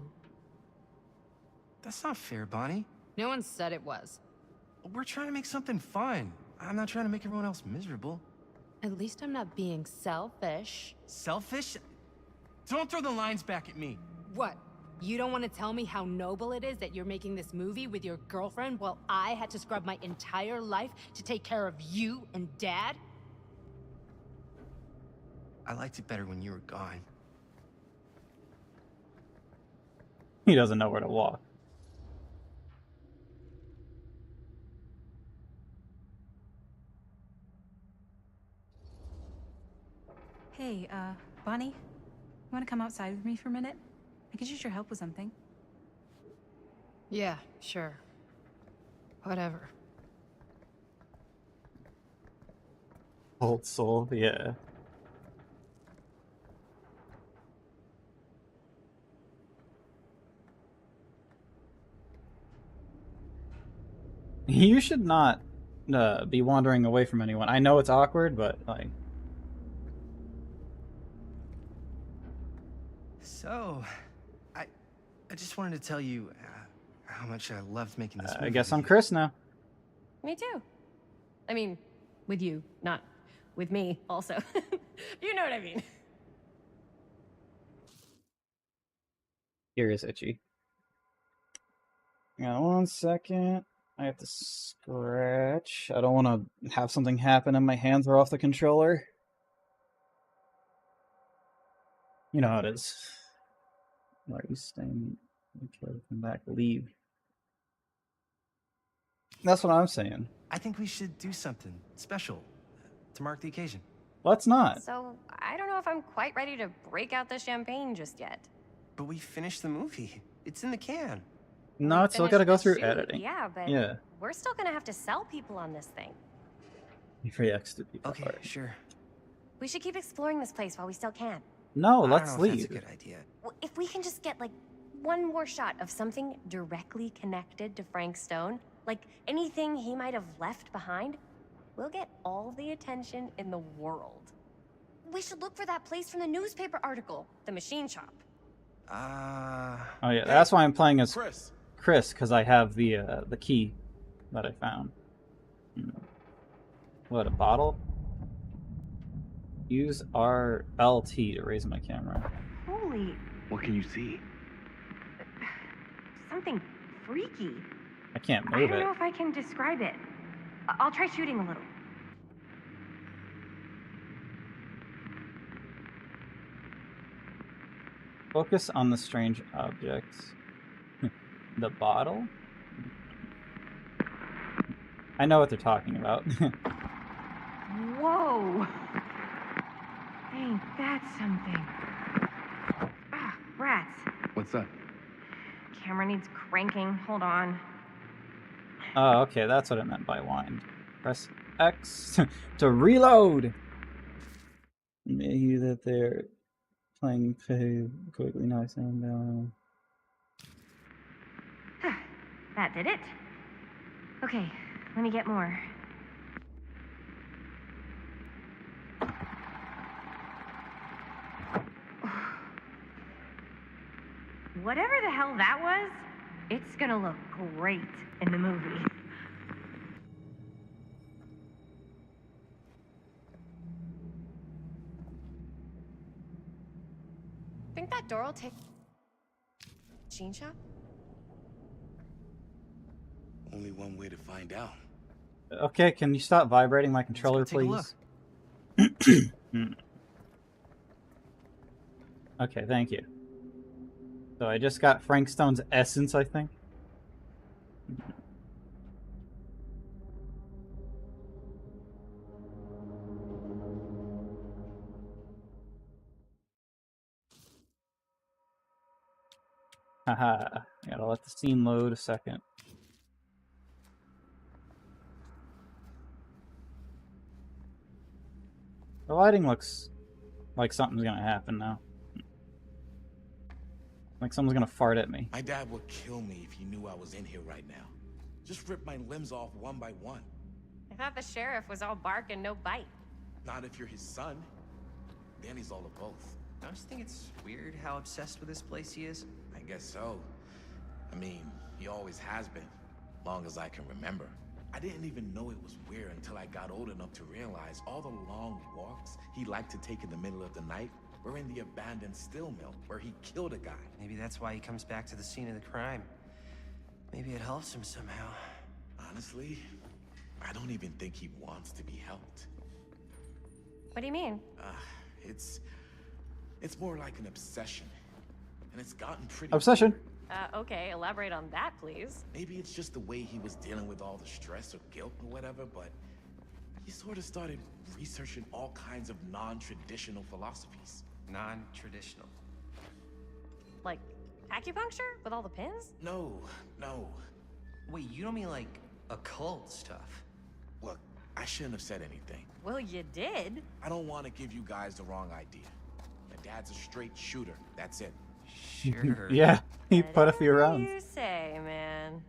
That's not fair, Bonnie. No one said it was. We're trying to make something fun. I'm not trying to make everyone else miserable. At least I'm not being selfish. Selfish? Don't throw the lines back at me. What? You don't want to tell me how noble it is that you're making this movie with your girlfriend while I had to scrub my entire life to take care of you and Dad? I liked it better when you were gone. He doesn't know where to walk. Hey, Bonnie, you want to come outside with me for a minute? I could use your help with something. Yeah, sure. Whatever. Old soul, yeah. You should not be wandering away from anyone. I know it's awkward, but like... So, I just wanted to tell you how much I loved making this movie. I guess with I'm you. Chris now. Me too. I mean, with you, not with me, also. You know what I mean. Here is itchy. Hang on 1 second. I have to scratch. I don't want to have something happen and my hands are off the controller. You know how it is. Why are you staying? Okay, come back. Leave. That's what I'm saying. I think we should do something special to mark the occasion. Let's not. So, I don't know if I'm quite ready to break out the champagne just yet. But we finished the movie. It's in the can. No, it's still got to go through editing. Yeah, but we're still gonna have to sell people on this thing. You free extra people. Okay, sure. We should keep exploring this place while we still can. No, I let's don't know if leave. That's a good idea. Well, if we can just get, like, one more shot of something directly connected to Frank Stone, like anything he might have left behind, we'll get all the attention in the world. We should look for that place from the newspaper article, the machine shop. Oh yeah, that's why I'm playing as Chris, because I have the key that I found. What, a bottle? Use RLT to raise my camera. Holy, What can you see? something freaky. I can't I move don't it. know if I can describe it. I'll try shooting a little. Focus on the strange objects. The bottle? I know what they're talking about. Whoa! Ain't that something? Ah, rats. What's up? Camera needs cranking. Hold on. Oh, okay, that's what it meant by wind. Press X to reload! Maybe that they're playing quickly nice and That did it. Okay, let me get more. Whatever the hell that was, it's gonna look great in the movie. Think that door will take... Machine shop? Only one way to find out. Okay, can you stop vibrating my controller, please? Okay, thank you. So I just got Frank Stone's essence, I think. Haha, gotta let the scene load a second. The lighting looks like something's gonna happen now. Like someone's gonna fart at me. My dad would kill me if he knew I was in here right now. Just rip my limbs off one by one. I thought the sheriff was all bark and no bite. Not if you're his son. Then he's all of both. I just think it's weird how obsessed with this place he is. I guess so. I mean, he always has been, long as I can remember. I didn't even know it was weird until I got old enough to realize all the long walks he liked to take in the middle of the night were in the abandoned steel mill where he killed a guy. Maybe that's why he comes back to the scene of the crime. Maybe it helps him somehow. Honestly, I don't even think he wants to be helped. What do you mean? It's more like an obsession. And it's gotten pretty Obsession. weird. Okay, elaborate on that, please. Maybe it's just the way he was dealing with all the stress or guilt or whatever, but he sort of started researching all kinds of non-traditional philosophies. Non-traditional. Like acupuncture with all the pins? No. Wait, you don't mean like occult stuff? Look, I shouldn't have said anything. Well, you did. I don't want to give you guys the wrong idea. My dad's a straight shooter. That's it. Sure. Yeah, he put a few rounds. You say, man.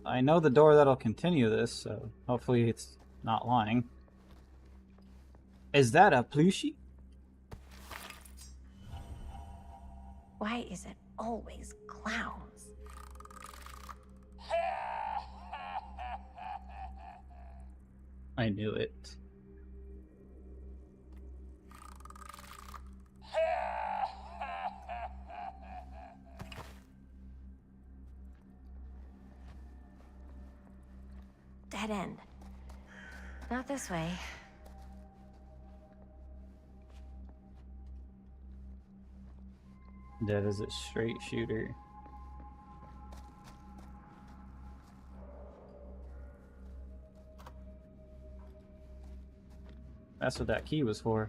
I know the door that'll continue this, so hopefully it's not lying. Is that a plushie? Why is it always clowns? I knew it. Dead end. Not this way. Dead as a straight shooter. That's what that key was for.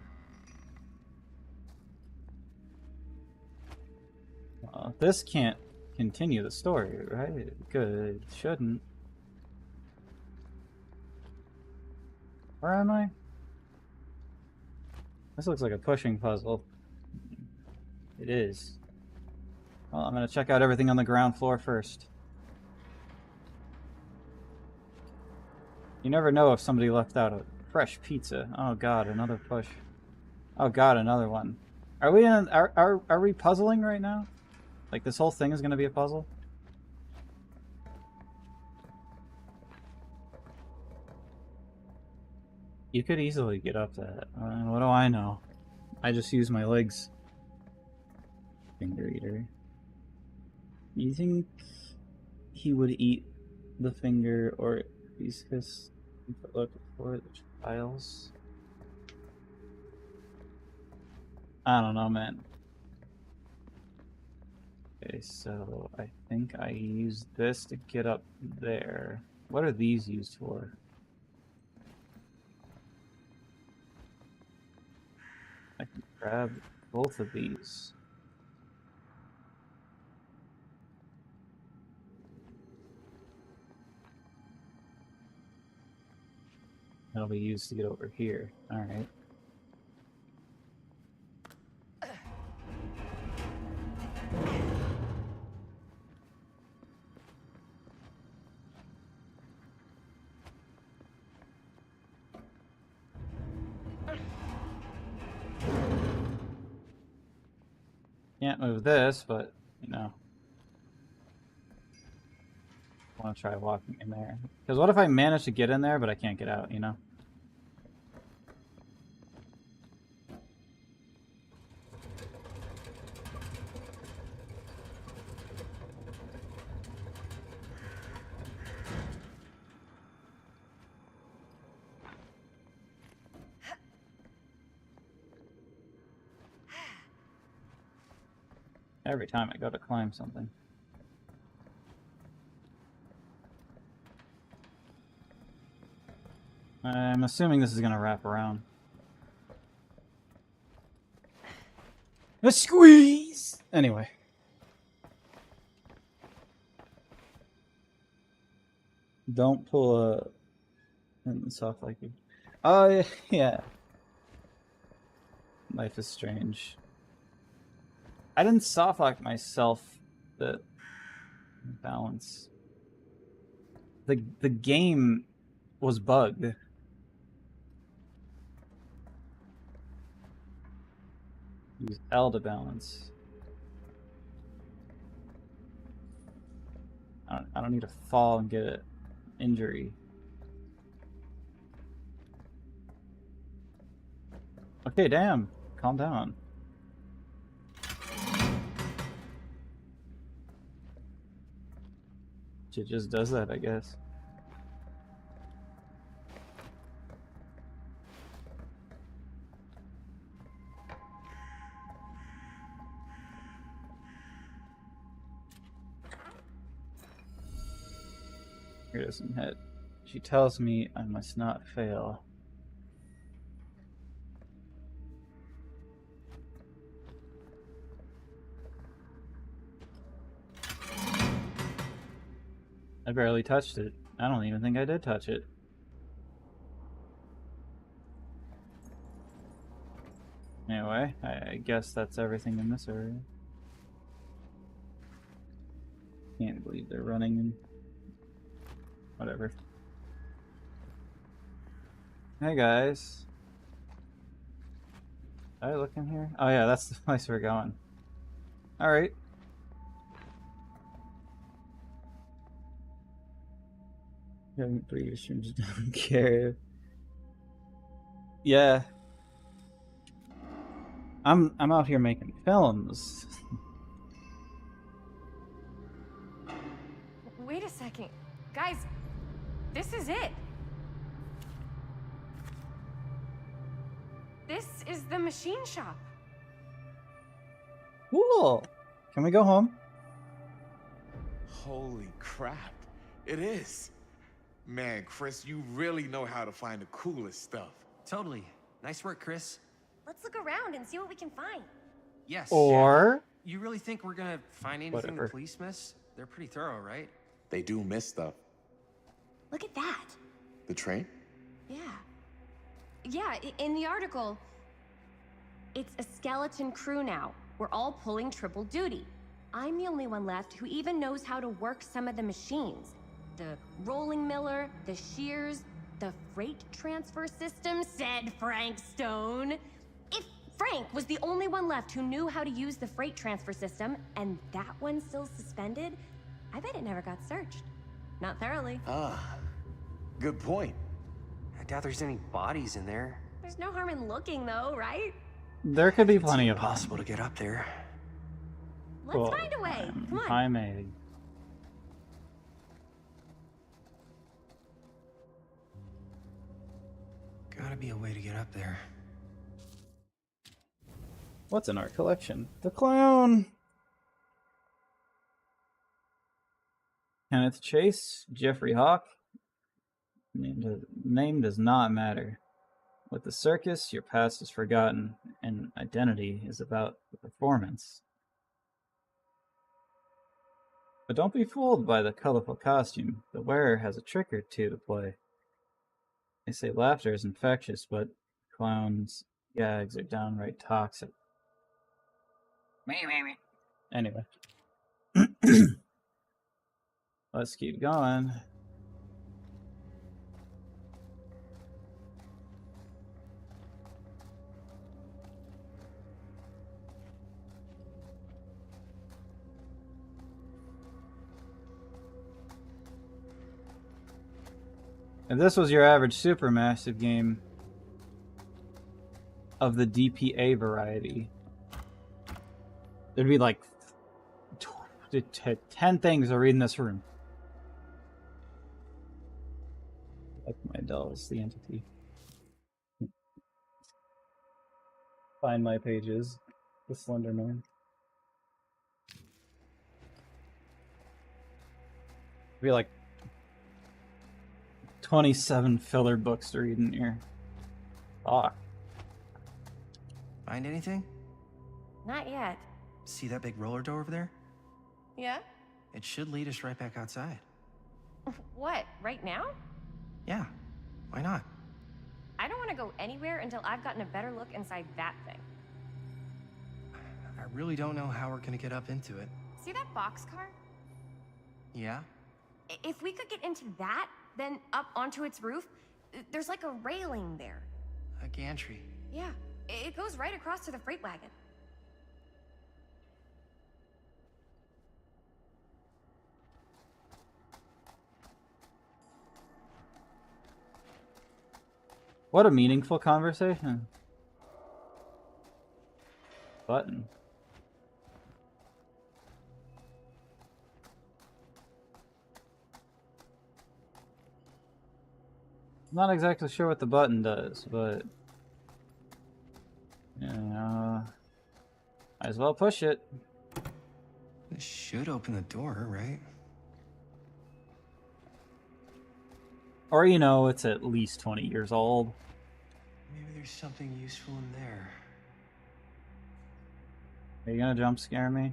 This can't continue the story, right? Good. Shouldn't. Where am I? This looks like a pushing puzzle. It is. Well, I'm gonna check out everything on the ground floor first. You never know if somebody left out a fresh pizza. Oh god, another push. Oh god, another one. Are we in? Are we puzzling right now? Like this whole thing is gonna be a puzzle? You could easily get up that. What do I know? I just use my legs. Finger eater. You think he would eat the finger, or he's just looking for the files? I don't know, man. Okay, so I think I used this to get up there. What are these used for? I can grab both of these. That'll be used to get over here. Alright. Can't move this, but, you know. I want to try walking in there. Because what if I manage to get in there, but I can't get out, you know? Every time I go to climb something. I'm assuming this is gonna wrap around. A squeeze! Anyway. Don't pull a... soft like you. Oh, yeah. Life is strange. I didn't soft lock myself. The balance. The game was bugged. Use L to balance. I don't need to fall and get an injury. Okay, damn. Calm down. It just does that, I guess. Here doesn't hit. She tells me I must not fail. I barely touched it. I don't even think I did touch it. Anyway, I guess that's everything in this area. Can't believe they're running in Whatever. Hey guys. Did I look in here? Oh yeah, that's the place we're going. Alright. Having 3 streams, don't care. Yeah. I'm out here making films. Wait a second. Guys, this is it. This is the machine shop. Cool. Can we go home? Holy crap. It is. Man, Chris, you really know how to find the coolest stuff. Totally. Nice work, Chris. Let's look around and see what we can find. Yes. Or... You really think we're gonna find anything Whatever. the police miss? They're pretty thorough, right? They do miss stuff. Look at that. The train? Yeah. Yeah, in the article, it's a skeleton crew now. We're all pulling triple duty. I'm the only one left who even knows how to work some of the machines. The rolling miller, the shears, the freight transfer system, said Frank Stone. If Frank was the only one left who knew how to use the freight transfer system, and that one's still suspended, I bet it never got searched. Not thoroughly. Ah, good point. I doubt there's any bodies in there. There's no harm in looking, though, right? There could be plenty of Possible to get up there. Let's find a way. Come on. I may. Gotta be a way to get up there. What's in our collection? The clown! Kenneth Chase, Jeffrey Hawk. Name does not matter. With the circus, your past is forgotten, and identity is about the performance. But don't be fooled by the colorful costume. The wearer has a trick or two to play. They say laughter is infectious, but clowns' gags are downright toxic. Anyway. Let's keep going. If this was your average supermassive game of the DPA variety, there'd be like 10 things to read in this room. Like my dolls, the entity. Find my pages. The Slender Man. Be like 27 filler books to read in here. Fuck. Find anything? Not yet. See that big roller door over there? Yeah? It should lead us right back outside. What, right now? Yeah. Why not? I don't want to go anywhere until I've gotten a better look inside that thing. I really don't know how we're gonna get up into it. See that boxcar? Yeah? If we could get into that, then up onto its roof, there's like a railing there. A gantry. Yeah, it goes right across to the freight wagon. What a meaningful conversation. Button. Not exactly sure what the button does, but you know, might as well push it. This should open the door, right? Or you know, it's at least 20 years old. Maybe there's something useful in there. Are you gonna jump scare me?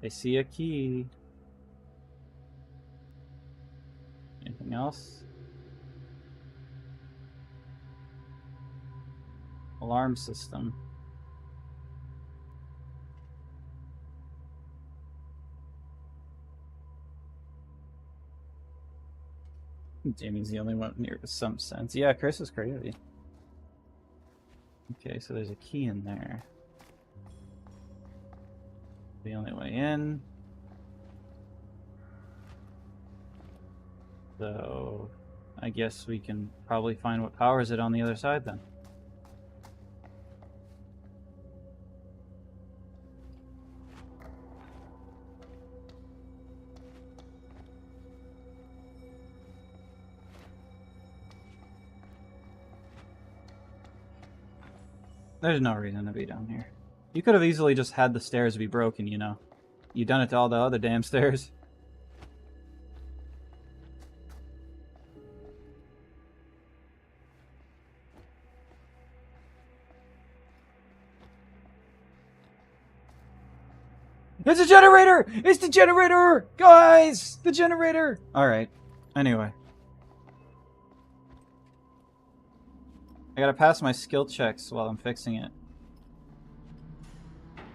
I see a key. Anything else? Alarm system. Jamie's the only one here with some sense. Yeah, Chris is crazy. Okay, so there's a key in there. The only way in. So I guess we can probably find what powers it on the other side then. There's no reason to be down here. You could have easily just had the stairs be broken, you know. You done it to all the other damn stairs. It's a generator! It's the generator! Guys! The generator! Alright. Anyway. I gotta pass my skill checks while I'm fixing it.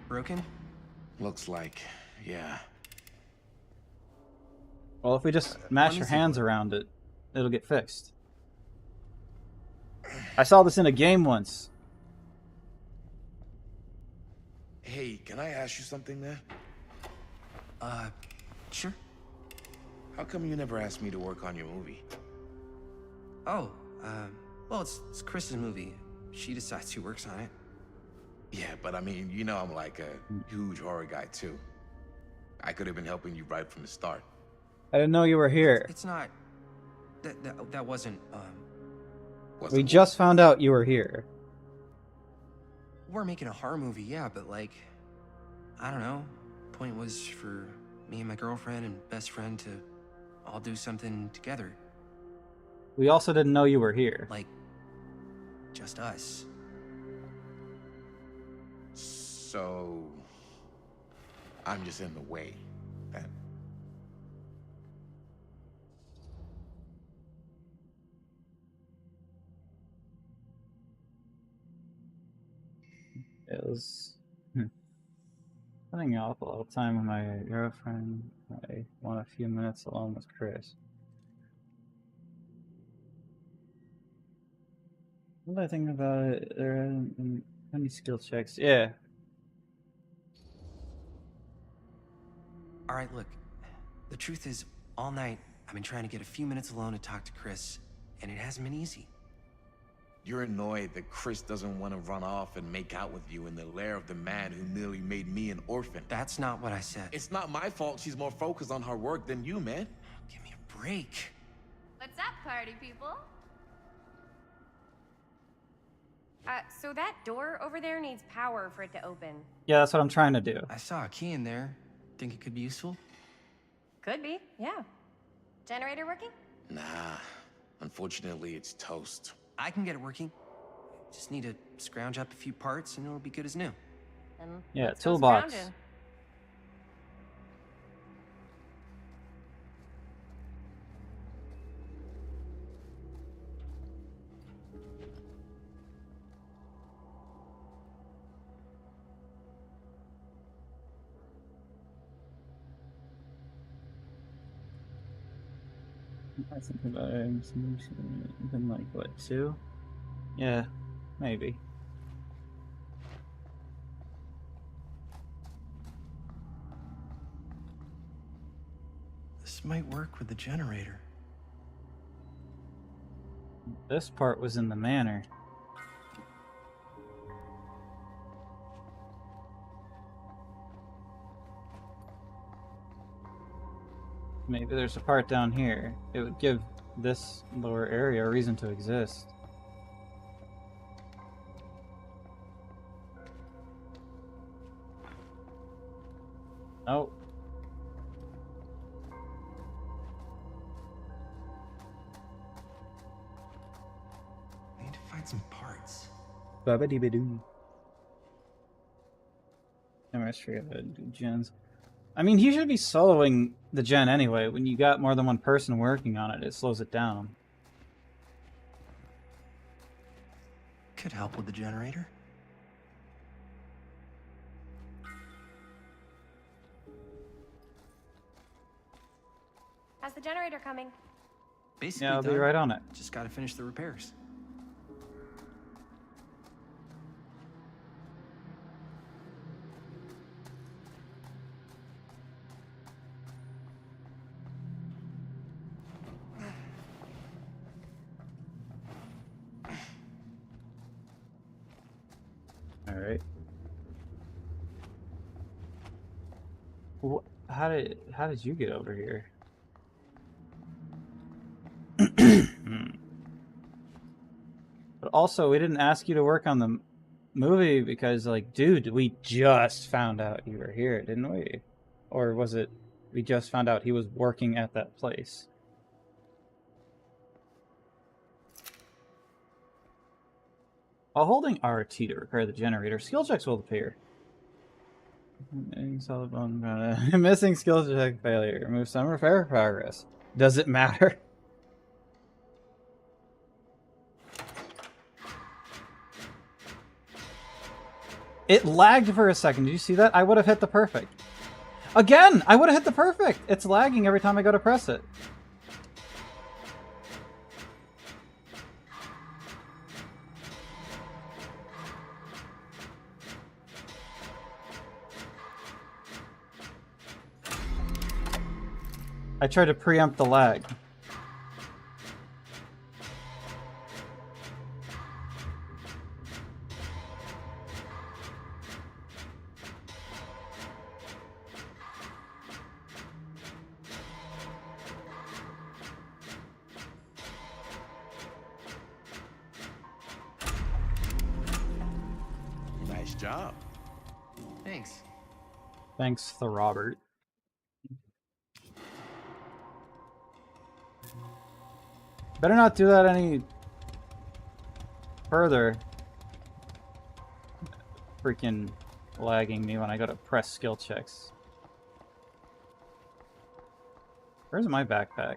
Broken? Looks like, yeah. Well, if we just mash your hands around it, it'll get fixed. I saw this in a game once. Hey, can I ask you something, man? Sure. How come you never asked me to work on your movie? Oh, well, it's Chris's movie. She decides who works on it. Yeah, but I mean, you know I'm like a huge horror guy, too. I could have been helping you right from the start. I didn't know you were here. It's not... That wasn't, We just found out you were here. We're making a horror movie, yeah, but like... I don't know. Point was for me and my girlfriend and best friend to all do something together. We also didn't know you were here. Like, just us. So... I'm just in the way, then. It was... Spending awful lot of time with my girlfriend. I want a few minutes alone with Chris. What did I think about it? There are any skill checks? Yeah. Alright, look. The truth is, all night, I've been trying to get a few minutes alone to talk to Chris, and it hasn't been easy. You're annoyed that Chris doesn't want to run off and make out with you in the lair of the man who nearly made me an orphan. That's not what I said. It's not my fault she's more focused on her work than you, man. Give me a break. What's up, party people? So that door over there needs power for it to open. Yeah, that's what I'm trying to do. I saw a key in there. Think it could be useful? Could be, yeah. Generator working? Nah. Unfortunately, it's toast. I can get it working. Just need to scrounge up a few parts and it'll be good as new. Yeah, toolbox. I think about it. It's been like what, 2? Yeah, maybe. This might work with the generator. This part was in the manor. Maybe there's a part down here. It would give this lower area a reason to exist. Oh. I need to find some parts. Babadibadoo. Gens. I mean, he should be soloing the gen anyway. When you got more than one person working on it, it slows it down. Could help with the generator. How's the generator coming? Basically Yeah, I'll be done. right on it. Just gotta finish the repairs. All right. How did you get over here? But also, we didn't ask you to work on the movie because, like, dude, we just found out you were here, didn't we? Or was it we just found out he was working at that place? While holding RT to repair the generator, skill checks will appear. Missing skill check failure. Remove some repair progress. Does it matter? It lagged for a second. Did you see that? I would have hit the perfect. Again! I would have hit the perfect! It's lagging every time I go to press it. I tried to preempt the lag. Nice job. Thanks. Thanks, the Robert. Better not do that any further. Freaking lagging me when I go to press skill checks. Where's my backpack?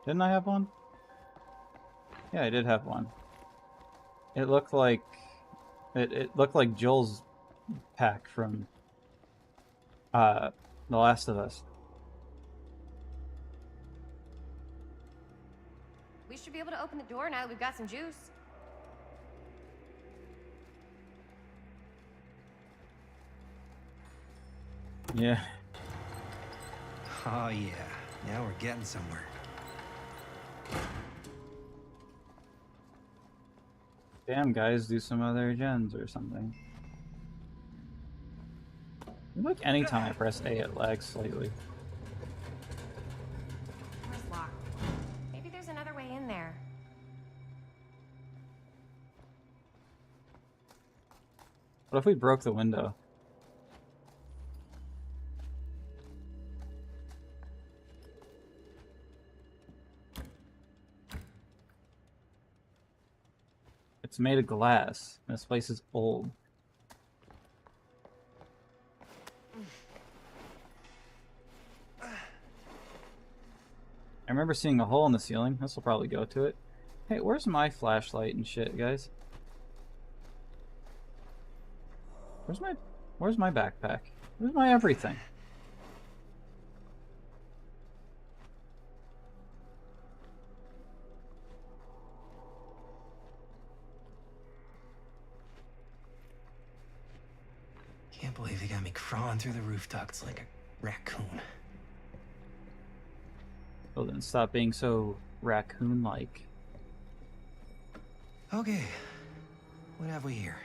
Didn't I have one? Yeah, I did have one. It looked like it looked like Joel's pack from The Last of Us. We should be able to open the door now that we've got some juice. Yeah. Oh, yeah. Now we're getting somewhere. Damn, guys, do some other gens or something. Like anytime I press A, it lags slightly. Door's locked. Maybe there's another way in there. What if we broke the window? It's made of glass. This place is old. I remember seeing a hole in the ceiling. This will probably go to it. Hey, where's my flashlight and shit, guys? Where's my backpack? Where's my everything? Can't believe they got me crawling through the roof ducts like a raccoon. Well, then stop being so raccoon-like. Okay, what have we here?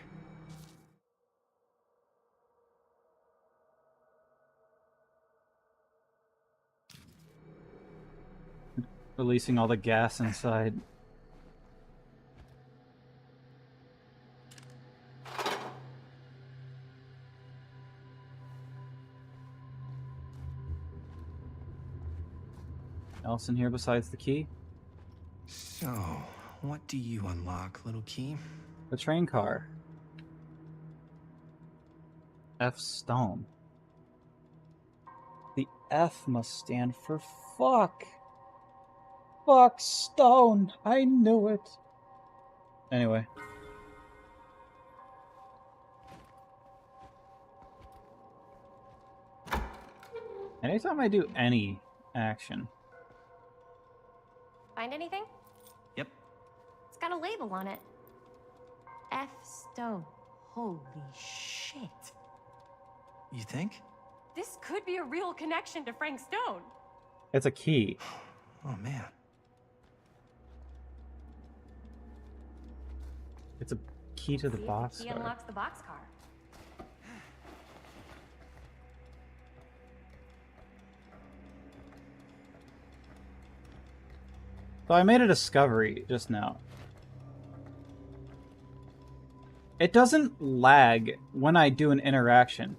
Releasing all the gas inside. Else in here besides the key? So, what do you unlock, little key? The train car. F Stone. The F must stand for fuck. Fuck Stone. I knew it. Anyway. Anytime I do any action, Find anything? Yep. It's got a label on it. F. Stone. Holy shit. You think? This could be a real connection to Frank Stone. It's a key. Oh, man. It's a key to the See if box the key car. unlocks the boxcar. So I made a discovery just now. It doesn't lag when I do an interaction.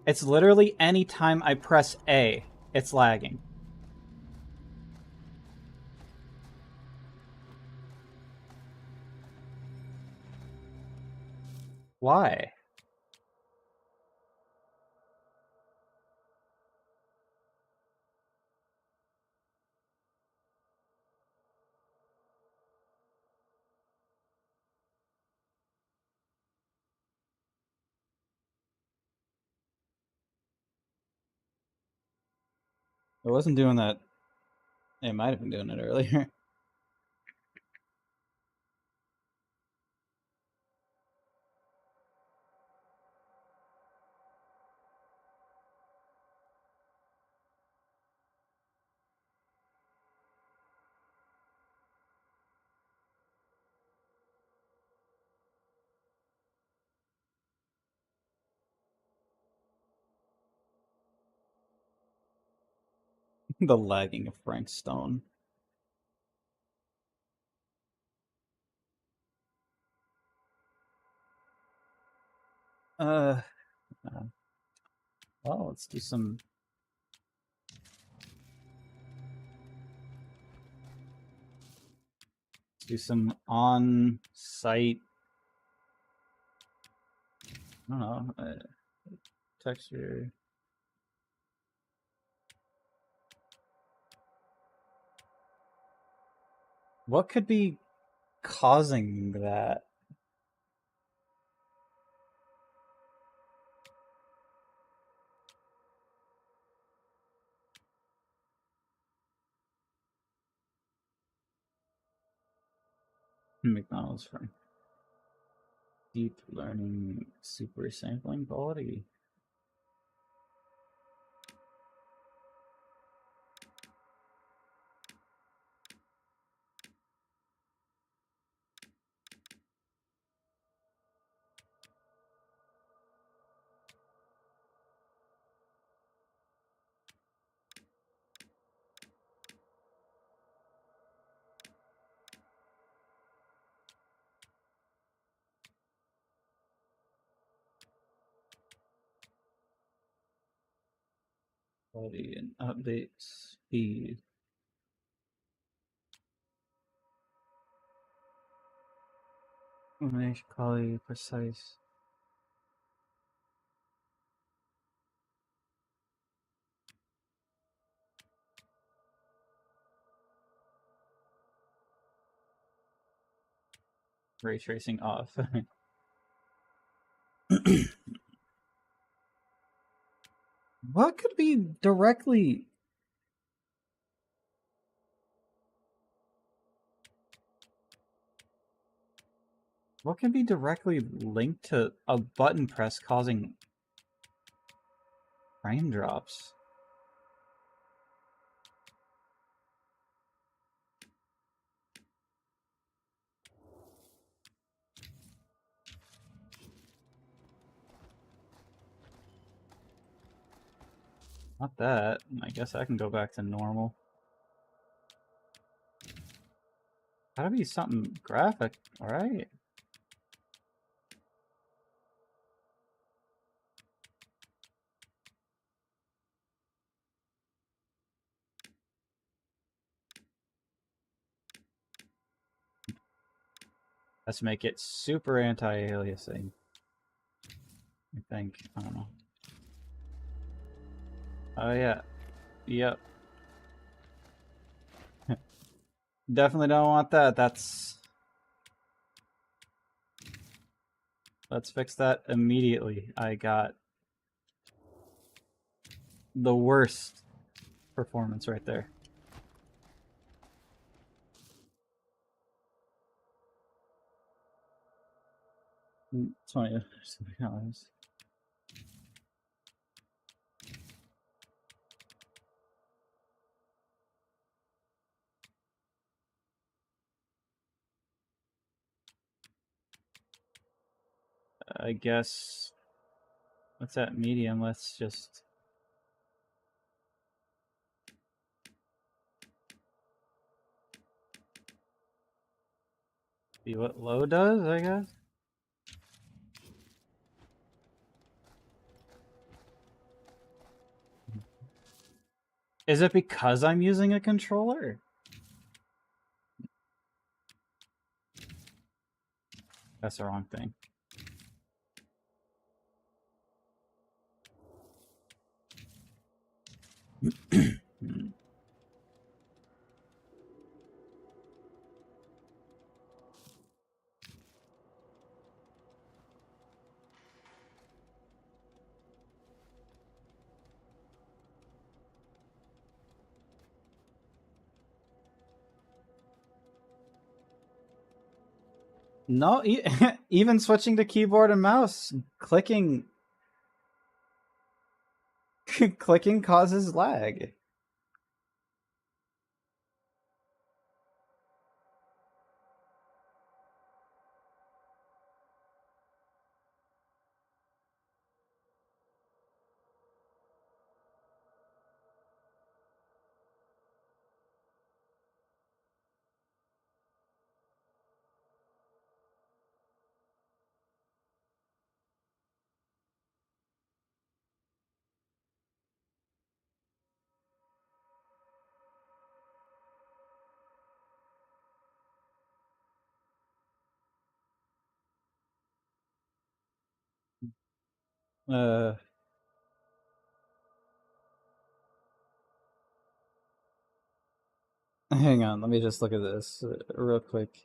It's literally any time I press A, it's lagging. Why? I wasn't doing that. It might have been doing it earlier. The lagging of Frank Stone. Well, let's do some. Let's do some on-site. I don't know. Texture. What could be causing that? McDonald's for deep learning super sampling quality. Quality and update speed. Image quality precise. Ray tracing off. What could be directly? What can be directly linked to a button press causing frame drops? Not that. I guess I can go back to normal. Gotta be something graphic, alright? Let's make it super anti-aliasing. I think. I don't know. Oh yeah. Yep. Definitely don't want that. Let's fix that immediately. I got the worst performance right there. $20 something. I guess. What's that medium? Let's just. See what low does, I guess. Is it because I'm using a controller? That's the wrong thing. No, even switching to keyboard and mouse, clicking clicking causes lag. Hang on, let me just look at this real quick.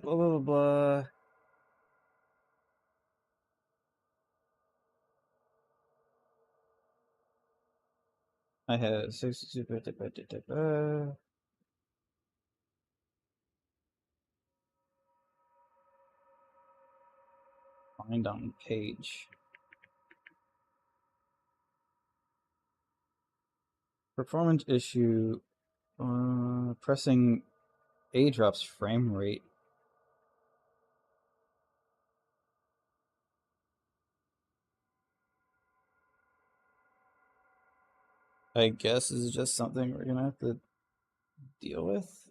Blah, blah, blah. I had 62. Find on page. Performance issue. Pressing A drops frame rate. I guess is just something we're gonna have to deal with.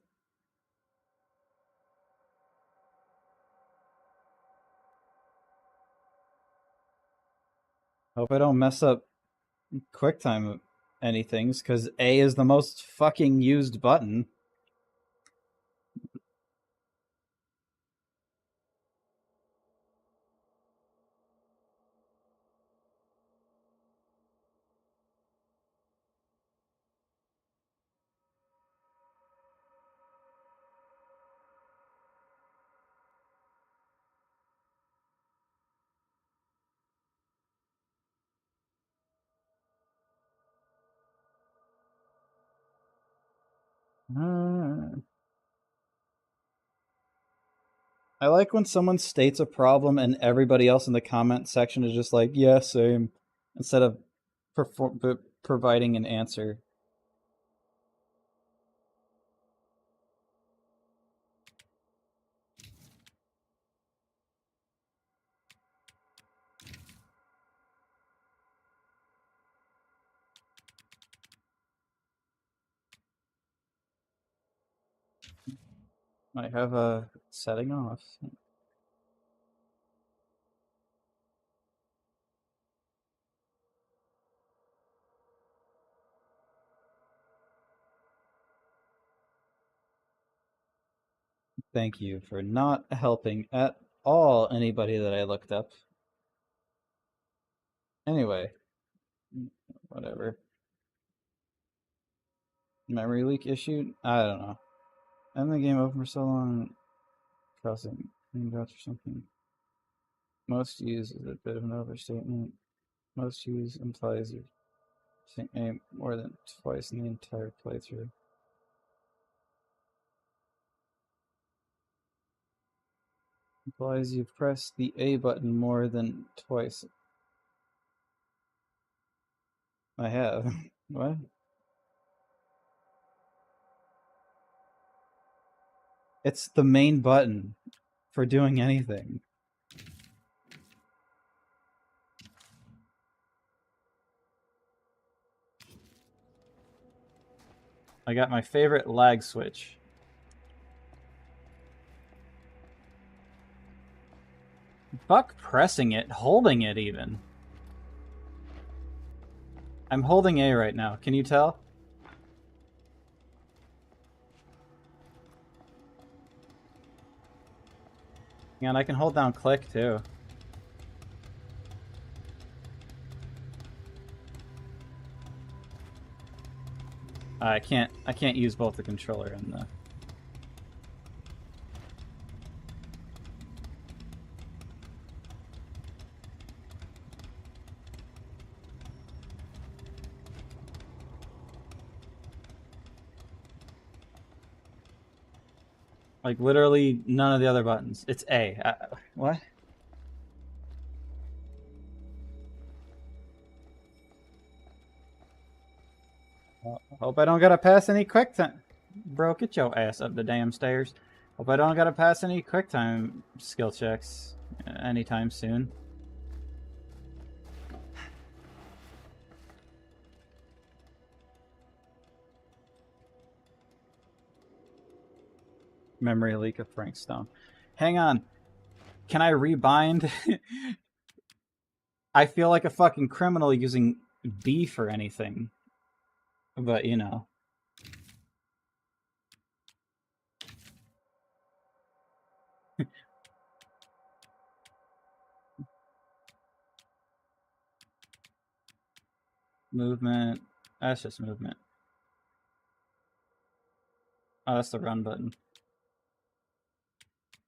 Hope I don't mess up QuickTime anythings, because A is the most fucking used button. I like when someone states a problem and everybody else in the comment section is just like, yeah, same, instead of providing an answer. I have a setting off. Thank you for not helping at all anybody that I looked up. Anyway, whatever. Memory leak issue? I don't know. I'm the game open for so long. Crossing dots or something. Most use is a bit of an overstatement. Most use implies you're saying aim more than twice in the entire playthrough. Implies you've pressed the A button more than twice. I have. What? It's the main button for doing anything. I got my favorite lag switch. Fuck pressing it, holding it even. I'm holding A right now. Can you tell? And I can hold down click too. I can't use both the controller and the... Like, literally none of the other buttons. It's A. What? Well, hope I don't gotta pass any quick time. Bro, get your ass up the damn stairs. Hope I don't gotta pass any quick time skill checks anytime soon. Memory leak of Frank Stone. Hang on. Can I rebind? I feel like a fucking criminal using B for anything. But, you know. Movement. That's just movement. Oh, that's the run button.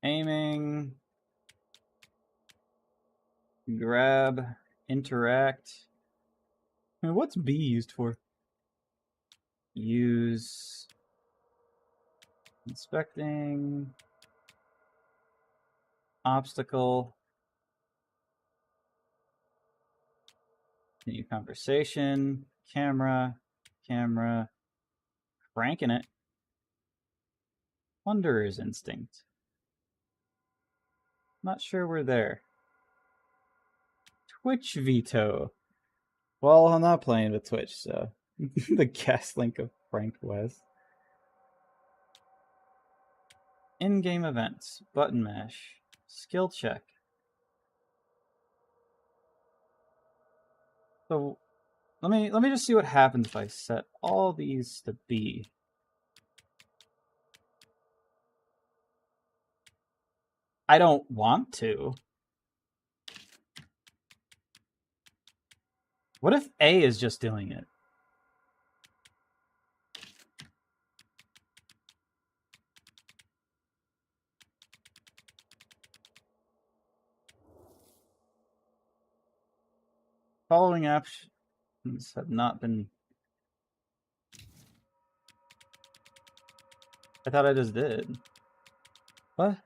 Aiming. Grab. Interact. I mean, what's B used for? Use. Inspecting. Obstacle. Continue conversation. Camera. Camera. Cranking it. Wanderer's instinct. Not sure we're there. Twitch veto. Well, I'm not playing with Twitch, so the gas link of Frank West. In-game events. Button mash. Skill check. So let me just see what happens if I set all these to B. I don't want to. What if A is just doing it? Following options have not been... I thought I just did. What?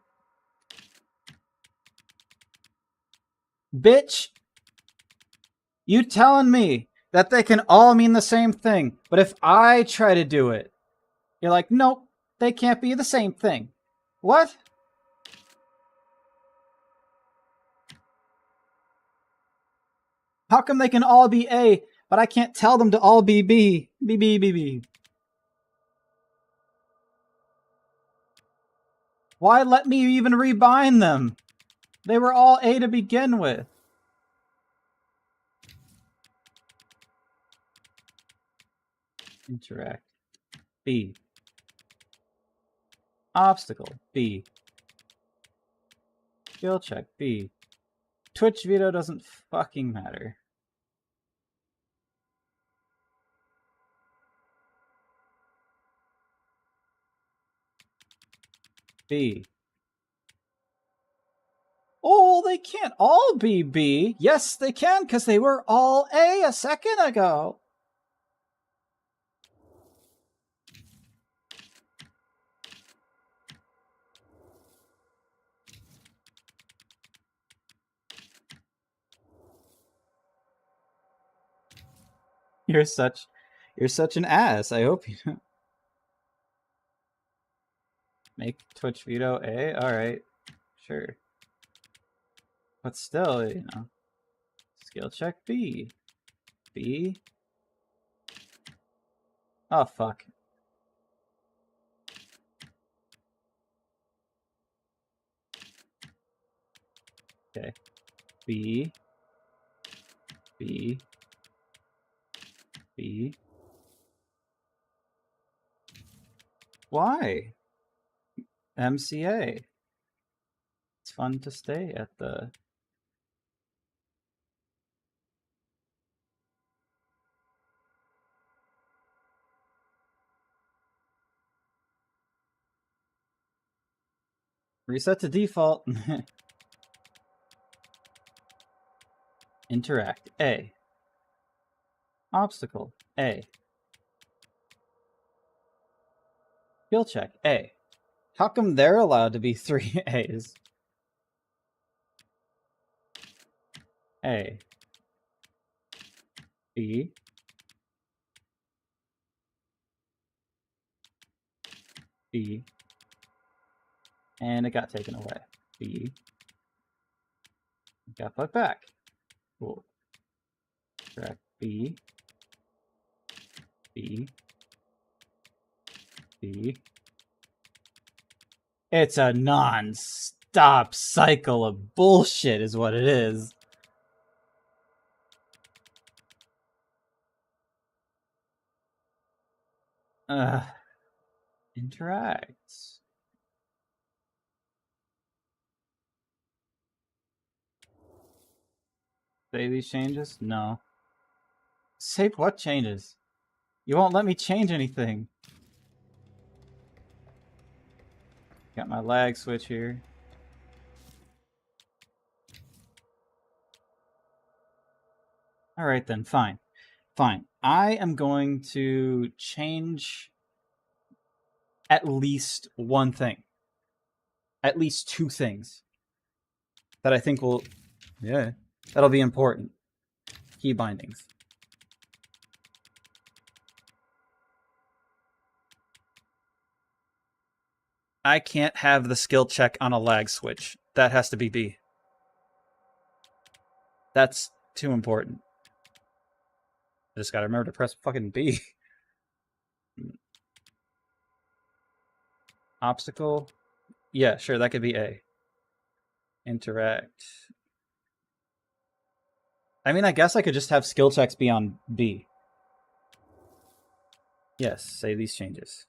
Bitch! You telling me that they can all mean the same thing, but if I try to do it, you're like, nope, they can't be the same thing. What? How come they can all be A, but I can't tell them to all be B? B, B, B, B. Why let me even rebind them? They were all A to begin with. Interact. B. Obstacle. B. Skill check. B. Twitch veto doesn't fucking matter. B. Oh, they can't all be B. Yes, they can, because they were all A second ago. You're such an ass. I hope you don't. Make Twitch veto A? Alright. Sure. But still, you know. Skill check B. B. Oh, fuck. Okay. B. B. B. Why? MCA. It's fun to stay at the... Reset to default. Interact. A. Obstacle. A. Skill check. A. How come they're allowed to be 3 A's? A. B. B. And it got taken away. B. Got put back. Cool. Correct. B. B. B. It's a non-stop cycle of bullshit is what it is. Interacts. Save these changes? No. Save what changes? You won't let me change anything. Got my lag switch here. Alright then, fine. Fine. I am going to change at least one thing. At least 2 things. That I think will... Yeah. That'll be important. Key bindings. I can't have the skill check on a lag switch. That has to be B. That's too important. I just gotta remember to press fucking B. Obstacle. Yeah, sure, that could be A. Interact. I mean, I guess I could just have skill checks be on B. Yes, save these changes.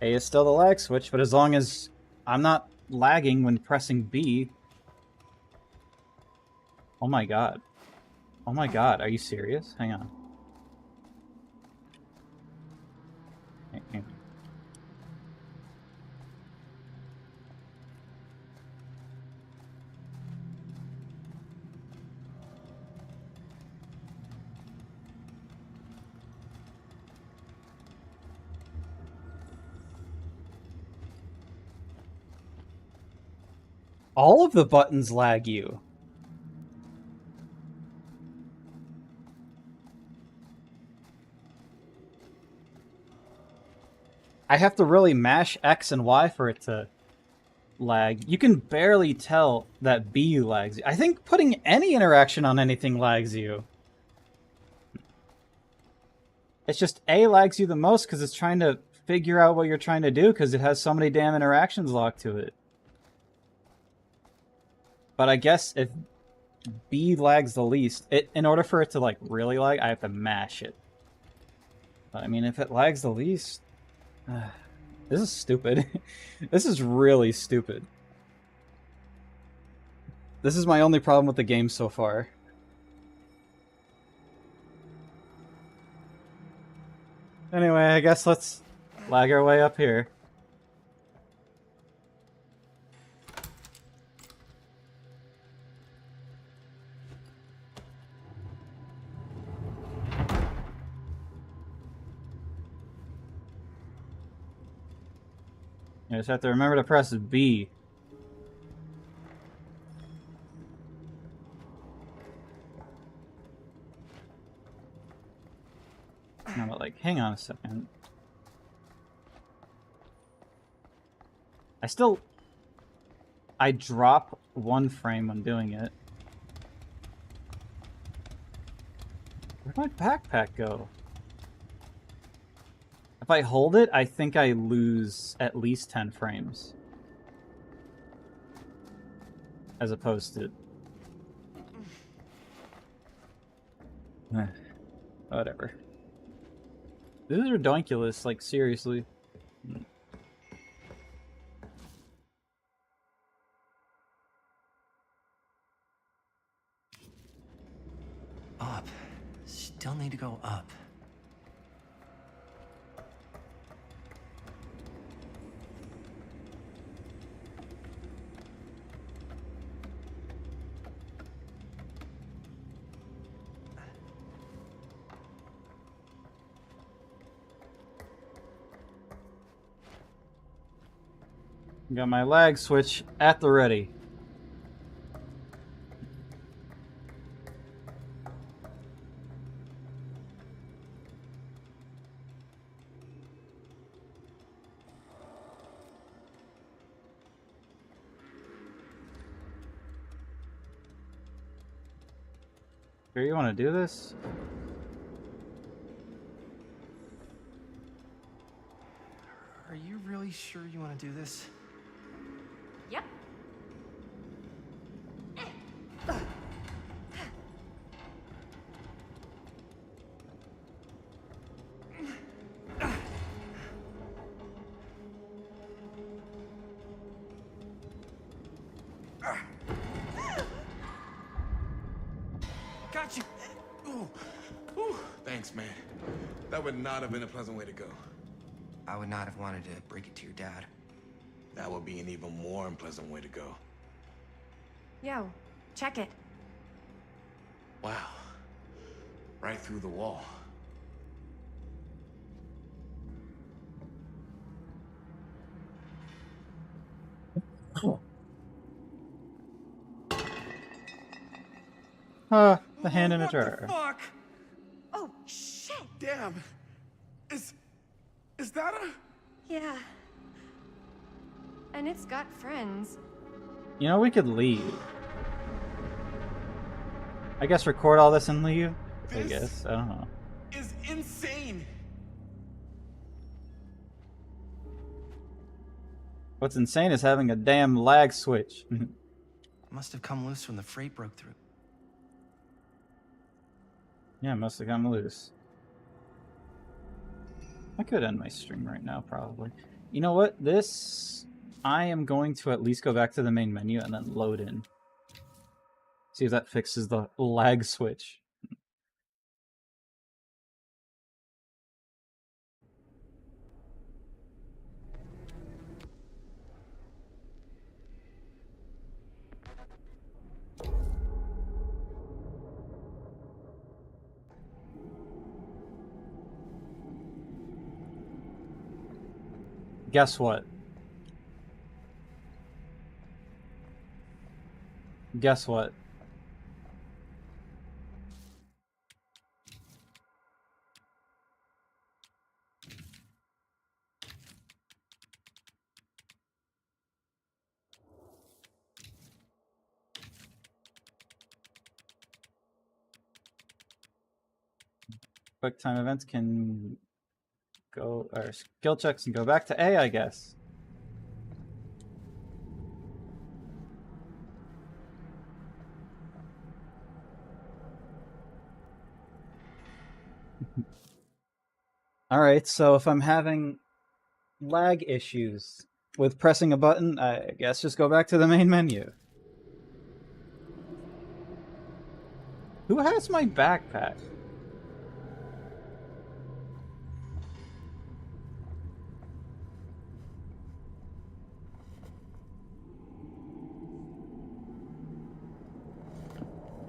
A is still the lag switch, but as long as I'm not lagging when pressing B... Oh my god. Oh my god, are you serious? Hang on. Hang on. All of the buttons lag you. I have to really mash X and Y for it to lag. You can barely tell that B lags you. I think putting any interaction on anything lags you. It's just A lags you the most because it's trying to figure out what you're trying to do because it has so many damn interactions locked to it. But I guess if B lags the least, in order for it to like really lag, I have to mash it. But I mean, if it lags the least... this is stupid. This is really stupid. This is my only problem with the game so far. Anyway, I guess let's lag our way up here. You just have to remember to press B. No, but like, hang on a second. I drop one frame when doing it. Where'd my backpack go? If I hold it, I think I lose at least 10 frames. As opposed to... Whatever. This is ridiculous, like, seriously. Up. Still need to go up. Got my lag switch at the ready. Sure you want to do this? Are you really sure you want to do this? Yep. Got you. Ooh. Ooh. Thanks, man. That would not have been a pleasant way to go. I would not have wanted to break it to your dad. That would be an even more unpleasant way to go. Yo, check it. Wow. Right through the wall. The hand in a jar. Fuck! Oh, shit! Damn. Is that a... Yeah. And it's got friends. You know, we could leave. I guess record all this and leave? I guess. I don't know. Is insane. What's insane is having a damn lag switch. Must have come loose when the freight broke through. Yeah, it must have come loose. I could end my stream right now, probably. You know what? This... I am going to at least go back to the main menu and then load in. See if that fixes the lag switch. Guess what? Guess what? Quick time events can go, or skill checks and go back to A, I guess. Alright, so if I'm having lag issues with pressing a button, I guess just go back to the main menu. Who has my backpack?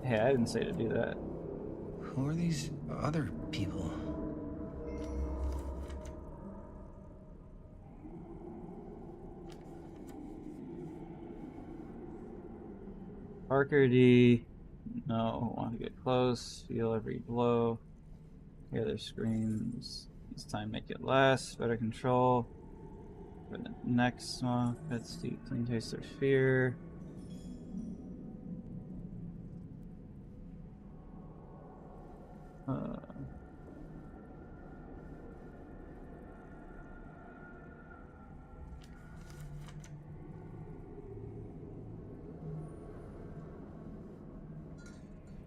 Hey, I didn't say to do that. Who are these other people? Parker D. No, want to get close. Feel every blow. The other screens. This time make it last. Better control. For the next one, let's see. Clean taste of fear.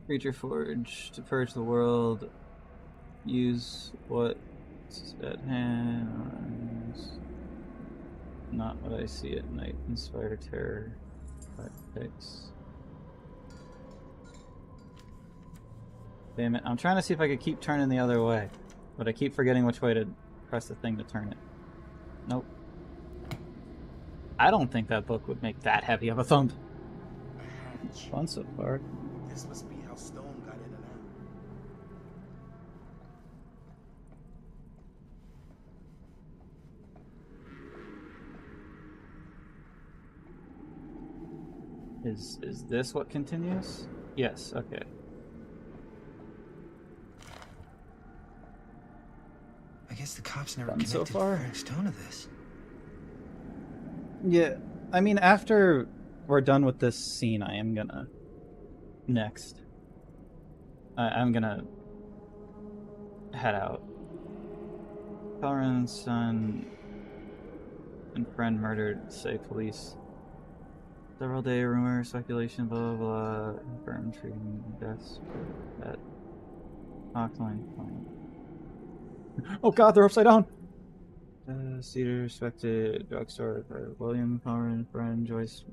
Creature Forge to purge the world. Use what's at hand. Not what I see at night. Inspire terror. 5 picks. Damn it. I'm trying to see if I could keep turning the other way. But I keep forgetting which way to press the thing to turn it. Nope. I don't think that book would make that heavy of a thump. It's fun so far. This must be how Stone got in and out. Is this what continues? Yes, okay. I guess the cops never Fun so connected far. Frank Stone to this. Yeah, I mean, after we're done with this scene, I am gonna... Next. I'm gonna... head out. Colorant's son and friend murdered, say police. Several day rumor, speculation, blah blah blah. Confirmed treating deaths at Hawkline. Oh god, they're upside down! Cedar suspected drugstore for William Palmer, friend Joyce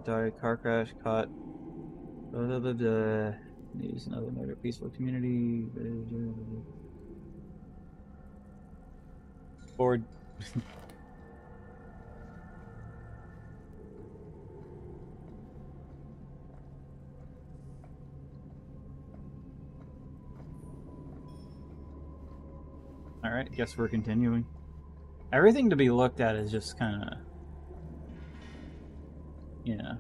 died car crash, caught. Blah blah blah blah. News another murder, peaceful community. Bored. Alright, guess we're continuing. Everything to be looked at is just kind of... Yeah.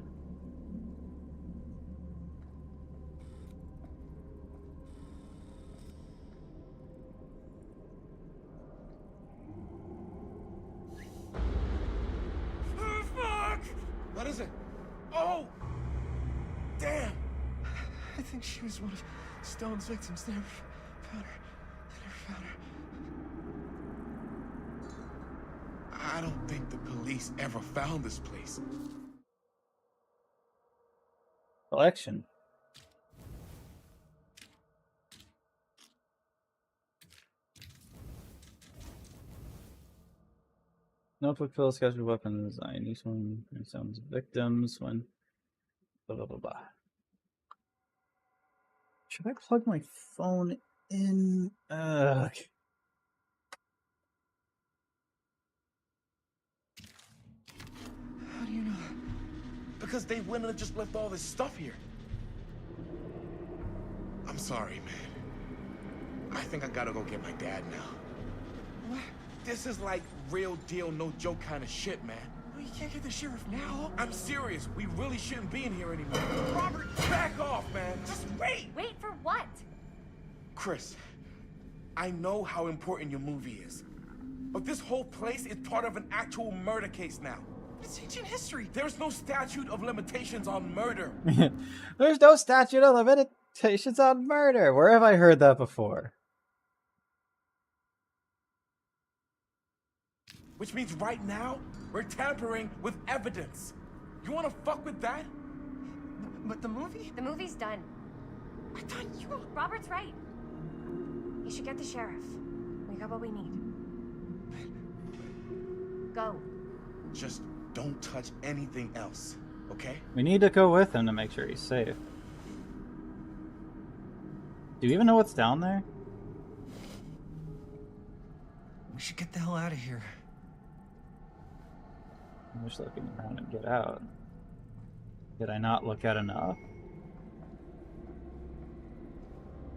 Fuck! What is it? Oh! Damn! I think she was one of Stone's victims. They never found her. They never found her. I don't think the police ever found this place. Collection. Notebook full of scheduled weapons. I need one. Sounds victims when. Blah blah blah blah. Should I plug my phone in? How do you know? Because they wouldn't have just left all this stuff here. I'm sorry, man. I think I gotta go get my dad now. What? This is like real deal, no joke kind of shit, man. Well, you can't get the sheriff now. I'm serious. We really shouldn't be in here anymore. Robert, back off, man. Just wait. Wait for what? Chris, I know how important your movie is. But this whole place is part of an actual murder case now. It's ancient history. There's no statute of limitations on murder. There's no statute of limitations on murder. Where have I heard that before? Which means right now, we're tampering with evidence. You wanna fuck with that? But the movie? The movie's done. I thought you... Robert's right. You should get the sheriff. We got what we need. Go. Just don't touch anything else, okay? We need to go with him to make sure he's safe. Do you even know what's down there? We should get the hell out of here. I'm just looking around and get out. Did I not look at enough?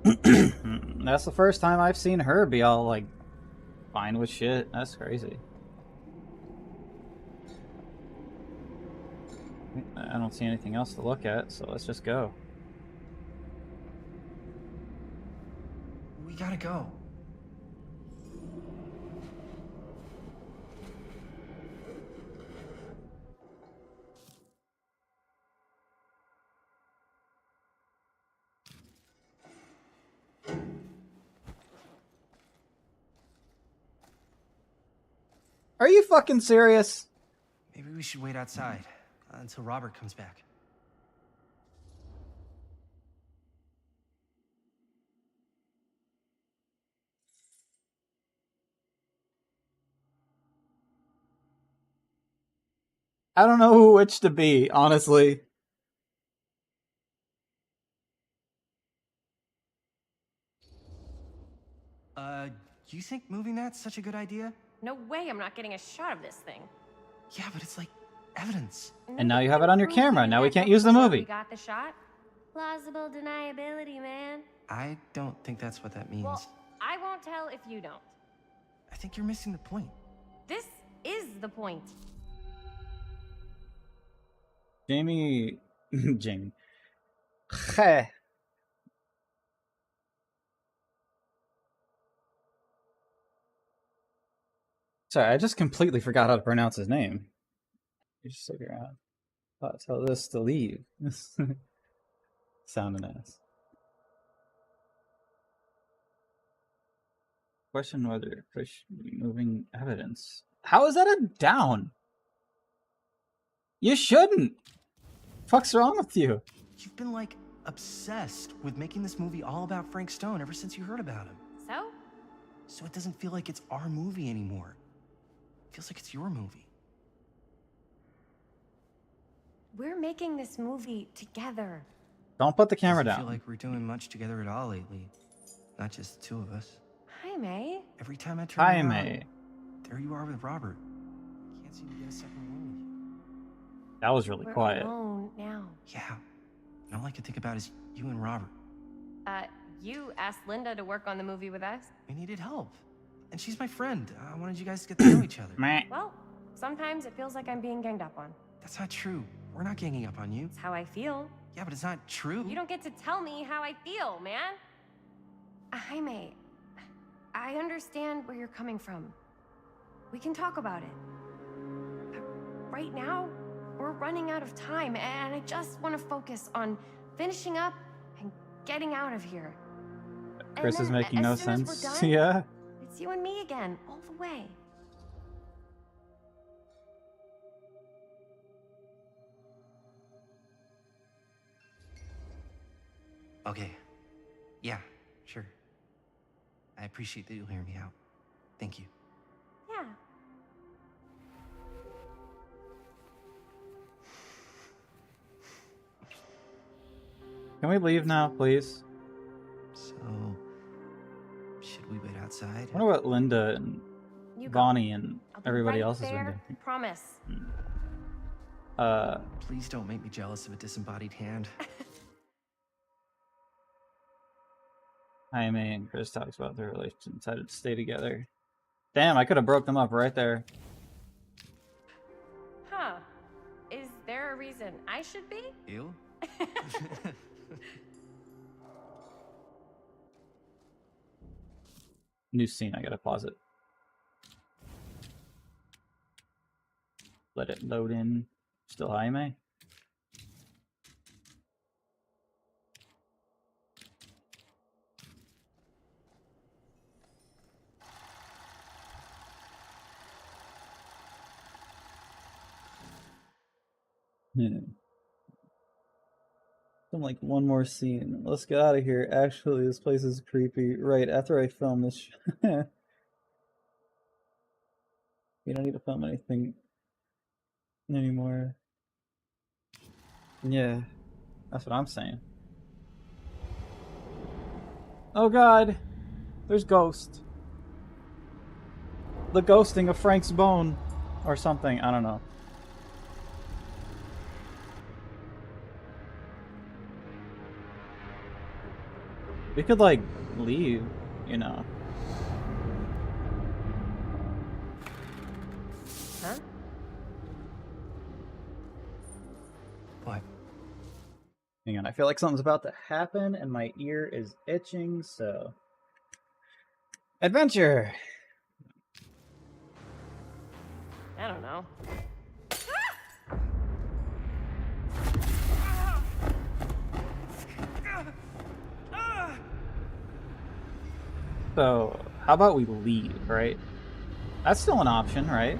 That's the first time I've seen her be all, like, fine with shit. That's crazy. I don't see anything else to look at, so let's just go. We gotta go. Are you fucking serious? Maybe we should wait outside until Robert comes back. I don't know which to be, honestly. You think moving that's such a good idea? No way I'm not getting a shot of this thing. Yeah, but it's like evidence. And now you have it on your camera. Now we can't use the We movie. got the shot. Plausible deniability, man. I don't think that's what that means. Well, I won't tell if you don't. I think you're missing the point. This is the point. Jamie. Jamie. Heh. Sorry, I just completely forgot how to pronounce his name. You just figure out. Tell this to leave. Sound an ass. Question whether push moving evidence. How is that a down? You shouldn't. Fuck's wrong with you? You've been like obsessed with making this movie all about Frank Stone ever since you heard about him. So? So it doesn't feel like it's our movie anymore. It feels like it's your movie. We're making this movie together. Don't put the camera Doesn't down. feel like we're doing much together at all lately. Not just the two of us. Hi, May. Every time I turn Hi, around, May. there you are with Robert. Can't seem to get a second alone with you. That was really We're quiet. alone now. Yeah. And all I can think about is you and Robert. You asked Linda to work on the movie with us. We needed help. And she's my friend. I wanted you guys to get to know each other. Well, sometimes it feels like I'm being ganged up on. That's not true. We're not ganging up on you. It's how I feel. Yeah, but it's not true. You don't get to tell me how I feel, man. Jaime, I understand where you're coming from. We can talk about it. But right now, we're running out of time, and I just want to focus on finishing up and getting out of here. Chris is making no sense. Done, Yeah. it's you and me again, all the way. Okay. Yeah, sure. I appreciate that you'll hear me out. Thank you. Yeah. Can we leave now, please? So, should we wait outside? I wonder what Linda and You go. Bonnie and I'll be everybody right else has been there, doing. promise. Please don't make me jealous of a disembodied hand. Jaime and Chris talks about their relationship and decided to stay together. Damn, I could have broke them up right there. Huh. Is there a reason I should be? You? New scene, I gotta pause it. Let it load in. Still Jaime? I'm like, one more scene. Let's get out of here. Actually, this place is creepy. Right, after I film this. You don't need to film anything anymore. Yeah, that's what I'm saying. Oh god, there's Ghost. The ghosting of Frank's bone. Or something, I don't know. We could, like, leave, you know. Huh? What? Hang on, I feel like something's about to happen and my ear is itching, so... Adventure! I don't know. So, how about we leave, right? That's still an option, right?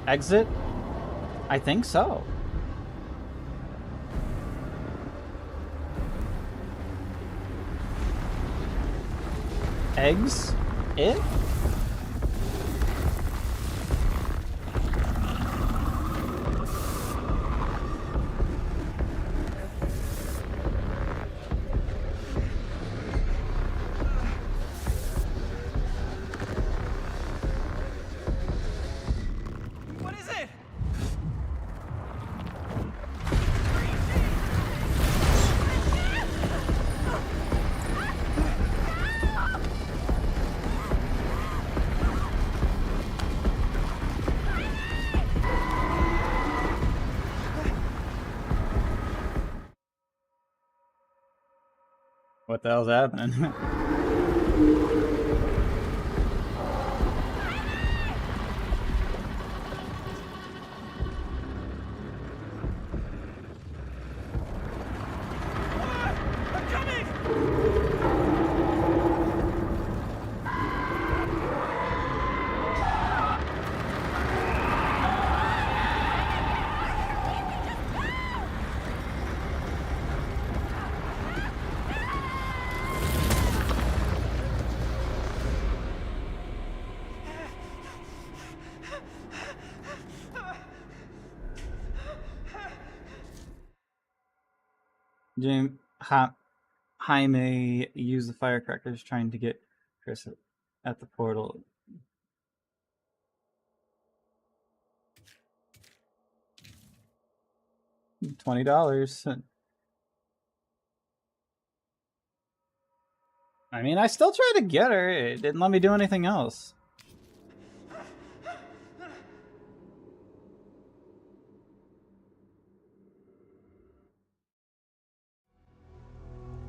Exit? I think so. Eggs? It? What is it? What the hell's happening? Jaime used the firecrackers trying to get Chris at the portal. $20. I mean, I still tried to get her. It didn't let me do anything else.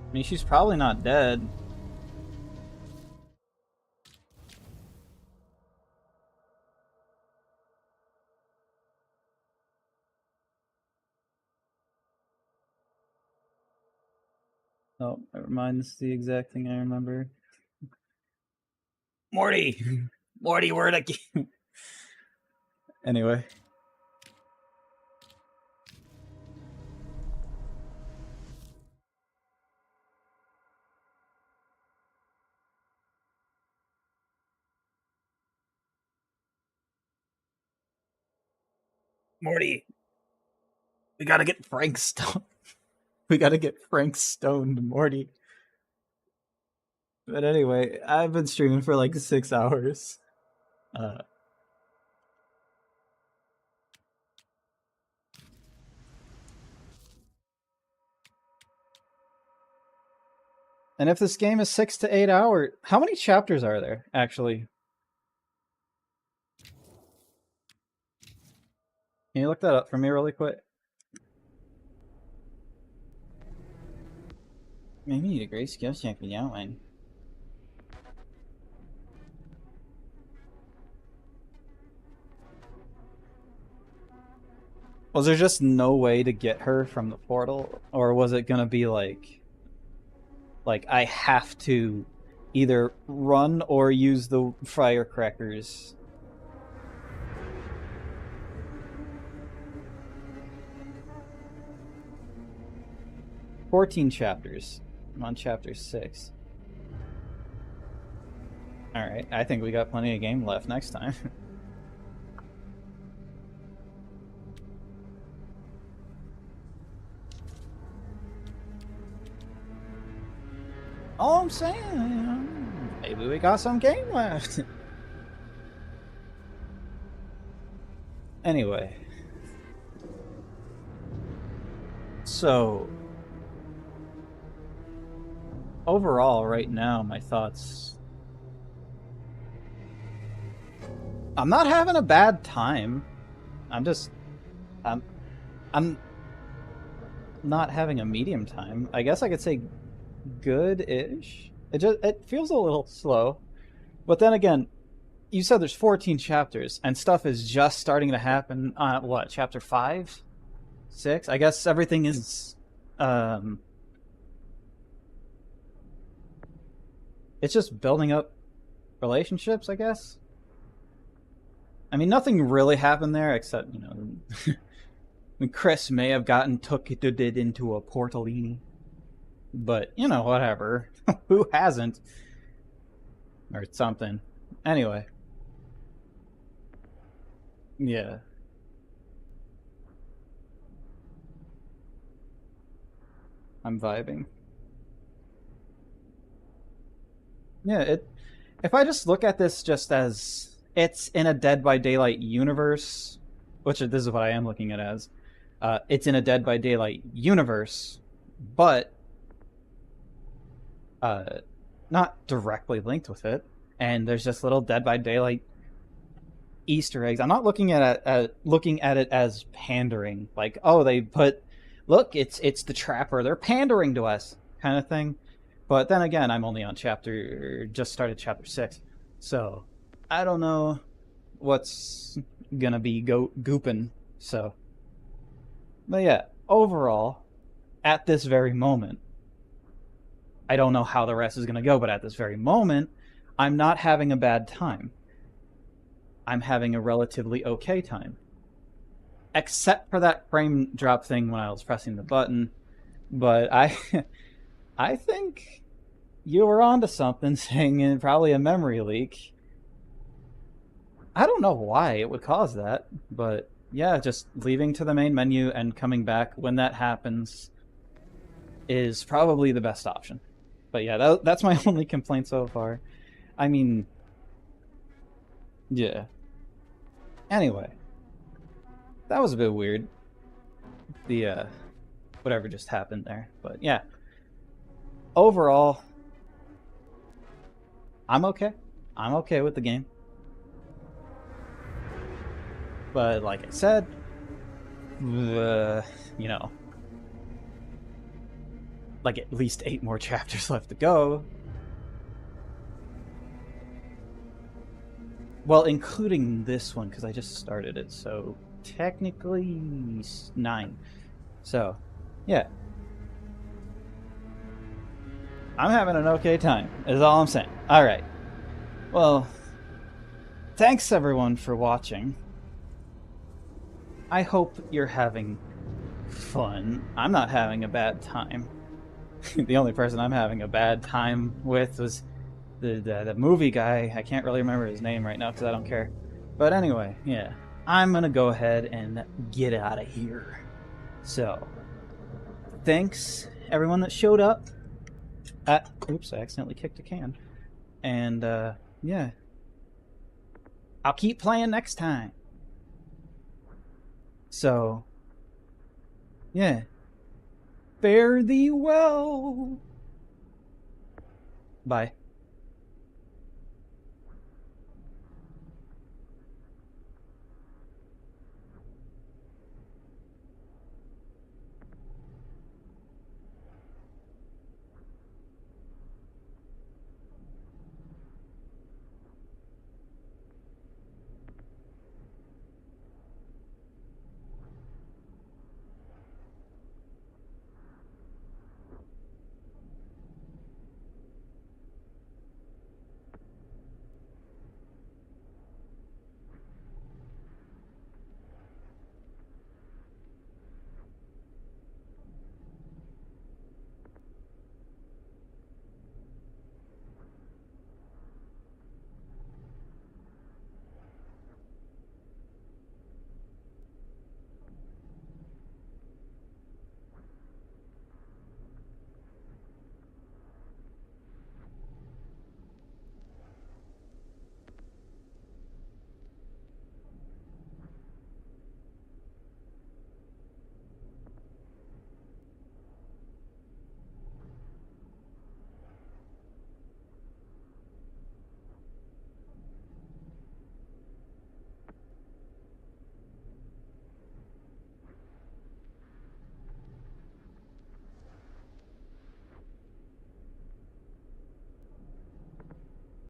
I mean, she's probably not dead. Oh, never mind. This is the exact thing I remember. Morty! Morty, where'd I get... Anyway. Morty! We gotta get Frank stoned. We gotta get Frank stoned, Morty. But anyway, I've been streaming for like 6 hours. And if this game is 6 to 8 hours, how many chapters are there, actually? Can you look that up for me really quick? Maybe you need a great skill check for the outline. Was there just no way to get her from the portal? Or was it gonna be like I have to either run or use the firecrackers? "14 chapters. I'm on chapter 6. Alright, I think we got plenty of game left next time. All I'm saying, maybe we got some game left. Anyway. So, overall, right now, my thoughts... I'm not having a bad time. I'm not having a medium time. I guess I could say good-ish. It feels a little slow. But then again, you said there's 14 chapters, and stuff is just starting to happen on, what, chapter 5? 6? I guess everything is... it's just building up relationships, I guess? I mean, nothing really happened there except, you know, Chris may have gotten ticketed into a portellini. But, you know, whatever. Who hasn't? Or something. Anyway. Yeah. I'm vibing. Yeah, if I just look at this just as it's in a Dead by Daylight universe, which this is what I am looking at as, it's in a Dead by Daylight universe, but not directly linked with it, and there's just little Dead by Daylight Easter eggs. I'm not looking at it as pandering, like, oh, they put, look, it's the Trapper, they're pandering to us, kind of thing. But then again, I'm only on just started chapter 6, so I don't know what's gonna be gooping. So, but yeah, overall, at this very moment, I don't know how the rest is gonna go, but at this very moment, I'm not having a bad time. I'm having a relatively okay time. Except for that frame drop thing when I was pressing the button. But I think you were onto something, saying probably a memory leak. I don't know why it would cause that, but yeah, just leaving to the main menu and coming back when that happens is probably the best option. But yeah, that's my only complaint so far. I mean, yeah. Anyway, that was a bit weird. The, whatever just happened there. But yeah, overall, I'm okay. I'm okay with the game. But like I said, you know, like at least 8 more chapters left to go. Well, including this one, because I just started it, so technically 9. So, yeah. I'm having an okay time, is all I'm saying. Alright. Well, thanks everyone for watching. I hope you're having fun. I'm not having a bad time. The only person I'm having a bad time with was the movie guy. I can't really remember his name right now because I don't care. But anyway, yeah. I'm gonna go ahead and get out of here. So, thanks everyone that showed up. Oops, I accidentally kicked a can. And, yeah. I'll keep playing next time. So, yeah. Fare thee well. Bye.